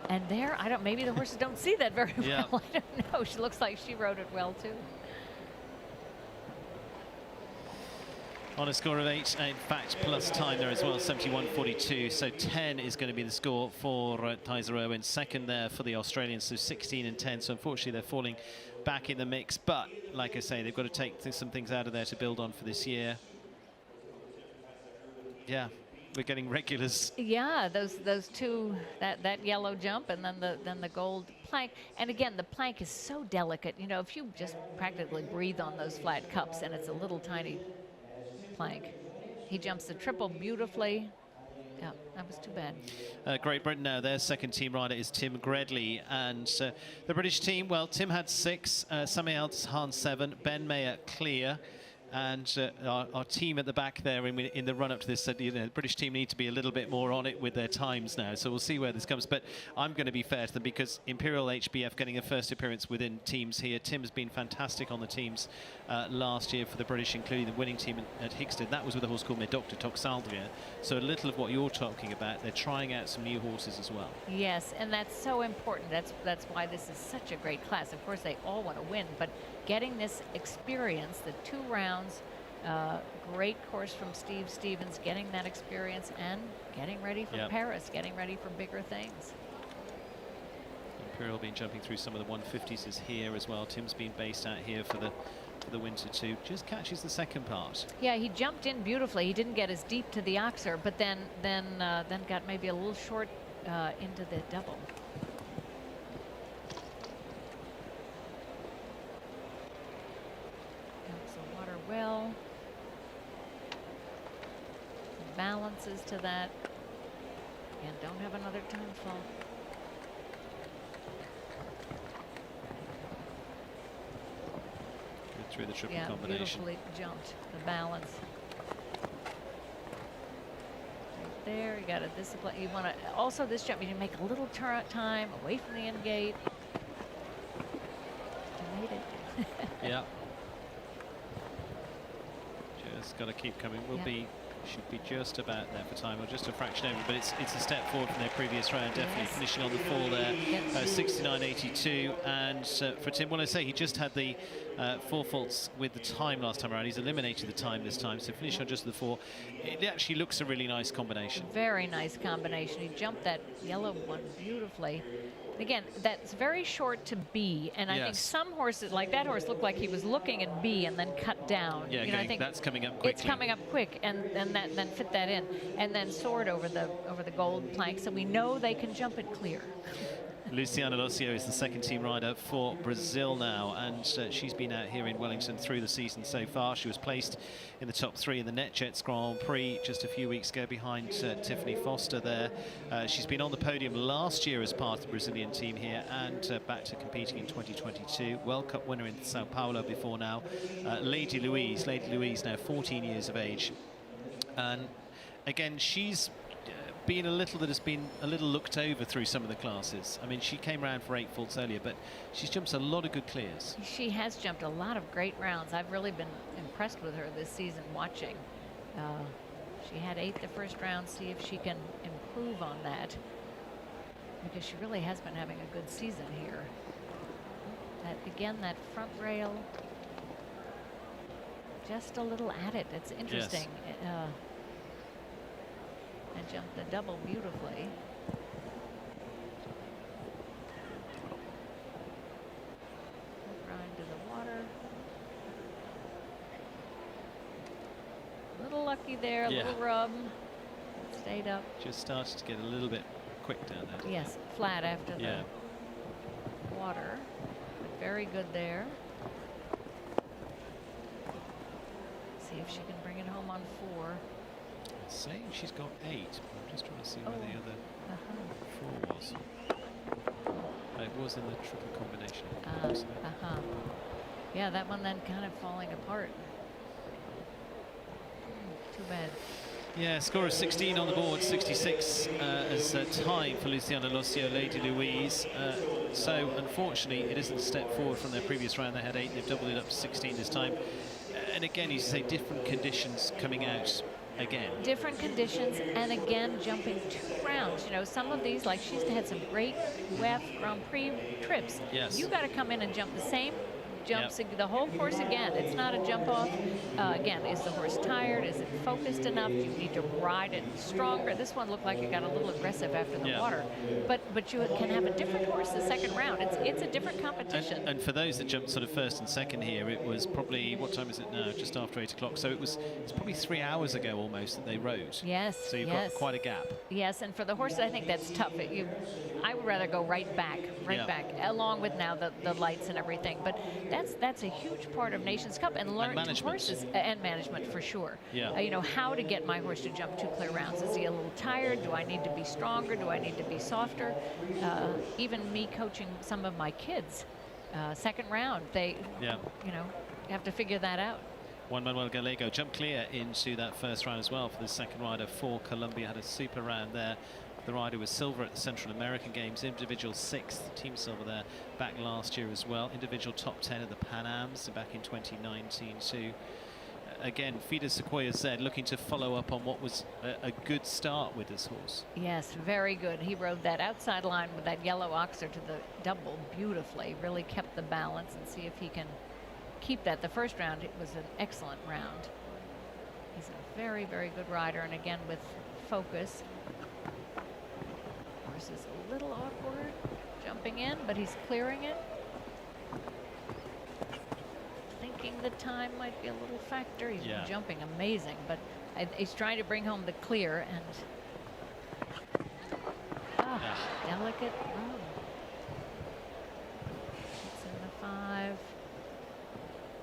And there, maybe the horses don't see that very well. I don't know. She looks like she rode it well, too. On a score of 8, in fact, plus time there as well, 71.42. So 10 is going to be the score for Tyser Irwin. Second there for the Australians, so 16 and 10. So unfortunately, they're falling back in the mix. But like I say, they've got to take some things out of there to build on for this year. Yeah. We're getting regulars. Yeah, those 2, that yellow jump and then the gold plank. And again, the plank is so delicate. You know, if you just practically breathe on those flat cups, and it's a little tiny plank. He jumps the triple beautifully. Yeah, that was too bad. Great Britain now, their second team rider is Tim Gredley. And the British team, well, Tim had 6, Samuel Hahn 7, Ben Mayer clear. And our team at the back there in the run-up to this said, you know, the British team need to be a little bit more on it with their times now. So we'll see where this comes. But I'm going to be fair to them because Imperial HBF getting a first appearance within teams here. Tim's been fantastic on the teams last year for the British, including the winning team at Hickston. That was with a horse called Medoctor Toxaldria. So a little of what you're talking about, they're trying out some new horses as well. Yes, and that's so important. That's why this is such a great class. Of course, they all want to win, but getting this experience, the 2 rounds, great course from Steve Stevens, getting that experience and getting ready for Paris, getting ready for bigger things. Imperial been jumping through some of the 150s is here as well. Tim's been based out here for the winter too. Just catches the second part. Yeah, he jumped in beautifully. He didn't get as deep to the oxer, but then got maybe a little short into the double. responses to that. And don't have another time fall. Good through the triple Yeah, combination. beautifully jumped the balance. Right there, you got to discipline. You want to also this jump. You need to make a little time away from the end gate. You made it. Yeah. Just got to keep coming. Should be just about there for time, or just a fraction over, but it's a step forward from their previous round, definitely finishing on the fall there, 69.82. And for Tim, well, I say he just had the 4 faults with the time last time around. He's eliminated the time this time, so finish on just the 4. It actually looks a really nice combination. Very nice combination. He jumped that yellow one beautifully. Again, that's very short to B, and I think some horses, like that horse, looked like he was looking at B and then cut down. Yeah, I think that's coming up quickly. It's coming up quick, and then fit that in, and then soared over the gold plank, so we know they can jump it clear. Luciana Lucio is the second team rider for Brazil now, and she's been out here in Wellington through the season so far. She was placed in the top 3 in the NetJets Grand Prix just a few weeks ago behind Tiffany Foster there. She's been on the podium last year as part of the Brazilian team here, and back to competing in 2022. World Cup winner in Sao Paulo before now. Lady Louise now 14 years of age. And again, she's been has been a little looked over through some of the classes. I mean, she came around for 8 faults earlier, but she's jumped a lot of good clears. She has jumped a lot of great rounds. I've really been impressed with her this season watching. She had 8th the first round. See if she can improve on that, because she really has been having a good season here. That front rail, just a little at it. It's interesting. Yes. And jumped the double beautifully. Grind to the water. A little lucky there, a little rub. Stayed up. Just started to get a little bit quick down there. Yes, flat after the water. But very good there. See if she can bring it home on 4. Saying she's got 8. I'm just trying to see where the other 4 was. It was in the triple combination. Yeah, that one then kind of falling apart. Too bad. Yeah, score of 16 on the board, 66 as time for Luciana Lucio, Lady Louise. So unfortunately, it isn't a step forward from their previous round. They had 8. They've doubled it up to 16 this time. And again, you say different conditions coming out. Again. Different conditions, and again jumping 2 rounds. You know, some of these, like she's had some great UF Grand Prix trips. Yes. You got to come in and jump the same jumps the whole course again. It's not a jump off. Again, is the horse tired? Is it focused enough? Do you need to ride it stronger? This one looked like it got a little aggressive after the water. But you can have a different horse the second round. It's a different competition. And for those that jumped sort of first and second here, it was probably, what time is it now? Just after 8 o'clock. So it's probably 3 hours ago almost that they rode. Yes. So you've got quite a gap. Yes, and for the horses, I think that's tough. I would rather go right back, along with now the lights and everything. But that's a huge part of Nations Cup, and learning horses and management for sure. You know, how to get my horse to jump 2 clear rounds. Is he a little tired? Do I need to be stronger? Do I need to be softer? Even me coaching some of my kids, second round, they you know, have to figure that out. Juan Manuel Gallego jumped clear into that first round as well for the second rider for Colombia. Had a super round there. The rider was silver at the Central American Games, individual 6th, team silver there back last year as well. Individual top 10 at the Pan Ams back in 2019 too. Again, Fida Sequoia said looking to follow up on what was a good start with this horse. Yes, very good. He rode that outside line with that yellow oxer to the double beautifully. Really kept the balance, and see if he can keep that. The first round, it was an excellent round. He's a very, very good rider, and again with focus. Horse is a little awkward jumping in, but he's clearing it. Thinking the time might be a little factor. He's been jumping amazing, but he's trying to bring home the clear, and delicate rub. It's in the 5.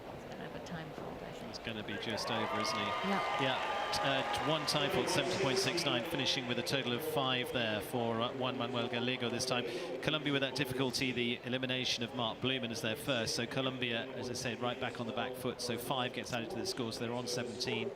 He's gonna have a time fault, I think. He's gonna be just over, isn't he? Yeah. one time fault, 70.69, finishing with a total of 5 there for Juan Manuel Gallego this time. Colombia with that difficulty, the elimination of Mark Blumen as their first. So Colombia, as I said, right back on the back foot. So 5 gets added to the score, so they're on 17.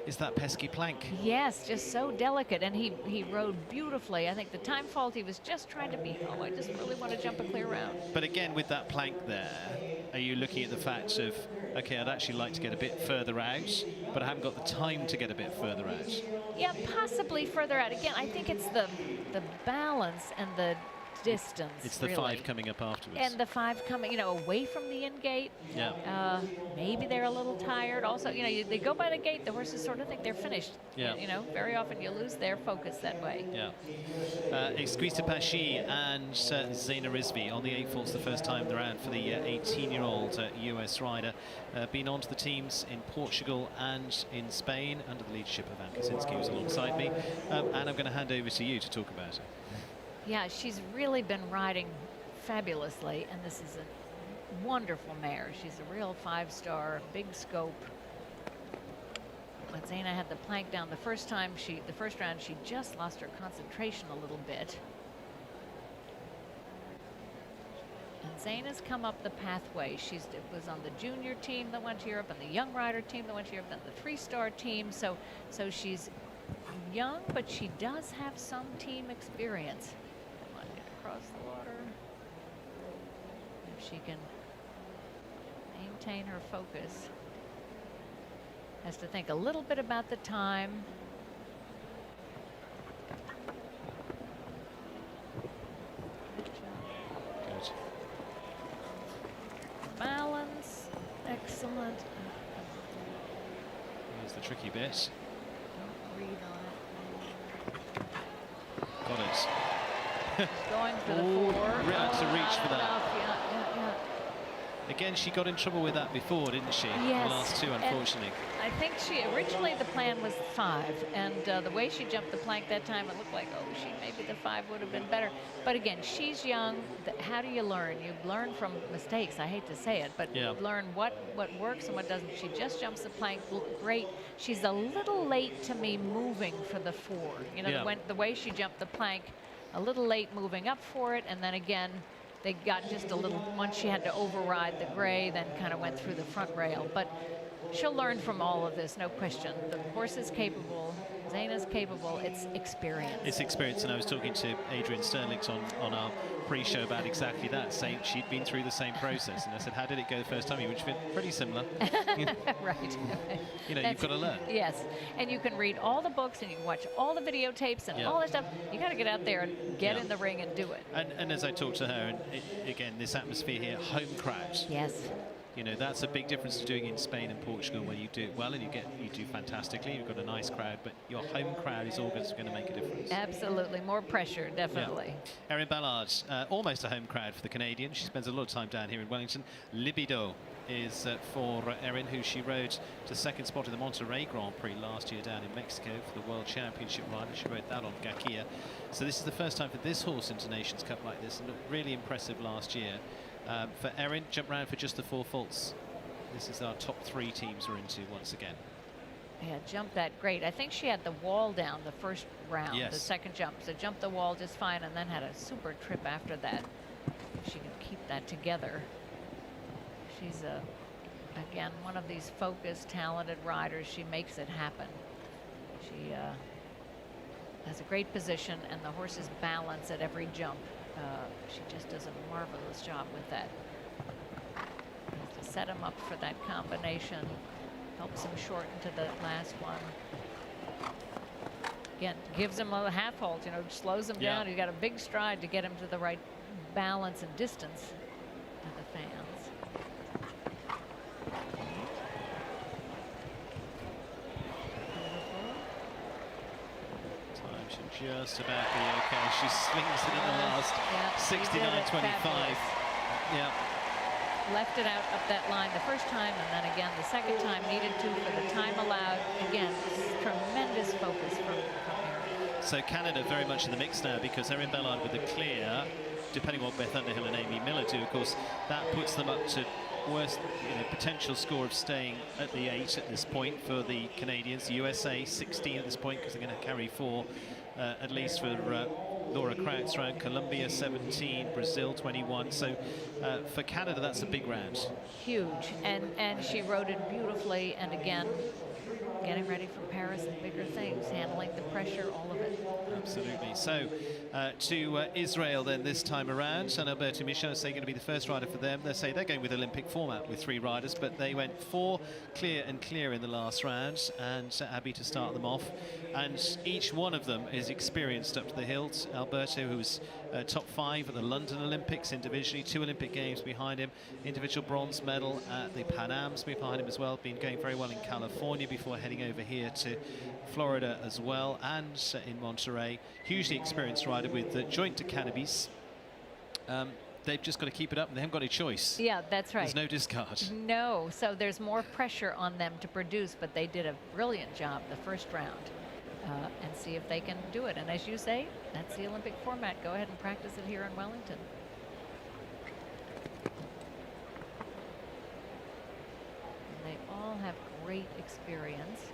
Is that pesky plank? Yes, just so delicate, and he rode beautifully. I think the time fault, he was just trying to be, oh, I just really want to jump a clear round. But again, with that plank there, are you looking at the fact of, okay, I'd actually like to get a bit further out, but I haven't got the time to get a bit further out? Yeah, possibly further out. Again, I think it's the balance and the distance. It's the really. 5 coming up afterwards. And the 5 coming, you know, away from the in gate. Yeah. Maybe they're a little tired. Also, you know, they go by the gate, the horses sort of think they're finished. Yeah. You know, very often you lose their focus that way. Yeah. Exquisite Pachi and Zaina Rizvi on the 8 faults the first time around for the 18-year-old US rider. Been on to the teams in Portugal and in Spain under the leadership of Anne Kaczynski, who's alongside me. And I'm going to hand over to you to talk about it. Yeah, she's really been riding fabulously, and this is a wonderful mare. She's a real 5-star, big scope. But Zaina had the plank down the first time. The first round, she just lost her concentration a little bit. And Zaina's come up the pathway. It was on the junior team that went to Europe, and the young rider team that went to Europe, then the 3-star team. So she's young, but she does have some team experience. Across the water. If she can maintain her focus. Has to think a little bit about the time. Good. Balance. Excellent. Here's the tricky bit. Don't read on it. Got it. Going for the 4. Had to reach for that. Yeah. Again, she got in trouble with that before, didn't she? Yes. The last 2, unfortunately. And I think originally the plan was 5, and the way she jumped the plank that time, it looked like, oh, maybe the 5 would have been better. But again, she's young. How do you learn? You learn from mistakes. I hate to say it, but you learn what works and what doesn't. She just jumps the plank great. She's a little late to me moving for the 4. You know, the way she jumped the plank, a little late moving up for it, and then again, they got just a little, once she had to override the gray, then kind of went through the front rail. But she'll learn from all of this, no question. The horse is capable, Zaina's capable, it's experience. It's experience, and I was talking to Adrian Sterlings on our pre-show about exactly that, saying she'd been through the same process. And I said, how did it go the first time? Which been pretty similar. Right. You know, you've got to learn. Yes, and you can read all the books and you can watch all the videotapes and all that stuff. You got to get out there and get in the ring and do it. And as I talked to her, and again, this atmosphere here, home crowd. Yes. You know, that's a big difference to doing in Spain and Portugal, where you do it well and you do fantastically. You've got a nice crowd, but your home crowd is always going to make a difference. Absolutely, more pressure, definitely. Yeah. Erin Ballard, almost a home crowd for the Canadian. She spends a lot of time down here in Wellington. Libido is for Erin, who she rode to 2nd spot in the Monterrey Grand Prix last year down in Mexico for the World Championship rider. She rode that on Gakia. So this is the first time for this horse into Nations Cup like this, and looked really impressive last year. For Erin, jump round for just the 4 faults. This is our top 3 teams we're into once again. Yeah, jumped that great. I think she had the wall down the first round, the second jump. So jumped the wall just fine and then had a super trip after that. She can keep that together. She's, again, one of these focused, talented riders. She makes it happen. She has a great position, and the horses balance at every jump. She just does a marvelous job with that. To set him up for that combination, helps him shorten to the last one. Again, gives him a half halt, you know, slows him down. He's got a big stride to get him to the right balance and distance to the fans. Time should just about be okay. She slings it in the last 69.25. Yeah. Left it out up that line the first time, and then again the second time, needed to for the time allowed. Again, tremendous focus from Erin. So Canada very much in the mix now, because Erin Ballard with the clear, depending on what Beth Underhill and Amy Miller do, of course, that puts them up to worst potential score of staying at the 8 at this point for the Canadians. The USA 16 at this point because they're going to carry 4 at least for Laura Kraut's round. Colombia 17, Brazil 21. So for Canada, that's a big round. Huge, and she rode it beautifully, and again, getting ready for Paris and bigger things, handling the pressure, all of it. Absolutely. So to Israel then this time around, and Alberto Michel is going to be the first rider for them. They say they're going with Olympic format with 3 riders, but they went 4 clear and clear in the last round, and Abby to start them off. And each one of them is experienced up to the hilt. Alberto, who was top 5 at the London Olympics individually, 2 Olympic Games behind him, individual bronze medal at the Pan Am's behind him as well, been going very well in California before heading over here to Florida as well, and in Monterey. Hugely experienced rider with joint to cannabis. They've just got to keep it up, and they haven't got a choice. Yeah, that's right. There's no discard. No, so there's more pressure on them to produce, but they did a brilliant job the first round. And see if they can do it. And as you say, that's the Olympic format. Go ahead and practice it here in Wellington. And they all have great experience.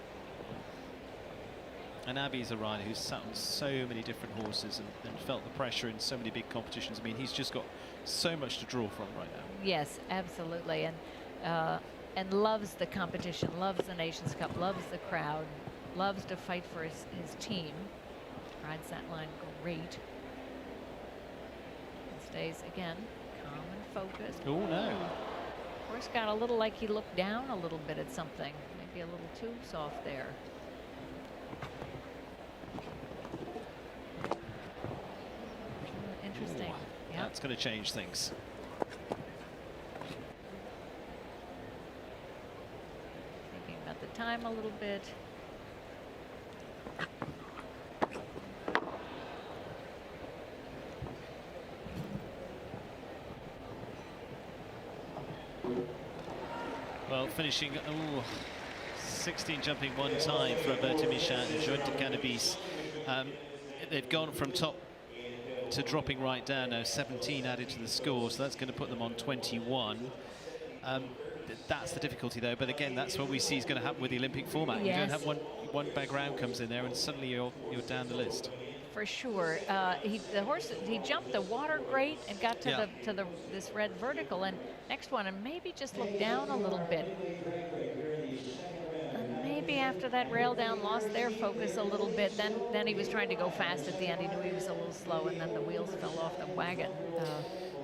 And Abby's a rider who's sat on so many different horses and felt the pressure in so many big competitions. I mean, he's just got so much to draw from right now. Yes, absolutely. And loves the competition, loves the Nations Cup, loves the crowd, loves to fight for his team. Rides that line great. And stays again calm and focused. Oh no. Horse got a little like he looked down a little bit at something. Maybe a little too soft there. Interesting. Yeah. That's going to change things. Thinking about the time a little bit. Well, finishing 16 jumping 1 time for Alberto Michel and joint to cannabis. They've gone from top to dropping right down now, 17 added to the score, so that's going to put them on 21. That's the difficulty though, but again, that's what we see is going to happen with the Olympic format. Yes. You don't have one bag round comes in there and suddenly you're down the list. For sure. The horse, he jumped the water great and got to this red vertical, and next one, and maybe just looked down a little bit. And maybe after that rail down, lost their focus a little bit. Then he was trying to go fast at the end. He knew he was a little slow, and then the wheels fell off the wagon.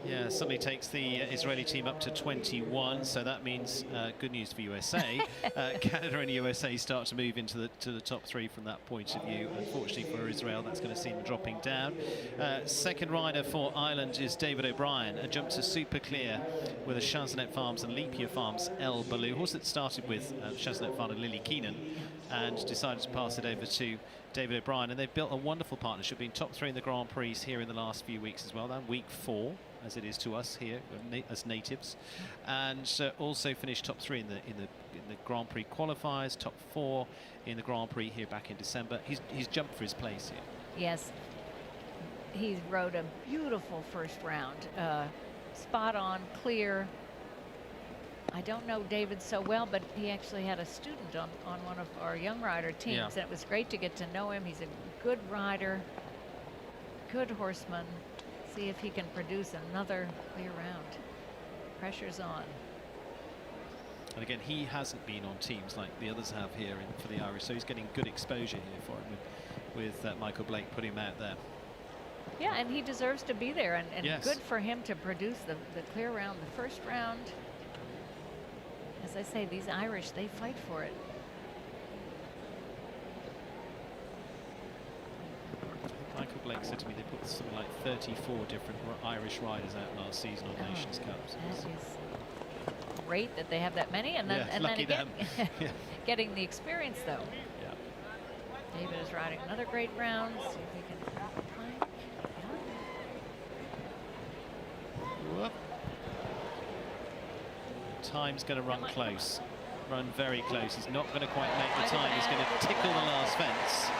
Yeah, suddenly takes the Israeli team up to 21, so that means good news for USA. Canada and USA start to move into the top 3 from that point of view. Unfortunately for Israel, that's going to see them dropping down. Second rider for Ireland is David O'Brien, a jump to super clear with a Chazenet Farms and Leap Year Farms El Baloo, horse that started with Chazenet Farm and Lily Keenan and decided to pass it over to David O'Brien, and they've built a wonderful partnership, being top 3 in the Grand Prix here in the last few weeks as well. Then week 4, as it is to us here as natives, and also finished top 3 in the Grand Prix qualifiers, top 4 in the Grand Prix here back in December. He's jumped for his place here. Yes, he rode a beautiful first round, spot on, clear. I don't know David so well, but he actually had a student on one of our young rider teams. Yeah. And it was great to get to know him. He's a good rider, good horseman. See if he can produce another clear round. Pressure's on. And again, he hasn't been on teams like the others have here for the Irish, so he's getting good exposure here for him with Michael Blake putting him out there. Yeah, and he deserves to be there, and Yes. good for him to produce the clear round, the first round. As I say, these Irish, they fight for it. Michael Blake said to me they put something like 34 different Irish riders out last season on Nations Cups. That is great that they have that many, and then, Yeah, and then lucky again, them. Yeah. getting the experience though. Yeah. David is riding another great round. See if he can find the plank. Whoop. Time's going to run close. Run very close. He's not going to quite make the time. He's going to tickle the last fence.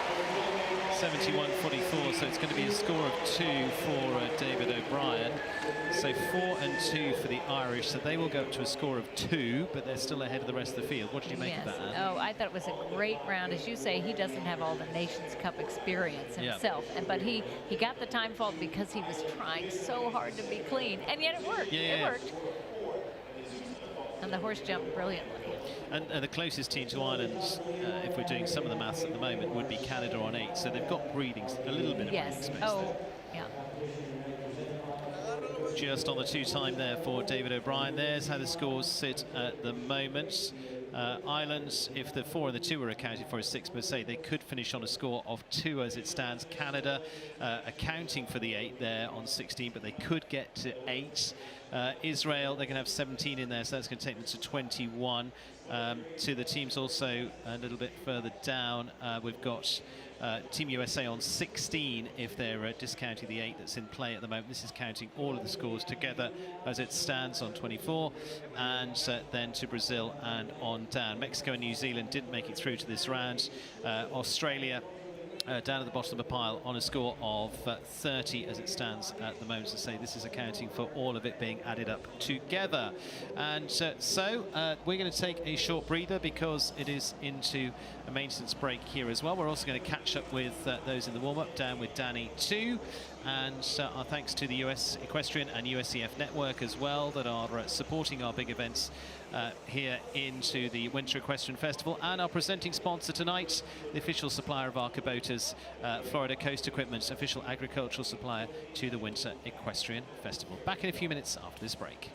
71-44, so it's going to be a score of 2 for David O'Brien. So 4 and 2 for the Irish, so they will go up to a score of 2, but they're still ahead of the rest of the field. What did you make of that, Anne? Oh, I thought it was a great round. As you say, he doesn't have all the Nations Cup experience himself, but he got the time fault because he was trying so hard to be clean, and yet it worked. It worked. And the horse jumped brilliantly. And the closest team to Ireland, if we're doing some of the maths at the moment, would be Canada on 8. So they've got breathing, a little bit of breathing space there. Yeah. Just on the 2 time there for David O'Brien. There's how the scores sit at the moment. Ireland, if the 4 and the 2 were accounted for as 6 per se, they could finish on a score of 2 as it stands. Canada accounting for the 8 there on 16, but they could get to 8. Israel, they're going to have 17 in there, so that's going to take them to 21. To the teams also a little bit further down, we've got Team USA on 16 if they're discounting the 8 that's in play at the moment. This is counting all of the scores together as it stands on 24, and then to Brazil and on down. Mexico and New Zealand didn't make it through to this round. Australia down at the bottom of the pile on a score of 30 as it stands at the moment. To say this is accounting for all of it being added up together. And so we're going to take a short breather because it is into a maintenance break here as well. We're also going to catch up with those in the warm-up, down with Danny too. And our thanks to the US Equestrian and USEF Network as well that are supporting our big events here into the Winter Equestrian Festival, and our presenting sponsor tonight, the official supplier of our Kubotas, Florida Coast Equipment, official agricultural supplier to the Winter Equestrian Festival. Back in a few minutes after this break.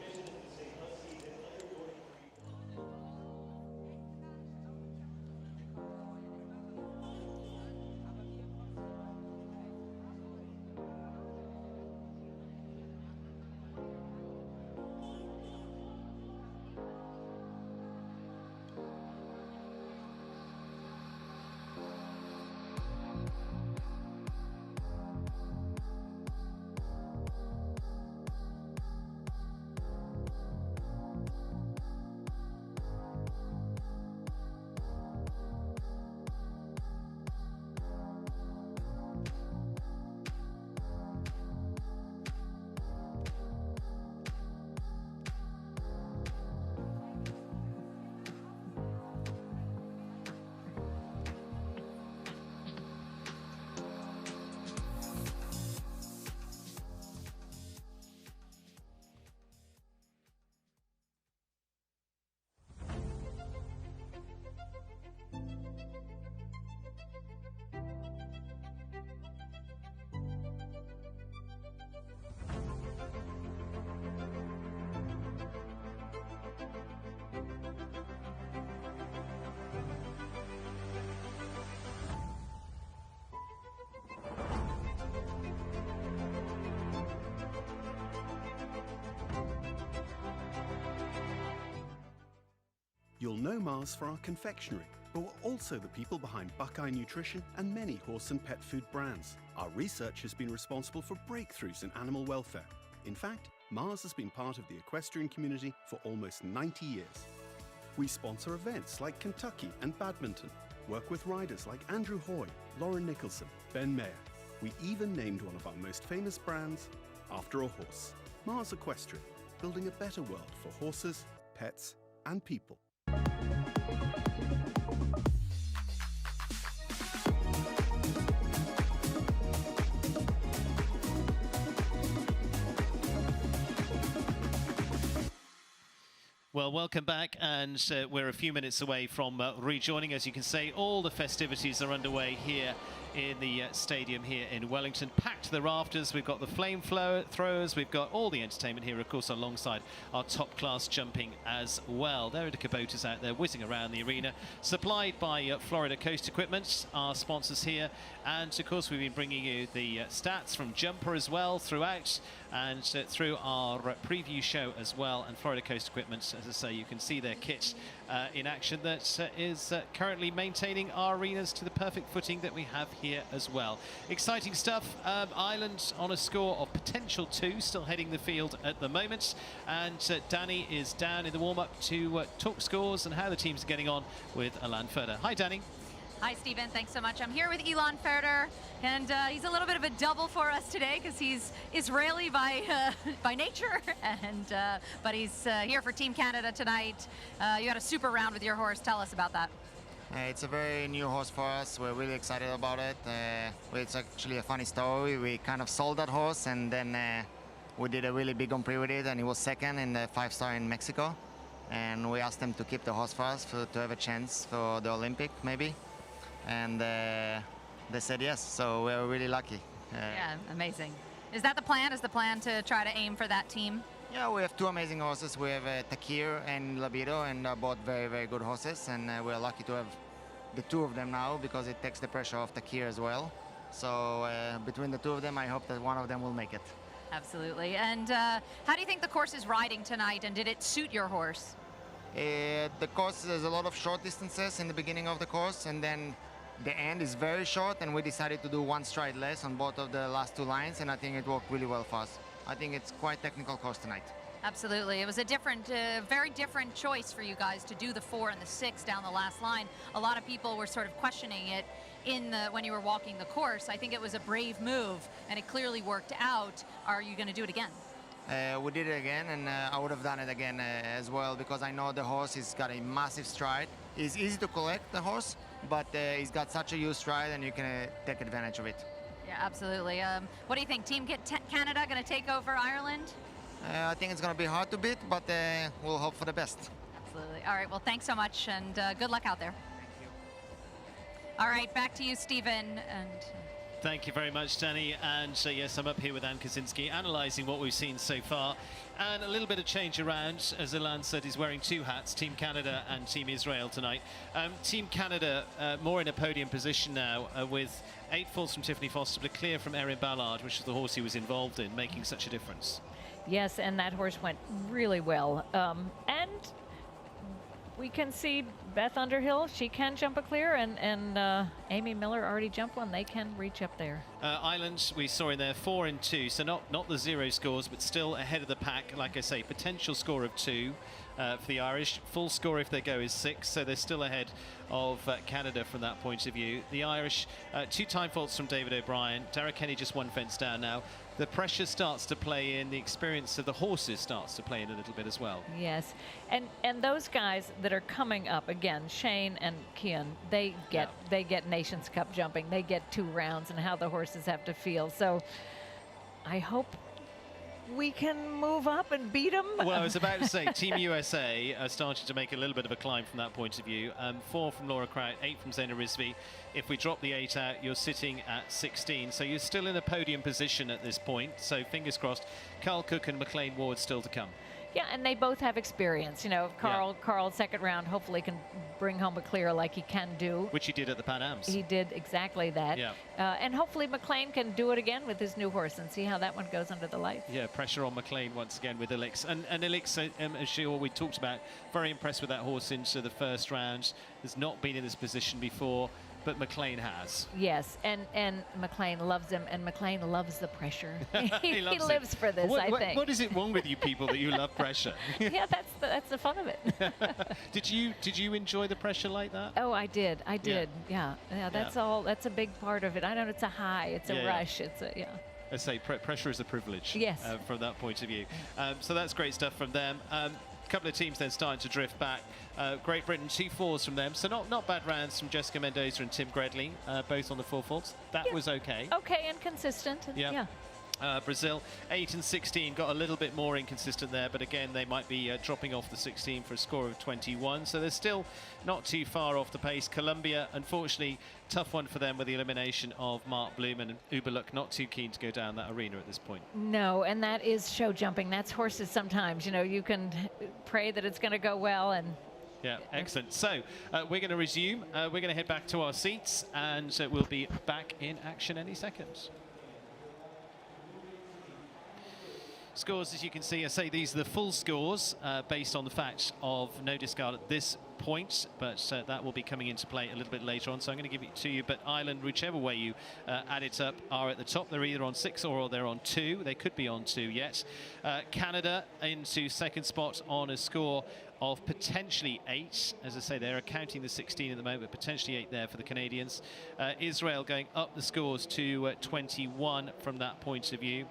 You'll know Mars for our confectionery, but we're also the people behind Buckeye Nutrition and many horse and pet food brands. Our research has been responsible for breakthroughs in animal welfare. In fact, Mars has been part of the equestrian community for almost 90 years. We sponsor events like Kentucky and badminton, work with riders like Andrew Hoy, Lauren Nicholson, Ben Mayer. We even named one of our most famous brands after a horse. Mars Equestrian, building a better world for horses, pets, and people. Well, welcome back, and we're a few minutes away from rejoining. As you can see, all the festivities are underway here in the stadium here in Wellington. Packed to the rafters. We've got the flame throwers. We've got all the entertainment here, of course, alongside our top-class jumping as well. There are the Kubotas out there whizzing around the arena, supplied by Florida Coast Equipment, our sponsors here. And, of course, we've been bringing you the stats from Jumper as well throughout, and through our preview show as well. And Florida Coast Equipment, as I say, you can see their kit in action that is currently maintaining our arenas to the perfect footing that we have here as well. Exciting stuff. Ireland on a score of potential 2, still heading the field at the moment. And Danny is down in the warm-up to talk scores and how the teams are getting on with Alain Ferder. Hi, Danny. Hi, Stephen. Thanks so much. I'm here with Elon Ferder, and he's a little bit of a double for us today because he's Israeli by nature, and but he's here for Team Canada tonight. You had a super round with your horse. Tell us about that. It's a very new horse for us. We're really excited about it. It's actually a funny story. We kind of sold that horse, and then we did a really big Grand Prix with it, and he was second in the 5-star in Mexico. And we asked them to keep the horse for us to have a chance for the Olympic, maybe. And they said yes, so we're really lucky. Yeah, amazing. Is that the plan? Is the plan to try to aim for that team? Yeah, we have two amazing horses. We have Takir and Labido, and both very, very good horses. And we're lucky to have the two of them now because it takes the pressure off Takir as well. So between the two of them, I hope that one of them will make it. Absolutely. And how do you think the course is riding tonight, and did it suit your horse? The course, there's a lot of short distances in the beginning of the course, and then the end is very short, and we decided to do one stride less on both of the last two lines, and I think it worked really well for us. I think it's quite technical course tonight. Absolutely. It was a different, very different choice for you guys to do the 4 and the 6 down the last line. A lot of people were sort of questioning it when you were walking the course. I think it was a brave move, and it clearly worked out. Are you going to do it again? We did it again, and I would have done it again as well because I know the horse has got a massive stride. It's easy to collect the horse, but he's got such a huge stride, and you can take advantage of it. Yeah, absolutely. What do you think? Team Canada going to take over Ireland? I think it's going to be hard to beat, but we'll hope for the best. Absolutely. All right, well, thanks so much, and good luck out there. Thank you. All right, back to you, Stephen. And Thank you very much, Danny. And yes, I'm up here with Ann Kaczynski, analysing what we've seen so far. And a little bit of change around, as Ilan said, he's wearing two hats, Team Canada and Team Israel tonight. Team Canada more in a podium position now with 8 faults from Tiffany Foster, but clear from Erin Ballard, which is the horse he was involved in, making such a difference. Yes, and that horse went really well. And we can see Beth Underhill, she can jump a clear, and Amy Miller already jumped one. They can reach up there. Ireland, we saw in there 4 and 2, so not the 0 scores, but still ahead of the pack. Like I say, potential score of 2 for the Irish. Full score if they go is 6, so they're still ahead of Canada from that point of view. The Irish, 2 time faults from David O'Brien. Derek Kenny just 1 fence down now. The pressure starts to play in, the experience of the horses starts to play in a little bit as well. Yes, and those guys that are coming up, again, Shane and Kian, they get Nations Cup jumping. They get 2 rounds and how the horses have to feel. So I hope we can move up and beat them. Well, I was about to say, Team USA are starting to make a little bit of a climb from that point of view. 4 from Laura Kraut, 8 from Zena Rizvi. If we drop the 8 out, you're sitting at 16. So you're still in a podium position at this point. So fingers crossed. Carl Cook and McLean Ward still to come. Yeah, and they both have experience. You know, Carl, second round, hopefully can bring home a clear like he can do. Which he did at the Pan Ams. He did exactly that. Yeah. And hopefully McLean can do it again with his new horse and see how that one goes under the lights. Yeah, pressure on McLean once again with Elix. And Elix, as we talked about, very impressed with that horse into the first round. Has not been in this position before, but McLean has. Yes, and McLean loves him, and McLean loves the pressure. he lives it. for this, I think. What is it wrong with you people that you love pressure? Yeah, that's the fun of it. Did you enjoy the pressure like that? Oh, I did. Yeah, that's all. That's a big part of it. I know it's a high, it's a rush, it's a I say pressure is a privilege. Yes. From that point of view. So that's great stuff from them. A couple of teams then starting to drift back. Great Britain, 2 4s from them. So not bad rounds from Jessica Mendoza and Tim Gredley, both on the 4 faults. That was okay. Okay and consistent. Yeah. Brazil, 8 and 16, got a little bit more inconsistent there, but again, they might be dropping off the 16 for a score of 21. So they're still not too far off the pace. Colombia, unfortunately, tough one for them with the elimination of Mark Bloom, and Uberluck not too keen to go down that arena at this point. No, and that is show jumping. That's horses sometimes. You know, you can pray that it's going to go well, and yeah, excellent. So we're going to resume. We're going to head back to our seats, and we'll be back in action any second. Scores, as you can see, I say these are the full scores based on the fact of no discard at this point, but that will be coming into play a little bit later on, so I'm going to give it to you. But Ireland, whichever way you add it up, are at the top. They're either on 6 or they're on 2. They could be on 2 yet. Canada into second spot on a score of potentially 8. As I say, they're counting the 16 at the moment, but potentially 8 there for the Canadians. Israel going up the scores to 21 from that point of view.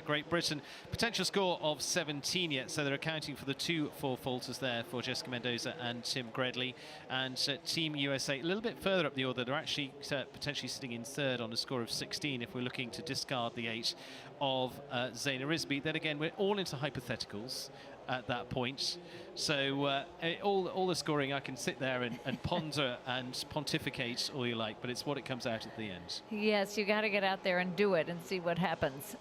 Great Britain, potential score of 17 yet, so they're accounting for the 2 4-faulters there for Jessica Mendoza and Tim Gredley. And Team USA a little bit further up the order. They're actually potentially sitting in 3rd on a score of 16 if we're looking to discard the 8 of Zaina Rizvi. Then again, we're all into hypotheticals at that point. So all the scoring, I can sit there and ponder and pontificate all you like, but it's what it comes out at the end. Yes, you got to get out there and do it and see what happens.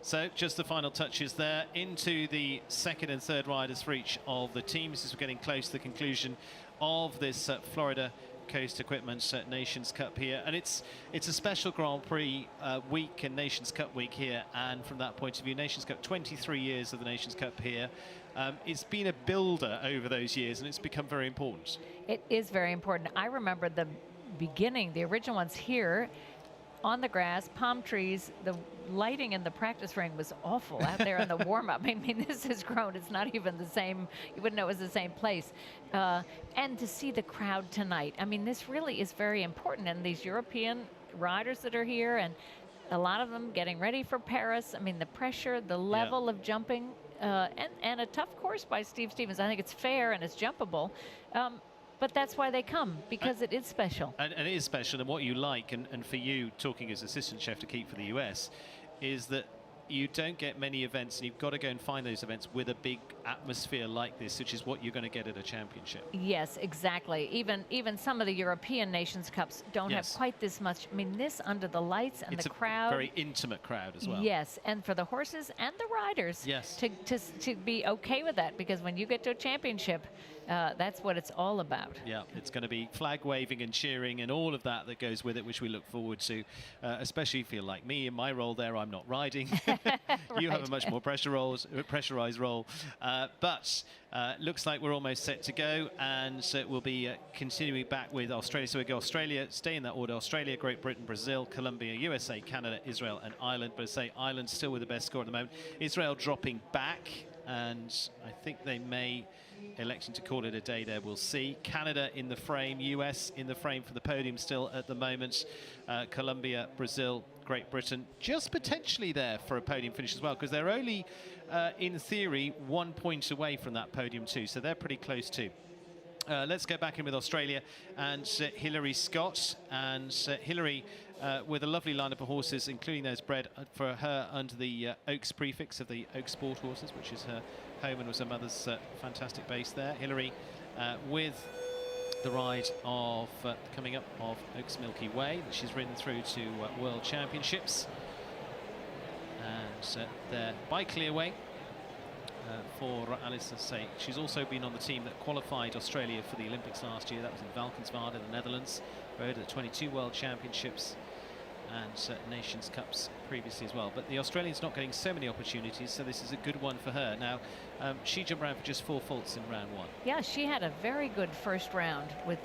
So just the final touches there into the 2nd and 3rd riders for each of the teams as we're getting close to the conclusion of this Florida Coast Equipment Nations Cup here. And it's a special Grand Prix week and Nations Cup week here. And from that point of view, Nations Cup, 23 years of the Nations Cup here. It's been a builder over those years, and it's become very important. It is very important. I remember the beginning, the original ones here, on the grass, palm trees. The lighting in the practice ring was awful out there in the warm-up. I mean, this has grown. It's not even the same. You wouldn't know it was the same place. And to see the crowd tonight, I mean, this really is very important. And these European riders that are here, and a lot of them getting ready for Paris. I mean, the pressure, the level of jumping, and a tough course by Steve Stevens. I think it's fair and it's jumpable. But that's why they come, because it is special. And it is special, and what you like, and for you, talking as assistant chef to keep for the US, is that you don't get many events, and you've got to go and find those events with a big atmosphere like this, which is what you're going to get at a championship. Yes, exactly. Even some of the European Nations Cups don't have quite this much. I mean, this under the lights and the crowd. It's a very intimate crowd as well. Yes, and for the horses and the riders. Yes. To be okay with that, because when you get to a championship, that's what it's all about. Yeah, it's going to be flag waving and cheering and all of that that goes with it, which we look forward to, especially if you're like me. In my role there, I'm not riding. You have a much more pressurized role. But looks like we're almost set to go, and we'll be continuing back with Australia. So we go Australia, stay in that order: Australia, Great Britain, Brazil, Colombia, USA, Canada, Israel, and Ireland. But I say Ireland still with the best score at the moment. Israel dropping back, and I think they may electing to call it a day there. We'll see. Canada in the frame, US in the frame for the podium still at the moment. Colombia, Brazil, Great Britain just potentially there for a podium finish as well, because they're only in theory 1 point away from that podium too, so they're pretty close too. Let's go back in with Australia and Hilary Scott. And Hilary with a lovely lineup of horses, including those bred for her under the Oaks prefix of the Oaks Sport horses, which is her home and was her mother's fantastic base there. Hilary with the ride of coming up of Oaks Milky Way that she's ridden through to World Championships. And there by Clearway for Alice Say. She's also been on the team that qualified Australia for the Olympics last year. That was in Valkenswaard in the Netherlands. Rode at the 22 World Championships and Nations Cups previously as well. But the Australian's not getting so many opportunities, so this is a good one for her. Now, she jumped around for just 4 faults in round 1. Yeah, she had a very good first round with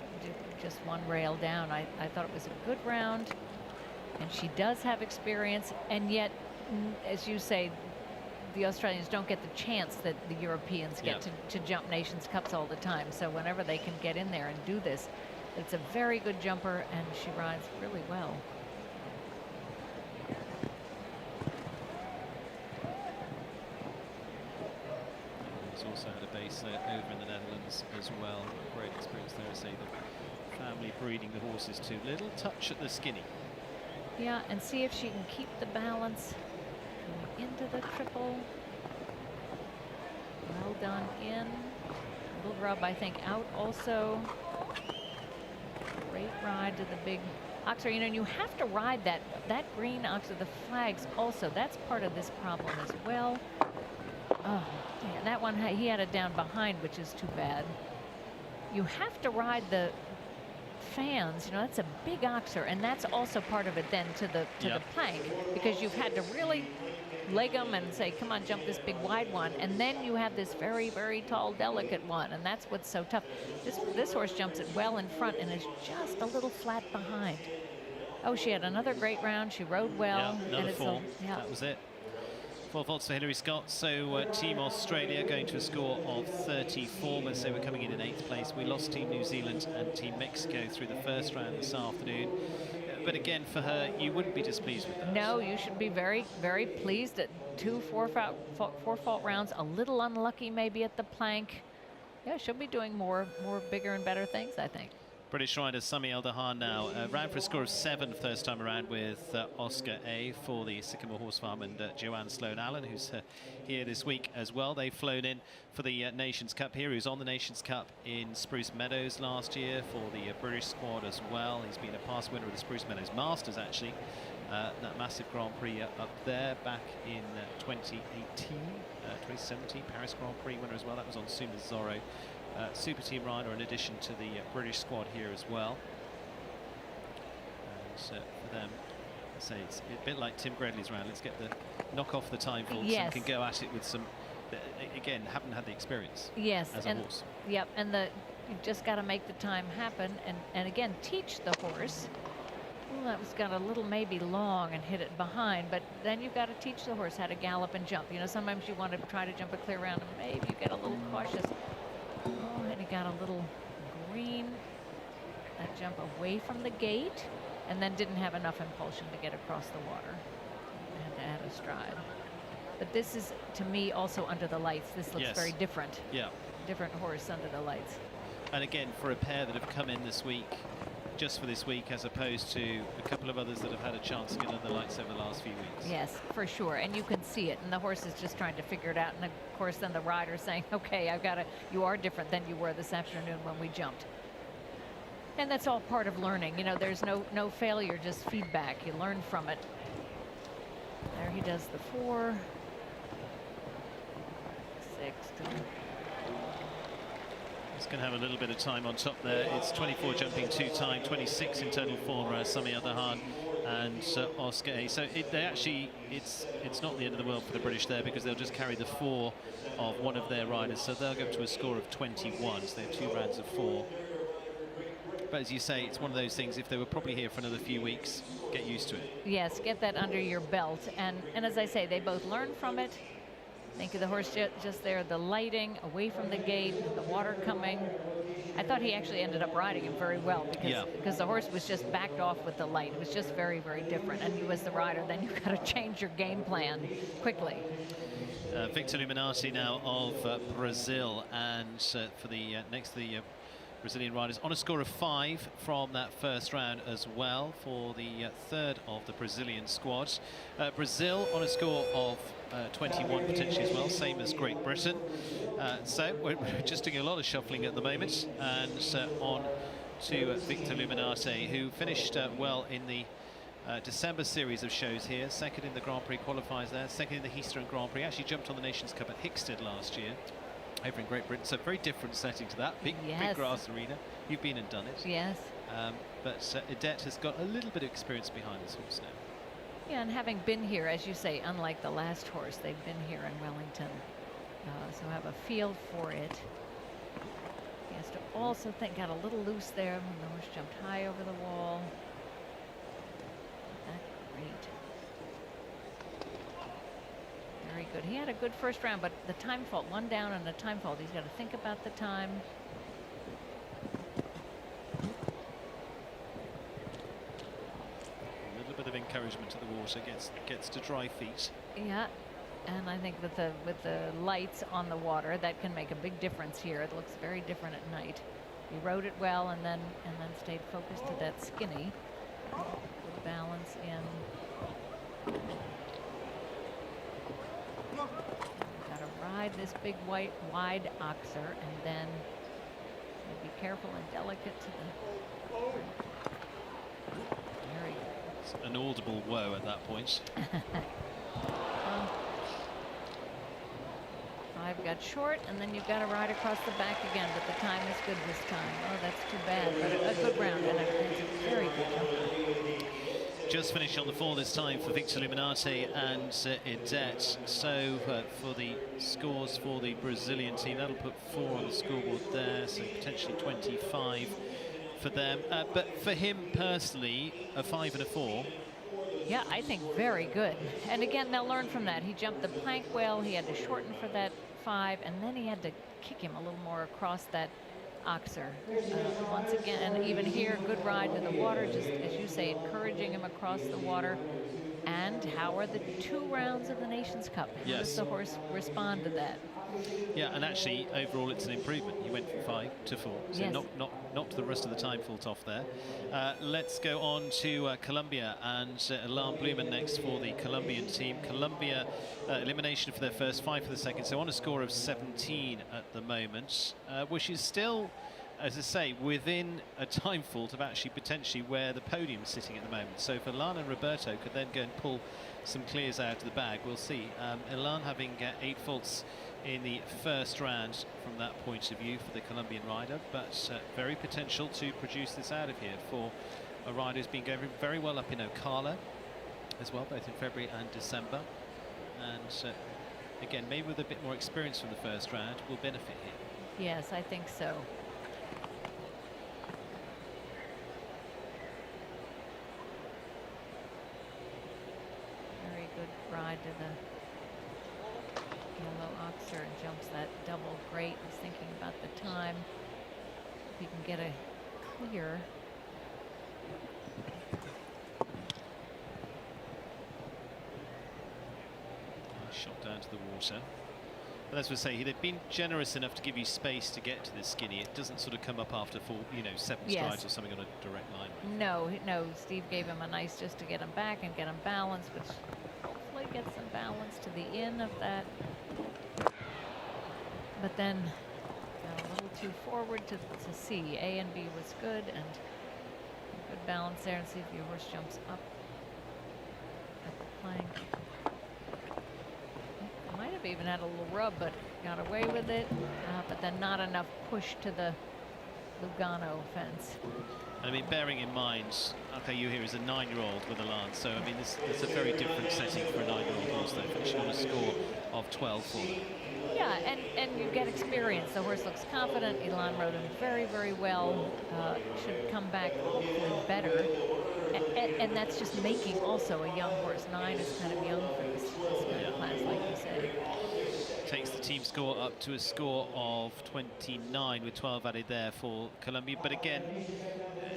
just 1 rail down. I thought it was a good round, and she does have experience, and yet, as you say, the Australians don't get the chance that the Europeans get to jump Nations Cups all the time. So whenever they can get in there and do this, it's a very good jumper, and she rides really well. He's also had a base over in the Netherlands as well. Great experience there, I say, the family breeding the horses too. Little touch at the skinny. Yeah, and see if she can keep the balance. Into the triple. Well done in. A little rub, I think, out also. Great ride to the big oxer. You know, and you have to ride that green oxer, the flags also. That's part of this problem as well. Oh, yeah, that one, he had it down behind, which is too bad. You have to ride the fans, you know, that's a big oxer, and that's also part of it then to the plank, because you've had to really leg them and say, come on, jump this big wide one, and then you have this very, very tall, delicate one, and that's what's so tough. This horse jumps it well in front and is just a little flat behind. Oh, she had another great round. She rode well. Yeah, another 4. That was it. 4 faults for Hilary Scott. So Team Australia going to a score of 34, but they were coming in 8th place. We lost Team New Zealand and Team Mexico through the first round this afternoon. But again, for her, you wouldn't be displeased with that. No, you should be very, very pleased at 2 4-fault rounds. A little unlucky maybe at the plank. Yeah, she'll be doing more bigger and better things, I think. British rider Sami Eldahan now ran for a score of 7 first time around with Oscar A for the Sycamore Horse Farm and Joanne Sloan-Allen, who's here this week as well. They've flown in for the Nations Cup here. He was on the Nations Cup in Spruce Meadows last year for the British squad as well. He's been a past winner of the Spruce Meadows Masters, actually. That massive Grand Prix up there back in 2017, Paris Grand Prix winner as well. That was on Suma Zorro. Super team rider in addition to the British squad here as well. And for them, I say it's a bit like Tim Gredley's round. Let's get the knock off the time faults and can go at it with some, again, haven't had the experience as a horse. Yep, and you've just got to make the time happen and again, teach the horse. Well, that was got a little maybe long and hit it behind, but then you've got to teach the horse how to gallop and jump. You know, sometimes you want to try to jump a clear round and maybe you get a little cautious. Oh, and he got a little green, that jump away from the gate, and then didn't have enough impulsion to get across the water and to add a stride. But this is, to me, also under the lights. This looks very different. Yeah. Different horse under the lights. And again, for a pair that have come in this week, just for this week, as opposed to a couple of others that have had a chance to get under the lights over the last few weeks. Yes, for sure, and you can see it, and the horse is just trying to figure it out, and of course then the rider saying, okay, you are different than you were this afternoon when we jumped. And that's all part of learning. You know, there's no failure, just feedback. You learn from it. There he does the 4. 6 to... He's going to have a little bit of time on top there. It's 24 jumping 2 time, 26 in total for Sami Eldahan and Oscar A. So it's not the end of the world for the British there, because they'll just carry the 4 of one of their riders. So they'll go up to a score of 21. So they have 2 rounds of 4. But as you say, it's one of those things, if they were probably here for another few weeks, get used to it. Yes, get that under your belt. And as I say, they both learn from it. Think of the horse just there, the lighting, away from the gate, the water coming. I thought he actually ended up riding him very well because the horse was just backed off with the light. It was just very, very different. And you as the rider, then you've got to change your game plan quickly. Victor Luminati now of Brazil, and for the next to the Brazilian riders on a score of 5 from that first round as well for the third of the Brazilian squad. Brazil on a score of 21 potentially as well, same as Great Britain. So we're just doing a lot of shuffling at the moment, and on to Victor Luminati, who finished well in the December series of shows here, second in the Grand Prix qualifiers there, second in the Eastern Grand Prix, actually jumped on the Nations Cup at Hickstead last year over in Great Britain, so very different setting to that, big grass arena. You've been and done it. Yes. But Odette has got a little bit of experience behind this horse now. Yeah, and having been here, as you say, unlike the last horse, they've been here in Wellington, so have a feel for it. He has to also think, got a little loose there when the horse jumped high over the wall. Great. Very good. He had a good first round, but the time fault, 1 down and a time fault. He's got to think about the time. A little bit of encouragement to the water, gets to dry feet. Yeah, and I think with the lights on the water, that can make a big difference here. It looks very different at night. He rode it well and then stayed focused to that skinny. Good balance in. Gotta ride this big wide oxer, and then be careful and delicate to the. Very good. It's an audible woe at that point. I've got short, and then you've got to ride across the back again, but the time is good this time. Oh, that's too bad, but a good round, and it's a very good jump. Just finished on the 4 this time for Victor Luminati and Odette. So for the scores for the Brazilian team, that'll put 4 on the scoreboard there, so potentially 25 for them. But for him personally, a 5 and a 4 Yeah, I think very good. And again, they'll learn from that. He jumped the plank well. He had to shorten for that 5, and then he had to kick him a little more across that oxer. Once again, even here, good ride to the water, just as you say, encouraging him across the water. And how are the 2 rounds of the Nations Cup? How does the horse respond to that? Yeah, and actually, overall, it's an improvement. He went from 5 to 4, so Yes. knocked the rest of the time fault off there. Let's go on to Colombia and Alarm Blumen next for the Colombian team. Colombia elimination for their first, 5 for the second, so on a score of 17 at the moment, which is still, as I say, within a time fault of actually potentially where the podium's sitting at the moment. So if Ilan and Roberto could then go and pull some clears out of the bag, we'll see. Ilan having 8 faults in the first round from that point of view for the Colombian rider, but very potential to produce this out of here for a rider who's been going very well up in Ocala as well, both in February and December. And again, maybe with a bit more experience from the first round, will benefit here. Yes, I think so. Very good ride to the yellow oxer and jumps that double great. He's thinking about the time. If he can get a clear. Shot down to the water. But as we say, they've been generous enough to give you space to get to the skinny. It doesn't sort of come up after 7 strides or something on a direct line. No, Steve gave him a nice just to get him back and get him balanced, which hopefully gets him balanced to the end of that. But then got a little too forward to see. A and B was good, and good balance there, and see if your horse jumps up at the plank. Might have even had a little rub, but got away with it. But then not enough push to the Lugano fence. And I mean, bearing in mind, okay, you here is a 9-year-old with a lance, so I mean, this is a very different setting for a 9-year-old horse, though, finishing on a score of 12 for them. Yeah, and you get experience. The horse looks confident. Ilan rode him very, very well. Should come back hopefully better. And that's just making also a young horse. 9 is kind of young for this kind of class, like you said. Takes the team score up to a score of 29 with 12 added there for Colombia. But again,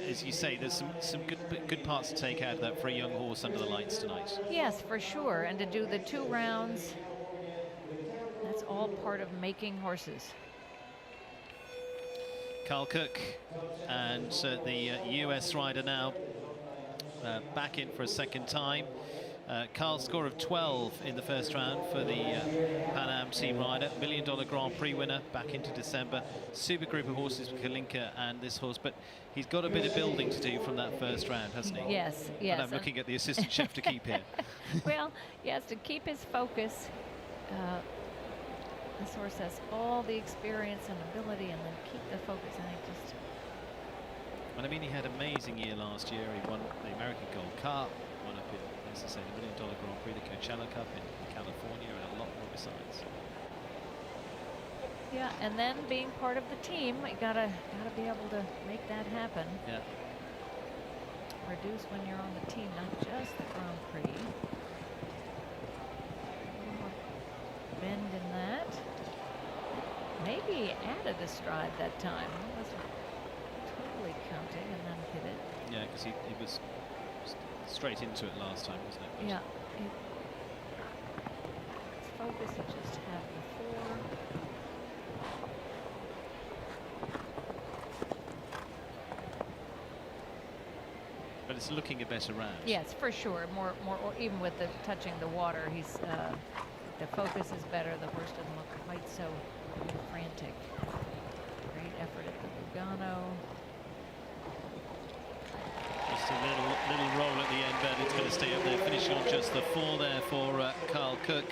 as you say, there's some good parts to take out of that for a young horse under the lights tonight. Yes, for sure. And to do the 2 rounds, that's all part of making horses. Carl Cook and the US rider now back in for a second time. Carl's score of 12 in the first round for the Pan Am team rider. $1 Million Grand Prix winner back into December. Super group of horses with Kalinka and this horse, but he's got a bit of building to do from that first round, hasn't he? Yes. And I'm looking at the assistant chef to keep here. Well, he has to keep his focus. This horse has all the experience and ability, and then keep the focus. And And I mean, he had an amazing year last year. He won the American Gold Cup, won up in, as I say, the $1 Million Grand Prix, the Coachella Cup in California, and a lot more besides. yeah, and then being part of the team, you gotta be able to make that happen. Yeah. Produce when you're on the team, not just the Grand Prix. A little more bend in that. Maybe he added a stride that time. He wasn't totally counting and then hit it. Yeah, because he was straight into it last time, wasn't it? But yeah. Its focus he just had before. But it's looking a better round. Yes, for sure. More, or even with the touching the water, he's the focus is better. The horse doesn't look quite so frantic. Great effort at the Lugano. Just a little roll at the end, but it's going to stay up there, finishing on just the 4 there for Carl Cook.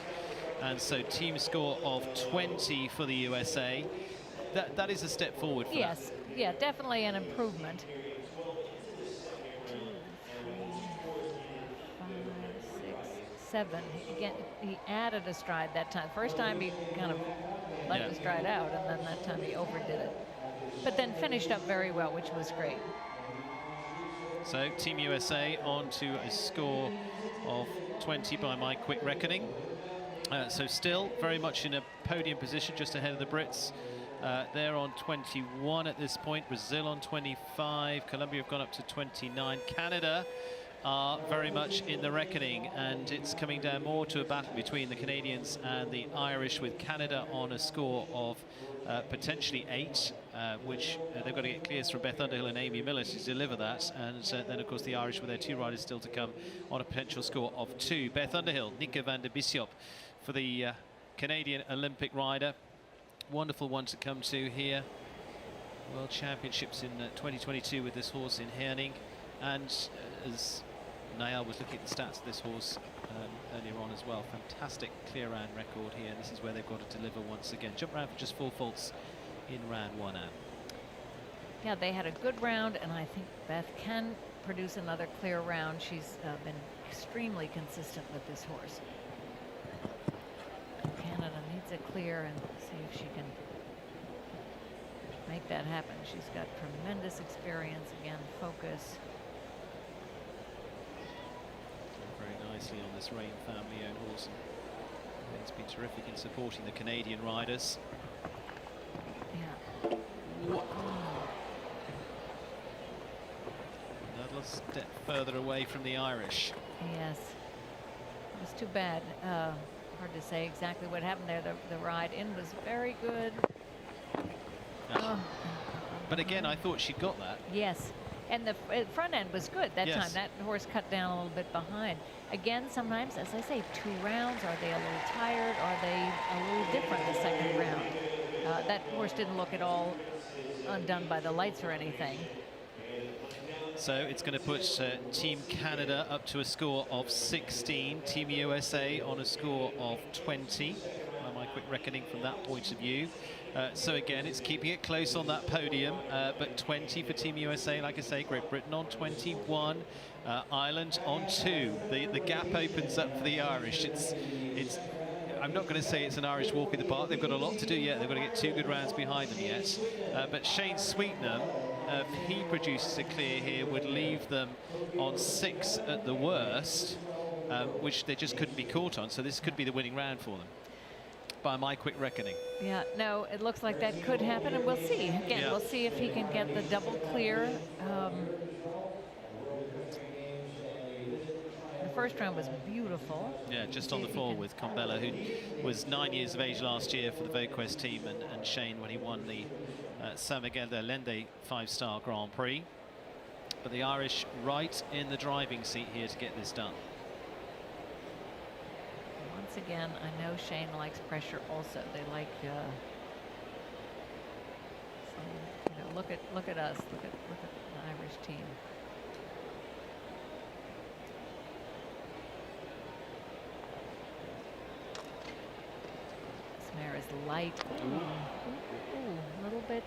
And so team score of 20 for the USA. That is a step forward for yes, that. Yeah, definitely an improvement. 2, 3, 5, 6, 7. Again, he added a stride that time. First time he kind of let the stride out, and then that time he overdid it. But then finished up very well, which was great. So Team USA on to a score of 20 by my quick reckoning. So still very much in a podium position, just ahead of the Brits. They're on 21 at this point. Brazil on 25. Colombia have gone up to 29. Canada are very much in the reckoning, and it's coming down more to a battle between the Canadians and the Irish, with Canada on a score of potentially 8, which they've got to get clears from Beth Underhill and Amy Miller to deliver that, and then of course the Irish with their 2 riders still to come on a potential score of 2. Beth Underhill, Nika van der Bishop for the Canadian Olympic rider. Wonderful one to come to here. World Championships in 2022 with this horse in Herning, and as Niall was looking at the stats of this horse earlier on as well. Fantastic clear round record here. This is where they've got to deliver once again. Jump round for just 4 faults in round 1, Anne. Yeah, they had a good round, and I think Beth can produce another clear round. She's been extremely consistent with this horse. Canada needs a clear, and see if she can make that happen. She's got tremendous experience, again, focus. Nicely on this Rain family-owned horse. It's been terrific in supporting the Canadian riders. Yeah. Another step further away from the Irish. Yes. It was too bad. Hard to say exactly what happened there. The ride in was very good. But again, I thought she got that. Yes. And the front end was good that Yes. time. That horse cut down a little bit behind. Again, sometimes, as I say, 2 rounds. Are they a little tired? Are they a little different the second round? That horse didn't look at all undone by the lights or anything. So it's going to put Team Canada up to a score of 16. Team USA on a score of 20. By my quick reckoning from that point of view. So again, it's keeping it close on that podium, but 20 for Team USA. Like I say, Great Britain on 21, Ireland on 2. The gap opens up for the Irish. It's. I'm not going to say it's an Irish walk in the park. They've got a lot to do yet. They've got to get 2 good rounds behind them yet. But Shane Sweetnam, if he produces a clear here, would leave them on 6 at the worst, which they just couldn't be caught on. So this could be the winning round for them, by my quick reckoning. Yeah, no, it looks like that could happen, and we'll see. Again, Yeah. we'll see if he can get the double clear. The first round was beautiful. Yeah, just on the floor with Combella, who was 9 years of age last year for the VoQuest team, and Shane when he won the San Miguel de Allende 5-star Grand Prix. But the Irish right in the driving seat here to get this done. Once again, I know Shane likes pressure also. They like, look at us. Look at the Irish team. This mare is light. Ooh, little bit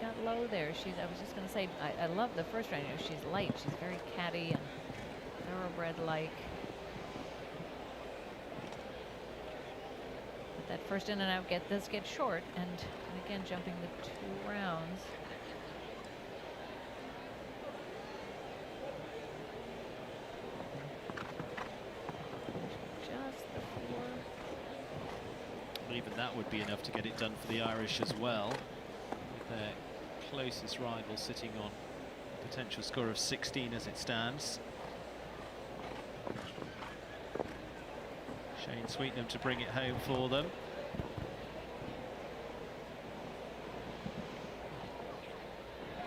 got low there. I was just going to say, I love the first round. You know, she's light. She's very catty and thoroughbred-like. But that first in and out does get short, and again jumping the 2 rounds. Just the 4. Even that would be enough to get it done for the Irish as well, with their closest rival sitting on a potential score of 16 as it stands. Shane Sweetnam to bring it home for them.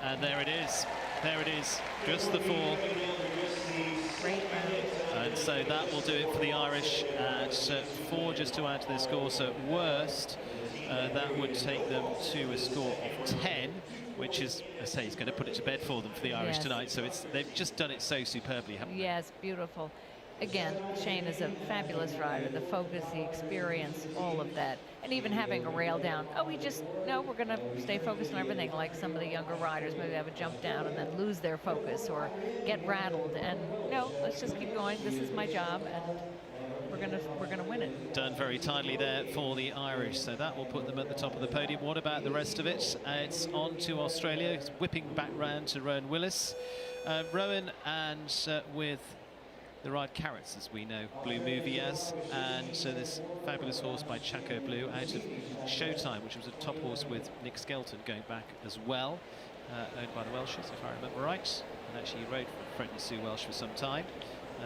And there it is. There it is. Just the 4. Great round. And so that will do it for the Irish at 4 just to add to their score. So at worst, that would take them to a score of 10, which is, I say, is going to put it to bed for them for the Irish Yes. tonight. So they've just done it so superbly, haven't they? Yes, beautiful. Again, Shane is a fabulous rider. The focus, the experience, all of that. And even having a rail down. Oh, we're going to stay focused on everything, like some of the younger riders maybe have a jump down and then lose their focus or get rattled. And no, let's just keep going. This is my job, and we're gonna win it. Done very tidily there for the Irish, so that will put them at the top of the podium. What about the rest of it? It's on to Australia. It's whipping back round to Rowan Willis. Rowan, and with the ride Carrots, as we know Blue Movie as, and so this fabulous horse by Chaco Blue out of Showtime, which was a top horse with Nick Skelton going back as well, owned by the Welshes, if I remember right, and actually he rode for Frenton Sue Welsh for some time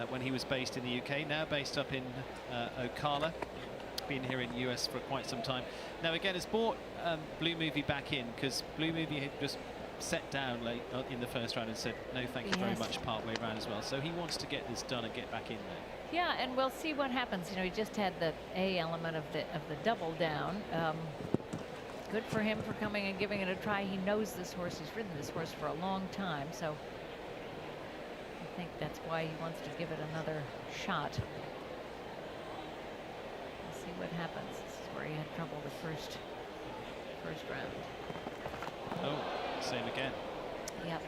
when he was based in the UK, now based up in Ocala, been here in the US for quite some time. Now again, has brought Blue Movie back in, because Blue Movie had just set down late in the first round and said no thank you very much partway round as well, so he wants to get this done and get back in there. Yeah, and we'll see what happens. You know, he just had the A element of the double down. Good for him for coming and giving it a try. He knows this horse. He's ridden this horse for a long time, so I think that's why he wants to give it another shot. We'll see what happens. This is where he had trouble the first round. Oh, same again. Yep.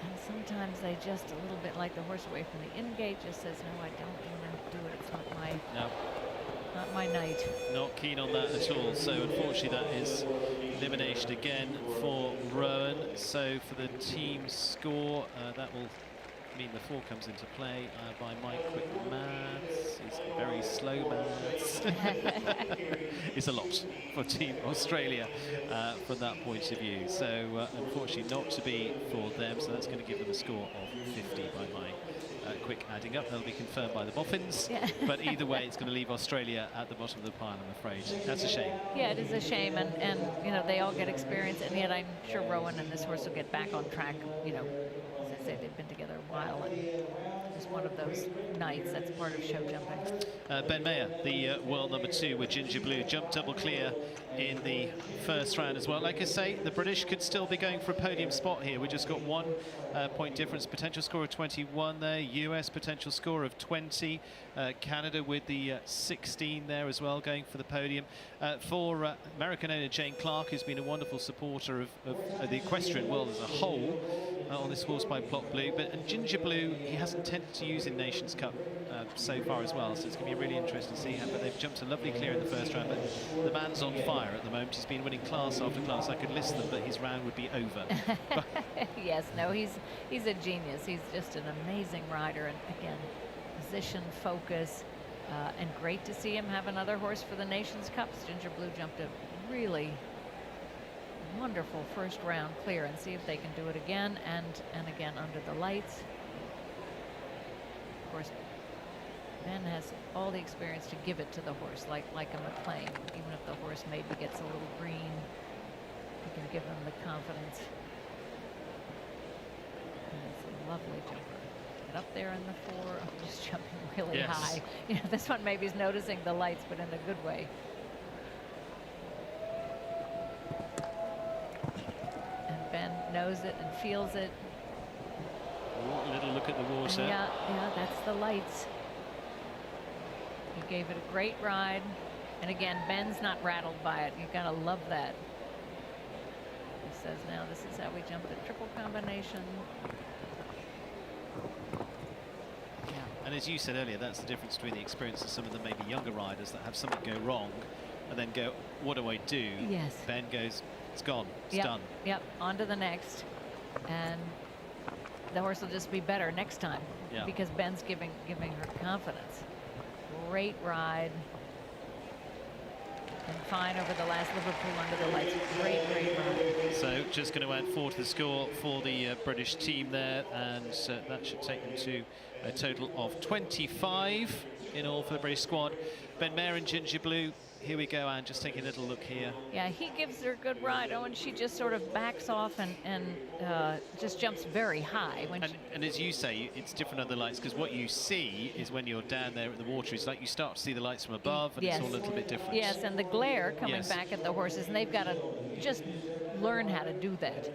And sometimes they just a little bit like the horse away from the in-gate just says, no, I don't want to do it. It's not my night. Not keen on that at all. So unfortunately that is elimination again for Rowan. So for the team score, that will mean the 4 comes into play by my quick maths. It's very slow maths. It's a lot for Team Australia from that point of view. So unfortunately not to be for them. So that's going to give them a score of 50 by my quick adding up. That'll be confirmed by the Boffins. Yeah. But either way, it's going to leave Australia at the bottom of the pile, I'm afraid. That's a shame. Yeah, it is a shame. And you know, they all get experience. And yet I'm sure Rowan and this horse will get back on track, you know. As I say, they've been together a while, and it's one of those nights that's part of show jumping. Ben Mayer, the world number 2 with Ginger Blue, jumped double clear in the first round as well. Like I say, the British could still be going for a podium spot here. We just got 1 point difference, potential score of 21 there, US potential score of 20, Canada with the 16 there as well, going for the podium. For American owner Jane Clark, who's been a wonderful supporter of the equestrian world as a whole on this horse by Plot Blue, and Ginger Blue he hasn't tended to use in Nations Cup so far as well, so it's going to be really interesting to see how, but they've jumped a lovely clear in the first round, but the man's on fire at the moment. He's been winning class after class. I could list them, but his round would be over. Yes, no, he's a genius. He's just an amazing rider, and again, position, focus, and great to see him have another horse for the Nations Cups. Ginger Blue jumped a really wonderful first round clear, and see if they can do it again and again under the lights. Of course, Ben has all the experience to give it to the horse, like a McLean. Even if the horse maybe gets a little green, he can give him the confidence. And it's a lovely jumper. Get up there in the 4, just jumping really high. You know, this one maybe is noticing the lights, but in a good way. And Ben knows it and feels it. Ooh, a little look at the water. And yeah, that's the lights. He gave it a great ride, and again, Ben's not rattled by it. You gotta love that. He says, now this is how we jump the triple combination. Yeah. And as you said earlier, that's the difference between the experience of some of the maybe younger riders that have something go wrong and then go, what do I do? Yes. Ben goes, it's gone, it's done. Yep, on to the next. And the horse will just be better next time because Ben's giving her confidence. Great ride. And fine over the last Liverpool under the lights. Great ride. So just going to add 4 to the score for the British team there, and that should take them to a total of 25 in all for the British squad. Ben Mayer and Ginger Blue. Here we go, Anne, just taking a little look here. Yeah, he gives her a good ride. Oh, and she just sort of backs off and just jumps very high. And as you say, it's different under the lights, because what you see is when you're down there at the water, it's like you start to see the lights from above, and it's all a little bit different. Yes, and the glare coming back at the horses, and they've got to just learn how to do that.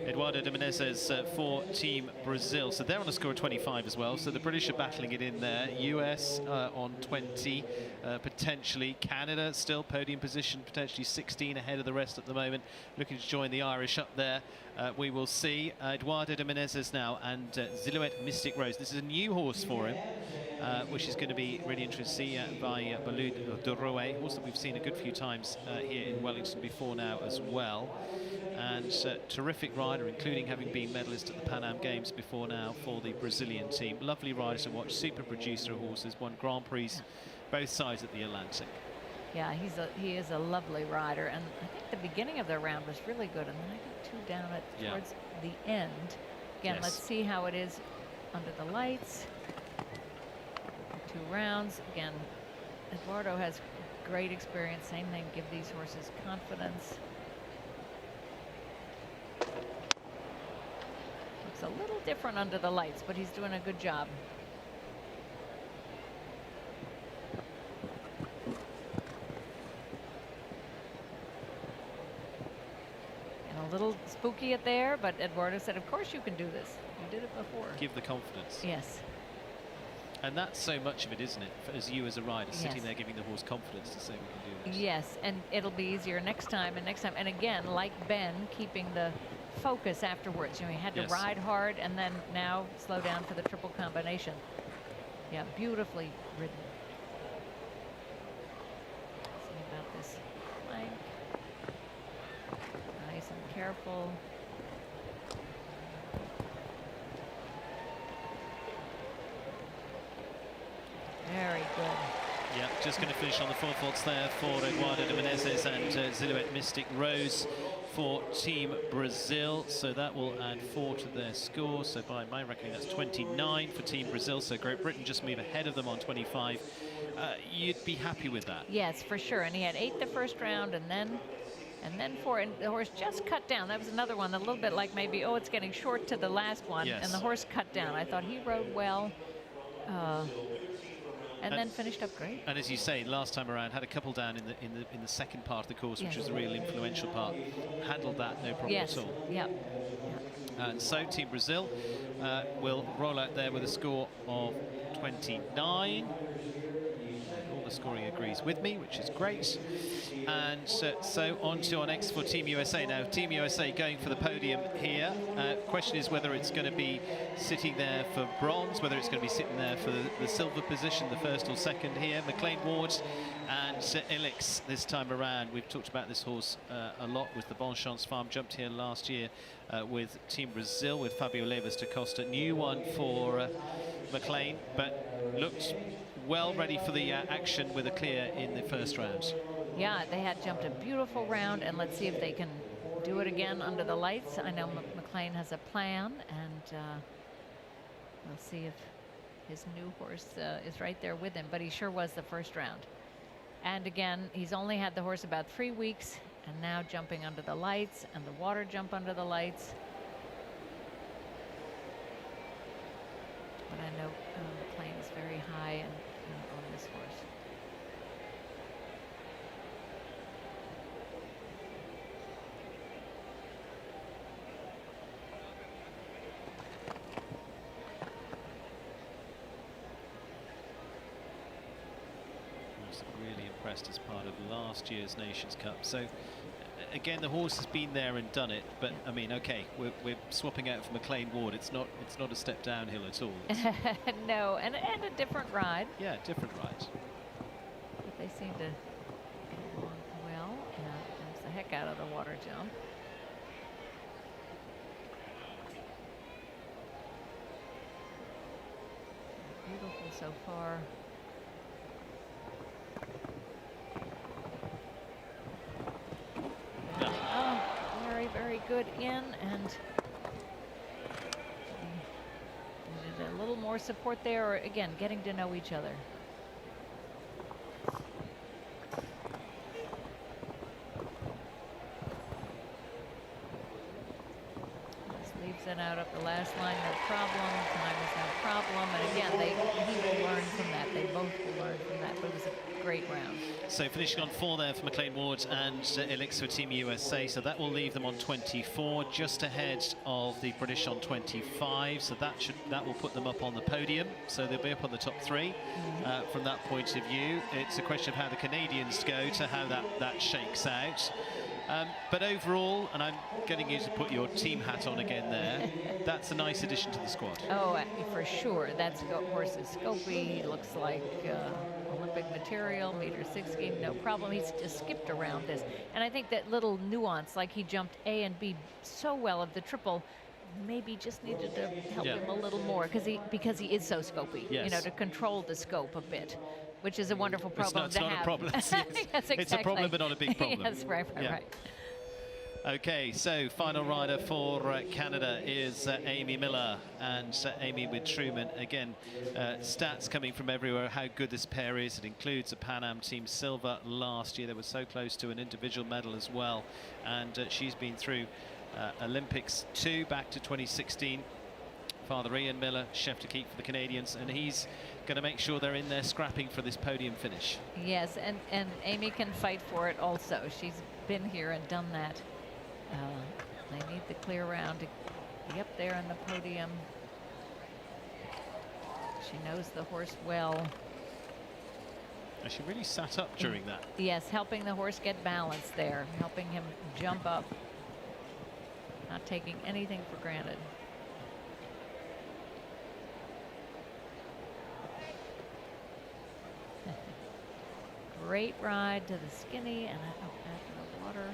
Eduardo de Menezes for Team Brazil. So they're on a score of 25 as well. So the British are battling it in there. US on 20, potentially. Canada still podium position, potentially 16 ahead of the rest at the moment. Looking to join the Irish up there. we will see Eduardo de Menezes now and Silhouette Mystic Rose. This is a new horse for him, which is going to be really interesting to see by Balud de Rouet, horse that we've seen a good few times here in Wellington before now as well. And terrific rider, including having been medalist at the Pan Am Games before now for the Brazilian team. Lovely rider to watch, super producer of horses, won Grand Prix both sides of the Atlantic. Yeah, he is a lovely rider, and I think the beginning of their round was really good, and then I got too down towards the end. Again, let's see how it is under the lights. 2 rounds. Again, Eduardo has great experience. Same thing, give these horses confidence. Looks a little different under the lights, but he's doing a good job. A little spooky at there, but Eduardo said, of course you can do this. You did it before. Give the confidence. Yes. And that's so much of it, isn't it? As you as a rider, sitting there giving the horse confidence to say we can do this. Yes, and it'll be easier next time and next time. And again, like Ben, keeping the focus afterwards. You know, he had to ride hard and then now slow down for the triple combination. Yeah, beautifully ridden. See about this flank. Nice and careful. Very good. Yeah, just going to finish on the 4 faults there for Eduardo de Menezes and Silhouette Mystic Rose for Team Brazil. So that will add 4 to their score. So by my reckoning, that's 29 for Team Brazil. So Great Britain just move ahead of them on 25. You'd be happy with that? Yes, for sure. And he had 8 the first round, and then 4, and the horse just cut down. That was another one, a little bit like maybe, oh, it's getting short to the last one, and the horse cut down. I thought he rode well. And then finished up great. And as you say, last time around had a couple down in the second part of the course, which was the real influential part. Handled that no problem at all. Yeah. And so Team Brazil will roll out there with a score of 29. All the scoring agrees with me, which is great. And so on to our next for Team USA. Now, Team USA going for the podium here. Question is whether it's going to be sitting there for bronze, whether it's going to be sitting there for the silver position, the first or second here. McLean Ward and Elix this time around. We've talked about this horse a lot with the Bon Chance Farm. Jumped here last year with Team Brazil with Fabio Leivas da Costa. New one for McLean, but looked well ready for the action with a clear in the first round. Yeah, they had jumped a beautiful round, and let's see if they can do it again under the lights. I know McLean has a plan, and we'll see if his new horse is right there with him, but he sure was the first round. And again, he's only had the horse about 3 weeks, and now jumping under the lights, and the water jump under the lights. But I know McLean is very high on this horse. Really impressed as part of last year's Nations Cup. So again, the horse has been there and done it, but I mean, okay, we're swapping out for McLean Ward. It's not a step downhill at all. No, and a different ride. Yeah, different ride. But they seem to get along well. Jumps the heck out of the water jump. Beautiful so far. Oh, very, very good in, and needed a little more support there, or again, getting to know each other. Just leaves it out up the last line, no problem. Time is no problem, and again, he will learn from that. They both will learn from that, but it was a great round. So finishing on 4 there for McLean Ward and Elix for Team USA. So that will leave them on 24, just ahead of the British on 25. So that will put them up on the podium. So they'll be up on the top 3 from that point of view. It's a question of how the Canadians go to how that shakes out. But overall, and I'm getting you to put your team hat on again there, that's a nice addition to the squad. Oh, for sure. That's horse is scopy. Looks like Olympic material, meter 6 scheme, no problem. He's just skipped around this. And I think that little nuance, like he jumped A and B so well of the triple, maybe just needed to help him a little more because he is so scopy, yes. you know, to control the scope a bit, which is a wonderful problem it's to not have. a problem. Yes, exactly. It's a problem, but not a big problem. Yes, right. Okay, so final rider for Canada is Amy Miller, and Amy with Truman. Again, stats coming from everywhere, how good this pair is. It includes a Pan Am team silver last year. They were so close to an individual medal as well, and she's been through Olympics 2 back to 2016. Father Ian Miller, chef de keep for the Canadians, and he's going to make sure they're in there scrapping for this podium finish. Yes, and Amy can fight for it also. She's been here and done that. They need the clear round to be up there on the podium. She knows the horse well. And she really sat up during that. Yes, helping the horse get balance there, helping him jump up, not taking anything for granted. Great ride to the skinny and after the water.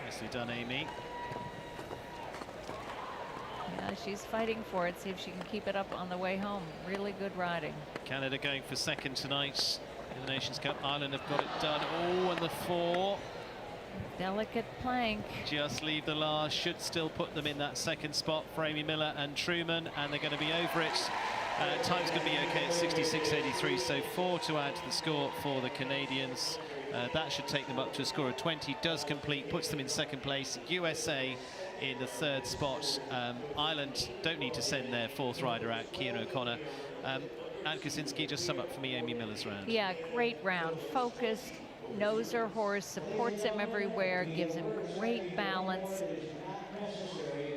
Nicely done, Amy. Yeah, she's fighting for it. See if she can keep it up on the way home. Really good riding. Canada going for second tonight in the Nations Cup. Ireland have got it done. Oh, and the 4. Delicate plank. Just leave the last. Should still put them in that second spot for Amy Miller and Truman, and they're going to be over it. Time's going to be okay at 66.83, so 4 to add to the score for the Canadians. That should take them up to a score of 20. Does complete, puts them in second place. USA in the third spot. Ireland don't need to send their fourth rider out, Cian O'Connor. Anne Kosinski, just sum up for me Amy Miller's round. Yeah, great round. Focused, knows her horse, supports him everywhere, gives him great balance.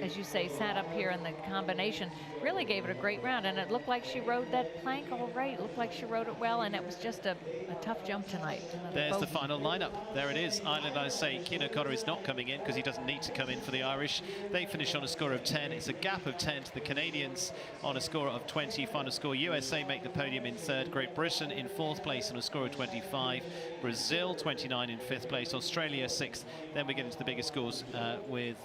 As you say, sat up here in the combination, really gave it a great round, and it looked like she rode that plank all right. It looked like she rode it well, and it was just a tough jump tonight. There's the final lineup. There it is. Ireland, I say, Cian O'Connor is not coming in because he doesn't need to come in for the Irish. They finish on a score of 10. It's a gap of 10 to the Canadians on a score of 20. Final score, USA make the podium in third. Great Britain in fourth place on a score of 25. Brazil, 29 in fifth place. Australia, sixth. Then we get into the bigger scores with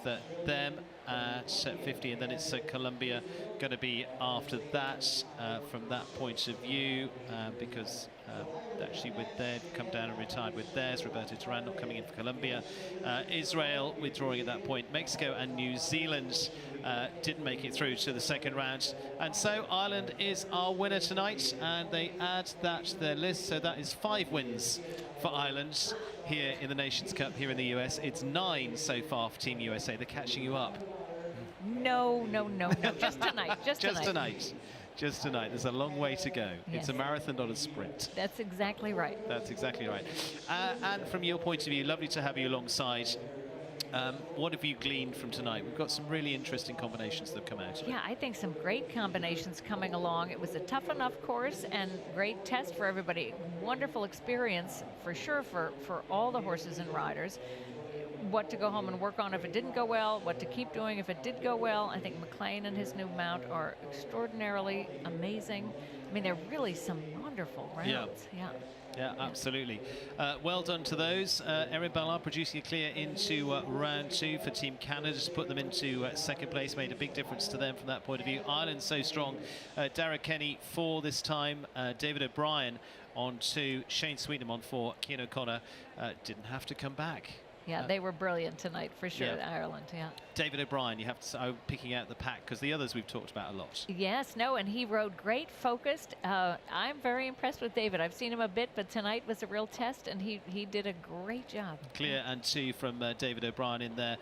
them at 50, and then it's Colombia going to be after that from that point of view, because actually with they've come down and retired with theirs. Roberto Duran not coming in for Colombia. Israel withdrawing at that point. Mexico and New Zealand didn't make it through to the second round, and so Ireland is our winner tonight, and they add that to their list, so that is 5 wins for Ireland here in the Nations Cup here in the US. It's 9 so far for Team USA. They're catching you up. No. Just tonight. Just tonight. Just tonight. There's a long way to go. Yes. It's a marathon, not a sprint. That's exactly right. That's exactly right. And from your point of view, lovely to have you alongside. What have you gleaned from tonight? We've got some really interesting combinations that have come out of it. Yeah, I think some great combinations coming along. It was a tough enough course and great test for everybody. Wonderful experience for sure for all the horses and riders. What to go home and work on if it didn't go well, what to keep doing if it did go well. I think McLean and his new mount are extraordinarily amazing. I mean, they're really some wonderful rounds. Yeah, absolutely. Well done to those. Erin Ballard producing a clear into round 2 for Team Canada to put them into second place. Made a big difference to them from that point of view. Ireland so strong. Dara Kenny 4 this time. David O'Brien on 2. Shane Sweetnam on 4. Cian O'Connor didn't have to come back. Yeah, they were brilliant tonight for sure, Ireland, David O'Brien, you have to, I'm picking out the pack because the others we've talked about a lot. Yes, and he rode great, focused. I'm very impressed with David. I've seen him a bit, but tonight was a real test, and he did a great job. Clear and 2 from David O'Brien in there.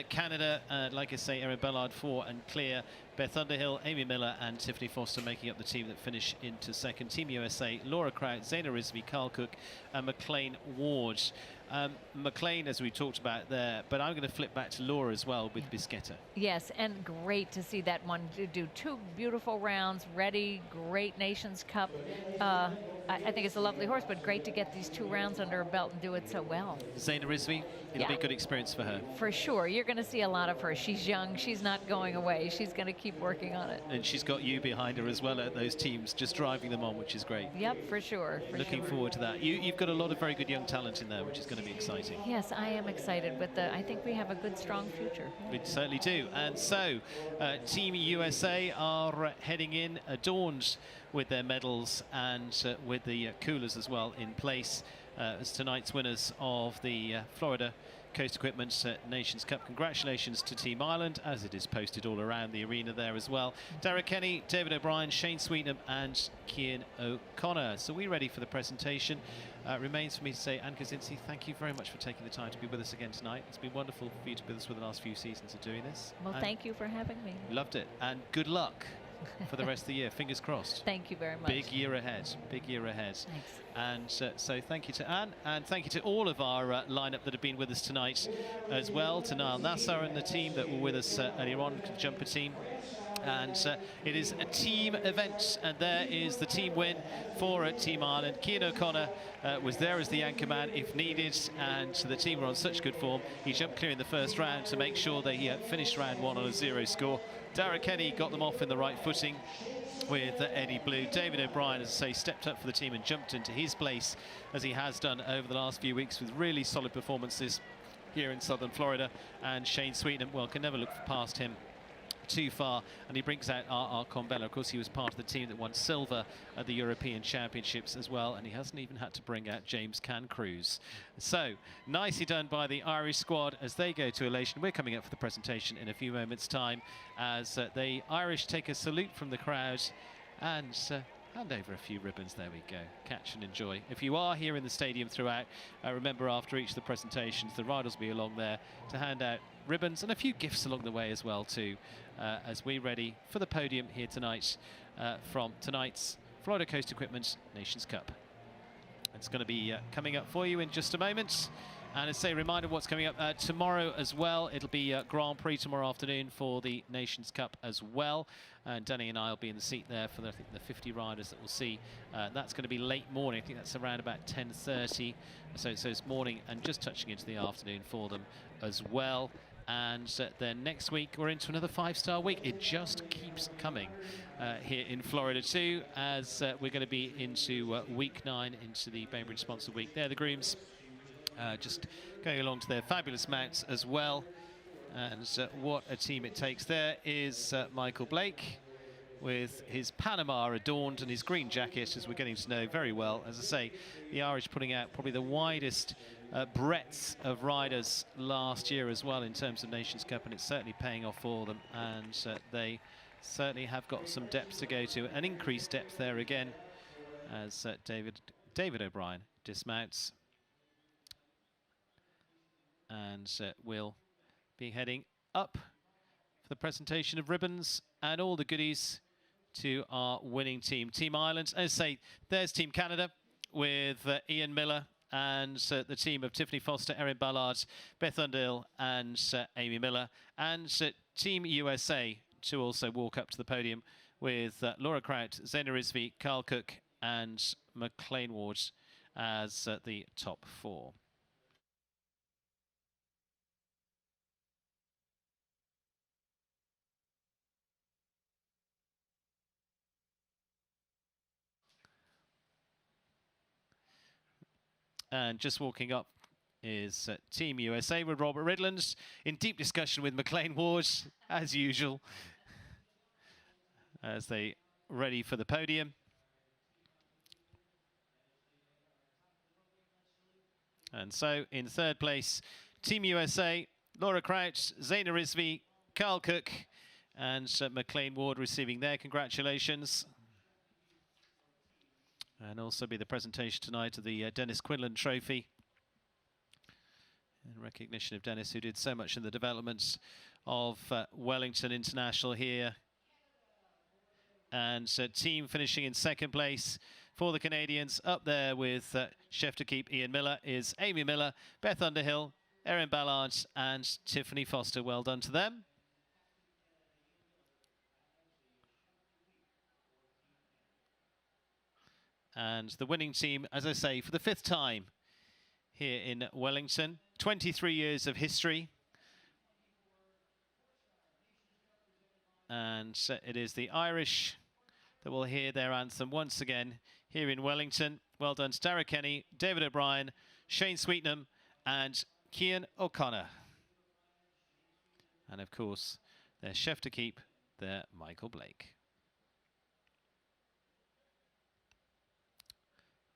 Canada, like I say, Erin Ballard 4 and clear. Beth Underhill, Amy Miller and Tiffany Foster making up the team that finish into second. Team USA, Laura Kraut, Zaina Rizvi, Carl Cook and McLean Ward. McLean, as we talked about there, but I'm going to flip back to Laura as well with Bisquetta. Yes, and great to see that one do 2 beautiful rounds, ready, great Nations Cup. I think it's a lovely horse, but great to get these 2 rounds under her belt and do it so well. Zaina Rizvi, it'll be a good experience for her. For sure. You're going to see a lot of her. She's young. She's not going away. She's going to keep working on it. And she's got you behind her as well at those teams, just driving them on, which is great. Yep, for sure. Looking forward to that. You've got a lot of very good young talent in there, which is going to be exciting. Yes, I am excited. But I think we have a good, strong future. We certainly do. And so, Team USA are heading in adorned with their medals and with the coolers as well in place as tonight's winners of the Florida Coast Equipment Nations Cup. Congratulations to Team Ireland, as it is posted all around the arena there as well. Derek Kenny, David O'Brien, Shane Sweetnam and Cian O'Connor. So we're ready for the presentation. Remains for me to say, Anne Kosinski, thank you very much for taking the time to be with us again tonight. It's been wonderful for you to be with us for the last few seasons of doing this. Well, and thank you for having me. Loved it. And good luck for the rest of the year. Fingers crossed. Thank you very much. Big year ahead. Big year ahead. Thanks. And so thank you to Anne, and thank you to all of our lineup that have been with us tonight as well, to Niall Nassar and the team that were with us earlier on, the jumper team. And it is a team event, and there is the team win for Team Ireland. Cian O'Connor was there as the anchor man if needed, and the team were on such good form. He jumped clear in the first round to make sure they finished round 1 on a 0 score. Derek Kenny got them off in the right footing with Eddie Blue. David O'Brien, as I say, stepped up for the team and jumped into his place, as he has done over the last few weeks, with really solid performances here in southern Florida. And Shane Sweetnam, well, can never look past him too far, and he brings out R.R. Combella. Of course, he was part of the team that won silver at the European Championships as well, and he hasn't even had to bring out James Cancruz. So, nicely done by the Irish squad as they go to elation. We're coming up for the presentation in a few moments' time as the Irish take a salute from the crowd and hand over a few ribbons. There we go. Catch and enjoy. If you are here in the stadium throughout, remember after each of the presentations, the riders will be along there to hand out ribbons and a few gifts along the way as well too, as we're ready for the podium here tonight from tonight's Florida Coast Equipment Nations Cup. It's going to be coming up for you in just a moment. And as I say, a reminder of what's coming up tomorrow as well. It'll be Grand Prix tomorrow afternoon for the Nations Cup as well. And Danny and I will be in the seat there for the 50 riders that we'll see. That's going to be late morning. I think that's around about 10:30. So it's morning and just touching into the afternoon for them as well. And then next week we're into another 5-star week. It just keeps coming here in Florida too, as we're going to be into week 9, into the Bainbridge sponsored week. They're the grooms. Just going along to their fabulous mounts as well. And what a team it takes. There is Michael Blake with his Panama adorned and his green jacket, as we're getting to know very well. As I say, the Irish putting out probably the widest breadth of riders last year as well in terms of Nations Cup, and it's certainly paying off for them. And they certainly have got some depth to go to, an increased depth there again, as David O'Brien dismounts. And we'll be heading up for the presentation of ribbons and all the goodies to our winning team, Team Ireland. As I say, there's Team Canada with Ian Miller and the team of Tiffany Foster, Erin Ballard, Beth Underhill and Amy Miller. And Team USA to also walk up to the podium with Laura Kraut, Zaina Rizvi, Carl Cook and McLean Ward as the top 4. And just walking up is Team USA with Robert Ridland in deep discussion with McLean Ward, as usual, as they ready for the podium. And so in third place, Team USA, Laura Crouch, Zaina Rizvi, Carl Cook and McLean Ward receiving their congratulations. And also be the presentation tonight of the Dennis Quinlan Trophy. In recognition of Dennis, who did so much in the development of Wellington International here. And team finishing in second place, For the Canadians, up there with chef de keep Ian Miller is Amy Miller, Beth Underhill, Erin Ballard and Tiffany Foster. Well done to them. And the winning team, as I say, for the 5th time here in Wellington. 23 years of history. And it is the Irish that will hear their anthem once again here in Wellington. Well done to Dara Kenny, David O'Brien, Shane Sweetnam and Cian O'Connor. And of course, their chef to keep, their Michael Blake.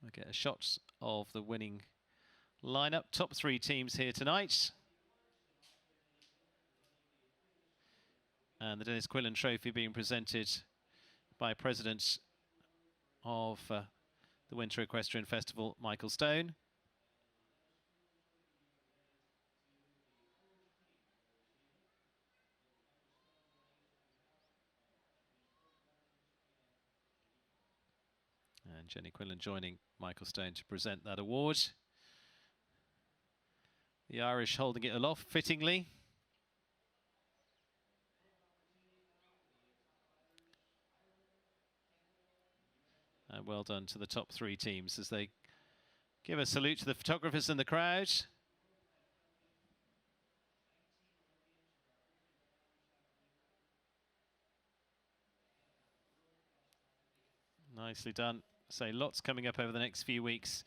We'll get a shot of the winning lineup. Top 3 teams here tonight. And the Dennis Quillen Trophy being presented by President of the Winter Equestrian Festival, Michael Stone. And Jenny Quillen joining Michael Stone to present that award. The Irish holding it aloft fittingly. And well done to the top 3 teams as they give a salute to the photographers in the crowd. Nicely done. So lots coming up over the next few weeks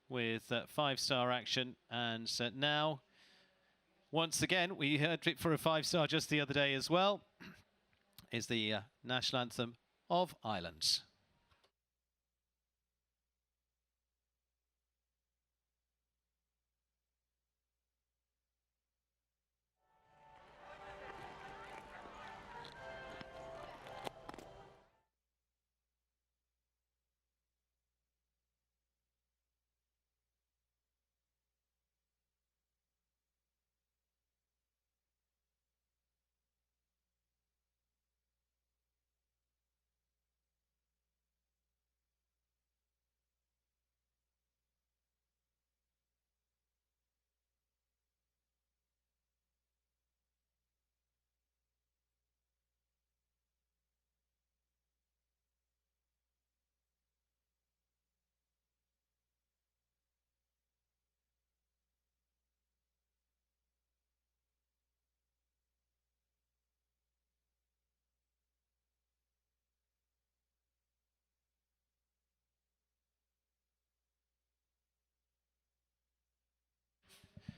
with 5-star action. And now, once again, we heard it for a 5-star just the other day as well, is the national anthem of Ireland.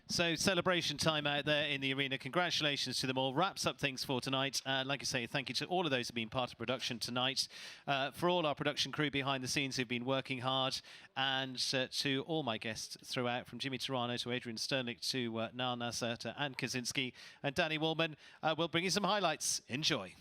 So celebration time out there in the arena. Congratulations to them all. Wraps up things for tonight. Like I say, thank you to all of those who've been part of production tonight. For all our production crew behind the scenes who've been working hard. And to all my guests throughout, from Jimmy Turano to Adrian Sternlich to Niall Nasser to Anne Kaczynski and Danny Woolman. We'll bring you some highlights. Enjoy.